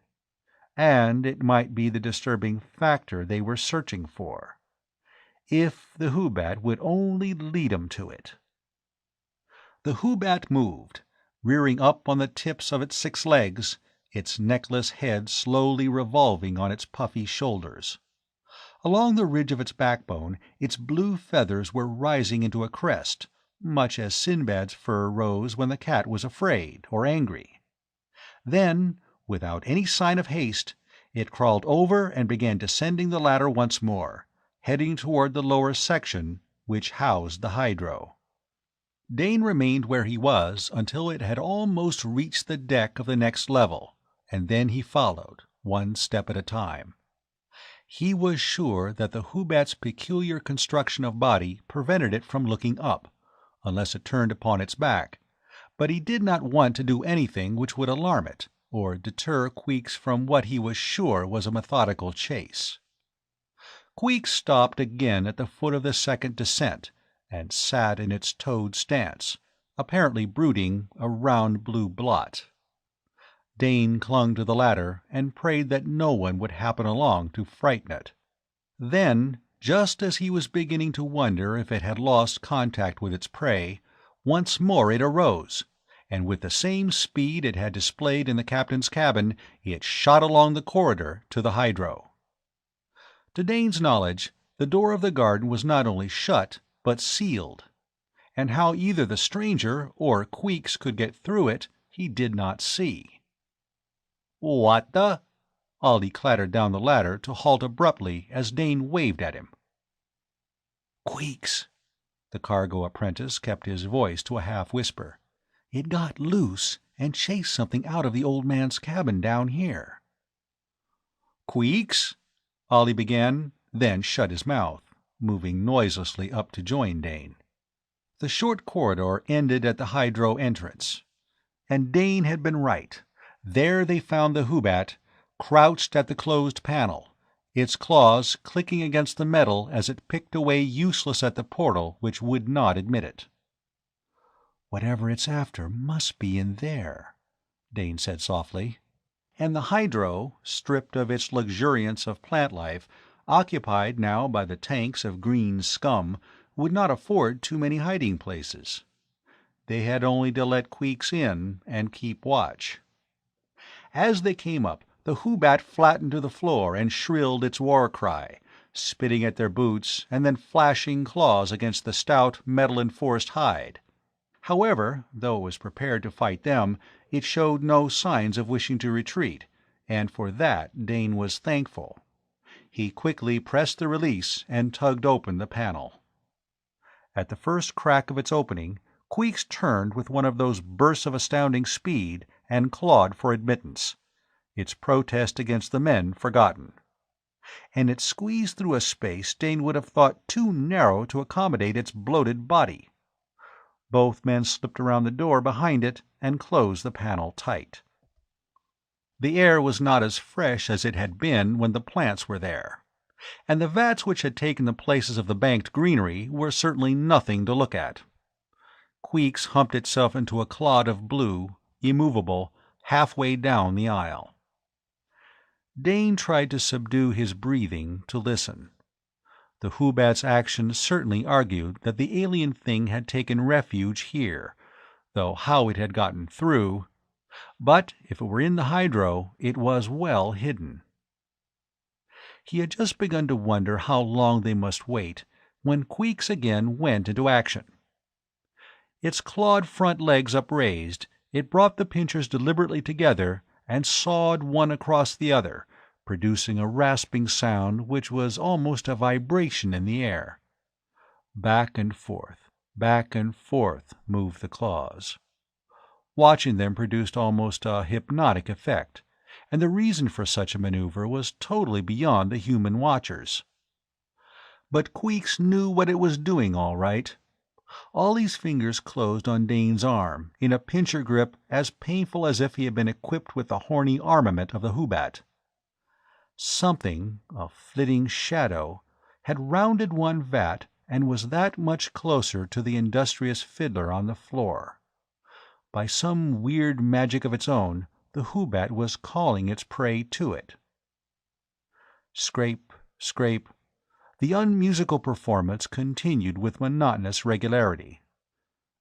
And it might be the disturbing factor they were searching for. If the Hoobat would only lead 'em to it. The Hoobat moved, rearing up on the tips of its 6 legs, its neckless head slowly revolving on its puffy shoulders. Along the ridge of its backbone its blue feathers were rising into a crest, much as Sinbad's fur rose when the cat was afraid or angry. Then, without any sign of haste, it crawled over and began descending the ladder once more, heading toward the lower section which housed the hydro. Dane remained where he was until it had almost reached the deck of the next level, and then he followed, one step at a time. He was sure that the Hoobat's peculiar construction of body prevented it from looking up, unless it turned upon its back, but he did not want to do anything which would alarm it, or deter Queeks from what he was sure was a methodical chase. Queeks stopped again at the foot of the second descent, and sat in its toad stance, apparently brooding, a round blue blot. Dane clung to the ladder and prayed that no one would happen along to frighten it. Then, just as he was beginning to wonder if it had lost contact with its prey, once more it arose, and with the same speed it had displayed in the captain's cabin, it shot along the corridor to the hydro. To Dane's knowledge, the door of the garden was not only shut, but sealed, and how either the stranger or Queeks could get through it he did not see. "What the—" Ollie clattered down the ladder to halt abruptly as Dane waved at him. "Queeks," the cargo apprentice kept his voice to a half-whisper. "It got loose and chased something out of the old man's cabin down here." "Queeks?" Ollie began, then shut his mouth, moving noiselessly up to join Dane. The short corridor ended at the hydro entrance. And Dane had been right. There they found the Hoobat, crouched at the closed panel, its claws clicking against the metal as it picked away useless at the portal which would not admit it. "Whatever it's after must be in there," Dane said softly. And the hydro, stripped of its luxuriance of plant life, occupied now by the tanks of green scum, would not afford too many hiding places. They had only to let Queeks in and keep watch. As they came up, the Hoobat flattened to the floor and shrilled its war cry, spitting at their boots and then flashing claws against the stout, metal-enforced hide. However, though it was prepared to fight them, it showed no signs of wishing to retreat, and for that Dane was thankful. He quickly pressed the release and tugged open the panel. At the first crack of its opening, Queeks turned with one of those bursts of astounding speed and clawed for admittance, its protest against the men forgotten. And it squeezed through a space Dane would have thought too narrow to accommodate its bloated body. Both men slipped around the door behind it and closed the panel tight. The air was not as fresh as it had been when the plants were there, and the vats which had taken the places of the banked greenery were certainly nothing to look at. Queeks humped itself into a clod of blue, immovable, halfway down the aisle. Dane tried to subdue his breathing to listen. The Hoobat's actions certainly argued that the alien thing had taken refuge here, though how it had gotten through— but if it were in the hydro, it was well hidden. He had just begun to wonder how long they must wait when Queeks again went into action. Its clawed front legs upraised, it brought the pinchers deliberately together and sawed one across the other, producing a rasping sound which was almost a vibration in the air. Back and forth moved the claws. Watching them produced almost a hypnotic effect, and the reason for such a maneuver was totally beyond the human watchers. But Queeks knew what it was doing all right. Ollie's fingers closed on Dane's arm, in a pincher grip as painful as if he had been equipped with the horny armament of the Hoobat. Something, a flitting shadow, had rounded one vat and was that much closer to the industrious fiddler on the floor. By some weird magic of its own, the Hoobat was calling its prey to it. Scrape, scrape. The unmusical performance continued with monotonous regularity.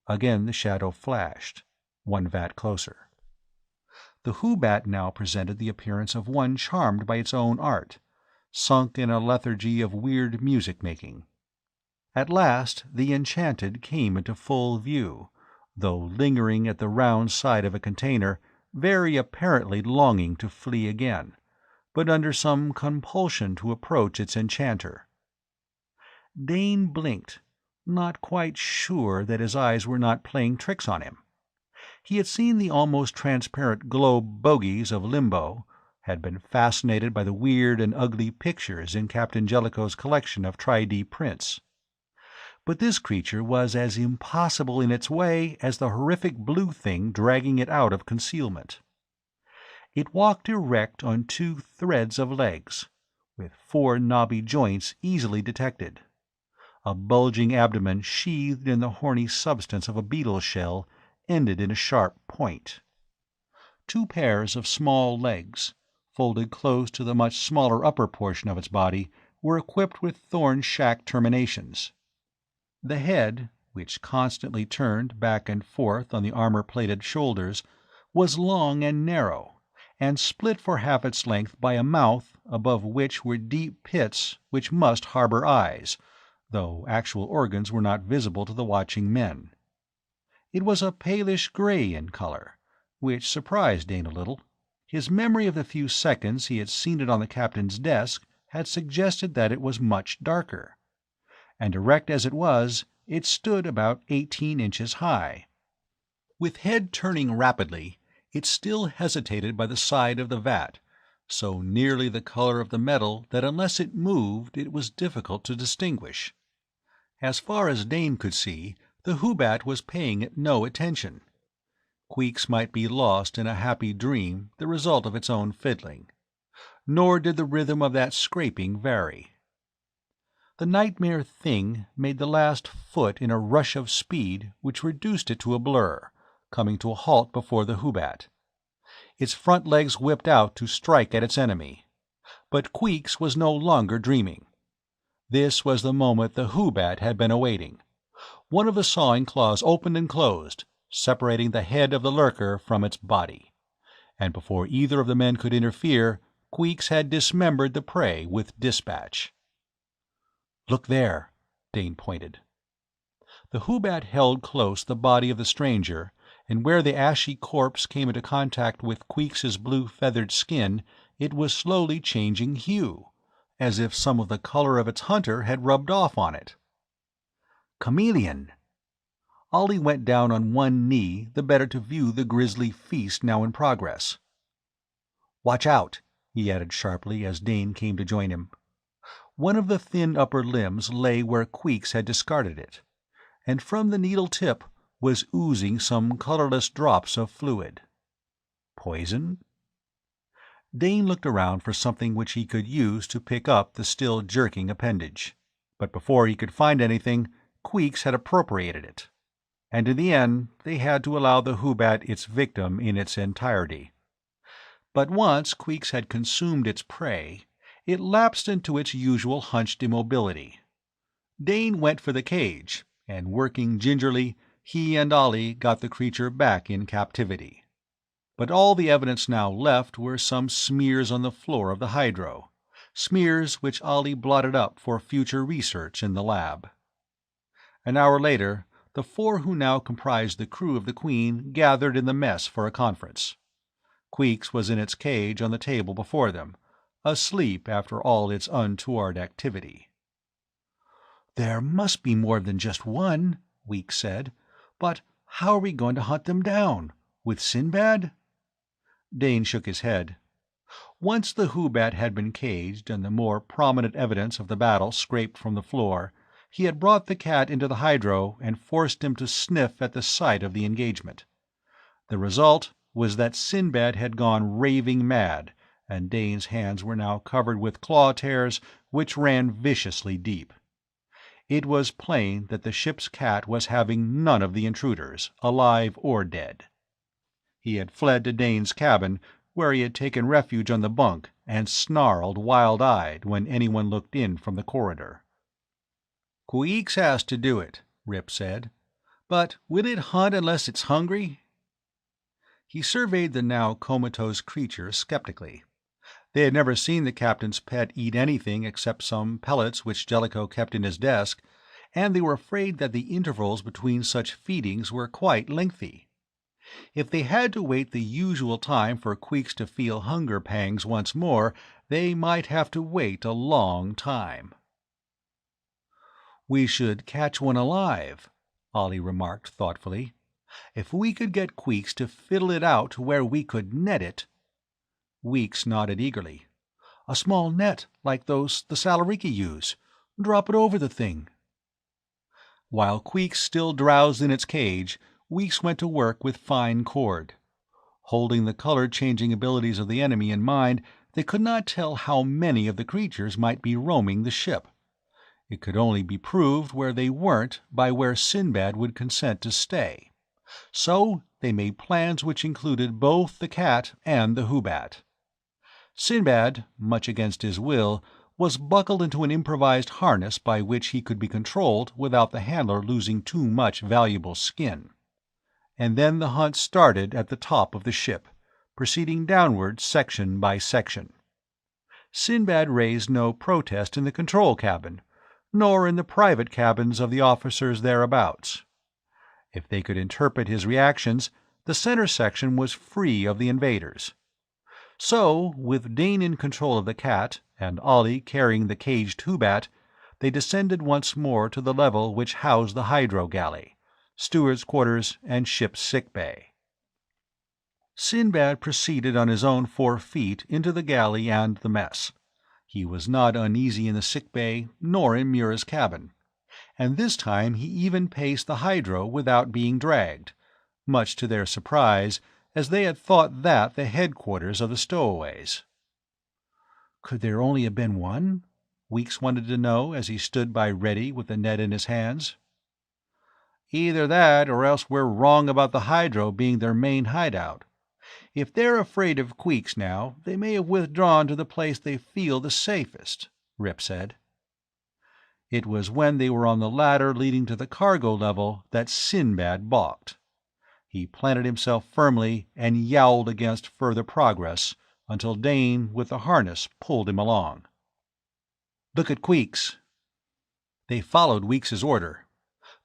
Again the shadow flashed, one vat closer. The Hoobat now presented the appearance of one charmed by its own art, sunk in a lethargy of weird music-making. At last the enchanted came into full view, though lingering at the round side of a container, very apparently longing to flee again, but under some compulsion to approach its enchanter. Dane blinked, not quite sure that his eyes were not playing tricks on him. He had seen the almost transparent globe bogies of Limbo, had been fascinated by the weird and ugly pictures in Captain Jellicoe's collection of tri-D prints. But this creature was as impossible in its way as the horrific blue thing dragging it out of concealment. It walked erect on 2 threads of legs, with 4 knobby joints easily detected. A bulging abdomen sheathed in the horny substance of a beetle shell ended in a sharp point. 2 pairs of small legs, folded close to the much smaller upper portion of its body, were equipped with thorn-shack terminations. The head, which constantly turned back and forth on the armor-plated shoulders, was long and narrow, and split for half its length by a mouth above which were deep pits which must harbor eyes, though actual organs were not visible to the watching men. It was a palish gray in color, which surprised Dane a little. His memory of the few seconds he had seen it on the captain's desk had suggested that it was much darker. And erect as it was, it stood about 18 inches high. With head turning rapidly, it still hesitated by the side of the vat, so nearly the color of the metal that unless it moved it was difficult to distinguish. As far as Dane could see, the Hoobat was paying it no attention. Queeks might be lost in a happy dream, the result of its own fiddling. Nor did the rhythm of that scraping vary. The nightmare thing made the last foot in a rush of speed which reduced it to a blur, coming to a halt before the Hoobat. Its front legs whipped out to strike at its enemy. But Queeks was no longer dreaming. This was the moment the Hoobat had been awaiting. One of the sawing claws opened and closed, separating the head of the lurker from its body. And before either of the men could interfere, Queeks had dismembered the prey with dispatch. "Look there," Dane pointed. The Hoobat held close the body of the stranger, and where the ashy corpse came into contact with Queeks's blue feathered skin, it was slowly changing hue, as if some of the color of its hunter had rubbed off on it. Chameleon! Ollie went down on one knee the better to view the grisly feast now in progress. "Watch out," he added sharply as Dane came to join him. One of the thin upper limbs lay where Queeks had discarded it, and from the needle tip was oozing some colorless drops of fluid. Poison? Dane looked around for something which he could use to pick up the still jerking appendage, but before he could find anything, Queeks had appropriated it, and in the end they had to allow the Hoobat its victim in its entirety. But once Queeks had consumed its prey, it lapsed into its usual hunched immobility. Dane went for the cage, and working gingerly, he and Ollie got the creature back in captivity. But all the evidence now left were some smears on the floor of the hydro, smears which Ollie blotted up for future research in the lab. An hour later, the 4 who now comprised the crew of the Queen gathered in the mess for a conference. Queeks was in its cage on the table before them, asleep after all its untoward activity. "There must be more than just one," Weeks said. "But how are we going to hunt them down? With Sinbad?" Dane shook his head. Once the Hoobat had been caged and the more prominent evidence of the battle scraped from the floor, he had brought the cat into the hydro and forced him to sniff at the site of the engagement. The result was that Sinbad had gone raving mad, and Dane's hands were now covered with claw tears which ran viciously deep. It was plain that the ship's cat was having none of the intruders, alive or dead. He had fled to Dane's cabin, where he had taken refuge on the bunk, and snarled wild-eyed when anyone looked in from the corridor. "Queeks has to do it," Rip said. "But will it hunt unless it's hungry?" He surveyed the now comatose creature skeptically. They had never seen the captain's pet eat anything except some pellets which Jellicoe kept in his desk, and they were afraid that the intervals between such feedings were quite lengthy. If they had to wait the usual time for Queeks to feel hunger pangs once more, they might have to wait a long time. "We should catch one alive," Ollie remarked thoughtfully. "If we could get Queeks to fiddle it out to where we could net it—" Weeks nodded eagerly. "A small net, like those the Salariki use. Drop it over the thing." While Queeks still drowsed in its cage, Weeks went to work with fine cord. Holding the color-changing abilities of the enemy in mind, they could not tell how many of the creatures might be roaming the ship. It could only be proved where they weren't by where Sinbad would consent to stay. So they made plans which included both the cat and the Hoobat. Sinbad, much against his will, was buckled into an improvised harness by which he could be controlled without the handler losing too much valuable skin. And then the hunt started at the top of the ship, proceeding downward section by section. Sinbad raised no protest in the control cabin, nor in the private cabins of the officers thereabouts. If they could interpret his reactions, the center section was free of the invaders. So, with Dane in control of the cat, and Ollie carrying the caged Hoobat, they descended once more to the level which housed the hydro galley, steward's quarters, and ship's sick bay. Sinbad proceeded on his own 4 feet into the galley and the mess. He was not uneasy in the sick bay, nor in Mura's cabin. And this time he even paced the hydro without being dragged, much to their surprise, as they had thought that the headquarters of the stowaways. "Could there only have been one?" Weeks wanted to know as he stood by ready with the net in his hands. "Either that, or else we're wrong about the hydro being their main hideout. If they're afraid of Queeks now, they may have withdrawn to the place they feel the safest," Rip said. It was when they were on the ladder leading to the cargo level that Sinbad balked. He planted himself firmly and yowled against further progress, until Dane, with the harness, pulled him along. "Look at Queeks." They followed Weeks's order.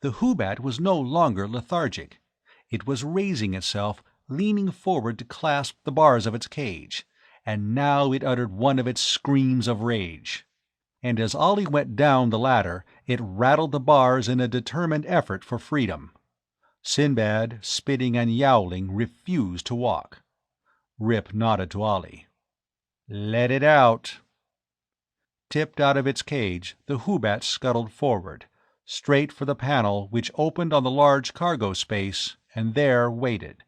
The Hoobat was no longer lethargic. It was raising itself, leaning forward to clasp the bars of its cage, and now it uttered one of its screams of rage. And as Ollie went down the ladder, it rattled the bars in a determined effort for freedom. Sinbad, spitting and yowling, refused to walk. Rip nodded to Ollie. "Let it out." Tipped out of its cage, the Hoobat scuttled forward, straight for the panel which opened on the large cargo space, and there waited,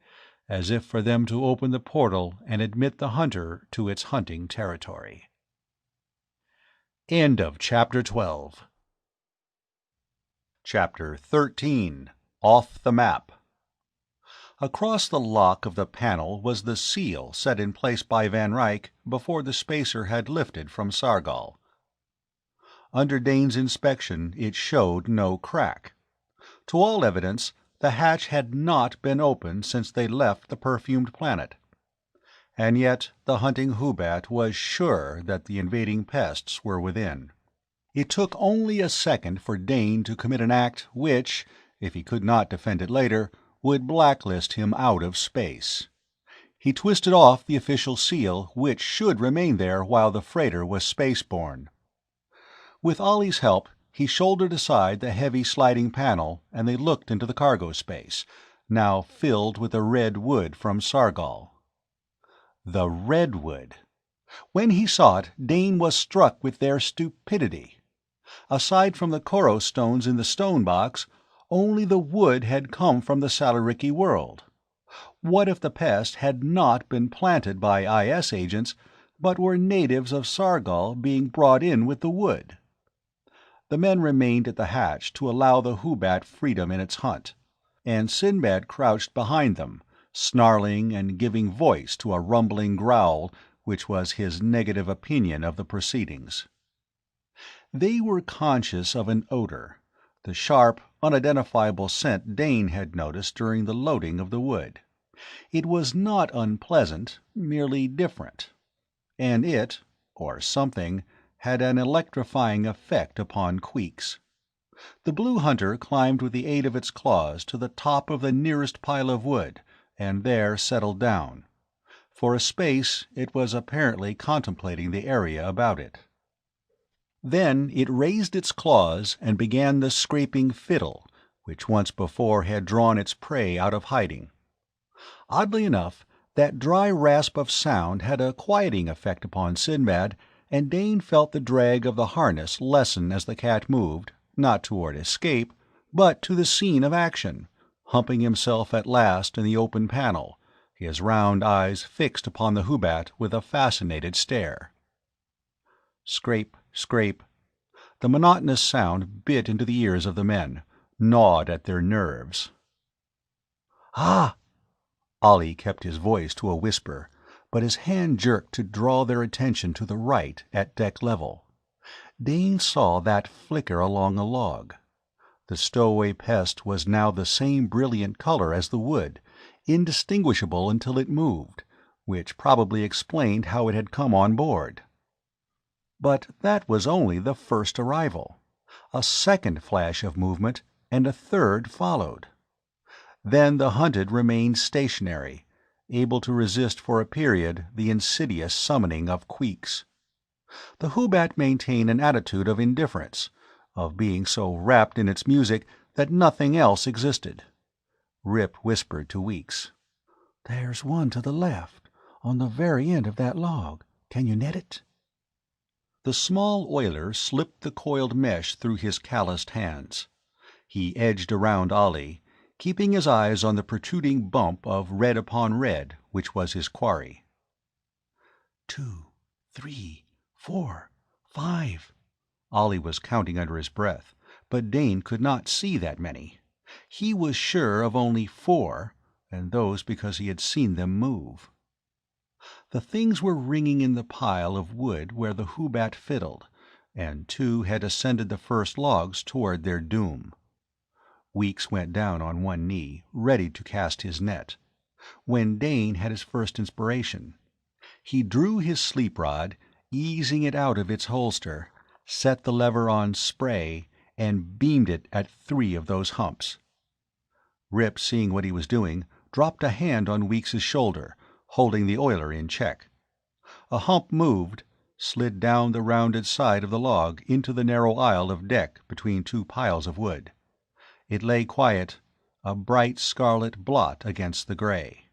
as if for them to open the portal and admit the hunter to its hunting territory. End of Chapter 12. Chapter 13. Off the Map. Across the lock of the panel was the seal set in place by Van Ryck before the spacer had lifted from Sargol. Under Dane's inspection it showed no crack. To all evidence, the hatch had not been opened since they left the perfumed planet. And yet the hunting Hoobat was sure that the invading pests were within. It took only a second for Dane to commit an act which, if he could not defend it later, would blacklist him out of space. He twisted off the official seal, which should remain there while the freighter was spaceborne. With Ollie's help, he shouldered aside the heavy sliding panel, and they looked into the cargo space, now filled with the red wood from Sargol. The redwood. When he saw it, Dane was struck with their stupidity. Aside from the Koros stones in the stone box, only the wood had come from the Salariki world. What if the pest had not been planted by IS agents, but were natives of Sargol being brought in with the wood? The men remained at the hatch to allow the Hoobat freedom in its hunt, and Sinbad crouched behind them, snarling and giving voice to a rumbling growl which was his negative opinion of the proceedings. They were conscious of an odor, the sharp, unidentifiable scent Dane had noticed during the loading of the wood. It was not unpleasant, merely different. And it, or something, had an electrifying effect upon Queeks. The blue hunter climbed with the aid of its claws to the top of the nearest pile of wood, and there settled down. For a space it was apparently contemplating the area about it. Then it raised its claws and began the scraping fiddle, which once before had drawn its prey out of hiding. Oddly enough, that dry rasp of sound had a quieting effect upon Sinbad, and Dane felt the drag of the harness lessen as the cat moved, not toward escape, but to the scene of action, humping himself at last in the open panel, his round eyes fixed upon the Hubbat with a fascinated stare. Scrape, scrape. The monotonous sound bit into the ears of the men, gnawed at their nerves. "Ah!" Ollie kept his voice to a whisper, but his hand jerked to draw their attention to the right at deck level. Dane saw that flicker along a log. The stowaway pest was now the same brilliant color as the wood, indistinguishable until it moved, which probably explained how it had come on board. But that was only the first arrival. A second flash of movement, and a third followed. Then the hunted remained stationary, able to resist for a period the insidious summoning of Queeks. The Hubbat maintained an attitude of indifference, of being so wrapped in its music that nothing else existed. Rip whispered to Weeks, "There's one to the left, on the very end of that log. Can you net it?" The small oiler slipped the coiled mesh through his calloused hands. He edged around Ollie, keeping his eyes on the protruding bump of red upon red which was his quarry. 2, 3, 4, 5. Ollie was counting under his breath, but Dane could not see that many. He was sure of only 4, and those because he had seen them move. The things were ringing in the pile of wood where the Hubbat fiddled, and 2 had ascended the first logs toward their doom. Weeks went down on one knee, ready to cast his net, when Dane had his first inspiration. He drew his sleep rod, easing it out of its holster, set the lever on spray, and beamed it at 3 of those humps. Rip, seeing what he was doing, dropped a hand on Weeks's shoulder, holding the oiler in check. A hump moved, slid down the rounded side of the log into the narrow aisle of deck between 2 piles of wood. It lay quiet, a bright scarlet blot against the gray.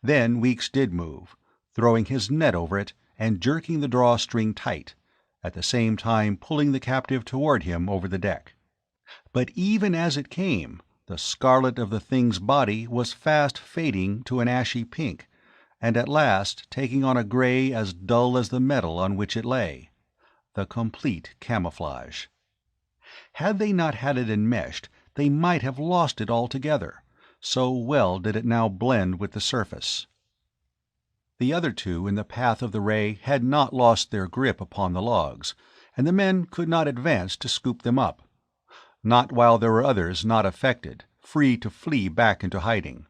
Then Weeks did move, throwing his net over it and jerking the drawstring tight, at the same time pulling the captive toward him over the deck. But even as it came, the scarlet of the thing's body was fast fading to an ashy pink, and at last taking on a gray as dull as the metal on which it lay. The complete camouflage. Had they not had it enmeshed, they might have lost it altogether, so well did it now blend with the surface. The other 2 in the path of the ray had not lost their grip upon the logs, and the men could not advance to scoop them up. Not while there were others not affected, free to flee back into hiding.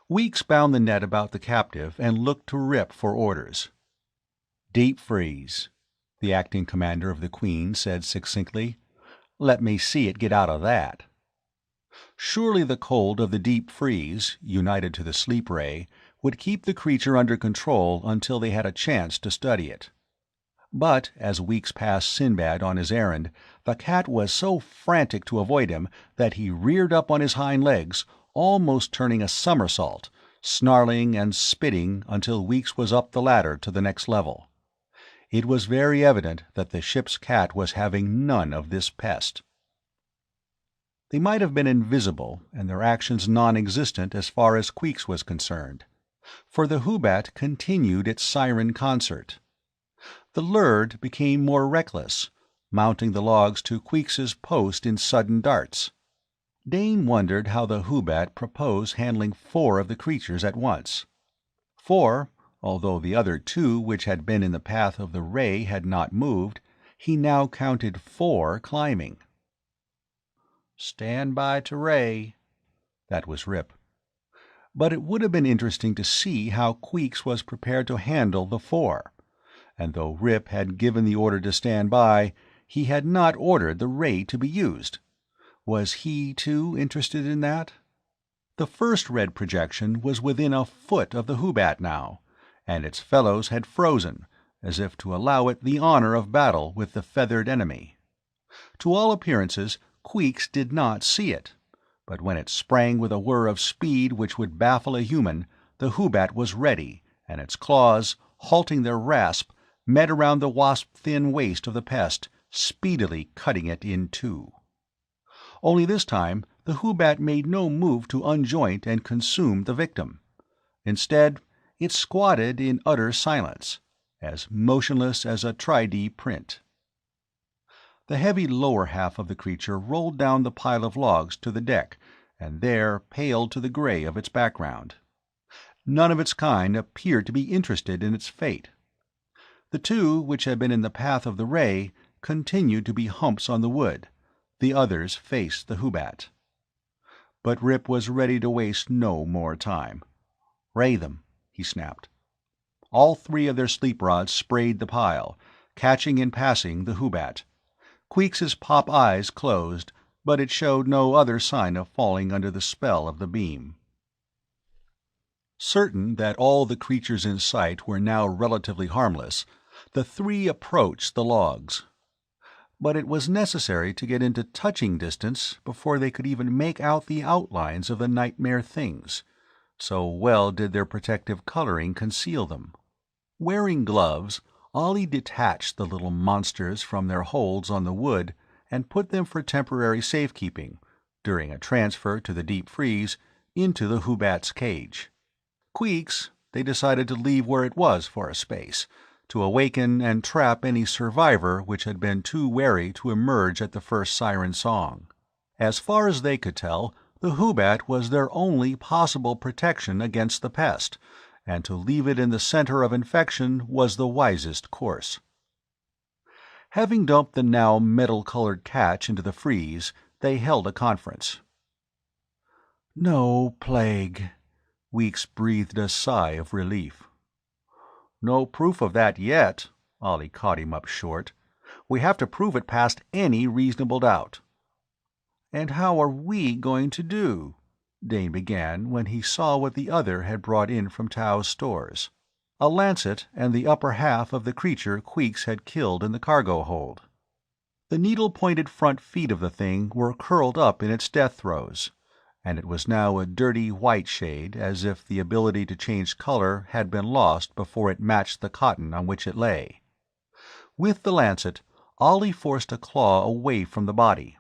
Weeks bound the net about the captive and looked to Rip for orders. "Deep freeze," the acting commander of the Queen said succinctly. "Let me see it get out of that." Surely the cold of the deep freeze, united to the sleep ray, would keep the creature under control until they had a chance to study it. But as Weeks passed Sinbad on his errand, the cat was so frantic to avoid him that he reared up on his hind legs, almost turning a somersault, snarling and spitting until Weeks was up the ladder to the next level. It was very evident that the ship's cat was having none of this pest. They might have been invisible and their actions non-existent as far as Queeks was concerned, for the Hubbat continued its siren concert. The Lurd became more reckless, mounting the logs to Queeks's post in sudden darts. Dane wondered how the Hubbat proposed handling 4 of the creatures at once. 4, although the other 2 which had been in the path of the ray had not moved, he now counted 4 climbing. "Stand by to ray." That was Rip. But it would have been interesting to see how Queeks was prepared to handle the 4. And though Rip had given the order to stand by, he had not ordered the ray to be used. Was he, too, interested in that? The first red projection was within a foot of the Hubbat now, and its fellows had frozen, as if to allow it the honor of battle with the feathered enemy. To all appearances, Queeks did not see it, but when it sprang with a whir of speed which would baffle a human, the Hoobat was ready, and its claws, halting their rasp, met around the wasp-thin waist of the pest, speedily cutting it in two. Only this time the Hoobat made no move to unjoint and consume the victim. Instead, it squatted in utter silence, as motionless as a 3D print. The heavy lower half of the creature rolled down the pile of logs to the deck, and there paled to the gray of its background. None of its kind appeared to be interested in its fate. The two which had been in the path of the ray continued to be humps on the wood. The others faced the Hoobat. But Rip was ready to waste no more time. "Ray them," he snapped. All three of their sleep rods sprayed the pile, catching in passing the Hoobat. Queeks's pop eyes closed, but it showed no other sign of falling under the spell of the beam. Certain that all the creatures in sight were now relatively harmless, the three approached the logs. But it was necessary to get into touching distance before they could even make out the outlines of the nightmare things, so well did their protective coloring conceal them. Wearing gloves, Ollie detached the little monsters from their holds on the wood and put them for temporary safekeeping, during a transfer to the deep freeze, into the Hoobat's cage. Queeks they decided to leave where it was for a space, to awaken and trap any survivor which had been too wary to emerge at the first siren song. As far as they could tell, the Hoobat was their only possible protection against the pest, and to leave it in the center of infection was the wisest course. Having dumped the now metal-colored catch into the freeze, they held a conference. "No plague," Weeks breathed a sigh of relief. "No proof of that yet," Ollie caught him up short. "We have to prove it past any reasonable doubt." "And how are we going to do?" Dane began when he saw what the other had brought in from Tao's stores. A lancet and the upper half of the creature Queeks had killed in the cargo hold. The needle-pointed front feet of the thing were curled up in its death throes, and it was now a dirty white shade, as if the ability to change color had been lost before it matched the cotton on which it lay. With the lancet, Ollie forced a claw away from the body.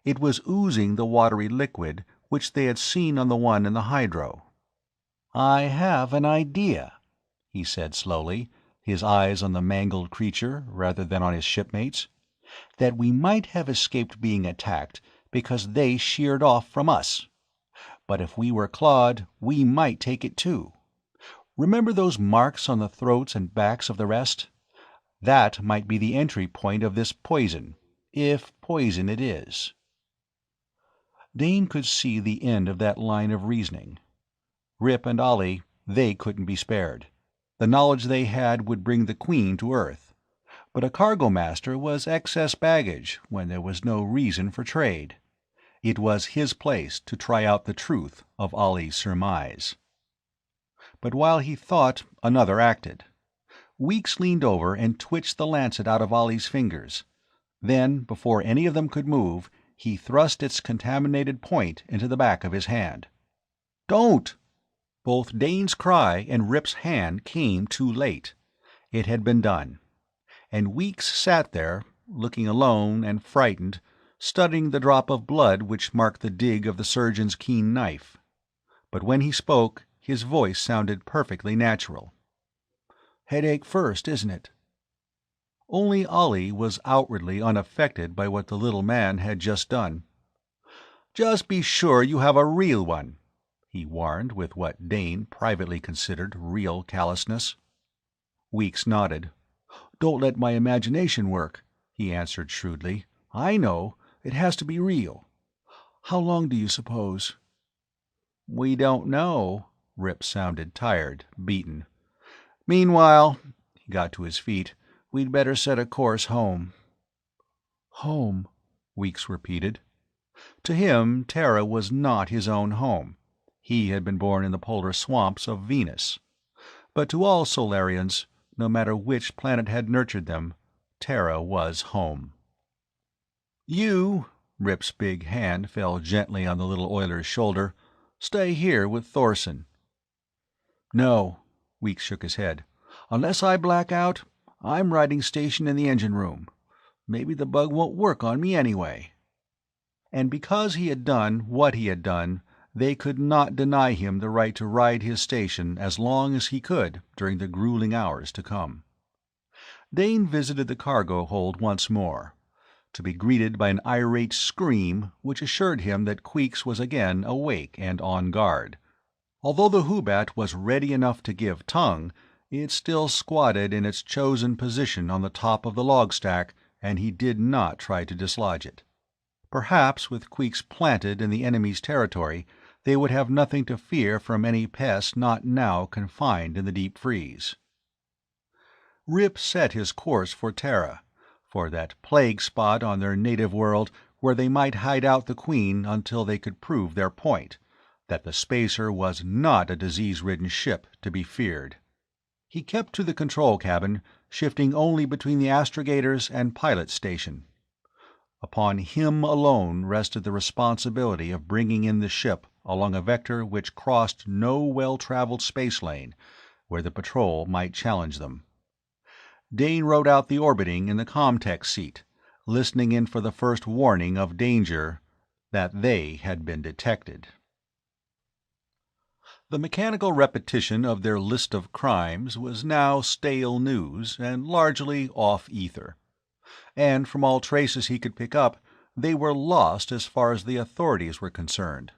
It was oozing the watery liquid which they had seen on the one in the hydro. "I have an idea," he said slowly, his eyes on the mangled creature rather than on his shipmates, "that we might have escaped being attacked because they sheared off from us. But if we were clawed, we might take it too. Remember those marks on the throats and backs of the rest? That might be the entry point of this poison, if poison it is." Dane could see the end of that line of reasoning. Rip and Ollie, they couldn't be spared. The knowledge they had would bring the Queen to Earth. But a cargo master was excess baggage when there was no reason for trade. It was his place to try out the truth of Ollie's surmise. But while he thought, another acted. Weeks leaned over and twitched the lancet out of Ollie's fingers. Then, before any of them could move, he thrust its contaminated point into the back of his hand. "Don't!" Both Dane's cry and Rip's hand came too late. It had been done. And Weeks sat there, looking alone and frightened, studying the drop of blood which marked the dig of the surgeon's keen knife. But when he spoke, his voice sounded perfectly natural. "Headache first, isn't it?" Only Ollie was outwardly unaffected by what the little man had just done. "Just be sure you have a real one," he warned with what Dane privately considered real callousness. Weeks nodded. "Don't let my imagination work," he answered shrewdly. "I know. It has to be real. How long do you suppose?" "We don't know." Rip sounded tired, beaten. "Meanwhile," he got to his feet, "we'd better set a course home." "Home," Weeks repeated. To him, Terra was not his own home. He had been born in the polar swamps of Venus. But to all Solarians, no matter which planet had nurtured them, Terra was home. "You," Rip's big hand fell gently on the little oiler's shoulder, "stay here with Thorson." "No," Weeks shook his head. "Unless I black out, I'm riding station in the engine room. Maybe the bug won't work on me anyway." And because he had done what he had done, they could not deny him the right to ride his station as long as he could during the grueling hours to come. Dane visited the cargo hold once more, to be greeted by an irate scream which assured him that Queeks was again awake and on guard. Although the Hoobat was ready enough to give tongue, it still squatted in its chosen position on the top of the log stack, and he did not try to dislodge it. Perhaps with Queeks planted in the enemy's territory, they would have nothing to fear from any pest not now confined in the deep freeze. Rip set his course for Terra, for that plague spot on their native world where they might hide out the Queen until they could prove their point, that the Spacer was not a disease-ridden ship to be feared. He kept to the control cabin, shifting only between the astrogators and pilot station. Upon him alone rested the responsibility of bringing in the ship along a vector which crossed no well-traveled space lane, where the patrol might challenge them. Dane wrote out the orbiting in the comtech seat, listening in for the first warning of danger, that they had been detected. The mechanical repetition of their list of crimes was now stale news and largely off ether. And from all traces he could pick up, they were lost as far as the authorities were concerned.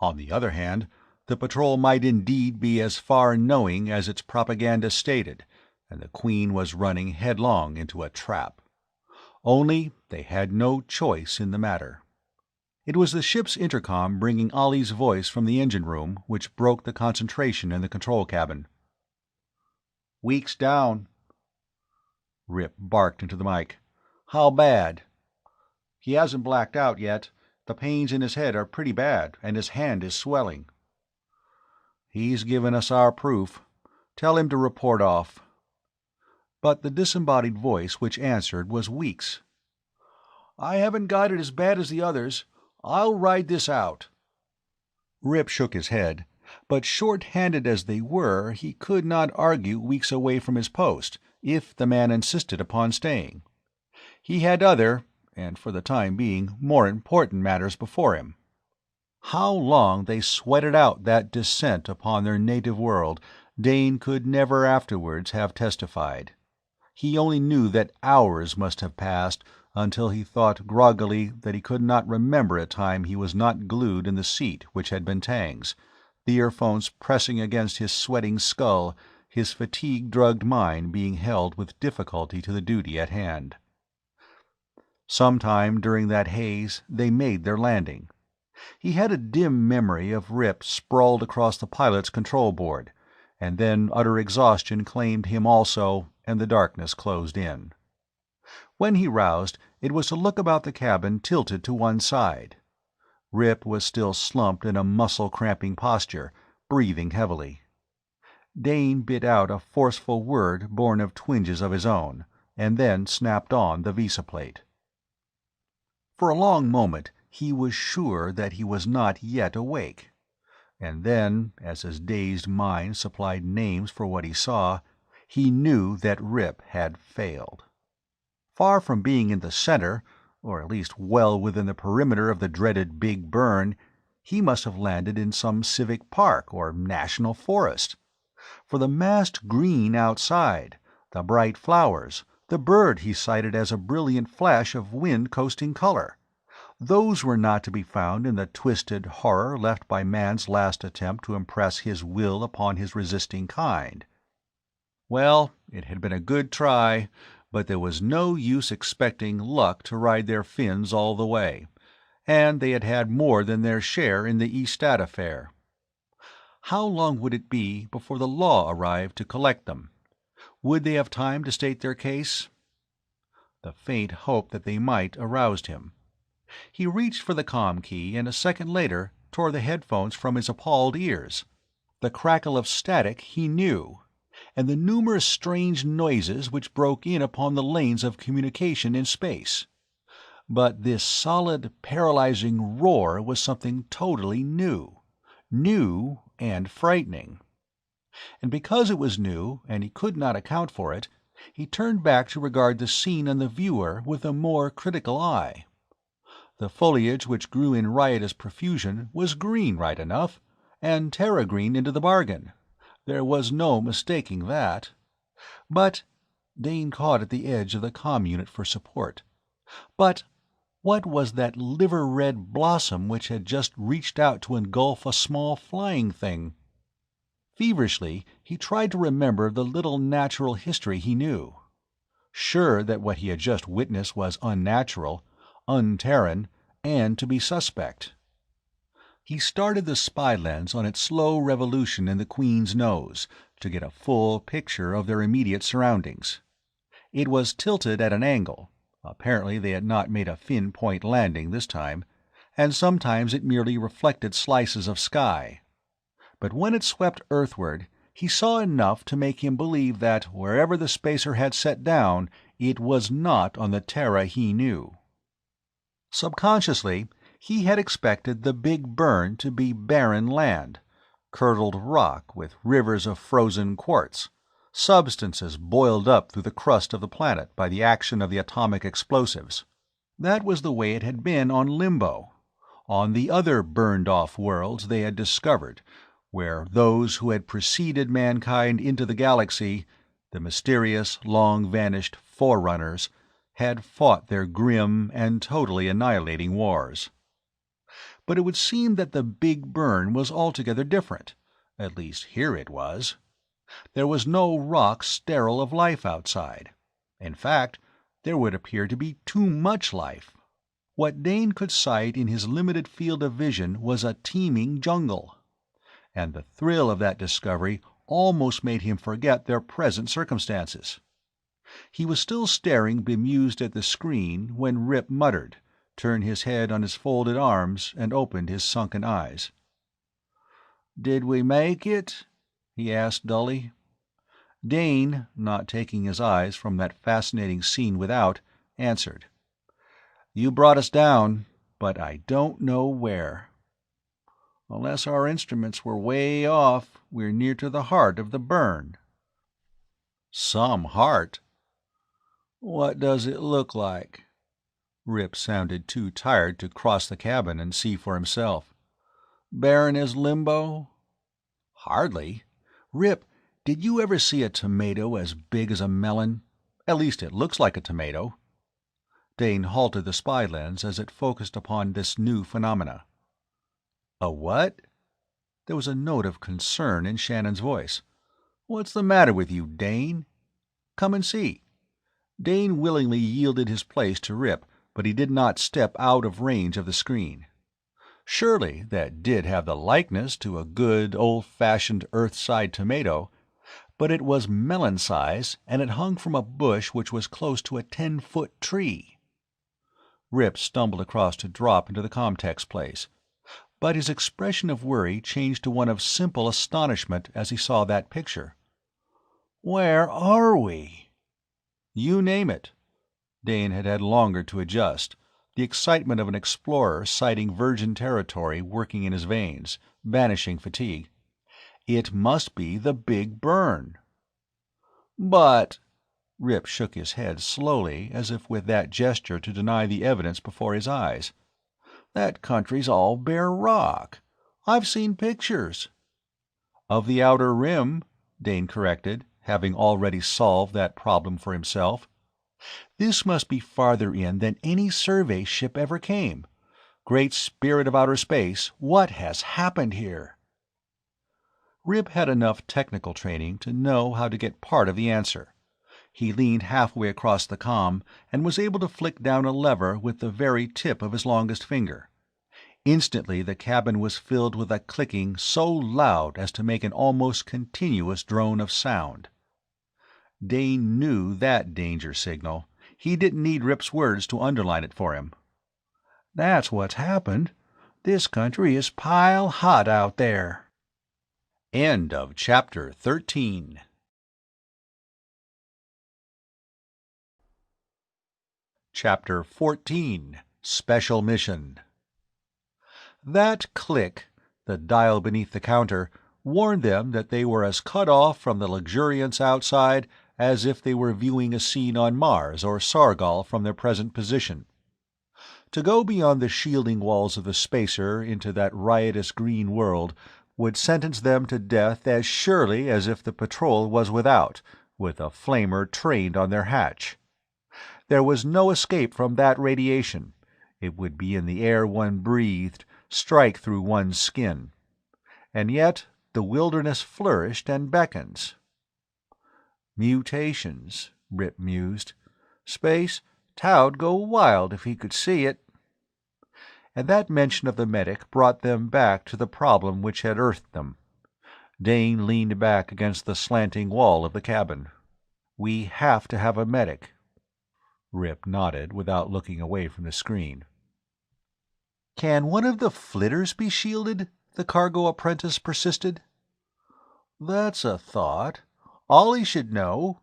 On the other hand, the patrol might indeed be as far-knowing as its propaganda stated, and the Queen was running headlong into a trap. Only they had no choice in the matter. It was the ship's intercom bringing Ollie's voice from the engine room which broke the concentration in the control cabin. "Weeks down." Rip barked into the mic. "How bad?" "He hasn't blacked out yet. The pains in his head are pretty bad, and his hand is swelling." "He's given us our proof. Tell him to report off." But the disembodied voice which answered was Weeks. "I haven't got it as bad as the others. I'll ride this out." Rip shook his head, but short-handed as they were, he could not argue Weeks away from his post, if the man insisted upon staying. He had other, and for the time being, more important matters before him. How long they sweated out that descent upon their native world, Dane could never afterwards have testified. He only knew that hours must have passed, until he thought groggily that he could not remember a time he was not glued in the seat which had been Tang's, the earphones pressing against his sweating skull, his fatigue-drugged mind being held with difficulty to the duty at hand. Sometime during that haze they made their landing. He had a dim memory of Rip sprawled across the pilot's control board, and then utter exhaustion claimed him also, and the darkness closed in. When he roused, it was to look about the cabin tilted to one side. Rip was still slumped in a muscle-cramping posture, breathing heavily. Dane bit out a forceful word born of twinges of his own, and then snapped on the visa-plate. For a long moment he was sure that he was not yet awake. And then, as his dazed mind supplied names for what he saw, he knew that Rip had failed. Far from being in the center, or at least well within the perimeter of the dreaded Big Burn, he must have landed in some civic park or national forest. For the massed green outside, the bright flowers, the bird he cited as a brilliant flash of wind-coasting color, those were not to be found in the twisted horror left by man's last attempt to impress his will upon his resisting kind. Well, it had been a good try, but there was no use expecting luck to ride their fins all the way, and they had had more than their share in the Eastat affair. How long would it be before the law arrived to collect them? Would they have time to state their case? The faint hope that they might aroused him. He reached for the comm key, and a second later tore the headphones from his appalled ears. The crackle of static he knew. and the numerous strange noises which broke in upon the lanes of communication in space. But this solid, paralyzing roar was something totally new and frightening. And because it was new, and he could not account for it, he turned back to regard the scene and the viewer with a more critical eye. The foliage which grew in riotous profusion was green right enough, and Terra green into the bargain. There was no mistaking that. But Dane caught at the edge of the comm unit for support. But what was that liver-red blossom which had just reached out to engulf a small flying thing? Feverishly he tried to remember the little natural history he knew. Sure that what he had just witnessed was unnatural, un-Terran, and to be suspect. He started the spy lens on its slow revolution in the Queen's nose to get a full picture of their immediate surroundings. It was tilted at an angle. Apparently they had not made a fin-point landing this time, and sometimes it merely reflected slices of sky. But when it swept earthward, he saw enough to make him believe that wherever the spacer had set down, it was not on the Terra he knew. Subconsciously, he had expected the Big Burn to be barren land, curdled rock with rivers of frozen quartz, substances boiled up through the crust of the planet by the action of the atomic explosives. That was the way it had been on Limbo, on the other burned-off worlds they had discovered, where those who had preceded mankind into the galaxy, the mysterious, long-vanished Forerunners, had fought their grim and totally annihilating wars. But it would seem that the Big Burn was altogether different. At least here it was. There was no rock sterile of life outside. In fact, there would appear to be too much life. What Dane could sight in his limited field of vision was a teeming jungle. And the thrill of that discovery almost made him forget their present circumstances. He was still staring bemused at the screen when Rip muttered, turned his head on his folded arms, and opened his sunken eyes. "Did we make it?" he asked dully. Dane, not taking his eyes from that fascinating scene without, answered, "You brought us down, but I don't know where. Unless our instruments were way off, we're near to the heart of the burn." "Some heart." "What does it look like?" Rip sounded too tired to cross the cabin and see for himself. "Barren as Limbo?" "Hardly. Rip, did you ever see a tomato as big as a melon? At least it looks like a tomato." Dane halted the spy lens as it focused upon this new phenomena. "A what?" There was a note of concern in Shannon's voice. "What's the matter with you, Dane? Come and see." Dane willingly yielded his place to Rip, but he did not step out of range of the screen. Surely that did have the likeness to a good, old-fashioned earth-side tomato, but it was melon-size, and it hung from a bush which was close to a 10-foot tree. Rip stumbled across to drop into the Comtech's place, but his expression of worry changed to one of simple astonishment as he saw that picture. "Where are we?" "You name it." Dane had had longer to adjust, the excitement of an explorer sighting virgin territory working in his veins, banishing fatigue. "It must be the Big Burn." "But—" Rip shook his head slowly, as if with that gesture to deny the evidence before his eyes. "That country's all bare rock. I've seen pictures." "Of the outer rim," Dane corrected, having already solved that problem for himself. "This must be farther in than any survey ship ever came. Great Spirit of outer space, what has happened here?" Rip had enough technical training to know how to get part of the answer. He leaned halfway across the comm and was able to flick down a lever with the very tip of his longest finger. Instantly the cabin was filled with a clicking so loud as to make an almost continuous drone of sound. Dane knew that danger signal. He didn't need Rip's words to underline it for him. "That's what's happened. This country is pile hot out there." End of chapter 13. Chapter 14, Special Mission. That click, the dial beneath the counter, warned them that they were as cut off from the luxuriance outside as if they were viewing a scene on Mars or Sargol from their present position. To go beyond the shielding walls of the spacer into that riotous green world would sentence them to death as surely as if the patrol was without, with a flamer trained on their hatch. There was no escape from that radiation. It would be in the air one breathed, strike through one's skin. And yet the wilderness flourished and beckons. Mutations, Rip mused. Space, Tao'd go wild if he could see it. And that mention of the medic brought them back to the problem which had earthed them. Dane leaned back against the slanting wall of the cabin. We have to have a medic. Rip nodded without looking away from the screen. "Can one of the flitters be shielded?" the cargo apprentice persisted. "That's a thought. Ollie should know."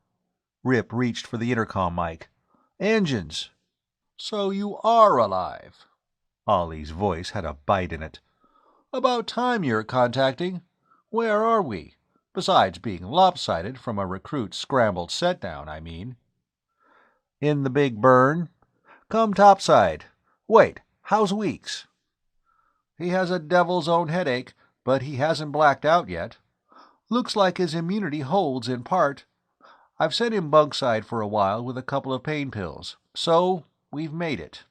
Rip reached for the intercom mic. "Engines." "So you are alive." Ollie's voice had a bite in it. "About time you're contacting. Where are we? Besides being lopsided from a recruit's scrambled set-down, I mean." "In the Big Burn. Come topside. Wait, how's Weeks?" "He has a devil's own headache, but he hasn't blacked out yet. Looks like his immunity holds in part. I've sent him bunkside for a while with a couple of pain pills. So we've made it."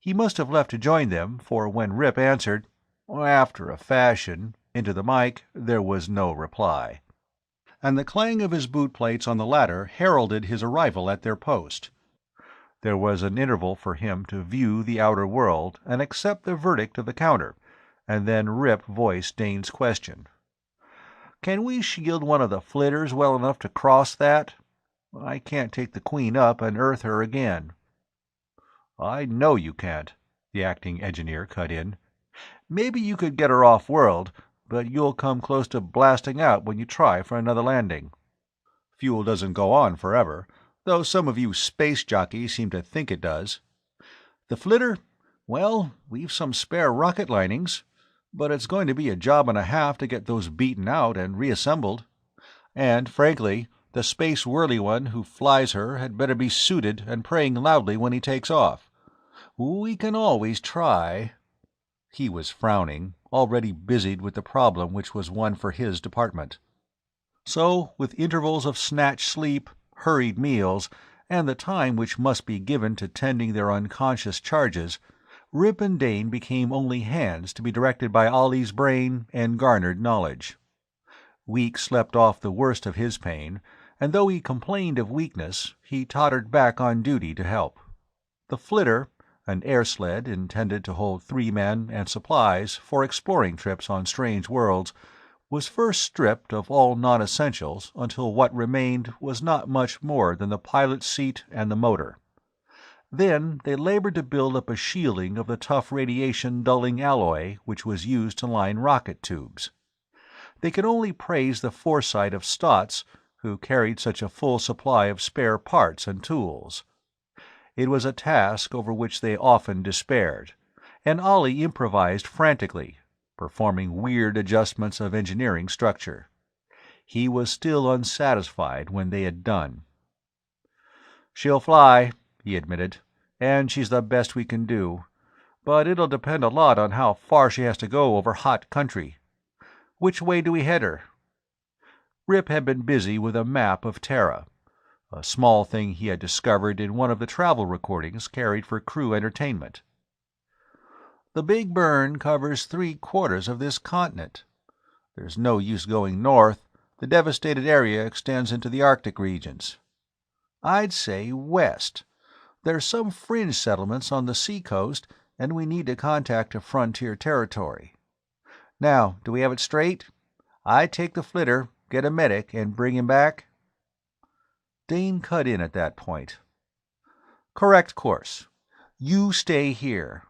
He must have left to join them, for when Rip answered, "After a fashion," into the mic, there was no reply. And the clang of his bootplates on the ladder heralded his arrival at their post. There was an interval for him to view the outer world and accept the verdict of the counter, and then Rip voiced Dane's question. "Can we shield one of the flitters well enough to cross that? I can't take the Queen up and earth her again." "I know you can't," the acting engineer cut in. "Maybe you could get her off-world, but you'll come close to blasting out when you try for another landing. Fuel doesn't go on forever, though some of you space jockeys seem to think it does. The flitter? Well, we've some spare rocket linings, but it's going to be a job and a half to get those beaten out and reassembled. And, frankly, the space whirly one who flies her had better be suited and praying loudly when he takes off. We can always try." He was frowning, already busied with the problem which was one for his department. So, with intervals of snatched sleep, hurried meals, and the time which must be given to tending their unconscious charges, Rip and Dane became only hands to be directed by Ollie's brain and garnered knowledge. Weeks slept off the worst of his pain, and though he complained of weakness, he tottered back on duty to help. The flitter, an air sled intended to hold 3 men and supplies for exploring trips on strange worlds, was first stripped of all non-essentials until what remained was not much more than the pilot's seat and the motor. Then they labored to build up a shielding of the tough radiation-dulling alloy which was used to line rocket tubes. They could only praise the foresight of Stotts, who carried such a full supply of spare parts and tools. It was a task over which they often despaired, and Ollie improvised frantically, performing weird adjustments of engineering structure. He was still unsatisfied when they had done. "She'll fly," he admitted, "and she's the best we can do. But it'll depend a lot on how far she has to go over hot country. Which way do we head her?" Rip had been busy with a map of Terra, a small thing he had discovered in one of the travel recordings carried for crew entertainment. "The Big Burn covers 3/4 of this continent. There's no use going north. The devastated area extends into the Arctic regions. I'd say west. There's some fringe settlements on the seacoast, and we need to contact a frontier territory. Now, do we have it straight? I take the flitter, get a medic, and bring him back?" Dane cut in at that point. "Correct course. You stay here.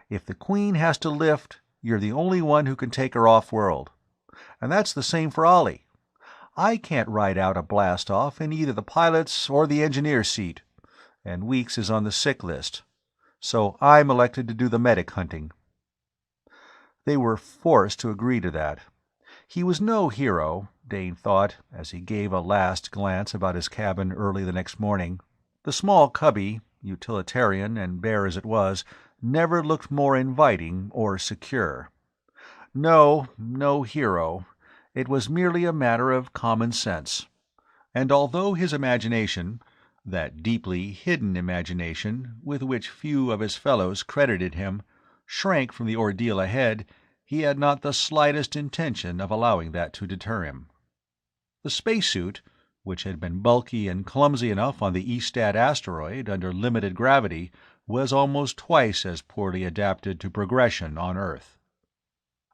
If the Queen has to lift, you're the only one who can take her off-world. And that's the same for Ollie. I can't ride out a blast-off in either the pilot's or the engineer's seat. and Weeks is on the sick list, so I'm elected to do the medic hunting." They were forced to agree to that. He was no hero, Dane thought, as he gave a last glance about his cabin early the next morning. The small cubby, utilitarian and bare as it was, never looked more inviting or secure. No hero. It was merely a matter of common sense. And although his imagination, that deeply hidden imagination with which few of his fellows credited him, shrank from the ordeal ahead, he had not the slightest intention of allowing that to deter him. The spacesuit, which had been bulky and clumsy enough on the Eastad asteroid under limited gravity, was almost twice as poorly adapted to progression on Earth.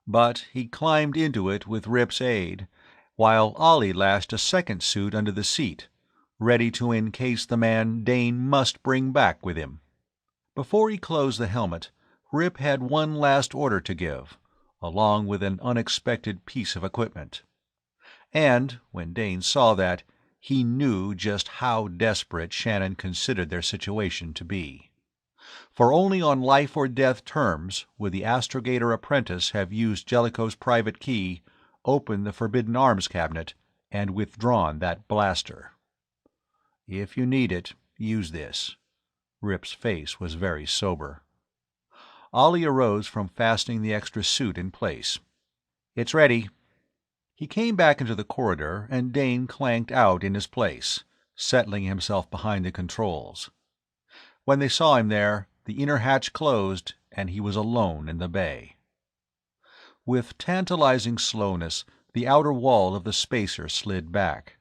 But he climbed into it with Rip's aid, while Ollie lashed a second suit under the seat, ready to encase the man Dane must bring back with him. Before he closed the helmet, Rip had one last order to give, along with an unexpected piece of equipment. And, when Dane saw that, he knew just how desperate Shannon considered their situation to be. For only on life-or-death terms would the astrogator apprentice have used Jellicoe's private key, opened the forbidden arms cabinet, and withdrawn that blaster. "If you need it, use this." Rip's face was very sober. Ollie arose from fastening the extra suit in place. "It's ready." He came back into the corridor, and Dane clanked out in his place, settling himself behind the controls. When they saw him there, the inner hatch closed, and he was alone in the bay. With tantalizing slowness, the outer wall of the spacer slid back.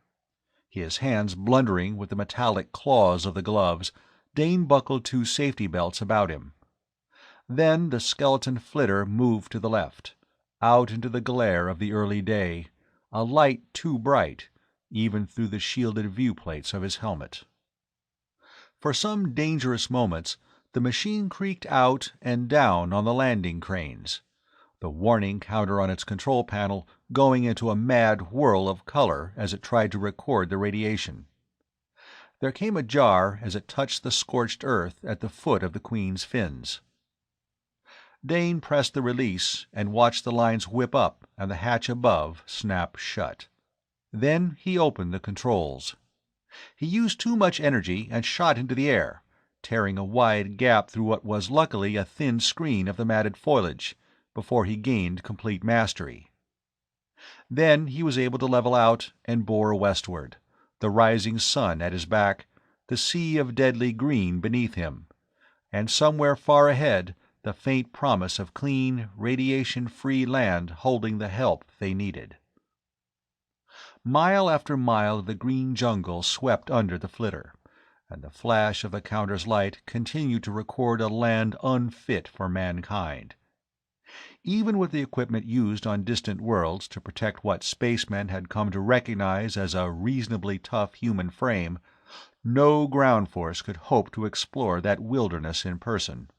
His hands blundering with the metallic claws of the gloves, Dane buckled two safety belts about him. Then the skeleton flitter moved to the left, out into the glare of the early day, a light too bright, even through the shielded viewplates of his helmet. For some dangerous moments, the machine creaked out and down on the landing cranes, the warning counter on its control panel going into a mad whirl of color as it tried to record the radiation. There came a jar as it touched the scorched earth at the foot of the Queen's fins. Dane pressed the release and watched the lines whip up and the hatch above snap shut. Then he opened the controls. He used too much energy and shot into the air, tearing a wide gap through what was luckily a thin screen of the matted foliage, before he gained complete mastery. Then he was able to level out and bore westward, the rising sun at his back, the sea of deadly green beneath him, and somewhere far ahead the faint promise of clean, radiation-free land holding the help they needed. Mile after mile of the green jungle swept under the flitter, and the flash of the counter's light continued to record a land unfit for mankind. Even with the equipment used on distant worlds to protect what spacemen had come to recognize as a reasonably tough human frame, no ground force could hope to explore that wilderness in person.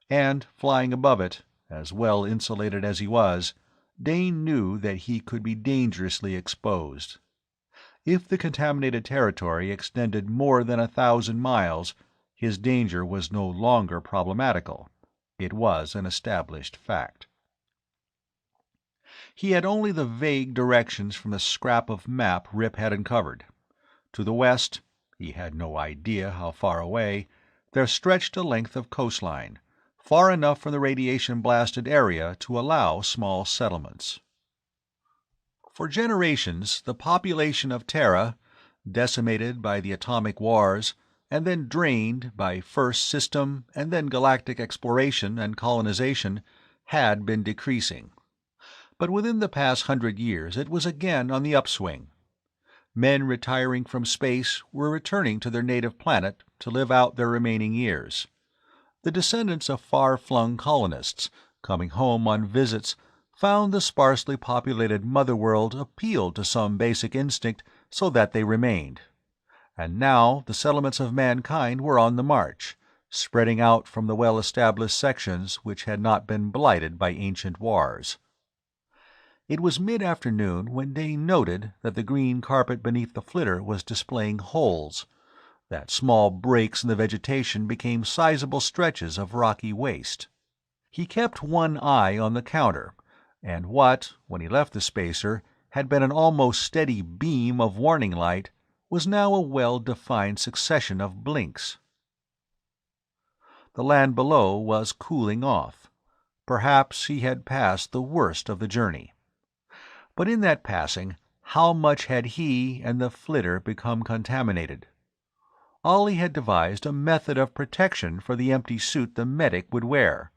And, flying above it, as well insulated as he was, Dane knew that he could be dangerously exposed. If the contaminated territory extended more than 1,000 miles, his danger was no longer problematical. It was an established fact. He had only the vague directions from the scrap of map Rip had uncovered. To the west, he had no idea how far away, there stretched a length of coastline, far enough from the radiation-blasted area to allow small settlements. For generations, the population of Terra, decimated by the atomic wars, and then drained by first system and then galactic exploration and colonization, had been decreasing. But within the past 100 years it was again on the upswing. Men retiring from space were returning to their native planet to live out their remaining years. The descendants of far-flung colonists, coming home on visits, found the sparsely populated mother world appealed to some basic instinct so that they remained. And now the settlements of mankind were on the march, spreading out from the well-established sections which had not been blighted by ancient wars. It was mid-afternoon when Dane noted that the green carpet beneath the flitter was displaying holes, that small breaks in the vegetation became sizable stretches of rocky waste. He kept one eye on the counter, and what, when he left the spacer, had been an almost steady beam of warning light was now a well-defined succession of blinks. The land below was cooling off. Perhaps he had passed the worst of the journey. But in that passing, how much had he and the flitter become contaminated? Ollie had devised a method of protection for the empty suit the medic would wear.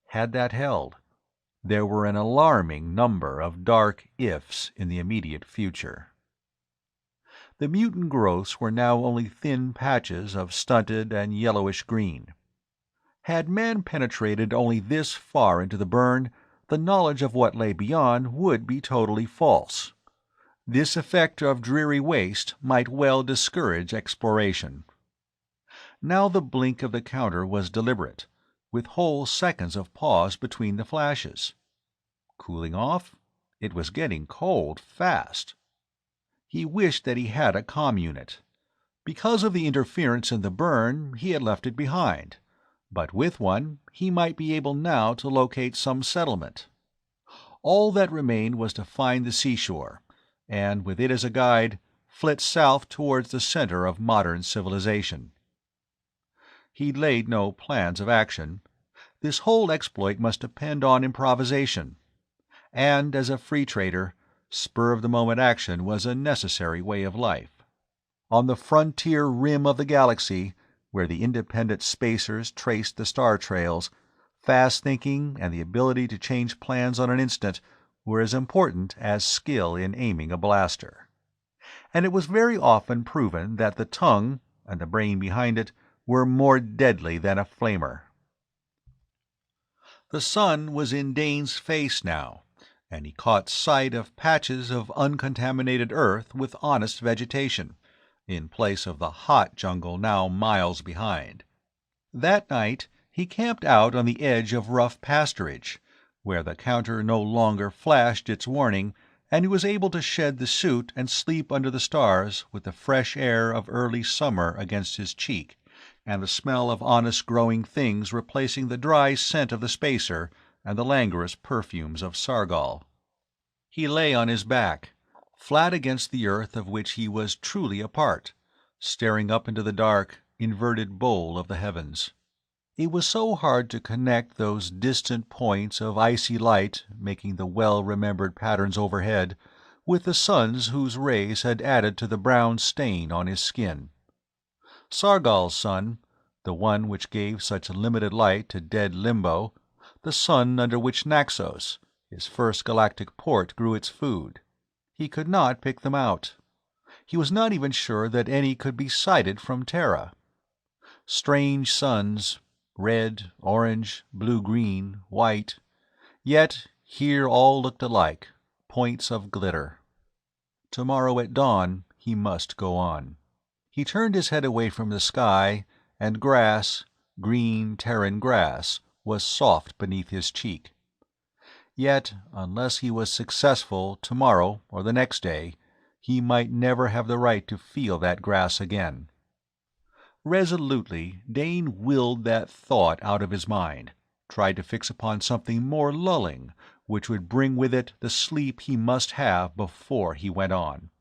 Had that held? There were an alarming number of dark ifs in the immediate future. The mutant growths were now only thin patches of stunted and yellowish green. Had man penetrated only this far into the burn, the knowledge of what lay beyond would be totally false. This effect of dreary waste might well discourage exploration. Now the blink of the counter was deliberate, with whole seconds of pause between the flashes. Cooling off? It was getting cold fast. He wished that he had a comm unit. Because of the interference in the burn, he had left it behind, but with one he might be able now to locate some settlement. All that remained was to find the seashore, and with it as a guide, flit south towards the center of modern civilization. He'd laid no plans of action. This whole exploit must depend on improvisation. And as a free trader, spur-of-the-moment action was a necessary way of life. On the frontier rim of the galaxy, where the independent spacers traced the star trails, fast thinking and the ability to change plans on an instant were as important as skill in aiming a blaster. And it was very often proven that the tongue, and the brain behind it, were more deadly than a flamer. The sun was in Dane's face now, and he caught sight of patches of uncontaminated earth with honest vegetation, in place of the hot jungle now miles behind. That night he camped out on the edge of rough pasturage, where the counter no longer flashed its warning, and he was able to shed the suit and sleep under the stars with the fresh air of early summer against his cheek, and the smell of honest growing things replacing the dry scent of the spacer and the languorous perfumes of Sargol. He lay on his back, flat against the earth of which he was truly a part, staring up into the dark, inverted bowl of the heavens. It was so hard to connect those distant points of icy light making the well-remembered patterns overhead with the sun's whose rays had added to the brown stain on his skin. Sargol's sun, the one which gave such limited light to dead Limbo, the sun under which Naxos, his first galactic port, grew its food. He could not pick them out. He was not even sure that any could be sighted from Terra. Strange suns, red, orange, blue-green, white, yet here all looked alike, points of glitter. Tomorrow at dawn he must go on. He turned his head away from the sky, and grass, green Terran grass, was soft beneath his cheek. Yet, unless he was successful tomorrow or the next day, he might never have the right to feel that grass again. Resolutely, Dane willed that thought out of his mind, tried to fix upon something more lulling, which would bring with it the sleep he must have before he went on.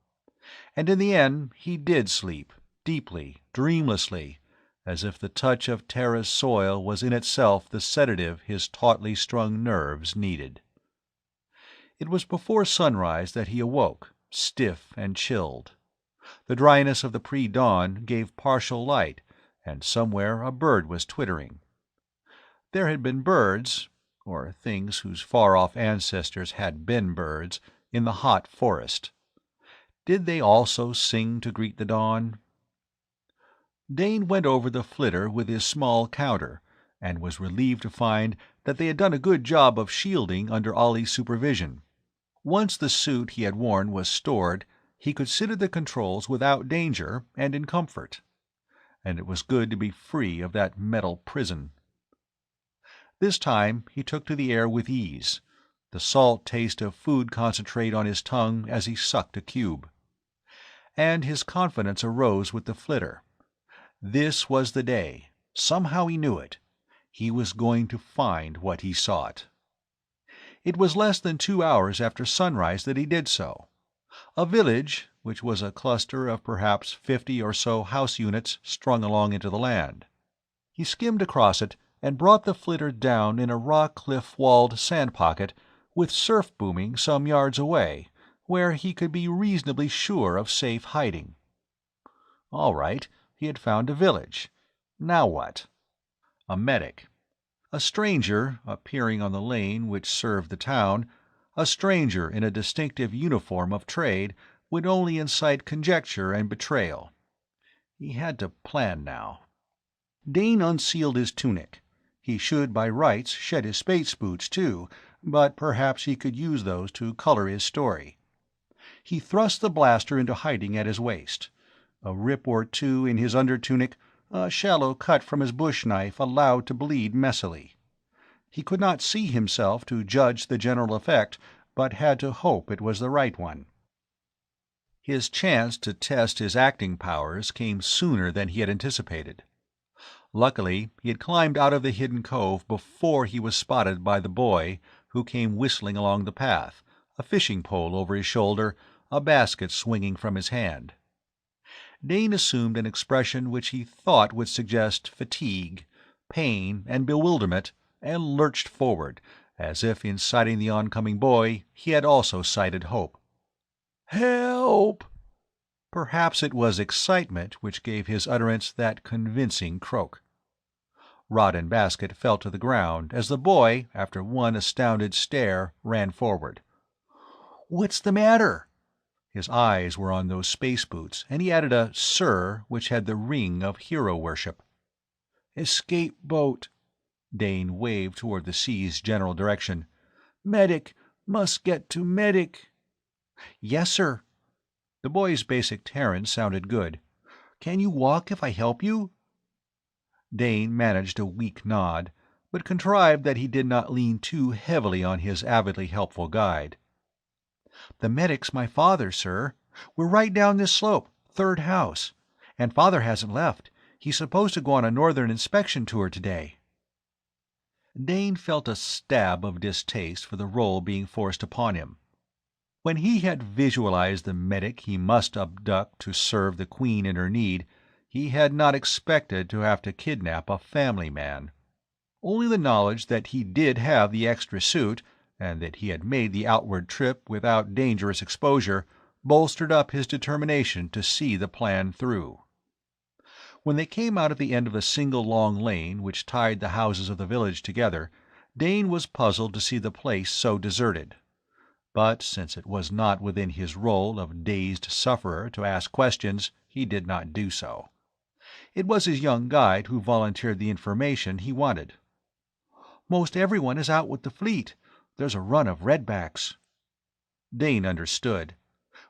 And in the end he did sleep, deeply, dreamlessly, as if the touch of Terra's soil was in itself the sedative his tautly strung nerves needed. It was before sunrise that he awoke, stiff and chilled. The dryness of the pre-dawn gave partial light, and somewhere a bird was twittering. There had been birds, or things whose far-off ancestors had been birds, in the hot forest. Did they also sing to greet the dawn? Dane went over the flitter with his small counter, and was relieved to find that they had done a good job of shielding under Ollie's supervision. Once the suit he had worn was stored, he could sit at the controls without danger and in comfort. And it was good to be free of that metal prison. This time he took to the air with ease, the salt taste of food concentrate on his tongue as he sucked a cube. And his confidence arose with the flitter. This was the day. Somehow he knew it. He was going to find what he sought. It was less than 2 hours after sunrise that he did so. A village, which was a cluster of perhaps 50 or so house units strung along into the land. He skimmed across it and brought the flitter down in a rock cliff-walled sand pocket with surf booming some yards away, where he could be reasonably sure of safe hiding. All right, he had found a village. Now what? A medic. A stranger, appearing on the lane which served the town, a stranger in a distinctive uniform of trade, would only incite conjecture and betrayal. He had to plan now. Dane unsealed his tunic. He should by rights shed his space boots too, but perhaps he could use those to color his story. He thrust the blaster into hiding at his waist. A rip or two in his under-tunic, a shallow cut from his bush knife allowed to bleed messily. He could not see himself to judge the general effect, but had to hope it was the right one. His chance to test his acting powers came sooner than he had anticipated. Luckily, he had climbed out of the hidden cove before he was spotted by the boy, who came whistling along the path, a fishing pole over his shoulder, a basket swinging from his hand. Dane assumed an expression which he thought would suggest fatigue, pain, and bewilderment, and lurched forward, as if in sighting the oncoming boy he had also sighted hope. "Help!" Perhaps it was excitement which gave his utterance that convincing croak. Rod and basket fell to the ground as the boy, after one astounded stare, ran forward. "What's the matter?" His eyes were on those space boots, and he added a "sir" which had the ring of hero worship. "Escape boat." Dane waved toward the sea's general direction. "Medic! Must get to medic!" "Yes, sir." The boy's basic Terran sounded good. "Can you walk if I help you?" Dane managed a weak nod, but contrived that he did not lean too heavily on his avidly helpful guide. "The medic's my father, sir. We're right down this slope, 3rd house. And father hasn't left. He's supposed to go on a northern inspection tour today." Dane felt a stab of distaste for the role being forced upon him. When he had visualized the medic he must abduct to serve the Queen in her need, he had not expected to have to kidnap a family man. Only the knowledge that he did have the extra suit, and that he had made the outward trip without dangerous exposure, bolstered up his determination to see the plan through. When they came out at the end of the single long lane which tied the houses of the village together, Dane was puzzled to see the place so deserted. But since it was not within his role of dazed sufferer to ask questions, he did not do so. It was his young guide who volunteered the information he wanted. "Most everyone is out with the fleet. There's a run of redbacks." Dane understood.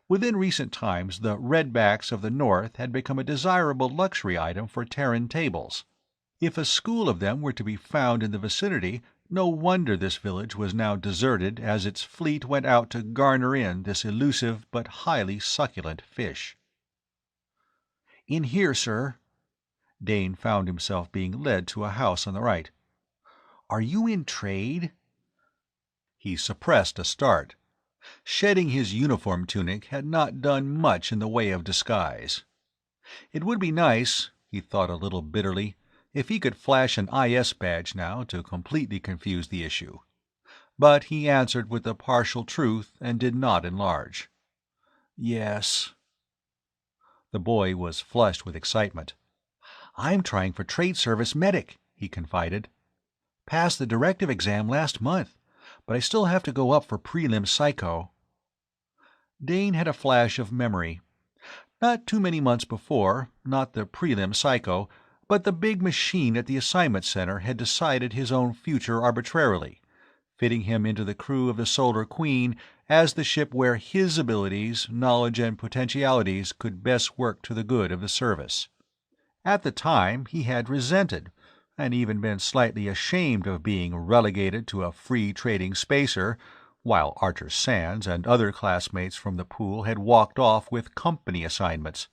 Within recent times the redbacks of the North had become a desirable luxury item for Terran tables. If a school of them were to be found in the vicinity, no wonder this village was now deserted as its fleet went out to garner in this elusive but highly succulent fish. "In here, sir." Dane found himself being led to a house on the right. "Are you in trade?" He suppressed a start. Shedding his uniform tunic had not done much in the way of disguise. It would be nice, he thought a little bitterly, if he could flash an IS badge now to completely confuse the issue. But he answered with a partial truth and did not enlarge. "Yes." The boy was flushed with excitement. "I'm trying for trade service medic," he confided. "Passed the directive exam last month, but I still have to go up for prelim psycho." Dane had a flash of memory. Not too many months before, not the prelim psycho, but the big machine at the assignment center had decided his own future arbitrarily, fitting him into the crew of the Solar Queen as the ship where his abilities, knowledge, and potentialities could best work to the good of the service. At the time he had resented, and even been slightly ashamed of being relegated to a free-trading spacer, while Archer Sands and other classmates from the pool had walked off with company assignments.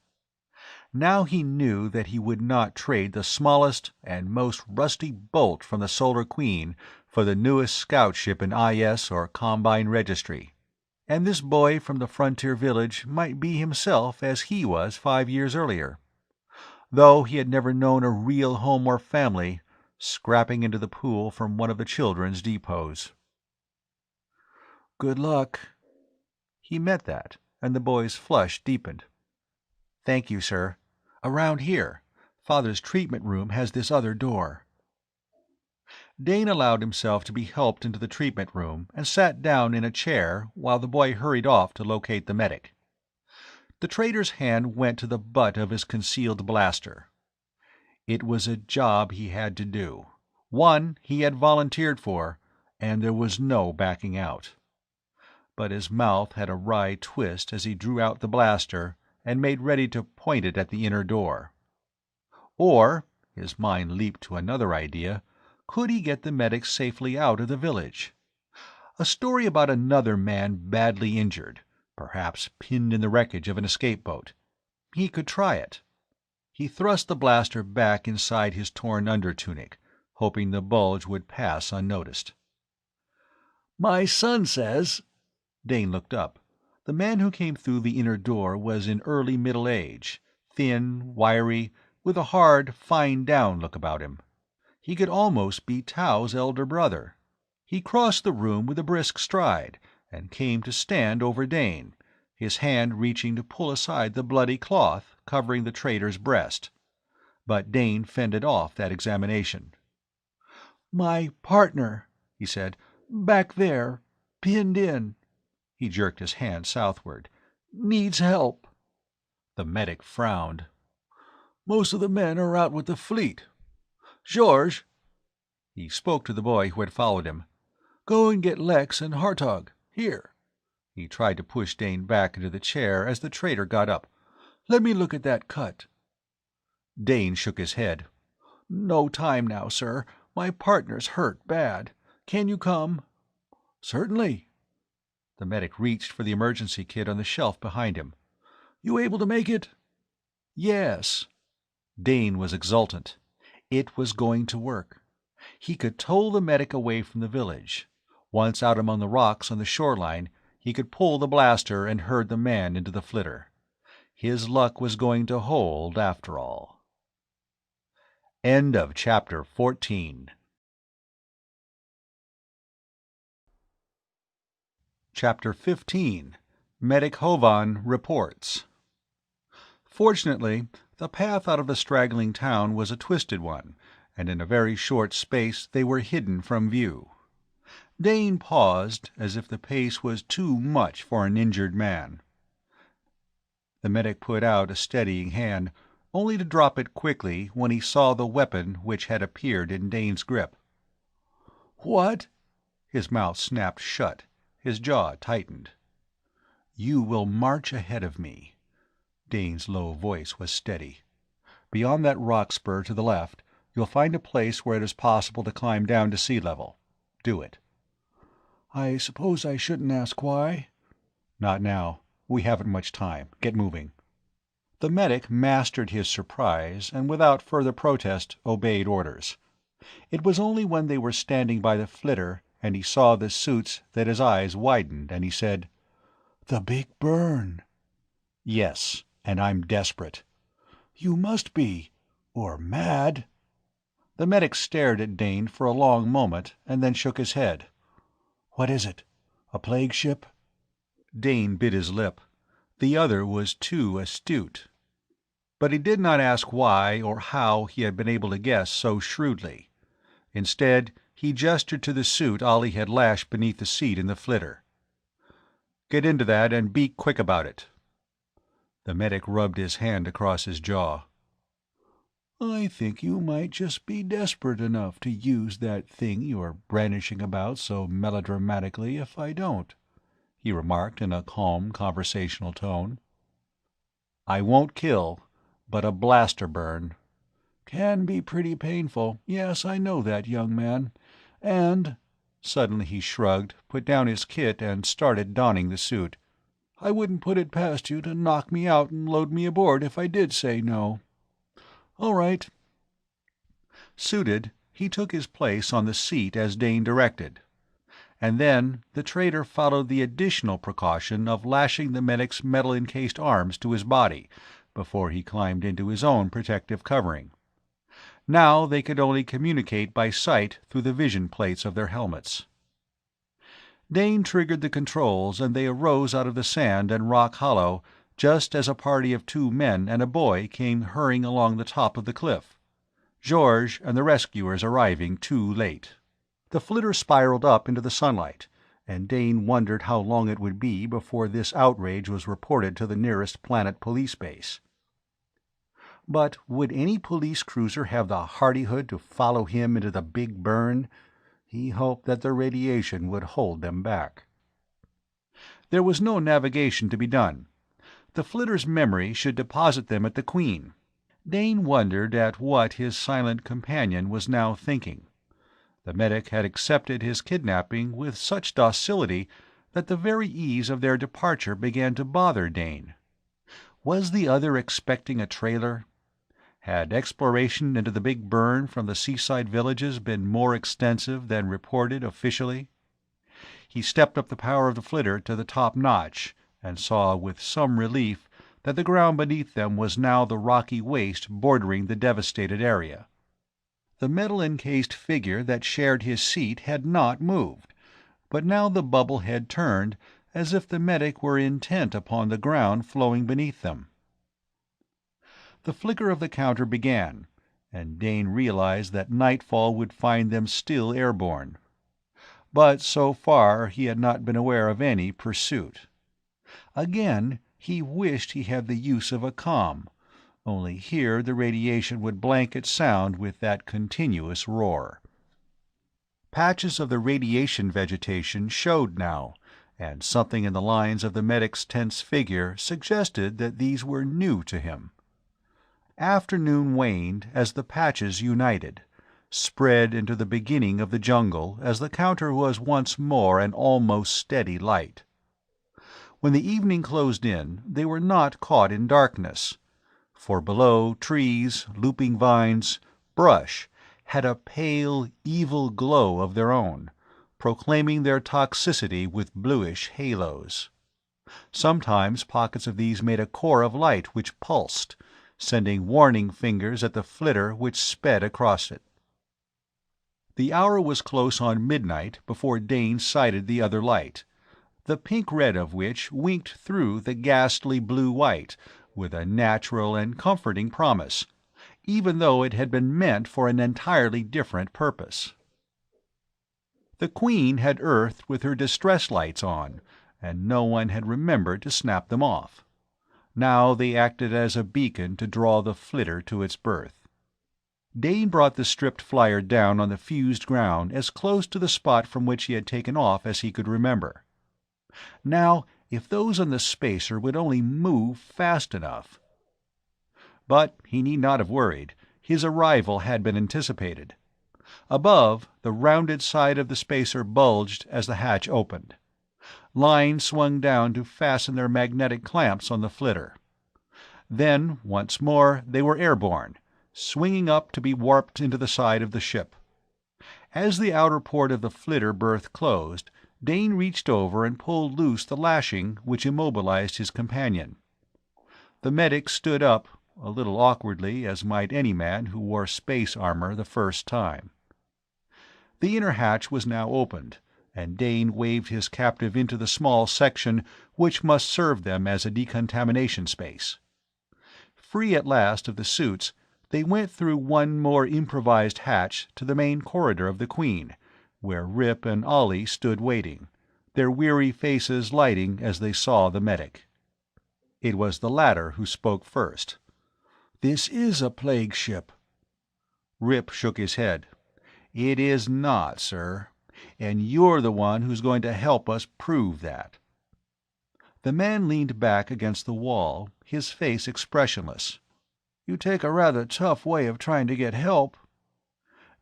Now he knew that he would not trade the smallest and most rusty bolt from the Solar Queen for the newest scout ship in IS or Combine Registry. And this boy from the frontier village might be himself as he was 5 years earlier. Though he had never known a real home or family, scrapping into the pool from one of the children's depots. "Good luck." He meant that, and the boy's flush deepened. "Thank you, sir. Around here. Father's treatment room has this other door." Dane allowed himself to be helped into the treatment room and sat down in a chair while the boy hurried off to locate the medic. The trader's hand went to the butt of his concealed blaster. It was a job he had to do, one he had volunteered for, and there was no backing out. But his mouth had a wry twist as he drew out the blaster and made ready to point it at the inner door. Or, his mind leaped to another idea, could he get the medic safely out of the village? A story about another man badly injured, perhaps pinned in the wreckage of an escape boat. He could try it. He thrust the blaster back inside his torn undertunic, hoping the bulge would pass unnoticed. "My son says—" Dane looked up. The man who came through the inner door was in early middle age, thin, wiry, with a hard, fine-down look about him. He could almost be Tao's elder brother. He crossed the room with a brisk stride, and came to stand over Dane, his hand reaching to pull aside the bloody cloth covering the trader's breast. But Dane fended off that examination. "My partner," he said, "back there, pinned in." He jerked his hand southward. "Needs help." The medic frowned. "Most of the men are out with the fleet. George," he spoke to the boy who had followed him, "go and get Lex and Hartog. Here." He tried to push Dane back into the chair as the trader got up. "Let me look at that cut." Dane shook his head. "No time now, sir. My partner's hurt bad. Can you come?" "Certainly." The medic reached for the emergency kit on the shelf behind him. "You able to make it?" "Yes." Dane was exultant. It was going to work. He could tow the medic away from the village. Once out among the rocks on the shoreline, he could pull the blaster and herd the man into the flitter. His luck was going to hold, after all. End of Chapter 14. Chapter 15. Medic Hovan Reports. Fortunately, the path out of the straggling town was a twisted one, and in a very short space they were hidden from view. Dane paused, as if the pace was too much for an injured man. The medic put out a steadying hand, only to drop it quickly when he saw the weapon which had appeared in Dane's grip. "What?" His mouth snapped shut. His jaw tightened. "You will march ahead of me." Dane's low voice was steady. "Beyond that rock spur to the left, you'll find a place where it is possible to climb down to sea level. Do it." "I suppose I shouldn't ask why?" "Not now. We haven't much time. Get moving." The medic mastered his surprise, and without further protest obeyed orders. It was only when they were standing by the flitter and he saw the suits that his eyes widened, and he said, "The big burn." "Yes, and I'm desperate." "You must be, or mad." The medic stared at Dane for a long moment, and then shook his head. "What is it? A plague ship?" Dane bit his lip. The other was too astute. But he did not ask why or how he had been able to guess so shrewdly. Instead, he gestured to the suit Ollie had lashed beneath the seat in the flitter. "Get into that and be quick about it." The medic rubbed his hand across his jaw. "I think you might just be desperate enough to use that thing you're brandishing about so melodramatically if I don't," he remarked in a calm, conversational tone. "I won't kill, but a blaster burn." "Can be pretty painful. Yes, I know that, young man. And—" Suddenly he shrugged, put down his kit, and started donning the suit. I wouldn't put it past you to knock me out and load me aboard if I did say no." "All right." Suited, he took his place on the seat as Dane directed. And then the traitor followed the additional precaution of lashing the medic's metal-encased arms to his body before he climbed into his own protective covering. Now they could only communicate by sight through the vision plates of their helmets. Dane triggered the controls, and they arose out of the sand and rock hollow just as a party of 2 men and a boy came hurrying along the top of the cliff, George and the rescuers arriving too late. The flitter spiraled up into the sunlight, and Dane wondered how long it would be before this outrage was reported to the nearest planet police base. But would any police cruiser have the hardihood to follow him into the Big Burn? He hoped that the radiation would hold them back. There was no navigation to be done. The flitter's memory should deposit them at the Queen. Dane wondered at what his silent companion was now thinking. The medic had accepted his kidnapping with such docility that the very ease of their departure began to bother Dane. Was the other expecting a trailer? Had exploration into the Big Burn from the seaside villages been more extensive than reported officially? He stepped up the power of the flitter to the top notch, and saw with some relief that the ground beneath them was now the rocky waste bordering the devastated area. The metal-encased figure that shared his seat had not moved, but now the bubble had turned as if the medic were intent upon the ground flowing beneath them. The flicker of the counter began, and Dane realized that nightfall would find them still airborne. But so far he had not been aware of any pursuit. Again he wished he had the use of a comm, only here the radiation would blanket sound with that continuous roar. Patches of the radiation vegetation showed now, and something in the lines of the medic's tense figure suggested that these were new to him. Afternoon waned as the patches united, spread into the beginning of the jungle as the counter was once more an almost steady light. When the evening closed in, they were not caught in darkness, for below trees, looping vines, brush had a pale, evil glow of their own, proclaiming their toxicity with bluish halos. Sometimes pockets of these made a core of light which pulsed, sending warning fingers at the flitter which sped across it. The hour was close on midnight before Dane sighted the other light, the pink-red of which winked through the ghastly blue-white with a natural and comforting promise, even though it had been meant for an entirely different purpose. The Queen had earthed with her distress lights on, and no one had remembered to snap them off. Now they acted as a beacon to draw the flitter to its berth. Dane brought the stripped flyer down on the fused ground as close to the spot from which he had taken off as he could remember. Now, if those on the spacer would only move fast enough. But he need not have worried. His arrival had been anticipated. Above, the rounded side of the spacer bulged as the hatch opened. Lines swung down to fasten their magnetic clamps on the flitter. Then, once more, they were airborne, swinging up to be warped into the side of the ship. As the outer port of the flitter berth closed, Dane reached over and pulled loose the lashing which immobilized his companion. The medic stood up, a little awkwardly, as might any man who wore space armor the first time. The inner hatch was now opened, and Dane waved his captive into the small section which must serve them as a decontamination space. Free at last of the suits, they went through one more improvised hatch to the main corridor of the Queen, where Rip and Ollie stood waiting, their weary faces lighting as they saw the medic. It was the latter who spoke first. "This is a plague ship." Rip shook his head. "It is not, sir. And you're the one who's going to help us prove that." The man leaned back against the wall, his face expressionless. "You take a rather tough way of trying to get help."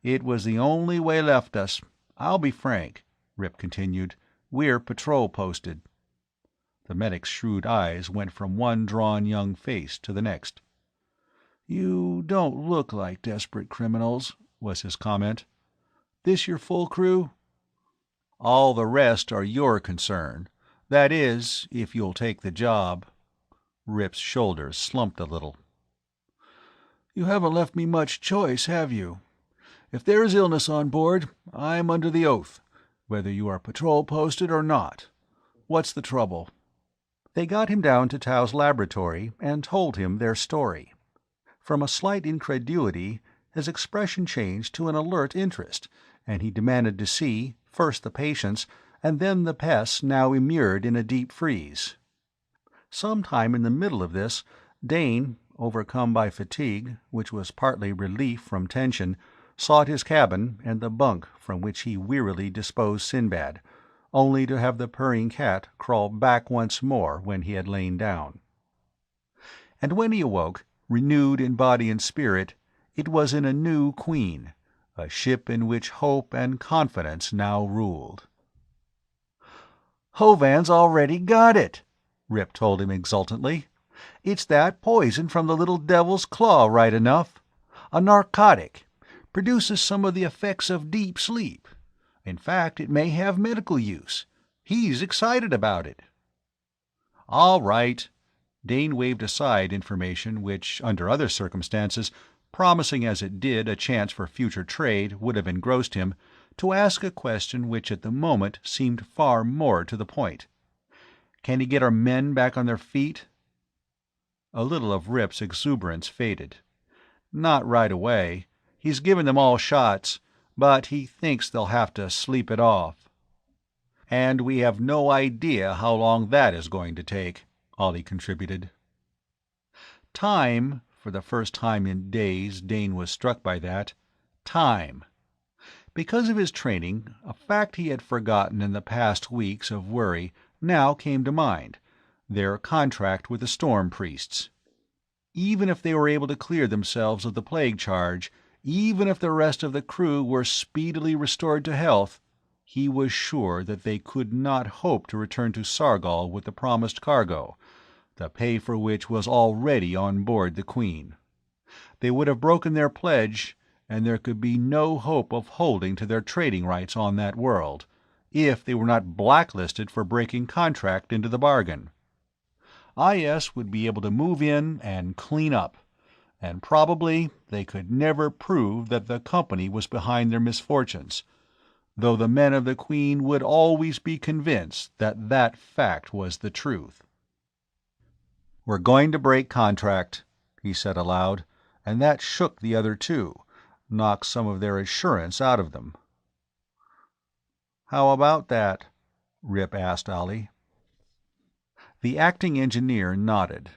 "It was the only way left us. I'll be frank," Rip continued. "We're patrol posted." The medic's shrewd eyes went from one drawn young face to the next. "You don't look like desperate criminals," was his comment. "This your full crew?" "All the rest are your concern. That is, if you'll take the job." Rip's shoulders slumped a little. "You haven't left me much choice, have you? If there is illness on board, I'm under the oath, whether you are patrol posted or not. What's the trouble?" They got him down to Tao's laboratory and told him their story. From a slight incredulity, his expression changed to an alert interest, and he demanded to see, first the patients, and then the pests now immured in a deep freeze. Sometime in the middle of this, Dane, overcome by fatigue, which was partly relief from tension, sought his cabin and the bunk from which he wearily disposed Sinbad, only to have the purring cat crawl back once more when he had lain down. And when he awoke, renewed in body and spirit, it was in a new Queen, a ship in which hope and confidence now ruled. "Hovan's already got it," Rip told him exultantly. "It's that poison from the little devil's claw, right enough. A narcotic. Produces some of the effects of deep sleep. In fact, it may have medical use. He's excited about it." "All right." Dane waved aside information which, under other circumstances, promising as it did a chance for future trade, would have engrossed him, to ask a question which at the moment seemed far more to the point. "Can he get our men back on their feet?" A little of Rip's exuberance faded. "Not right away. He's given them all shots, but he thinks they'll have to sleep it off." "And we have no idea how long that is going to take," Ollie contributed. Time, for the first time in days Dane was struck by that. Time. Because of his training, a fact he had forgotten in the past weeks of worry now came to mind: their contract with the Storm Priests. Even if they were able to clear themselves of the plague charge, even if the rest of the crew were speedily restored to health, he was sure that they could not hope to return to Sargol with the promised cargo, the pay for which was already on board the Queen. They would have broken their pledge, and there could be no hope of holding to their trading rights on that world, if they were not blacklisted for breaking contract into the bargain. IS would be able to move in and clean up, and probably they could never prove that the company was behind their misfortunes, though the men of the Queen would always be convinced that that fact was the truth. "We're going to break contract," he said aloud, and that shook the other two, knocked some of their assurance out of them. "How about that?" Rip asked Ollie. The acting engineer nodded.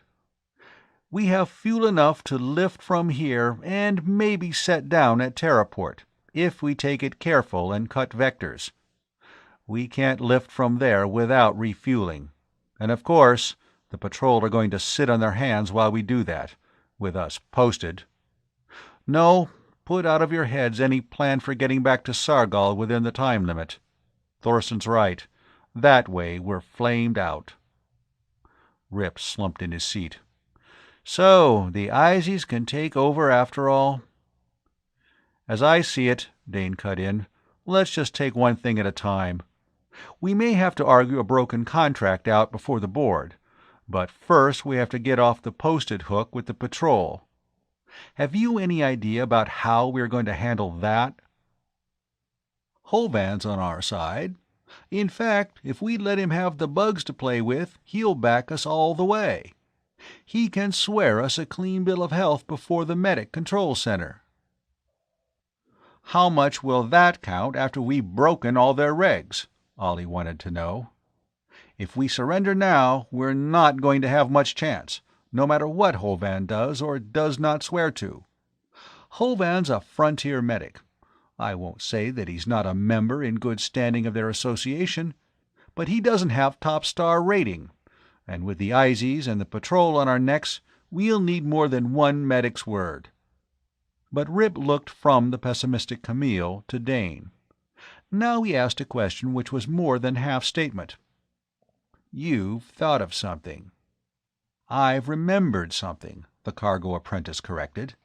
"We have fuel enough to lift from here and maybe set down at Terraport, if we take it careful and cut vectors. We can't lift from there without refueling, and of course the patrol are going to sit on their hands while we do that, with us posted. No, put out of your heads any plan for getting back to Sargol within the time limit. Thorson's right. That way we're flamed out." Rip slumped in his seat. "So the Izies can take over after all?" "As I see it," Dane cut in, "let's just take one thing at a time. We may have to argue a broken contract out before the board, but first we have to get off the posted hook with the patrol. Have you any idea about how we are going to handle that?" "Hovan's on our side. In fact, if we let him have the bugs to play with, he'll back us all the way. He can swear us a clean bill of health before the Medic Control Center." "How much will that count after we've broken all their regs?" Ollie wanted to know. "If we surrender now, we're not going to have much chance, no matter what Hovan does or does not swear to. Hovan's a frontier medic. I won't say that he's not a member in good standing of their association, but he doesn't have top-star rating, and with the Izies and the patrol on our necks, we'll need more than one medic's word." But Rip looked from the pessimistic Camille to Dane. Now he asked a question which was more than half statement. You've thought of something." "I've remembered something," the cargo apprentice corrected.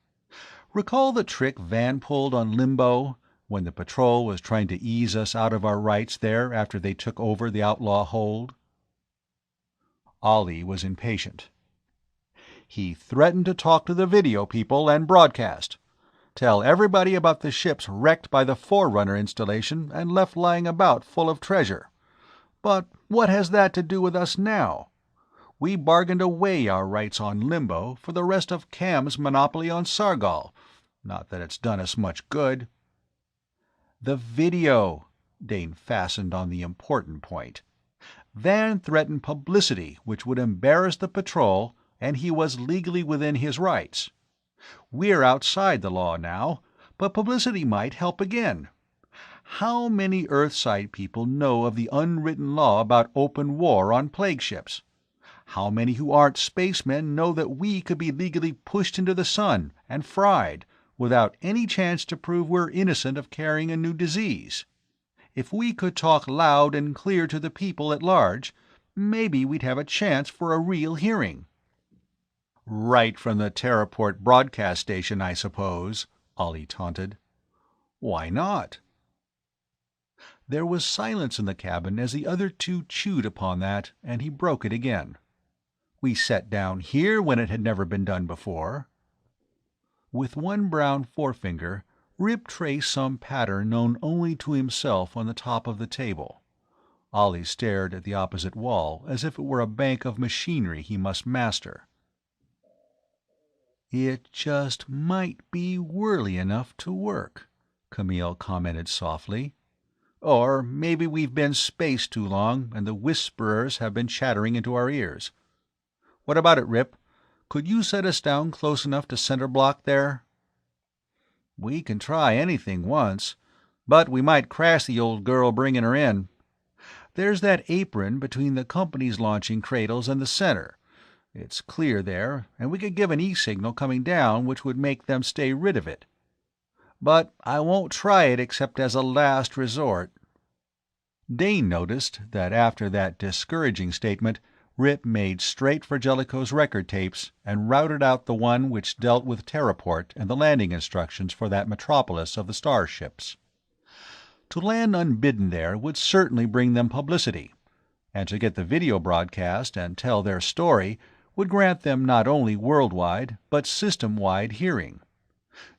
"Recall the trick Van pulled on Limbo, when the patrol was trying to ease us out of our rights there after they took over the outlaw hold?" Ollie was impatient. "He threatened to talk to the video people and broadcast. Tell everybody about the ships wrecked by the Forerunner installation and left lying about full of treasure. But what has that to do with us now? We bargained away our rights on Limbo for the rest of Cam's monopoly on Sargol. Not that it's done us much good." "The video," Dane fastened on the important point. "Van threatened publicity which would embarrass the patrol, and he was legally within his rights. We're outside the law now, but publicity might help again. How many Earthside people know of the unwritten law about open war on plague ships? How many who aren't spacemen know that we could be legally pushed into the sun and fried, without any chance to prove we're innocent of carrying a new disease? If we could talk loud and clear to the people at large, maybe we'd have a chance for a real hearing." "Right from the Terraport broadcast station, I suppose," Ollie taunted. "Why not?" There was silence in the cabin as the other two chewed upon that, and he broke it again. "We sat down here when it had never been done before." With one brown forefinger, Rip traced some pattern known only to himself on the top of the table. Ollie stared at the opposite wall, as if it were a bank of machinery he must master. "It just might be whirly enough to work," Camille commented softly. "Or maybe we've been spaced too long, and the whisperers have been chattering into our ears. What about it, Rip? Could you set us down close enough to center block there?" "We can try anything once, but we might crash the old girl bringing her in. There's that apron between the company's launching cradles and the center. It's clear there, and we could give an E-signal coming down which would make them stay rid of it. But I won't try it except as a last resort." Dane noticed that after that discouraging statement, Rip made straight for Jellicoe's record tapes and routed out the one which dealt with Terraport and the landing instructions for that metropolis of the starships. To land unbidden there would certainly bring them publicity, and to get the video broadcast and tell their story would grant them not only worldwide but system-wide hearing.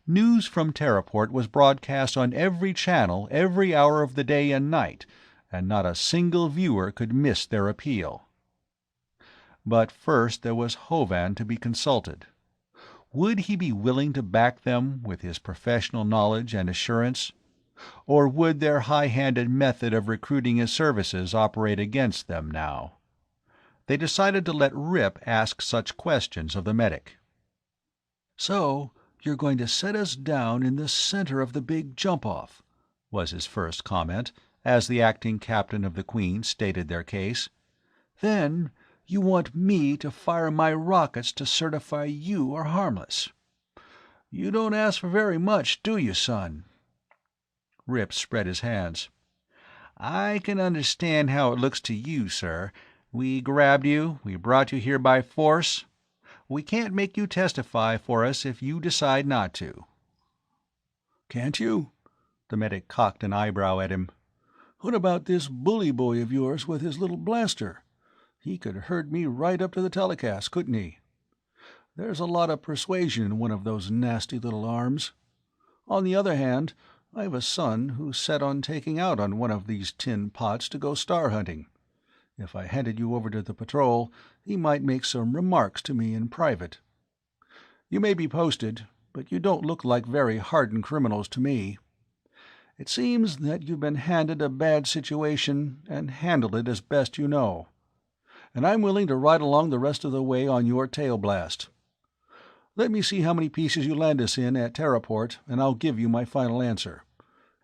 News from Terraport was broadcast on every channel every hour of the day and night, and not a single viewer could miss their appeal. But first there was Hovan to be consulted. Would he be willing to back them with his professional knowledge and assurance? Or would their high-handed method of recruiting his services operate against them now? They decided to let Rip ask such questions of the medic. "So you're going to set us down in the center of the big jump-off," was his first comment, as the acting captain of the Queen stated their case. "Then you want me to fire my rockets to certify you are harmless. You don't ask for very much, do you, son?" Rip spread his hands. "I can understand how it looks to you, sir. We grabbed you, we brought you here by force. We can't make you testify for us if you decide not to." "Can't you?" The medic cocked an eyebrow at him. "What about this bully boy of yours with his little blaster? He could herd me right up to the telecast, couldn't he? There's a lot of persuasion in one of those nasty little arms. On the other hand, I have a son who's set on taking out on one of these tin pots to go star hunting. If I handed you over to the patrol, he might make some remarks to me in private. You may be posted, but you don't look like very hardened criminals to me. It seems that you've been handed a bad situation and handled it as best you know. And I'm willing to ride along the rest of the way on your tail blast. Let me see how many pieces you land us in at Terraport, and I'll give you my final answer.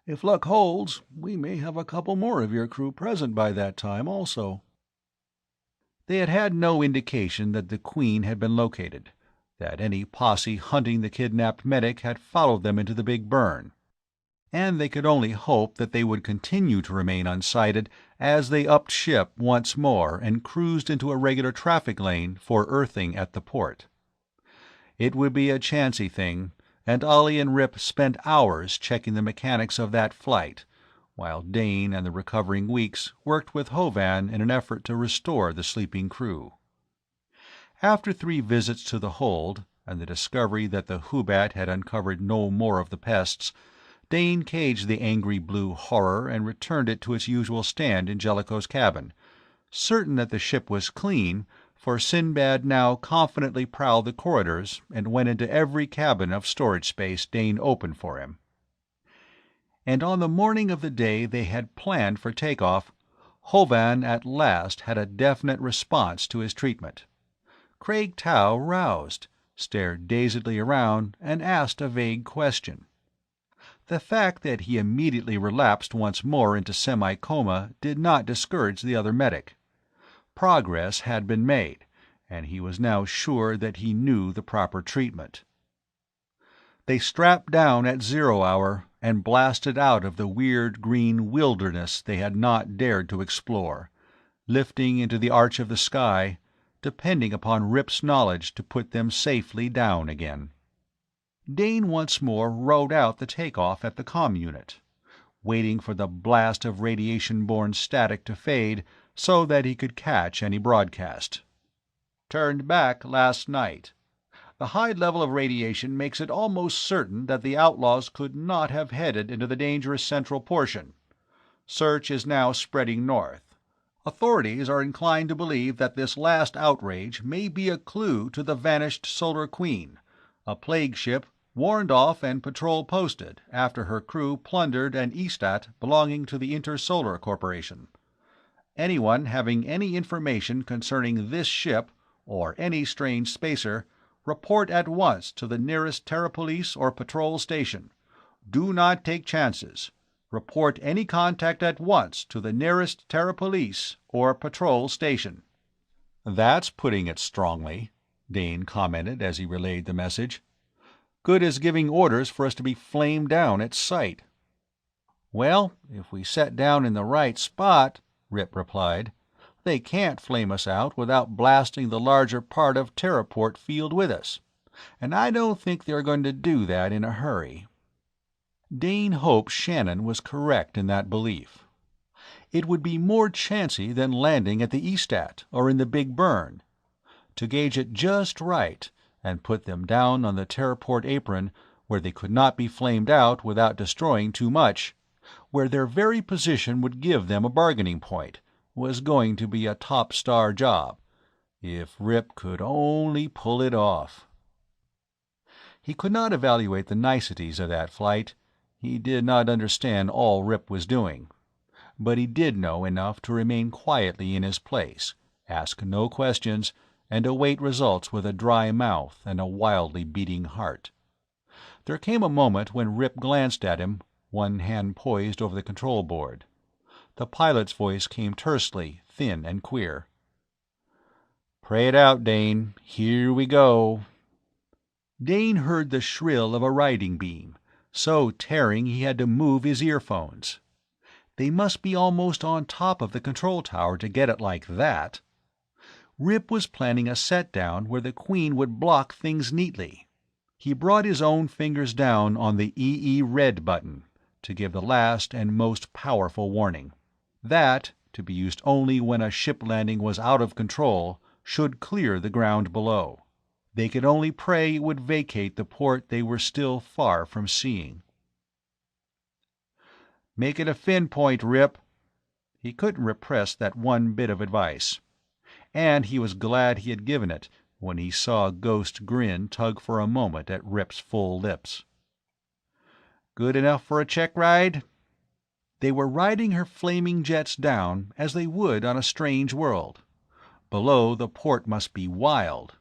If luck holds, we may have a couple more of your crew present by that time also." They had had no indication that the Queen had been located, that any posse hunting the kidnapped medic had followed them into the Big Burn, and they could only hope that they would continue to remain unsighted as they upped ship once more and cruised into a regular traffic lane for earthing at the port. It would be a chancy thing, and Ollie and Rip spent hours checking the mechanics of that flight, while Dane and the recovering Weeks worked with Hovan in an effort to restore the sleeping crew. After 3 visits to the hold, and the discovery that the Hubbat had uncovered no more of the pests, Dane caged the angry blue horror and returned it to its usual stand in Jellicoe's cabin, certain that the ship was clean, for Sinbad now confidently prowled the corridors and went into every cabin of storage space Dane opened for him. And on the morning of the day they had planned for takeoff, Hovan at last had a definite response to his treatment. Craig Tau roused, stared dazedly around, and asked a vague question. The fact that he immediately relapsed once more into semi-coma did not discourage the other medic. Progress had been made, and he was now sure that he knew the proper treatment. They strapped down at 0 hour and blasted out of the weird green wilderness they had not dared to explore, lifting into the arch of the sky, depending upon Rip's knowledge to put them safely down again. Dane once more rode out the takeoff at the comm unit, waiting for the blast of radiation-borne static to fade so that he could catch any broadcast. "Turned back last night. The high level of radiation makes it almost certain that the outlaws could not have headed into the dangerous central portion. Search is now spreading north. Authorities are inclined to believe that this last outrage may be a clue to the vanished Solar Queen, a plague ship warned off and patrol posted after her crew plundered an Estat belonging to the Intersolar Corporation. Anyone having any information concerning this ship, or any strange spacer, report at once to the nearest Terra Police or patrol station. Do not take chances. Report any contact at once to the nearest Terra Police or patrol station." "That's putting it strongly," Dane commented as he relayed the message. "Good as giving orders for us to be flamed down at sight." "Well, if we set down in the right spot," Rip replied, "they can't flame us out without blasting the larger part of Terraport Field with us, and I don't think they're going to do that in a hurry." Dane hoped Shannon was correct in that belief. It would be more chancy than landing at the Estat or in the Big Burn. To gauge it just right and put them down on the Terraport apron where they could not be flamed out without destroying too much, where their very position would give them a bargaining point, was going to be a top-star job. If Rip could only pull it off. He could not evaluate the niceties of that flight. He did not understand all Rip was doing. But he did know enough to remain quietly in his place, ask no questions, and await results with a dry mouth and a wildly beating heart. There came a moment when Rip glanced at him, one hand poised over the control board. The pilot's voice came tersely, thin and queer. "Pray it out, Dane. Here we go." Dane heard the shrill of a riding beam, so tearing he had to move his earphones. They must be almost on top of the control tower to get it like that. Rip was planning a set-down where the Queen would block things neatly. He brought his own fingers down on the EE red button to give the last and most powerful warning. That, to be used only when a ship landing was out of control, should clear the ground below. They could only pray it would vacate the port they were still far from seeing. "Make it a fin point, Rip." He couldn't repress that one bit of advice. And he was glad he had given it when he saw a ghost grin tug for a moment at Rip's full lips. "Good enough for a check ride?" They were riding her flaming jets down as they would on a strange world. Below, the port must be wild.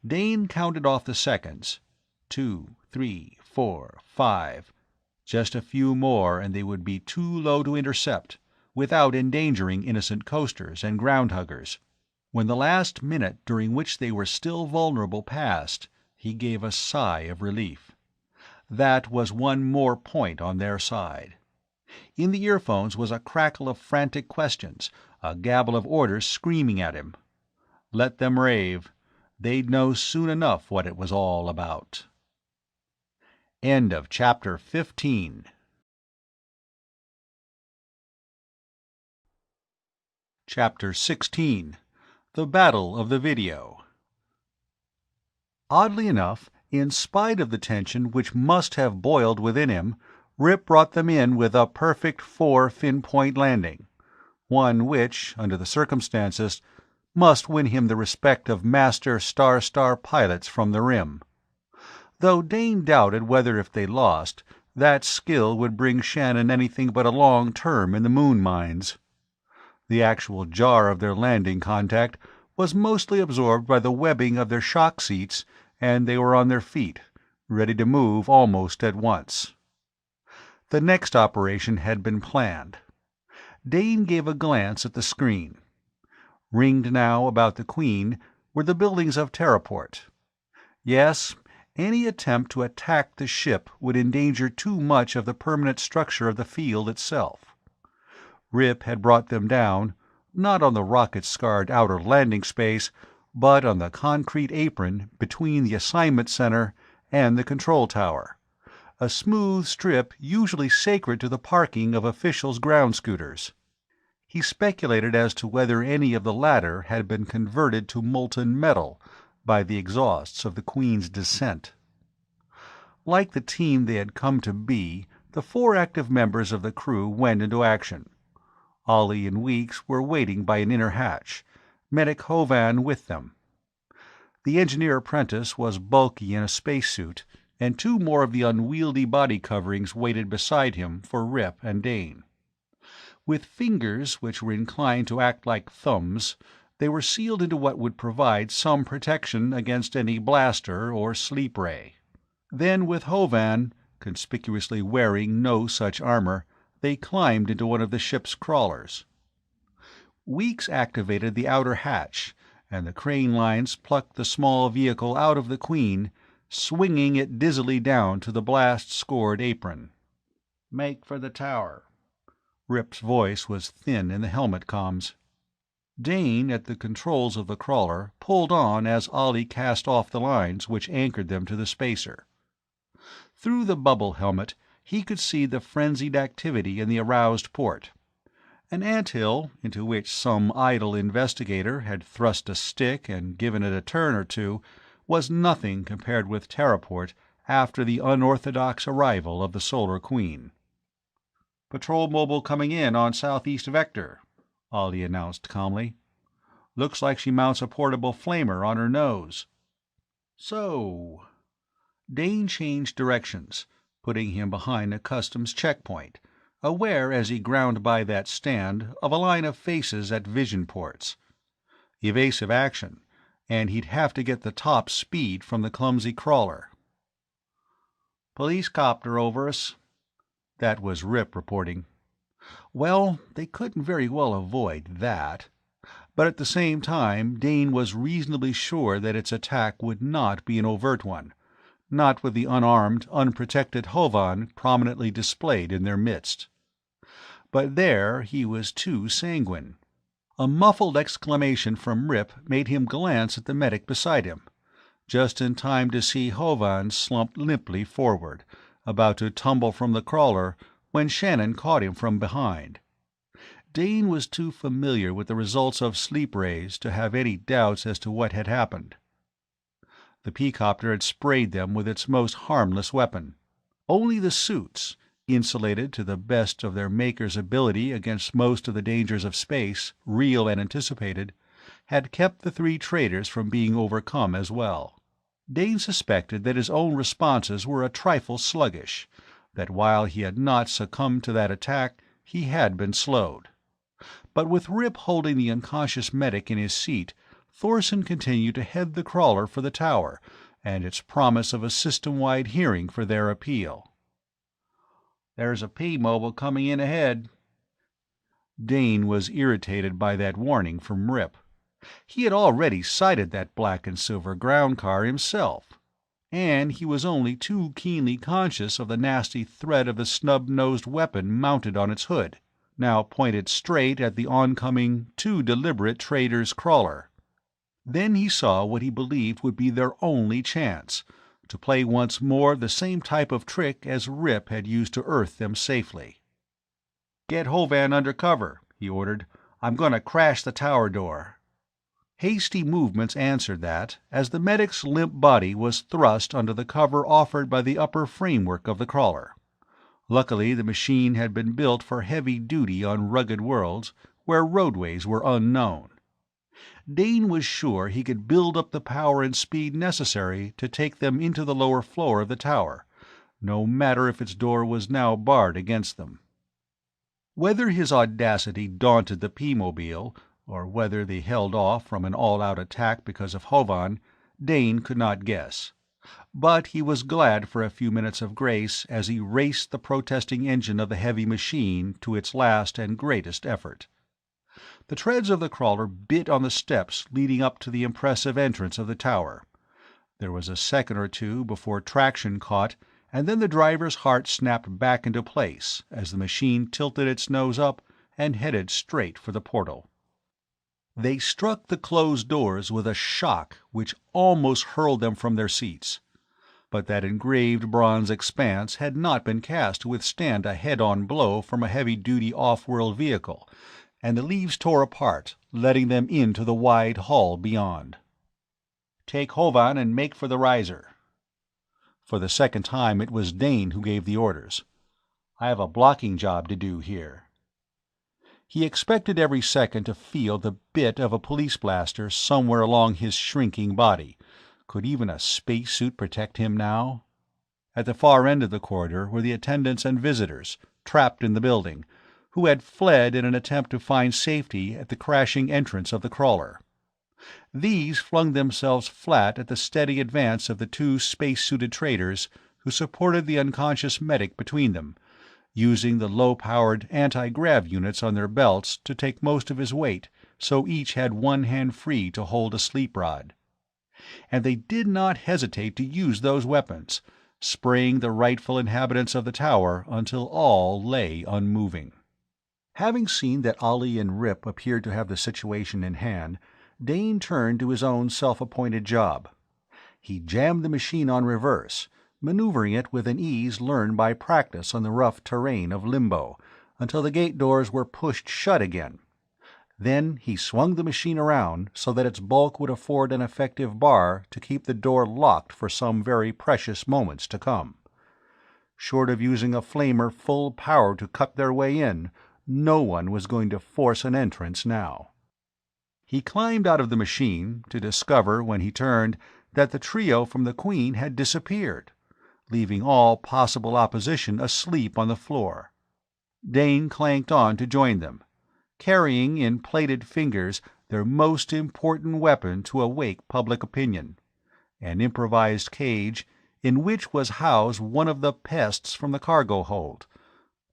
Dane counted off the seconds. 2, 3, 4, 5. Just a few more and they would be too low to intercept, without endangering innocent coasters and ground-huggers. When the last minute during which they were still vulnerable passed, he gave a sigh of relief. That was one more point on their side. In the earphones was a crackle of frantic questions, a gabble of orders screaming at him. Let them rave. They'd know soon enough what it was all about. End of chapter 15. Chapter 16. The Battle of the Video. Oddly enough, in spite of the tension which must have boiled within him, Rip brought them in with a perfect 4-fin-point landing, one which, under the circumstances, must win him the respect of master star pilots from the rim. Though Dane doubted whether if they lost, that skill would bring Shannon anything but a long term in the moon mines. The actual jar of their landing contact was mostly absorbed by the webbing of their shock seats, and they were on their feet, ready to move almost at once. The next operation had been planned. Dane gave a glance at the screen. Ringed now about the Queen were the buildings of Terraport. Yes, any attempt to attack the ship would endanger too much of the permanent structure of the field itself. Rip had brought them down, not on the rocket-scarred outer landing space, but on the concrete apron between the assignment center and the control tower, a smooth strip usually sacred to the parking of officials' ground scooters. He speculated as to whether any of the latter had been converted to molten metal by the exhausts of the Queen's descent. Like the team they had come to be, the 4 active members of the crew went into action. Ollie and Weeks were waiting by an inner hatch, Medic Hovan with them. The engineer apprentice was bulky in a spacesuit, and 2 more of the unwieldy body coverings waited beside him for Rip and Dane. With fingers which were inclined to act like thumbs, they were sealed into what would provide some protection against any blaster or sleep ray. Then with Hovan, conspicuously wearing no such armor, they climbed into one of the ship's crawlers. Weeks activated the outer hatch, and the crane lines plucked the small vehicle out of the Queen, swinging it dizzily down to the blast-scored apron. "Make for the tower." Rip's voice was thin in the helmet comms. Dane, at the controls of the crawler, pulled on as Ollie cast off the lines which anchored them to the spacer. Through the bubble helmet he could see the frenzied activity in the aroused port. An anthill, into which some idle investigator had thrust a stick and given it a turn or two, was nothing compared with Terraport after the unorthodox arrival of the Solar Queen. "Patrol mobile coming in on southeast vector," Ollie announced calmly. "Looks like she mounts a portable flamer on her nose." "So—" Dane changed directions, putting him behind a customs checkpoint, aware as he ground by that stand of a line of faces at vision ports. Evasive action, and he'd have to get the top speed from the clumsy crawler. "Police copter over us." That was Rip reporting. Well, they couldn't very well avoid that. But at the same time Dane was reasonably sure that its attack would not be an overt one, not with the unarmed, unprotected Hovan prominently displayed in their midst. But there he was too sanguine. A muffled exclamation from Rip made him glance at the medic beside him, just in time to see Hovan slump limply forward, about to tumble from the crawler, when Shannon caught him from behind. Dane was too familiar with the results of sleep rays to have any doubts as to what had happened. The P-copter had sprayed them with its most harmless weapon. Only the suits, insulated to the best of their maker's ability against most of the dangers of space, real and anticipated, had kept the 3 traitors from being overcome as well. Dane suspected that his own responses were a trifle sluggish, that while he had not succumbed to that attack, he had been slowed. But with Rip holding the unconscious medic in his seat, Thorson continued to head the crawler for the tower, and its promise of a system-wide hearing for their appeal. "There's a P-mobile coming in ahead." Dane was irritated by that warning from Rip. He had already sighted that black and silver ground car himself. and he was only too keenly conscious of the nasty threat of the snub-nosed weapon mounted on its hood, now pointed straight at the oncoming, too deliberate trader's crawler. Then he saw what he believed would be their only chance, to play once more the same type of trick as Rip had used to earth them safely. "Get Hovan under cover," he ordered. "I'm going to crash the tower door." Hasty movements answered that, as the medic's limp body was thrust under the cover offered by the upper framework of the crawler. Luckily the machine had been built for heavy duty on rugged worlds, where roadways were unknown. Dane was sure he could build up the power and speed necessary to take them into the lower floor of the tower, no matter if its door was now barred against them. Whether his audacity daunted the P-mobile, or whether they held off from an all-out attack because of Hovan, Dane could not guess. But he was glad for a few minutes of grace as he raced the protesting engine of the heavy machine to its last and greatest effort. The treads of the crawler bit on the steps leading up to the impressive entrance of the tower. There was a second or two before traction caught, and then the driver's heart snapped back into place as the machine tilted its nose up and headed straight for the portal. They struck the closed doors with a shock which almost hurled them from their seats. But that engraved bronze expanse had not been cast to withstand a head-on blow from a heavy-duty off-world vehicle, and the leaves tore apart, letting them into the wide hall beyond. "Take Hovan and make for the riser." For the second time it was Dane who gave the orders. "I have a blocking job to do here." He expected every second to feel the bit of a police blaster somewhere along his shrinking body. Could even a spacesuit protect him now? At the far end of the corridor were the attendants and visitors, trapped in the building, who had fled in an attempt to find safety at the crashing entrance of the crawler. These flung themselves flat at the steady advance of the two space-suited traders who supported the unconscious medic between them, using the low-powered anti-grav units on their belts to take most of his weight, so each had one hand free to hold a sleep rod. And they did not hesitate to use those weapons, spraying the rightful inhabitants of the tower until all lay unmoving. Having seen that Ollie and Rip appeared to have the situation in hand, Dane turned to his own self-appointed job. He jammed the machine on reverse, maneuvering it with an ease learned by practice on the rough terrain of Limbo, until the gate doors were pushed shut again. Then he swung the machine around so that its bulk would afford an effective bar to keep the door locked for some very precious moments to come. Short of using a flamer full power to cut their way in, no one was going to force an entrance now. He climbed out of the machine, to discover, when he turned, that the trio from the Queen had disappeared, leaving all possible opposition asleep on the floor. Dane clanked on to join them, carrying in plated fingers their most important weapon to awake public opinion, an improvised cage in which was housed one of the pests from the cargo hold,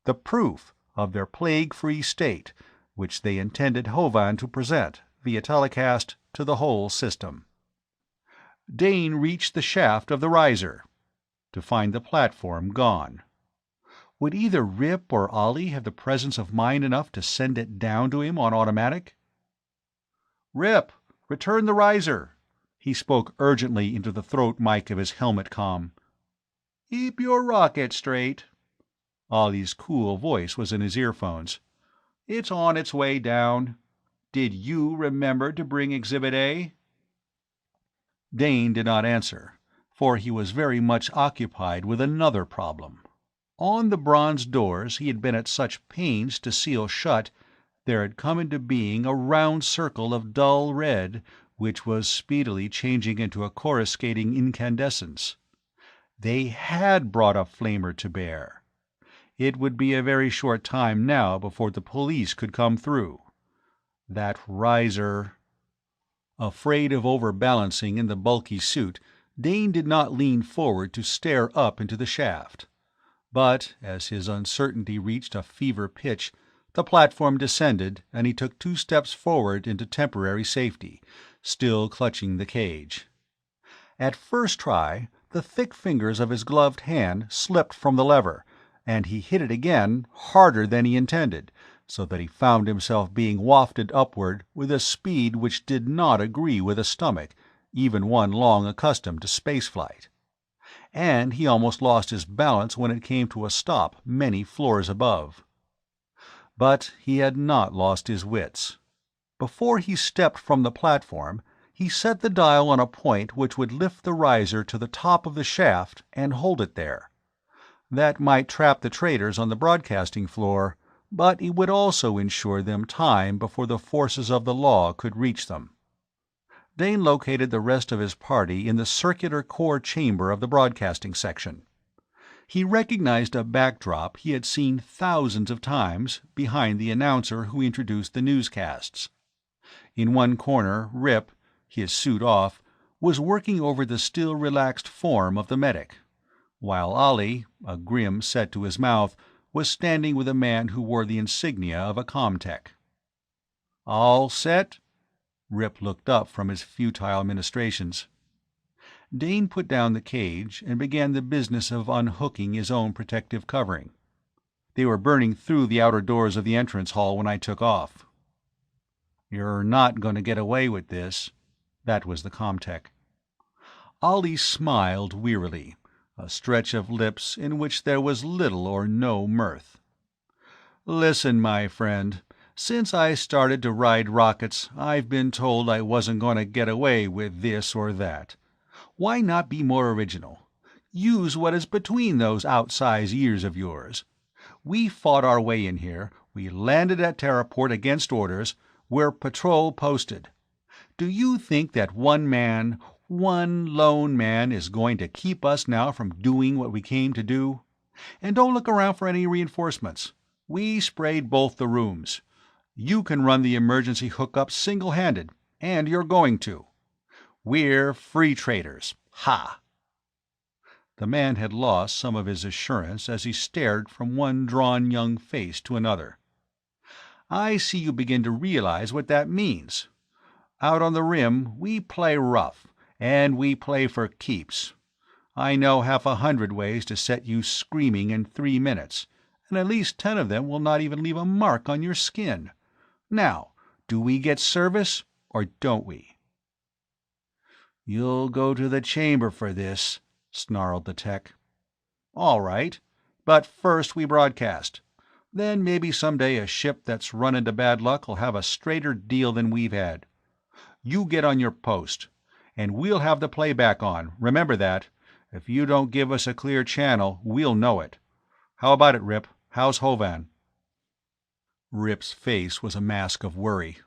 the proof of their plague-free state, which they intended Hovan to present, via telecast, to the whole system. Dane reached the shaft of the riser, to find the platform gone. Would either Rip or Ollie have the presence of mind enough to send it down to him on automatic? "Rip, return the riser," he spoke urgently into the throat mic of his helmet comm. "Keep your rocket straight." Ollie's cool voice was in his earphones. "It's on its way down. Did you remember to bring Exhibit A?" Dane did not answer, for he was very much occupied with another problem. On the bronze doors he had been at such pains to seal shut, there had come into being a round circle of dull red, which was speedily changing into a coruscating incandescence. They had brought a flamer to bear. It would be a very short time now before the police could come through. That riser... Afraid of overbalancing in the bulky suit, Dane did not lean forward to stare up into the shaft. But, as his uncertainty reached a fever pitch, the platform descended, and he took 2 steps forward into temporary safety, still clutching the cage. At first try, the thick fingers of his gloved hand slipped from the lever, and he hit it again harder than he intended, so that he found himself being wafted upward with a speed which did not agree with a stomach, even one long accustomed to spaceflight. And he almost lost his balance when it came to a stop many floors above. But he had not lost his wits. Before he stepped from the platform, he set the dial on a point which would lift the riser to the top of the shaft and hold it there. That might trap the traitors on the broadcasting floor, but it would also ensure them time before the forces of the law could reach them. Dane located the rest of his party in the circular core chamber of the broadcasting section. He recognized a backdrop he had seen thousands of times behind the announcer who introduced the newscasts. In one corner, Rip, his suit off, was working over the still relaxed form of the medic, while Ollie, a grim set to his mouth, was standing with a man who wore the insignia of a comtech. "All set?" Rip looked up from his futile ministrations. Dane put down the cage and began the business of unhooking his own protective covering. "They were burning through the outer doors of the entrance hall when I took off." "You're not going to get away with this." That was the comtech. Ollie smiled wearily, a stretch of lips in which there was little or no mirth. "Listen, my friend, since I started to ride rockets, I've been told I wasn't going to get away with this or that. Why not be more original? Use what is between those outsized ears of yours. We fought our way in here, we landed at Terraport against orders, we're patrol posted. Do you think that one lone man, is going to keep us now from doing what we came to do? And don't look around for any reinforcements. We sprayed both the rooms. You can run the emergency hookup single-handed, and you're going to. We're free traders. Ha!" The man had lost some of his assurance as he stared from one drawn young face to another. "I see you begin to realize what that means. Out on the rim, we play rough, and we play for keeps. I know 100 ways to set you screaming in 3 minutes, and at least 10 of them will not even leave a mark on your skin. Now, do we get service, or don't we?" "You'll go to the chamber for this," snarled the tech. "All right, but first we broadcast. Then maybe someday a ship that's run into bad luck will have a straighter deal than we've had. You get on your post, and we'll have the playback on, remember that. If you don't give us a clear channel, we'll know it. How about it, Rip? How's Hovan?" Rip's face was a mask of worry.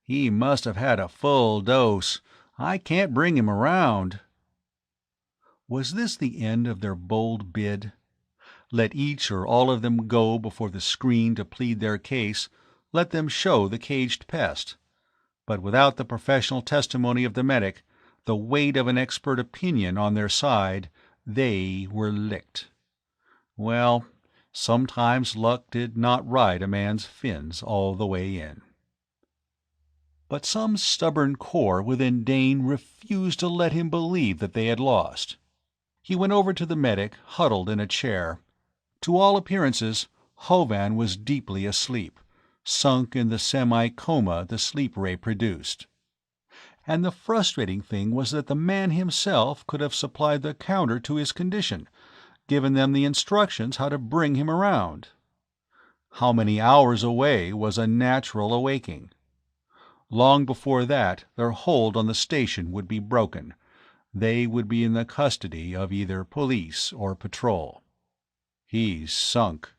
"He must have had a full dose. I can't bring him around." Was this the end of their bold bid? Let each or all of them go before the screen to plead their case, let them show the caged pest. But without the professional testimony of the medic, the weight of an expert opinion on their side, they were licked. Well, sometimes luck did not ride a man's fins all the way in. But some stubborn core within Dane refused to let him believe that they had lost. He went over to the medic, huddled in a chair. To all appearances, Hovan was deeply asleep, sunk in the semi-coma the sleep ray produced. And the frustrating thing was that the man himself could have supplied the counter to his condition, given them the instructions how to bring him around. How many hours away was a natural awaking? Long before that, their hold on the station would be broken. They would be in the custody of either police or patrol. "He's sunk."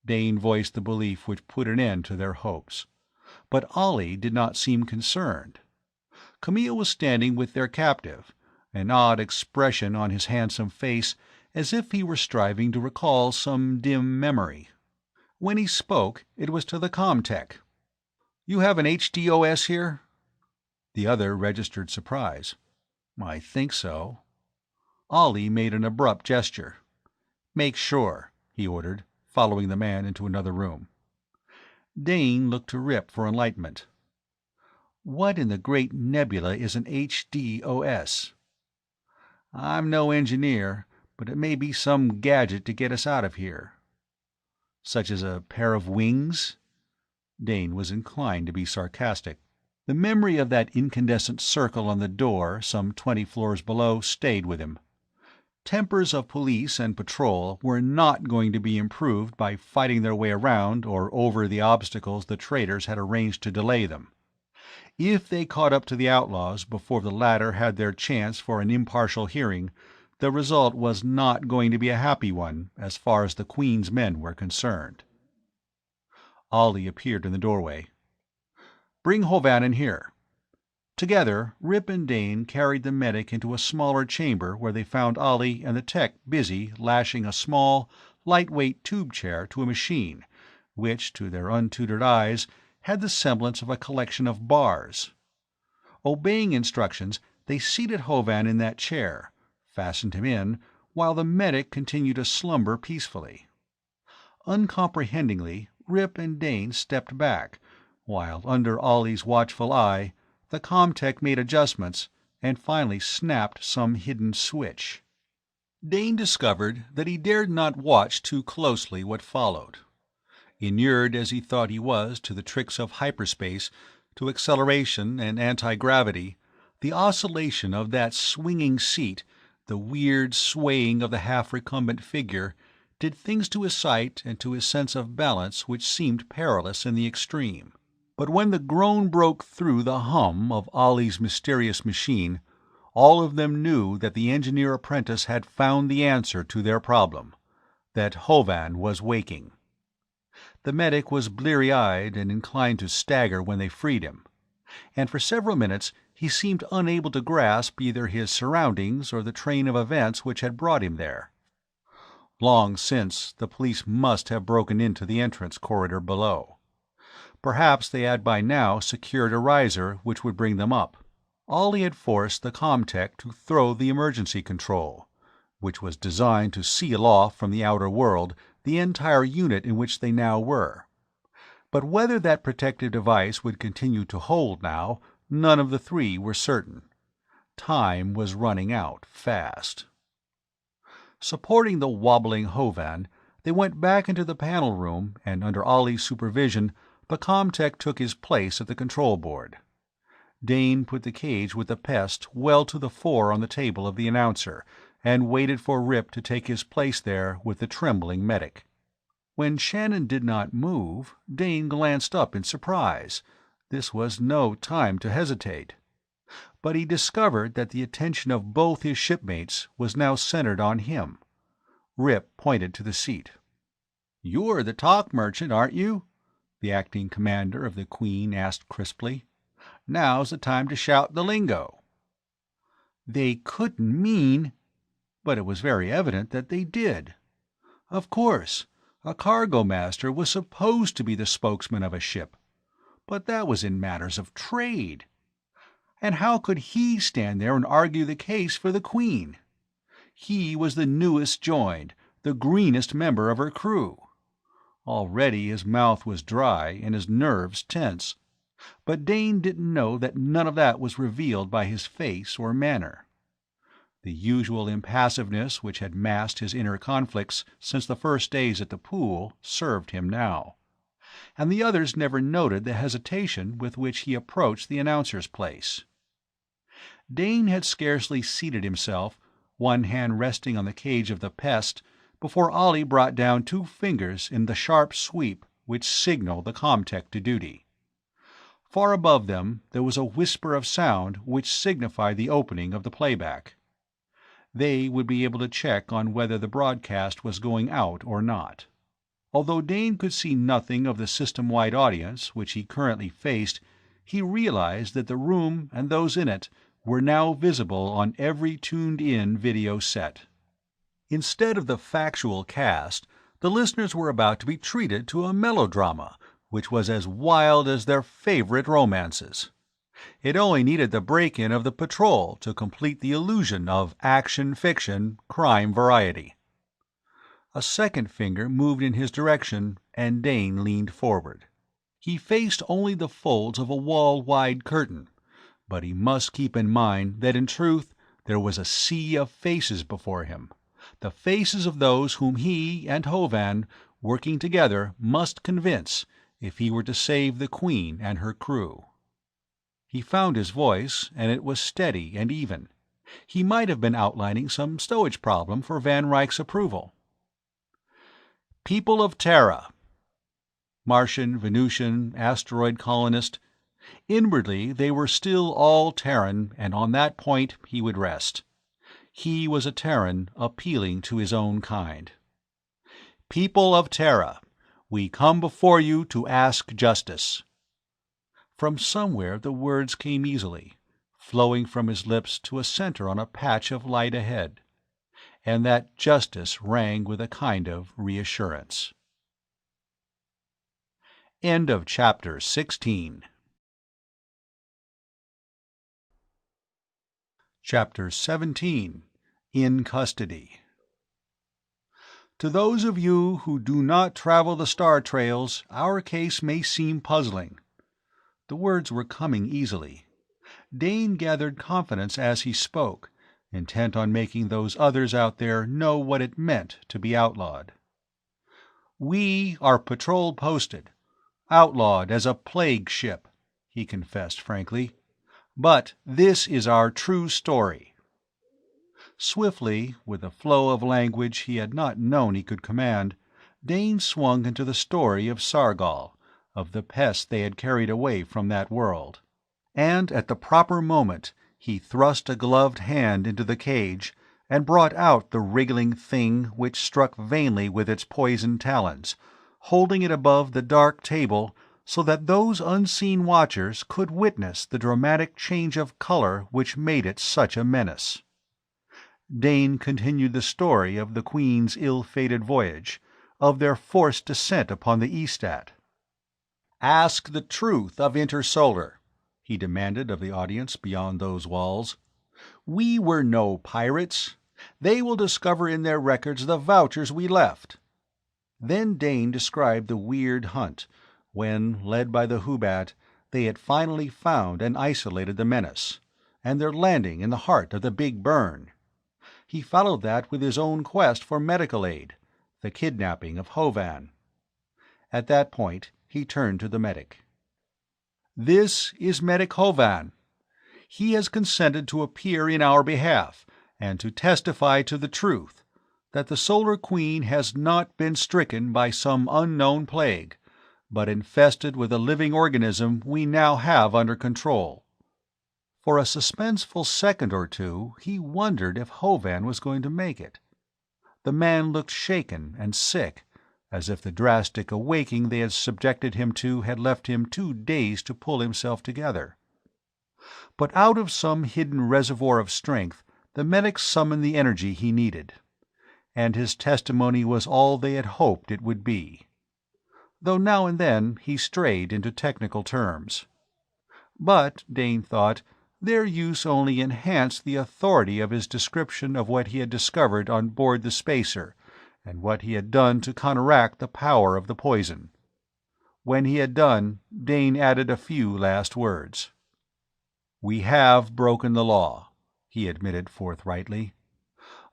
Dane voiced the belief which put an end to their hopes. But Ollie did not seem concerned. Camille was standing with their captive, an odd expression on his handsome face, as if he were striving to recall some dim memory. When he spoke, it was to the comtech. "You have an HDOS here?" The other registered surprise. "I think so." Ollie made an abrupt gesture. "Make sure," he ordered, following the man into another room. Dane looked to Rip for enlightenment. "What in the great nebula is an HDOS?" I'm no engineer, but it may be some gadget to get us out of here." "Such as a pair of wings?" Dane was inclined to be sarcastic. The memory of that incandescent circle on the door, some 20 floors below, stayed with him. Tempers of police and patrol were not going to be improved by fighting their way around or over the obstacles the traitors had arranged to delay them. If they caught up to the outlaws before the latter had their chance for an impartial hearing, the result was not going to be a happy one as far as the Queen's men were concerned. Ollie appeared in the doorway. "Bring Hovan in here." Together, Rip and Dane carried the medic into a smaller chamber where they found Ollie and the tech busy lashing a small, lightweight tube chair to a machine, which, to their untutored eyes, had the semblance of a collection of bars. Obeying instructions, they seated Hovan in that chair, fastened him in, while the medic continued to slumber peacefully. Uncomprehendingly, Rip and Dane stepped back, while, under Ollie's watchful eye, the comtech made adjustments and finally snapped some hidden switch. Dane discovered that he dared not watch too closely what followed. Inured as he thought he was to the tricks of hyperspace, to acceleration and anti-gravity, the oscillation of that swinging seat, the weird swaying of the half-recumbent figure, did things to his sight and to his sense of balance which seemed perilous in the extreme. But when the groan broke through the hum of Ollie's mysterious machine, all of them knew that the engineer apprentice had found the answer to their problem, that Hovan was waking. The medic was bleary-eyed and inclined to stagger when they freed him, and for several minutes he seemed unable to grasp either his surroundings or the train of events which had brought him there. Long since, the police must have broken into the entrance corridor below. Perhaps they had by now secured a riser which would bring them up. Ollie had forced the comtech to throw the emergency control, which was designed to seal off from the outer world the entire unit in which they now were. But whether that protective device would continue to hold now, none of the three were certain. Time was running out fast. Supporting the wobbling Hovan, they went back into the panel room, and under Ollie's supervision, the comtech took his place at the control board. Dane put the cage with the pest well to the fore on the table of the announcer, and waited for Rip to take his place there with the trembling medic. When Shannon did not move, Dane glanced up in surprise. This was no time to hesitate. But he discovered that the attention of both his shipmates was now centered on him. Rip pointed to the seat. "You're the talk merchant, aren't you?" the acting commander of the Queen asked crisply. "Now's the time to shout the lingo." They couldn't mean... But it was very evident that they did. Of course, a cargo master was supposed to be the spokesman of a ship. But that was in matters of trade. And how could he stand there and argue the case for the Queen? He was the newest joined, the greenest member of her crew. Already his mouth was dry and his nerves tense. But Dane didn't know that none of that was revealed by his face or manner. The usual impassiveness which had masked his inner conflicts since the first days at the pool served him now. And the others never noted the hesitation with which he approached the announcer's place. Dane had scarcely seated himself, one hand resting on the cage of the pest, before Ollie brought down 2 fingers in the sharp sweep which signaled the comtech to duty. Far above them there was a whisper of sound which signified the opening of the playback. They would be able to check on whether the broadcast was going out or not. Although Dane could see nothing of the system-wide audience which he currently faced, he realized that the room and those in it were now visible on every tuned-in video set. Instead of the factual cast, the listeners were about to be treated to a melodrama which was as wild as their favorite romances. It only needed the break-in of the patrol to complete the illusion of action-fiction crime variety. A second finger moved in his direction, and Dane leaned forward. He faced only the folds of a wall-wide curtain, but he must keep in mind that in truth There was a sea of faces before him, the faces of those whom he and Hovan, working together, must convince if he were to save the Queen and her crew. He found his voice, and it was steady and even. He might have been outlining some stowage problem for Van Ryck's approval. People of Terra. Martian, Venusian, asteroid colonist. Inwardly they were still all Terran, and on that point he would rest. He was a Terran appealing to his own kind. People of Terra, we come before you to ask justice. From somewhere the words came easily, flowing from his lips to a center on a patch of light ahead, and that justice rang with a kind of reassurance. End of chapter 16. Chapter 17. In Custody. To those of you who do not travel the star trails, our case may seem puzzling. The words were coming easily. Dane gathered confidence as he spoke, intent on making those others out there know what it meant to be outlawed. We are patrol posted, outlawed as a plague ship, he confessed frankly. But this is our true story. Swiftly, with a flow of language he had not known he could command, Dane swung into the story of Sargol, of the pest they had carried away from that world. And at the proper moment he thrust a gloved hand into the cage and brought out the wriggling thing which struck vainly with its poisoned talons, holding it above the dark table so that those unseen watchers could witness the dramatic change of color which made it such a menace. Dane continued the story of the Queen's ill-fated voyage, of their forced descent upon the Estat. "Ask the truth of Intersolar," he demanded of the audience beyond those walls. "We were no pirates. They will discover in their records the vouchers we left." Then Dane described the weird hunt, when, led by the Hubbat, they had finally found and isolated the menace, and their landing in the heart of the Big Burn. He followed that with his own quest for medical aid, the kidnapping of Hovan. At that point he turned to the medic. "This is Medic Hovan. He has consented to appear in our behalf, and to testify to the truth, that the Solar Queen has not been stricken by some unknown plague, but infested with a living organism we now have under control." For a suspenseful second or two he wondered if Hovan was going to make it. The man looked shaken and sick, as if the drastic awaking they had subjected him to had left him too dazed to pull himself together. But out of some hidden reservoir of strength the medic summoned the energy he needed, and his testimony was all they had hoped it would be, though now and then he strayed into technical terms. But, Dane thought, their use only enhanced the authority of his description of what he had discovered on board the spacer, and what he had done to counteract the power of the poison. When he had done, Dane added a few last words. "We have broken the law," he admitted forthrightly.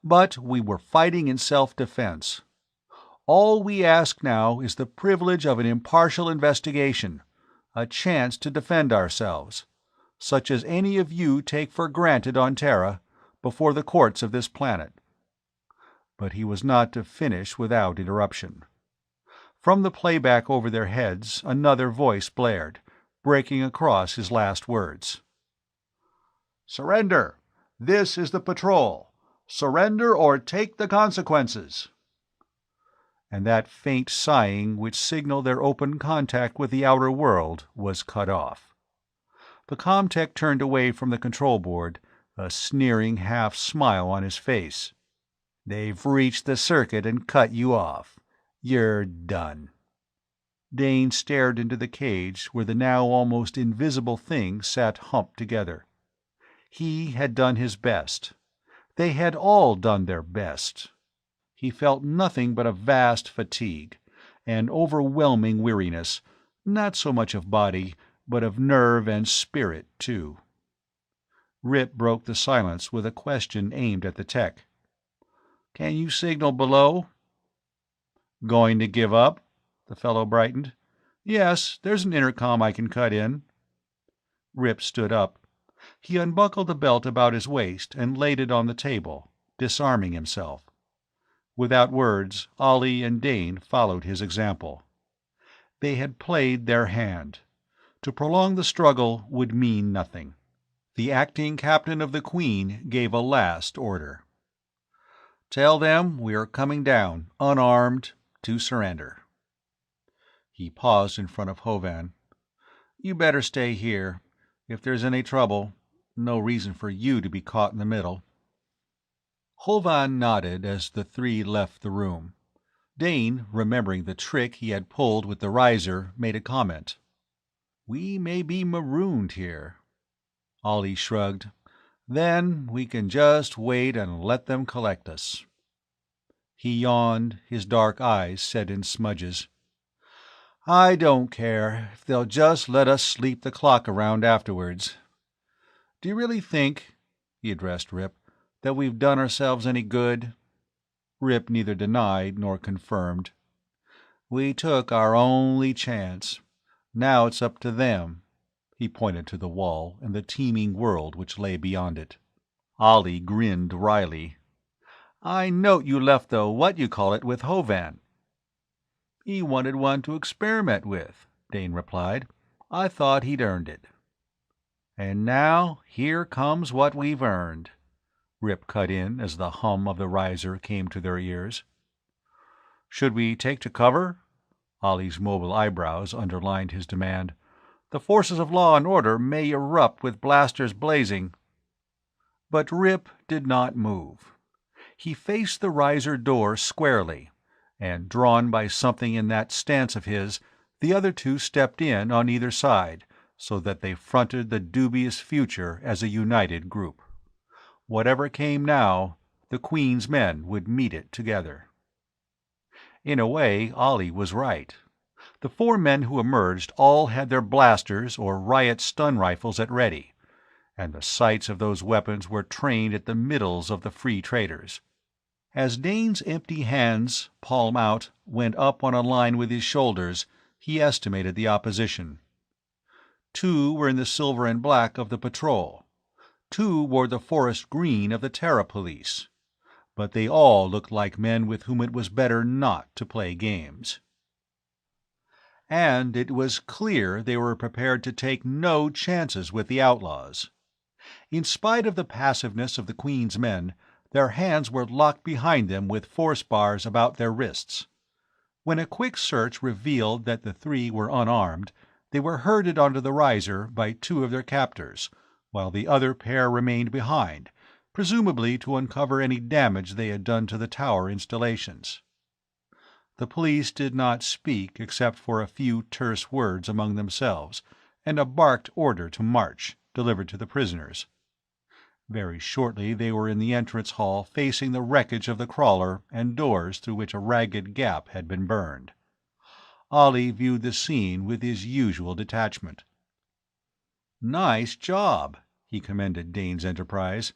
"But we were fighting in self-defense. All we ask now is the privilege of an impartial investigation, a chance to defend ourselves, such as any of you take for granted on Terra, before the courts of this planet." But he was not to finish without interruption. From the playback over their heads another voice blared, breaking across his last words. "Surrender! This is the patrol! Surrender or take the consequences!" And that faint sighing which signaled their open contact with the outer world was cut off. The comtech turned away from the control board, a sneering half-smile on his face. "They've reached the circuit and cut you off. You're done." Dane stared into the cage where the now almost invisible thing sat humped together. He had done his best. They had all done their best. He felt nothing but a vast fatigue, an overwhelming weariness, not so much of body, but of nerve and spirit too. Rip broke the silence with a question aimed at the tech. "Can you signal below?" "Going to give up?" The fellow brightened. "Yes, there's an intercom I can cut in." Rip stood up. He unbuckled the belt about his waist and laid it on the table, disarming himself. Without words, Ollie and Dane followed his example. They had played their hand. To prolong the struggle would mean nothing. The acting captain of the Queen gave a last order. "Tell them we are coming down, unarmed, to surrender." He paused in front of Hovan. "You better stay here. If there's any trouble, no reason for you to be caught in the middle." Hovan nodded as the three left the room. Dane, remembering the trick he had pulled with the riser, made a comment. "We may be marooned here." Ollie shrugged. "Then we can just wait and let them collect us." He yawned, his dark eyes set in smudges. "I don't care if they'll just let us sleep the clock around afterwards. Do you really think," he addressed Rip, "that we've done ourselves any good?" Rip neither denied nor confirmed. "We took our only chance. Now it's up to them." He pointed to the wall and the teeming world which lay beyond it. Ollie grinned wryly. "I note you left the what-you-call-it with Hovan." "He wanted one to experiment with," Dane replied. "I thought he'd earned it." "And now here comes what we've earned," Rip cut in as the hum of the riser came to their ears. "Should we take to cover?" Ollie's mobile eyebrows underlined his demand. "The forces of law and order may erupt with blasters blazing." But Rip did not move. He faced the riser door squarely, and, drawn by something in that stance of his, the other two stepped in on either side, so that they fronted the dubious future as a united group. Whatever came now, the Queen's men would meet it together. In a way, Ollie was right. The four men who emerged all had their blasters or riot stun rifles at ready, and the sights of those weapons were trained at the middles of the free traders. As Dane's empty hands, palm out, went up on a line with his shoulders, he estimated the opposition. 2 were in the silver and black of the patrol. 2 wore the forest green of the Terra Police. But they all looked like men with whom it was better not to play games. And it was clear they were prepared to take no chances with the outlaws. In spite of the passiveness of the Queen's men, their hands were locked behind them with force bars about their wrists. When a quick search revealed that the 3 were unarmed, they were herded onto the riser by 2 of their captors, while the other pair remained behind, presumably to uncover any damage they had done to the tower installations. The police did not speak except for a few terse words among themselves, and a barked order to march, delivered to the prisoners. Very shortly they were in the entrance hall facing the wreckage of the crawler and doors through which a ragged gap had been burned. Ollie viewed the scene with his usual detachment. "Nice job," he commended Dane's enterprise.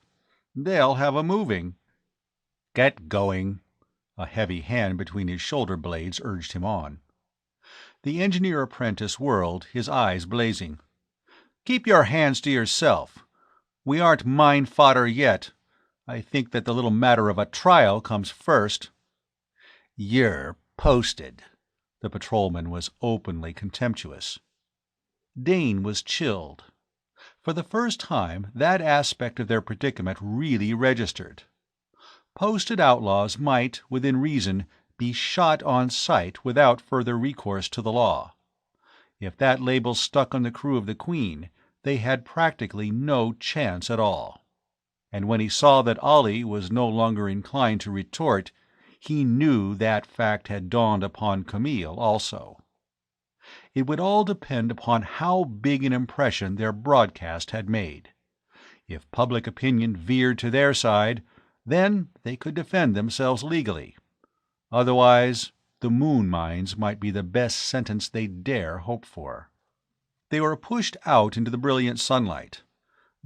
"They'll have a moving." "Get going." A heavy hand between his shoulder blades urged him on. The engineer apprentice whirled, his eyes blazing. "Keep your hands to yourself. We aren't mine fodder yet. I think that the little matter of a trial comes first." "You're posted." The patrolman was openly contemptuous. Dane was chilled. For the first time, that aspect of their predicament really registered. Posted outlaws might, within reason, be shot on sight without further recourse to the law. If that label stuck on the crew of the Queen, they had practically no chance at all. And when he saw that Ollie was no longer inclined to retort, he knew that fact had dawned upon Camille also. It would all depend upon how big an impression their broadcast had made. If public opinion veered to their side, then they could defend themselves legally. Otherwise, the moon mines might be the best sentence they'd dare hope for. They were pushed out into the brilliant sunlight.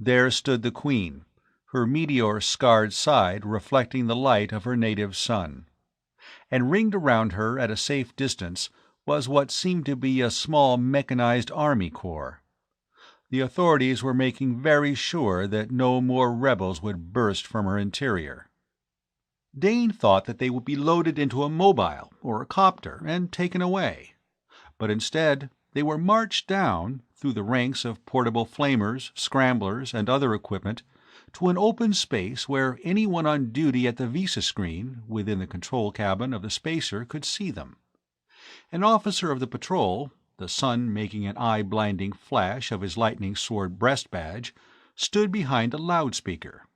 There stood the Queen, her meteor-scarred side reflecting the light of her native sun. And ringed around her at a safe distance was what seemed to be a small mechanized army corps. The authorities were making very sure that no more rebels would burst from her interior. Dane thought that they would be loaded into a mobile or a copter and taken away. But instead, they were marched down, through the ranks of portable flamers, scramblers, and other equipment, to an open space where anyone on duty at the visa screen within the control cabin of the spacer could see them. An officer of the patrol, the sun making an eye-blinding flash of his lightning sword breast badge, stood behind a loudspeaker.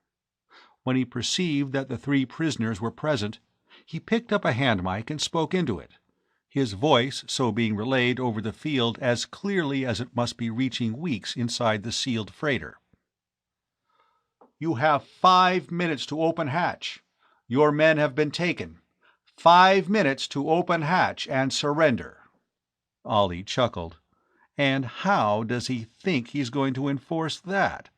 When he perceived that the 3 prisoners were present, he picked up a hand mic and spoke into it, his voice so being relayed over the field as clearly as it must be reaching Weeks inside the sealed freighter. "You have 5 minutes to open hatch. Your men have been taken. 5 minutes to open hatch and surrender." Ollie chuckled. "And how does he think he's going to enforce that?"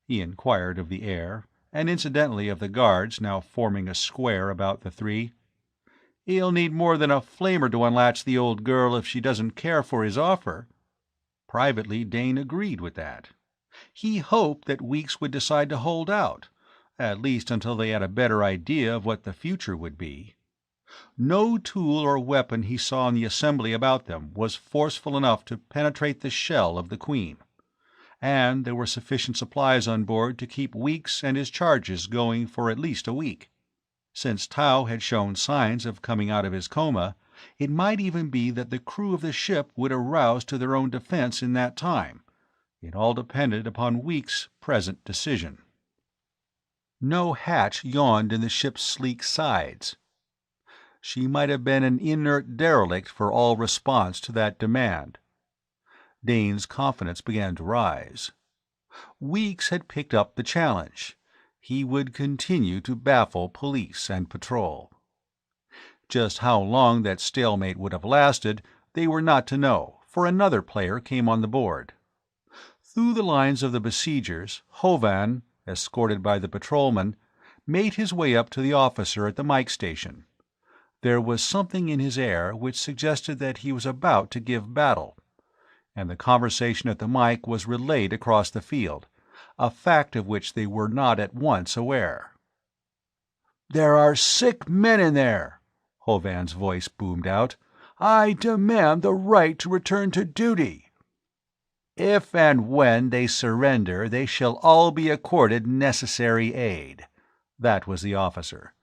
he inquired of the air, and incidentally of the guards now forming a square about the 3. "He'll need more than a flamer to unlatch the old girl if she doesn't care for his offer." Privately, Dane agreed with that. He hoped that Weeks would decide to hold out, at least until they had a better idea of what the future would be. No tool or weapon he saw in the assembly about them was forceful enough to penetrate the shell of the Queen, and there were sufficient supplies on board to keep Weeks and his charges going for at least a week. Since Tau had shown signs of coming out of his coma, it might even be that the crew of the ship would arouse to their own defense in that time. It all depended upon Weeks' present decision. No hatch yawned in the ship's sleek sides. She might have been an inert derelict for all response to that demand. Dane's confidence began to rise. Weeks had picked up the challenge. He would continue to baffle police and patrol. Just how long that stalemate would have lasted, they were not to know, for another player came on the board. Through the lines of the besiegers, Hovan, escorted by the patrolman, made his way up to the officer at the mic station. There was something in his air which suggested that he was about to give battle, and the conversation at the mic was relayed across the field, a fact of which they were not at once aware. "There are sick men in there," Hovan's voice boomed out. "I demand the right to return to duty." "If and when they surrender, they shall all be accorded necessary aid." That was the officer.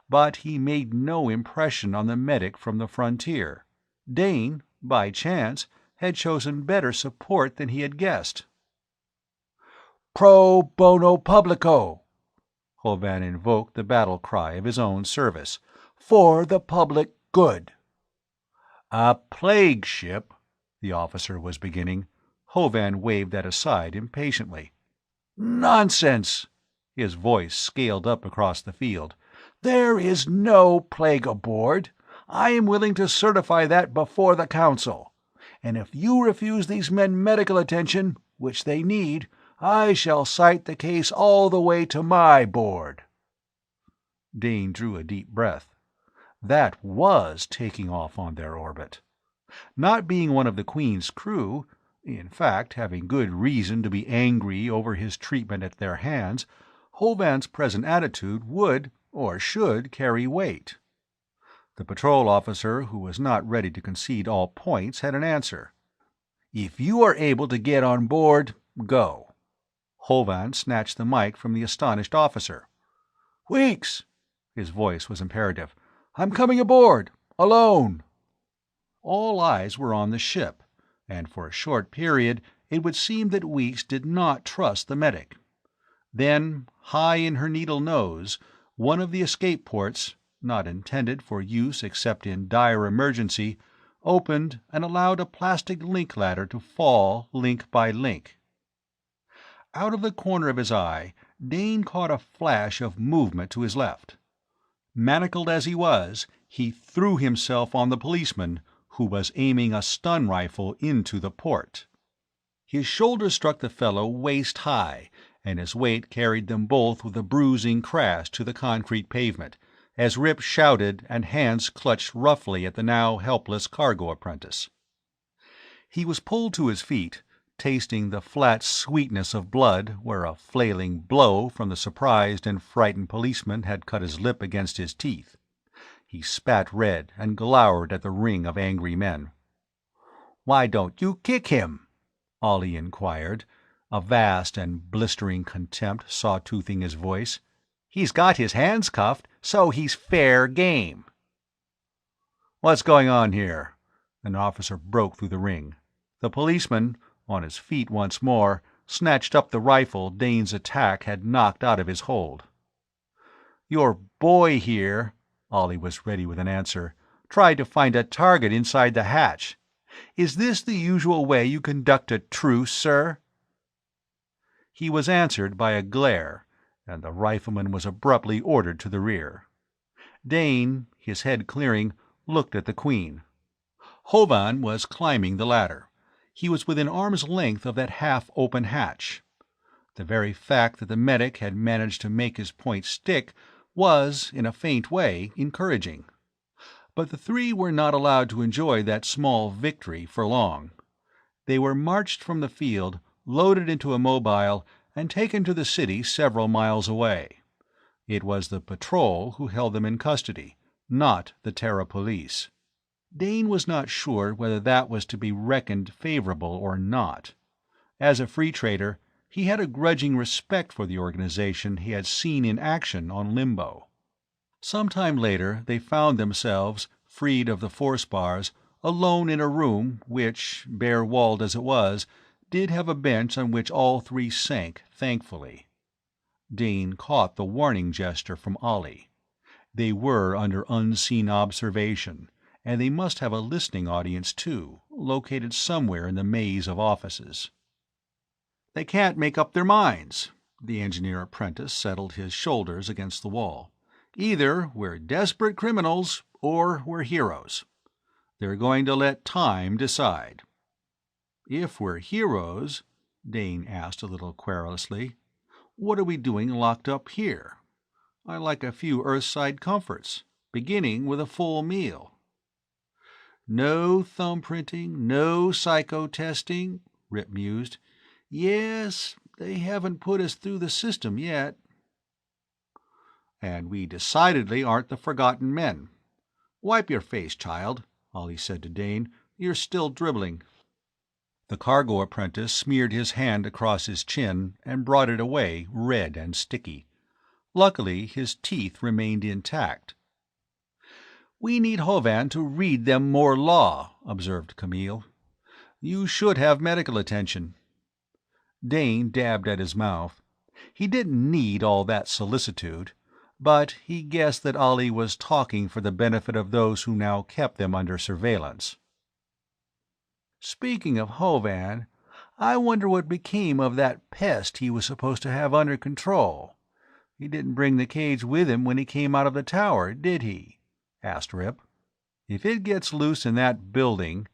But he made no impression on the medic from the frontier. Dane, by chance, had chosen better support than he had guessed. "Pro bono publico," Hovan invoked the battle cry of his own service. "For the public good." "A plague ship," the officer was beginning. Hovan waved that aside impatiently. "Nonsense!" His voice scaled up across the field. "There is no plague aboard. I am willing to certify that before the Council. And if you refuse these men medical attention, which they need, I shall cite the case all the way to my board." Dane drew a deep breath. That was taking off on their orbit. Not being one of the Queen's crew, in fact having good reason to be angry over his treatment at their hands, Hovan's present attitude would, or should, carry weight. The patrol officer, who was not ready to concede all points, had an answer. "If you are able to get on board, go." Hovan snatched the mic from the astonished officer. "Weeks!" His voice was imperative. "I'm coming aboard. Alone." All eyes were on the ship, and for a short period it would seem that Weeks did not trust the medic. Then, high in her needle nose, one of the escape ports, not intended for use except in dire emergency, opened and allowed a plastic link ladder to fall link by link. Out of the corner of his eye, Dane caught a flash of movement to his left. Manacled as he was, he threw himself on the policeman, who was aiming a stun rifle into the port. His shoulder struck the fellow waist high, and his weight carried them both with a bruising crash to the concrete pavement, as Rip shouted and hands clutched roughly at the now helpless cargo apprentice. He was pulled to his feet, tasting the flat sweetness of blood where a flailing blow from the surprised and frightened policeman had cut his lip against his teeth. He spat red and glowered at the ring of angry men. "Why don't you kick him?" Ollie inquired, a vast and blistering contempt saw-toothing his voice. "He's got his hands cuffed, so he's fair game." "What's going on here?" An officer broke through the ring. The policeman, on his feet once more, snatched up the rifle Dane's attack had knocked out of his hold. "Your boy here," Ollie was ready with an answer, "tried to find a target inside the hatch. Is this the usual way you conduct a truce, sir?" He was answered by a glare, and the rifleman was abruptly ordered to the rear. Dane, his head clearing, looked at the Queen. Hovan was climbing the ladder. He was within arm's length of that half-open hatch. The very fact that the medic had managed to make his point stick was, in a faint way, encouraging. But the three were not allowed to enjoy that small victory for long. They were marched from the field, loaded into a mobile, and taken to the city several miles away. It was the patrol who held them in custody, not the Terra police. Dane was not sure whether that was to be reckoned favorable or not. As a free trader, he had a grudging respect for the organization he had seen in action on Limbo. Some time later they found themselves, freed of the force bars, alone in a room which, bare-walled as it was, did have a bench on which all three sank, thankfully. Dane caught the warning gesture from Ollie. They were under unseen observation, and they must have a listening audience, too, located somewhere in the maze of offices. "They can't make up their minds." The engineer apprentice settled his shoulders against the wall. "Either we're desperate criminals, or we're heroes. They're going to let time decide." "If we're heroes," Dane asked a little querulously, "what are we doing locked up here? I like a few Earthside comforts, beginning with a full meal." "No thumbprinting, no psycho-testing," Rip mused. "Yes, they haven't put us through the system yet." "And we decidedly aren't the forgotten men. Wipe your face, child," Ollie said to Dane. "You're still dribbling." The cargo apprentice smeared his hand across his chin and brought it away, red and sticky. Luckily, his teeth remained intact. "We need Hovan to read them more law," observed Camille. "You should have medical attention." Dane dabbed at his mouth. He didn't need all that solicitude, but he guessed that Ollie was talking for the benefit of those who now kept them under surveillance. "Speaking of Hovan, I wonder what became of that pest he was supposed to have under control. He didn't bring the cage with him when he came out of the tower, did he?" asked Rip. "If it gets loose in that building—"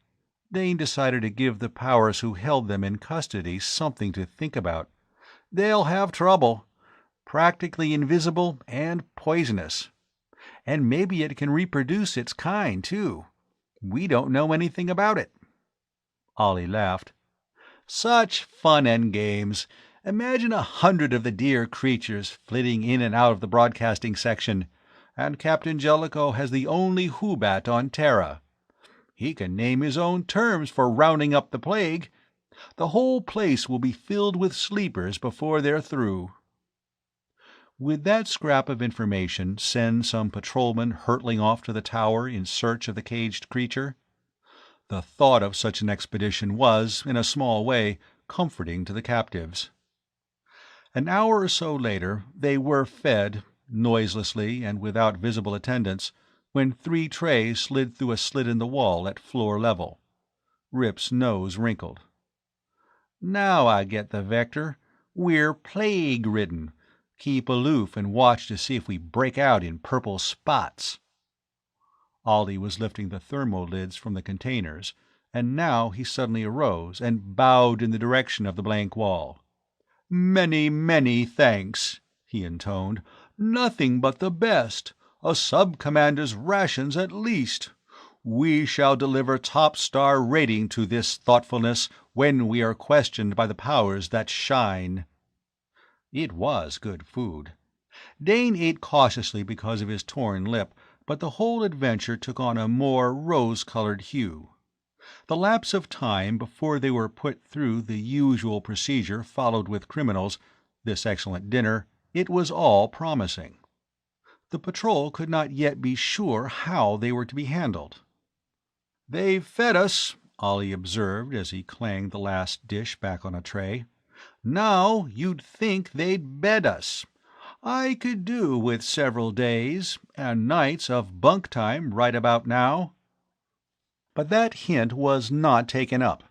Dane decided to give the powers who held them in custody something to think about. "They'll have trouble. Practically invisible and poisonous. And maybe it can reproduce its kind, too. We don't know anything about it." Ollie laughed. "Such fun and games. Imagine 100 of the dear creatures flitting in and out of the broadcasting section, and Captain Jellicoe has the only Who-Bat on Terra. He can name his own terms for rounding up the plague. The whole place will be filled with sleepers before they're through." Would that scrap of information send some patrolman hurtling off to the tower in search of the caged creature? The thought of such an expedition was, in a small way, comforting to the captives. An hour or so later they were fed, noiselessly and without visible attendants, when 3 trays slid through a slit in the wall at floor level. Rip's nose wrinkled. "Now I get the vector. We're plague-ridden. Keep aloof and watch to see if we break out in purple spots." Ollie was lifting the thermo-lids from the containers, and now he suddenly arose and bowed in the direction of the blank wall. "Many, many thanks," he intoned. "Nothing but the best. A sub-commander's rations at least. We shall deliver top-star rating to this thoughtfulness when we are questioned by the powers that shine." It was good food. Dane ate cautiously because of his torn lip, but the whole adventure took on a more rose-colored hue. The lapse of time before they were put through the usual procedure followed with criminals, this excellent dinner, it was all promising. The patrol could not yet be sure how they were to be handled. "They've fed us," Ollie observed as he clanged the last dish back on a tray. "Now you'd think they'd bed us. I could do with several days and nights of bunk time right about now." But that hint was not taken up,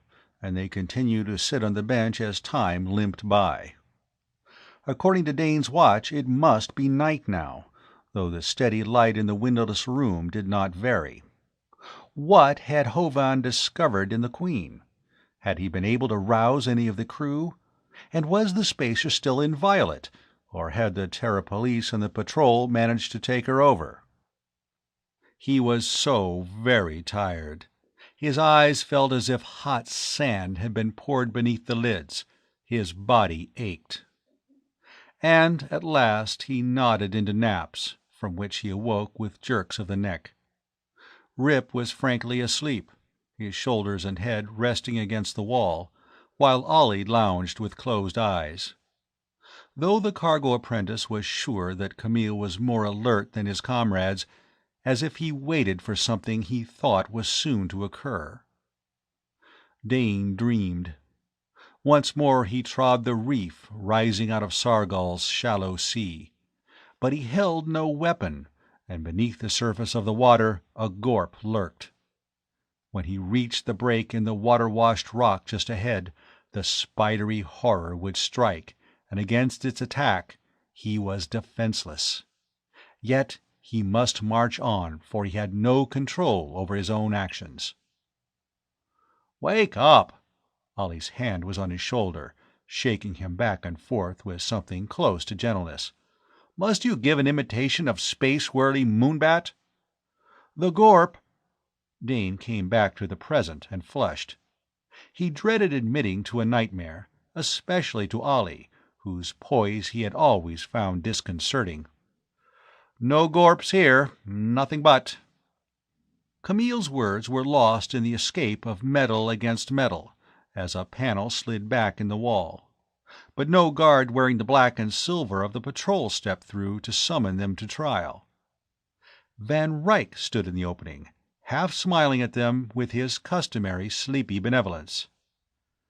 and they continued to sit on the bench as time limped by. According to Dane's watch, it must be night now, though the steady light in the windowless room did not vary. What had Hovan discovered in the Queen? Had he been able to rouse any of the crew? And was the spacer still inviolate, or had the Terra Police and the patrol managed to take her over? He was so very tired. His eyes felt as if hot sand had been poured beneath the lids. His body ached. And at last he nodded into naps, from which he awoke with jerks of the neck. Rip was frankly asleep, his shoulders and head resting against the wall, while Ollie lounged with closed eyes. Though the cargo apprentice was sure that Camille was more alert than his comrades, as if he waited for something he thought was soon to occur. Dane dreamed. Once more he trod the reef rising out of Sargol's shallow sea. But he held no weapon, and beneath the surface of the water a gorp lurked. When he reached the break in the water-washed rock just ahead, the spidery horror would strike, and against its attack he was defenseless. Yet he must march on, for he had no control over his own actions. "Wake up!" Ollie's hand was on his shoulder, shaking him back and forth with something close to gentleness. "Must you give an imitation of space-whirly moonbat?" "The gorp—" Dane came back to the present and flushed. He dreaded admitting to a nightmare, especially to Ollie, whose poise he had always found disconcerting. "No gorps here, nothing but—" Camille's words were lost in the escape of metal against metal, as a panel slid back in the wall. But no guard wearing the black and silver of the patrol stepped through to summon them to trial. Van Ryck stood in the opening, half smiling at them with his customary sleepy benevolence.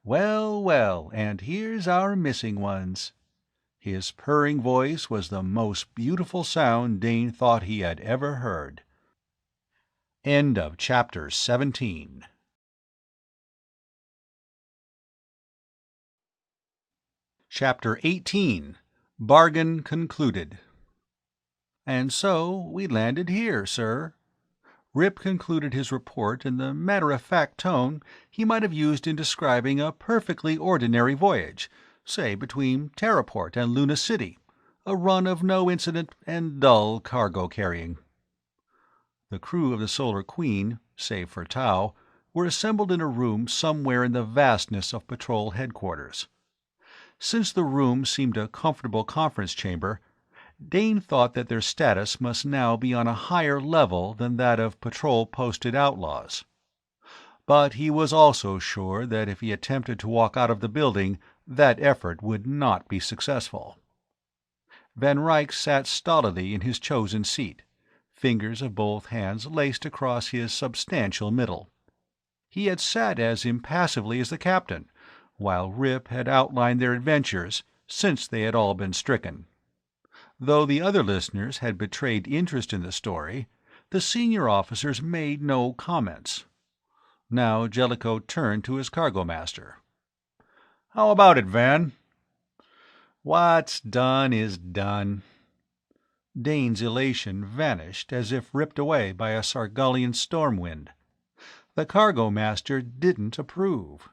"Well, well, and here's our missing ones." His purring voice was the most beautiful sound Dane thought he had ever heard. End of chapter 17. Chapter 18. Bargain Concluded. "And so we landed here, sir." Rip concluded his report in the matter-of-fact tone he might have used in describing a perfectly ordinary voyage, say between Terraport and Luna City, a run of no incident and dull cargo carrying. The crew of the Solar Queen, save for Tau, were assembled in a room somewhere in the vastness of patrol headquarters. Since the room seemed a comfortable conference chamber, Dane thought that their status must now be on a higher level than that of patrol-posted outlaws. But he was also sure that if he attempted to walk out of the building, that effort would not be successful. Van Ryck sat stolidly in his chosen seat, fingers of both hands laced across his substantial middle. He had sat as impassively as the captain, while Rip had outlined their adventures since they had all been stricken. Though the other listeners had betrayed interest in the story, the senior officers made no comments. Now Jellicoe turned to his cargo-master. "How about it, Van?" "What's done is done." Dane's elation vanished as if ripped away by a Sargolian storm wind. The cargo-master didn't approve.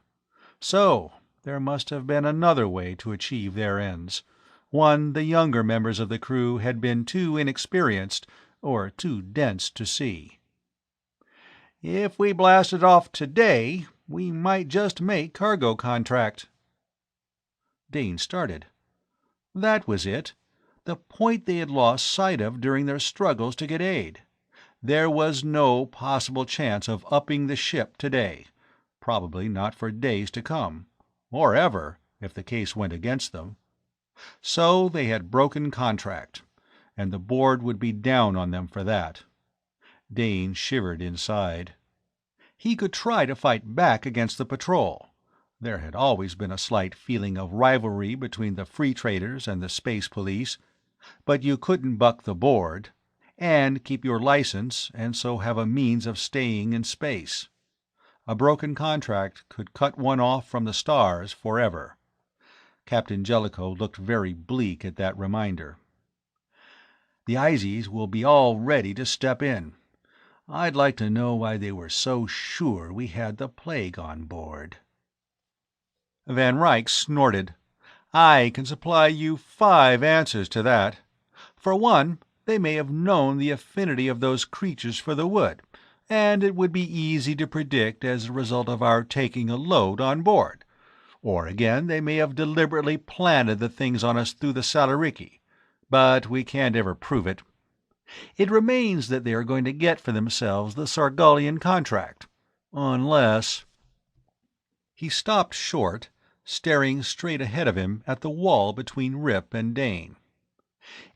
"So, there must have been another way to achieve their ends, one the younger members of the crew had been too inexperienced or too dense to see. "If we blasted off today, we might just make cargo contract." Dane started. That was it, the point they had lost sight of during their struggles to get aid. There was no possible chance of upping the ship today, probably not for days to come, or ever, if the case went against them. So they had broken contract, and the board would be down on them for that. Dane shivered inside. He could try to fight back against the patrol. There had always been a slight feeling of rivalry between the free traders and the space police, but you couldn't buck the board and keep your license and so have a means of staying in space. A broken contract could cut one off from the stars forever. Captain Jellicoe looked very bleak at that reminder. "The IZs will be all ready to step in. I'd like to know why they were so sure we had the plague on board." Van Ryck snorted. "I can supply you 5 answers to that. For one, they may have known the affinity of those creatures for the wood, and it would be easy to predict as a result of our taking a load on board. Or again, they may have deliberately planted the things on us through the Salaricky, but we can't ever prove it. It remains that they are going to get for themselves the Sargolian contract. Unless—" He stopped short, staring straight ahead of him at the wall between Rip and Dane.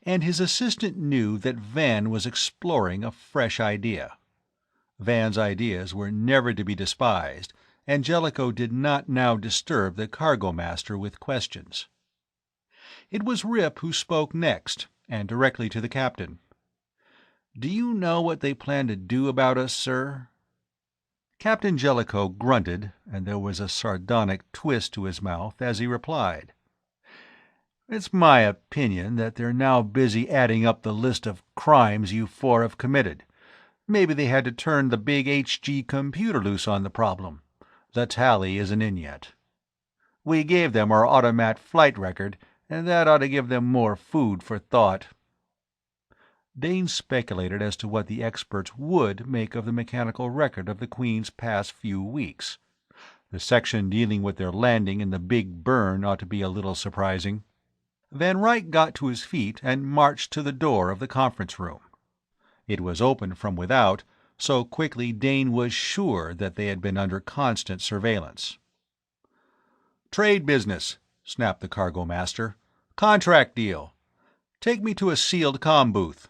And his assistant knew that Van was exploring a fresh idea. Van's ideas were never to be despised, and Jellicoe did not now disturb the cargo master with questions. It was Rip who spoke next, and directly to the captain. "Do you know what they plan to do about us, sir?" Captain Jellicoe grunted, and there was a sardonic twist to his mouth as he replied. "It's my opinion that they're now busy adding up the list of crimes you 4 have committed. Maybe they had to turn the big HG computer loose on the problem. The tally isn't in yet. We gave them our automat flight record, and that ought to give them more food for thought." Dane speculated as to what the experts would make of the mechanical record of the Queen's past few weeks. The section dealing with their landing in the Big Burn ought to be a little surprising. Van Ryck got to his feet and marched to the door of the conference room. It was open from without, so quickly Dane was sure that they had been under constant surveillance. "Trade business," snapped the cargo master. "Contract deal. Take me to a sealed comm booth."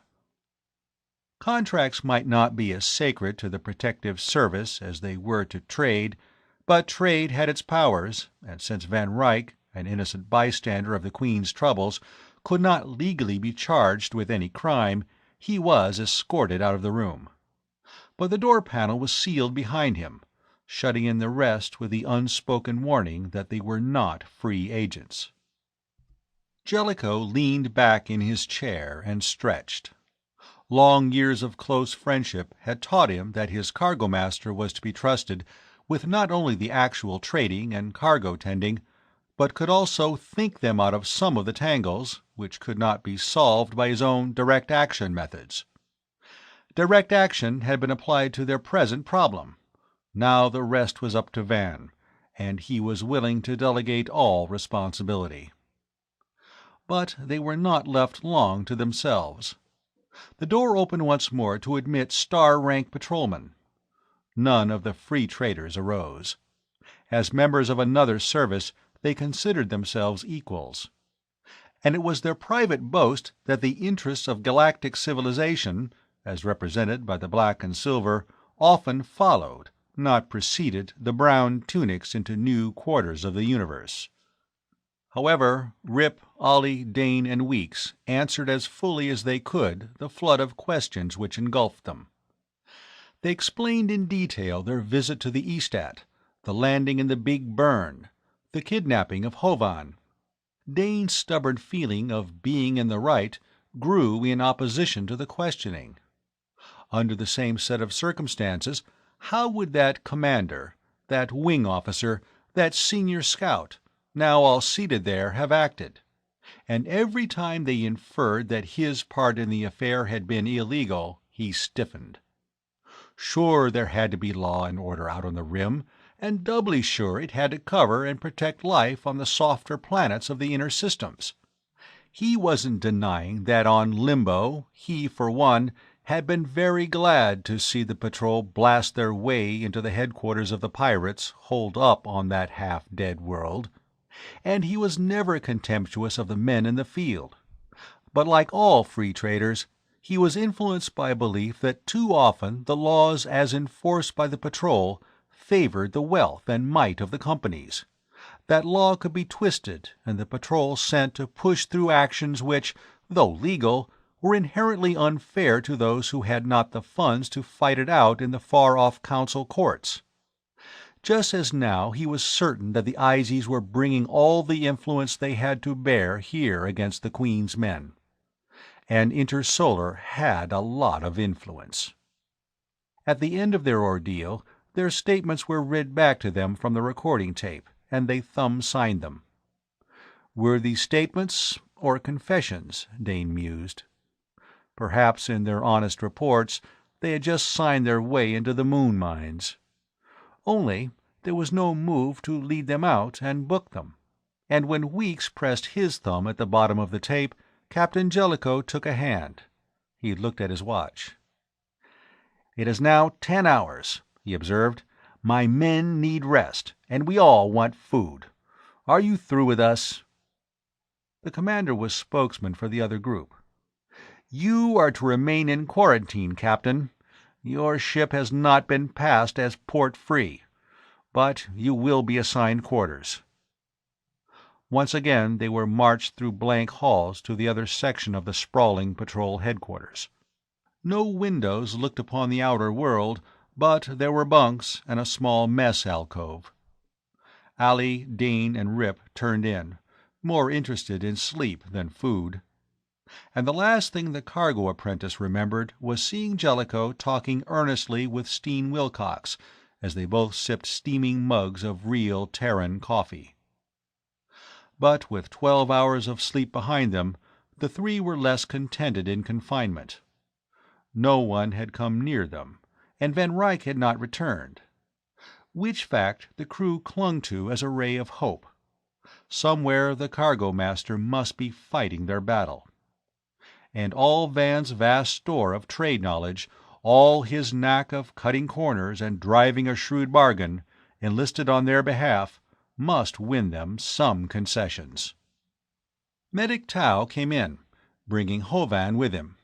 Contracts might not be as sacred to the Protective Service as they were to trade, but trade had its powers, and since Van Ryck, an innocent bystander of the Queen's troubles, could not legally be charged with any crime, he was escorted out of the room. But the door panel was sealed behind him, shutting in the rest with the unspoken warning that they were not free agents. Jellicoe leaned back in his chair and stretched. Long years of close friendship had taught him that his cargo master was to be trusted with not only the actual trading and cargo tending, but could also think them out of some of the tangles which could not be solved by his own direct action methods. Direct action had been applied to their present problem. Now the rest was up to Van, and he was willing to delegate all responsibility. But they were not left long to themselves. The door opened once more to admit star-rank patrolmen. None of the free traders arose. As members of another service, they considered themselves equals. And it was their private boast that the interests of galactic civilization, as represented by the black and silver, often followed, not preceded, the brown tunics into new quarters of the universe. However, Rip, Ollie, Dane, and Weeks answered as fully as they could the flood of questions which engulfed them. They explained in detail their visit to the Eastat, the landing in the Big Burn, the kidnapping of Hovan. Dane's stubborn feeling of being in the right grew in opposition to the questioning. Under the same set of circumstances, how would that commander, that wing officer, that senior scout, now all seated there, have acted, and every time they inferred that his part in the affair had been illegal, he stiffened. Sure, there had to be law and order out on the rim, and doubly sure it had to cover and protect life on the softer planets of the inner systems. He wasn't denying that on Limbo he, for one, had been very glad to see the patrol blast their way into the headquarters of the pirates holed up on that half-dead world, and he was never contemptuous of the men in the field. But like all free traders, he was influenced by a belief that too often the laws as enforced by the patrol favored the wealth and might of the companies, that law could be twisted and the patrol sent to push through actions which, though legal, were inherently unfair to those who had not the funds to fight it out in the far-off council courts. Just as now he was certain that the Izies were bringing all the influence they had to bear here against the Queen's men. And Intersolar had a lot of influence. At the end of their ordeal, their statements were read back to them from the recording tape, and they thumb-signed them. Were these statements or confessions? Dane mused. Perhaps in their honest reports they had just signed their way into the moon mines. Only there was no move to lead them out and book them, and when Weeks pressed his thumb at the bottom of the tape, Captain Jellicoe took a hand. He looked at his watch. "It is now 10 hours," he observed. "My men need rest, and we all want food. Are you through with us?" The commander was spokesman for the other group. "You are to remain in quarantine, Captain. Your ship has not been passed as port-free, but you will be assigned quarters." Once again they were marched through blank halls to the other section of the sprawling patrol headquarters. No windows looked upon the outer world, but there were bunks and a small mess alcove. Allie, Dane, and Rip turned in, more interested in sleep than food. And the last thing the cargo apprentice remembered was seeing Jellicoe talking earnestly with Steen Wilcox as they both sipped steaming mugs of real Terran coffee. But with 12 hours of sleep behind them, the three were less contented in confinement. No one had come near them, and Van Ryck had not returned. Which fact the crew clung to as a ray of hope. Somewhere the cargo master must be fighting their battle. And all Van's vast store of trade knowledge, all his knack of cutting corners and driving a shrewd bargain, enlisted on their behalf, must win them some concessions. Medic Tau came in, bringing Hovan with him.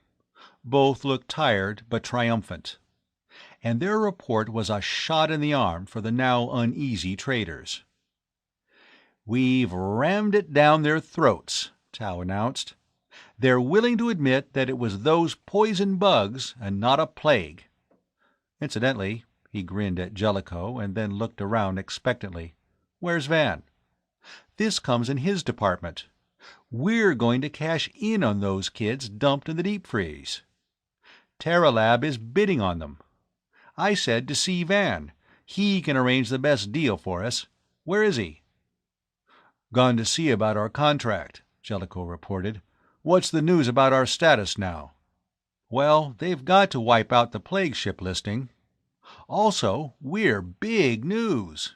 Both looked tired but triumphant, and their report was a shot in the arm for the now uneasy traders. "We've rammed it down their throats," Tau announced. "They're willing to admit that it was those poison bugs and not a plague. Incidentally," he grinned at Jellicoe and then looked around expectantly, "where's Van? This comes in his department. We're going to cash in on those kids dumped in the deep freeze. Terralab is bidding on them. I said to see Van. He can arrange the best deal for us. Where is he?" "Gone to see about our contract," Jellicoe reported. "What's the news about our status now?" "Well, they've got to wipe out the plague ship listing. Also, we're big news.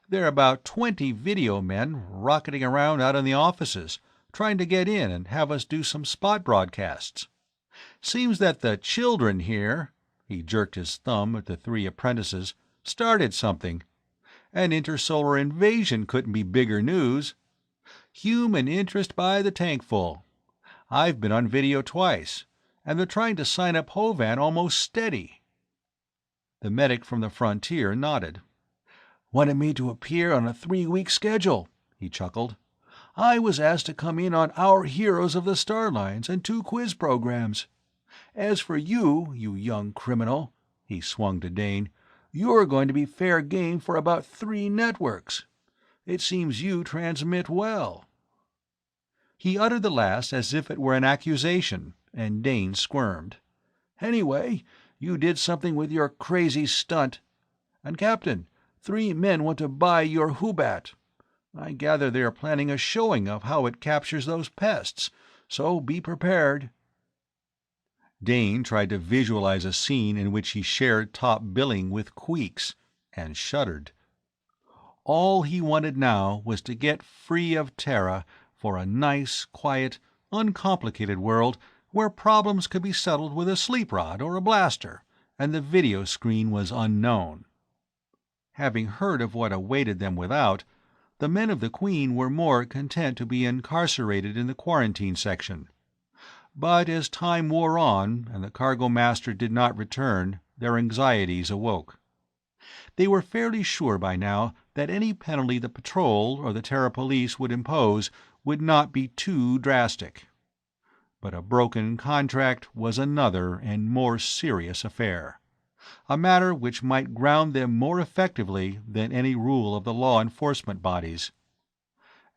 There are about 20 video men rocketing around out in the offices, trying to get in and have us do some spot broadcasts. Seems that the children here," he jerked his thumb at the three apprentices, "started something. An intersolar invasion couldn't be bigger news. Human interest by the tankful. I've been on video twice, and they're trying to sign up Hovan almost steady." The medic from the frontier nodded. "Wanted me to appear on a 3-week schedule," he chuckled. "I was asked to come in on Our Heroes of the Starlines and 2 quiz programs. As for you, you young criminal," he swung to Dane, "you're going to be fair game for about 3 networks. It seems you transmit well." He uttered the last as if it were an accusation, and Dane squirmed. "Anyway, you did something with your crazy stunt. And, Captain, 3 men want to buy your Hoobat. I gather they are planning a showing of how it captures those pests, so be prepared." Dane tried to visualize a scene in which he shared top billing with Queeks, and shuddered. All he wanted now was to get free of Terra for a nice, quiet, uncomplicated world where problems could be settled with a sleep rod or a blaster, and the video screen was unknown. Having heard of what awaited them without, the men of the Queen were more content to be incarcerated in the quarantine section. But as time wore on and the cargo master did not return, their anxieties awoke. They were fairly sure by now that any penalty the Patrol or the Terra Police would impose would not be too drastic. But a broken contract was another and more serious affair, a matter which might ground them more effectively than any rule of the law enforcement bodies.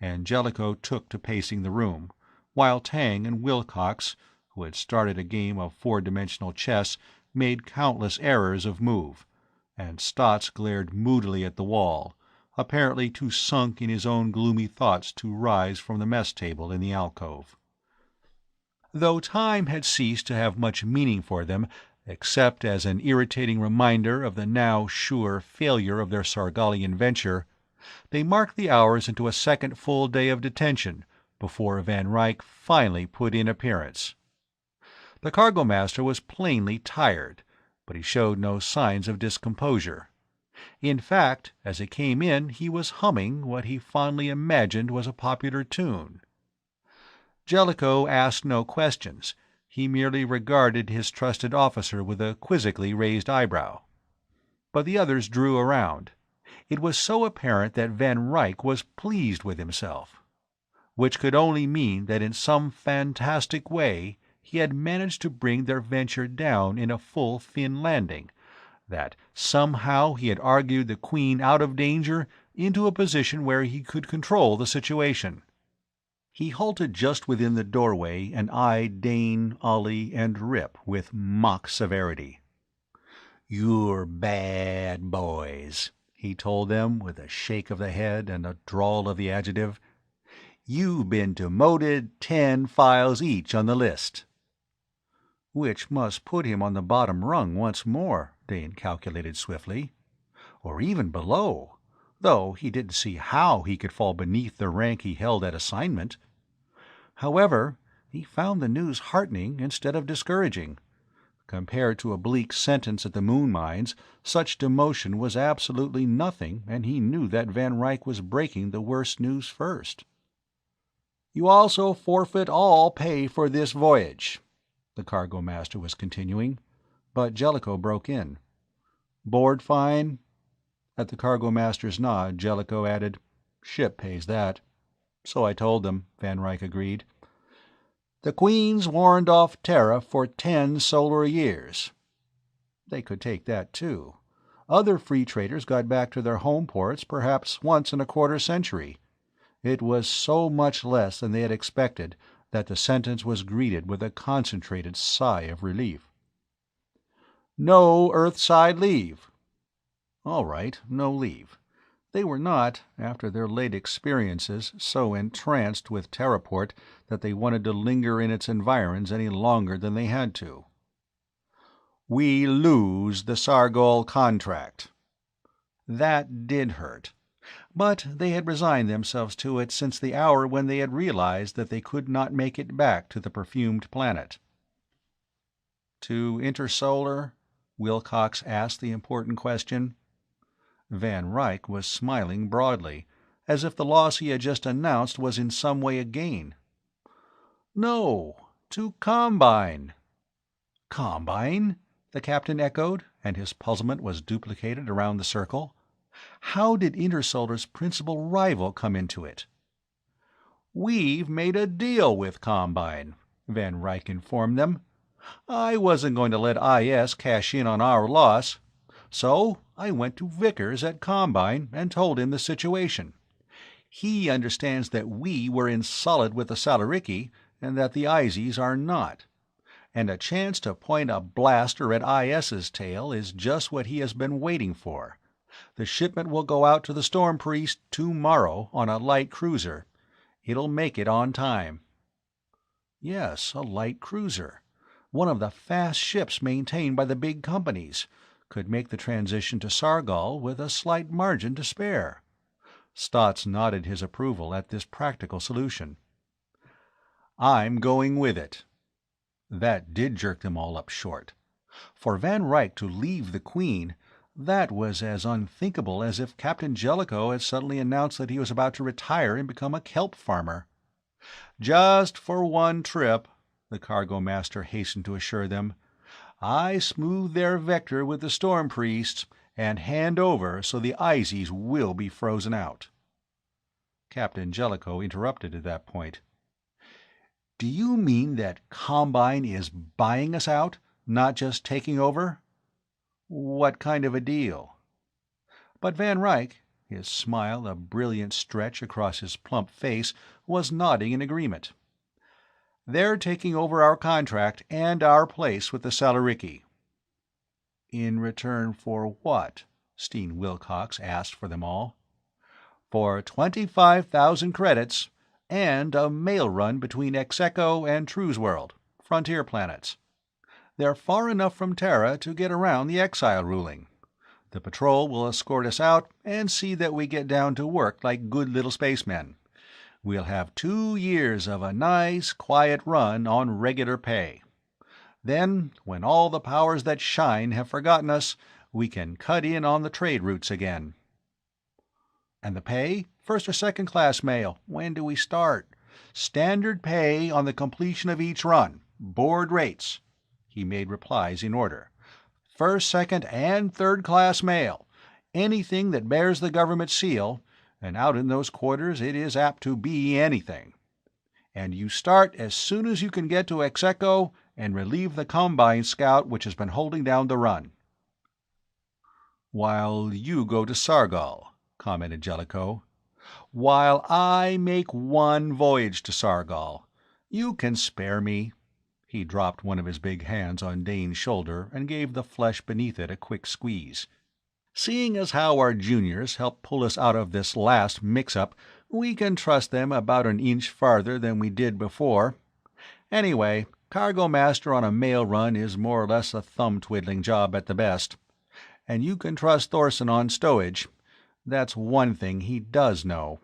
Angelico took to pacing the room, while Tang and Wilcox, who had started a game of four-dimensional chess, made countless errors of move, and Stotz glared moodily at the wall, apparently too sunk in his own gloomy thoughts to rise from the mess table in the alcove. Though time had ceased to have much meaning for them, except as an irritating reminder of the now sure failure of their Sargalian venture, they marked the hours into a second full day of detention before Van Ryck finally put in appearance. The cargo master was plainly tired, but he showed no signs of discomposure. In fact, as he came in he was humming what he fondly imagined was a popular tune. Jellicoe asked no questions. He merely regarded his trusted officer with a quizzically raised eyebrow. But the others drew around. It was so apparent that Van Ryck was pleased with himself, which could only mean that in some fantastic way he had managed to bring their venture down in a full fin landing, that somehow he had argued the Queen out of danger into a position where he could control the situation. He halted just within the doorway and eyed Dane, Ollie, and Rip with mock severity. "You're bad boys," he told them with a shake of the head and a drawl of the adjective. "You've been demoted 10 files each on the list." Which must put him on the bottom rung once more, Dane calculated swiftly. Or even below, though he didn't see how he could fall beneath the rank he held at assignment. However, he found the news heartening instead of discouraging. Compared to a bleak sentence at the Moon Mines, such demotion was absolutely nothing, and he knew that Van Ryck was breaking the worst news first. "You also forfeit all pay for this voyage," the cargo master was continuing, but Jellicoe broke in. "Board fine?" At the cargo master's nod, Jellicoe added, "Ship pays that." "So I told them," Van Ryck agreed. "The Queen's warned off Terra for 10 solar years." They could take that, too. Other free traders got back to their home ports perhaps once in a quarter-century. It was so much less than they had expected that the sentence was greeted with a concentrated sigh of relief. "No Earthside leave." All right, no leave. They were not, after their late experiences, so entranced with Terraport that they wanted to linger in its environs any longer than they had to. "We lose the Sargol contract." That did hurt, but they had resigned themselves to it since the hour when they had realized that they could not make it back to the perfumed planet. "To Intersolar?" Wilcox asked the important question. Van Ryck was smiling broadly, as if the loss he had just announced was in some way a gain. "No, to Combine." "Combine?" the captain echoed, and his puzzlement was duplicated around the circle. How did Intersolar's principal rival come into it? "We've made a deal with Combine," Van Ryck informed them. "I wasn't going to let IS cash in on our loss. So I went to Vickers at Combine and told him the situation. He understands that we were in solid with the Salariki, and that the IZs are not. And a chance to point a blaster at IS's tail is just what he has been waiting for. The shipment will go out to the Storm Priest tomorrow on a light cruiser. It'll make it on time." Yes, a light cruiser. One of the fast ships maintained by the big companies. Could make the transition to Sargol with a slight margin to spare. Stotz nodded his approval at this practical solution. "I'm going with it." That did jerk them all up short. For Van Ryck to leave the Queen, that was as unthinkable as if Captain Jellicoe had suddenly announced that he was about to retire and become a kelp farmer. "Just for one trip," the cargo master hastened to assure them. "I smooth their vector with the Storm Priests and hand over so the Izies will be frozen out." Captain Jellicoe interrupted at that point. "Do you mean that Combine is buying us out, not just taking over?" "What kind of a deal?" But Van Ryck, his smile a brilliant stretch across his plump face, was nodding in agreement. "They're taking over our contract and our place with the Salariki." "In return for what?" Steen Wilcox asked for them all. "For 25,000 credits, and a mail run between Execo and Truesworld, frontier planets. They're far enough from Terra to get around the exile ruling. The patrol will escort us out and see that we get down to work like good little spacemen. We'll have 2 years of a nice, quiet run on regular pay. Then, when all the powers that shine have forgotten us, we can cut in on the trade routes again." "And the pay? First or second class mail? When do we start?" "Standard pay on the completion of each run. Board rates." He made replies in order. "First, second, and third class mail. Anything that bears the government seal, and out in those quarters it is apt to be anything. And you start as soon as you can get to Execo and relieve the Combine scout which has been holding down the run." "While you go to Sargol," commented Jellicoe. "While I make one voyage to Sargol. You can spare me." He dropped one of his big hands on Dane's shoulder and gave the flesh beneath it a quick squeeze. "Seeing as how our juniors helped pull us out of this last mix-up, we can trust them about an inch farther than we did before. Anyway, cargo master on a mail run is more or less a thumb-twiddling job at the best. And you can trust Thorson on stowage. That's one thing he does know."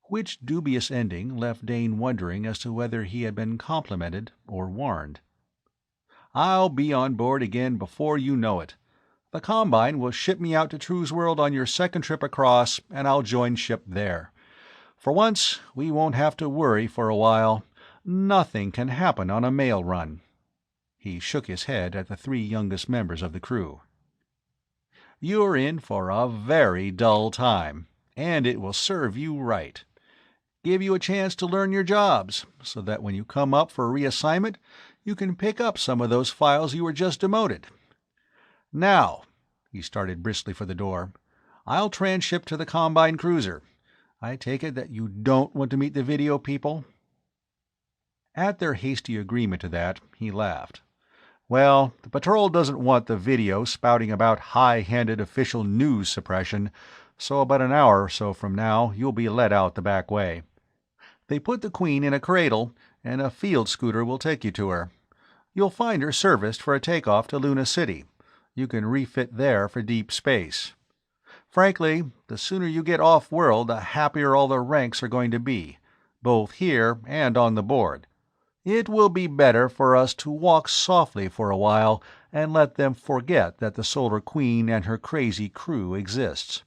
Which dubious ending left Dane wondering as to whether he had been complimented or warned. "I'll be on board again before you know it. The Combine will ship me out to Truesworld on your second trip across, and I'll join ship there. For once, we won't have to worry for a while. Nothing can happen on a mail run." He shook his head at the 3 youngest members of the crew. "You're in for a very dull time, and it will serve you right. Give you a chance to learn your jobs, so that when you come up for reassignment, you can pick up some of those files you were just demoted. Now," he started briskly for the door, "I'll transship to the Combine cruiser. I take it that you don't want to meet the video people?" At their hasty agreement to that, he laughed. "Well, the patrol doesn't want the video spouting about high-handed official news suppression, so about an hour or so from now you'll be let out the back way. They put the Queen in a cradle, and a field scooter will take you to her. You'll find her serviced for a takeoff to Luna City. You can refit there for deep space. Frankly, the sooner you get off-world, the happier all the ranks are going to be, both here and on the board. It will be better for us to walk softly for a while and let them forget that the Solar Queen and her crazy crew exists.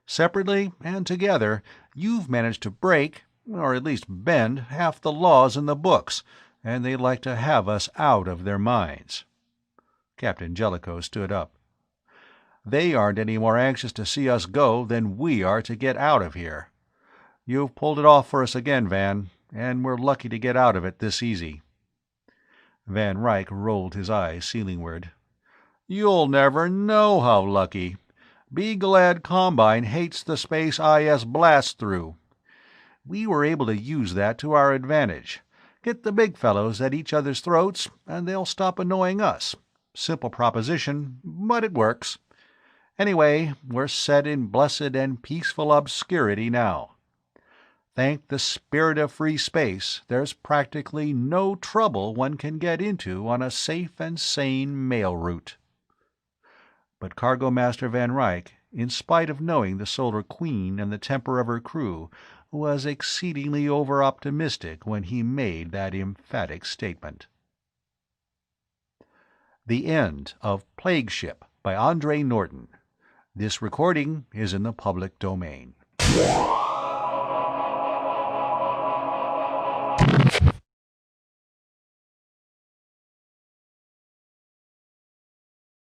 Separately and together, you've managed to break, or at least bend, half the laws in the books, and they like to have us out of their minds." Captain Jellicoe stood up. "They aren't any more anxious to see us go than we are to get out of here. You've pulled it off for us again, Van, and we're lucky to get out of it this easy." Van Ryck rolled his eyes ceilingward. "You'll never know how lucky. Be glad Combine hates the space IS blast-through. We were able to use that to our advantage. Get the big fellows at each other's throats, and they'll stop annoying us. Simple proposition, but it works. Anyway, we're set in blessed and peaceful obscurity now. Thank the spirit of free space, there's practically no trouble one can get into on a safe and sane mail route." But Cargo Master Van Ryck, in spite of knowing the Solar Queen and the temper of her crew, was exceedingly over-optimistic when he made that emphatic statement. The End of Plague Ship by Andre Norton. This recording is in the public domain.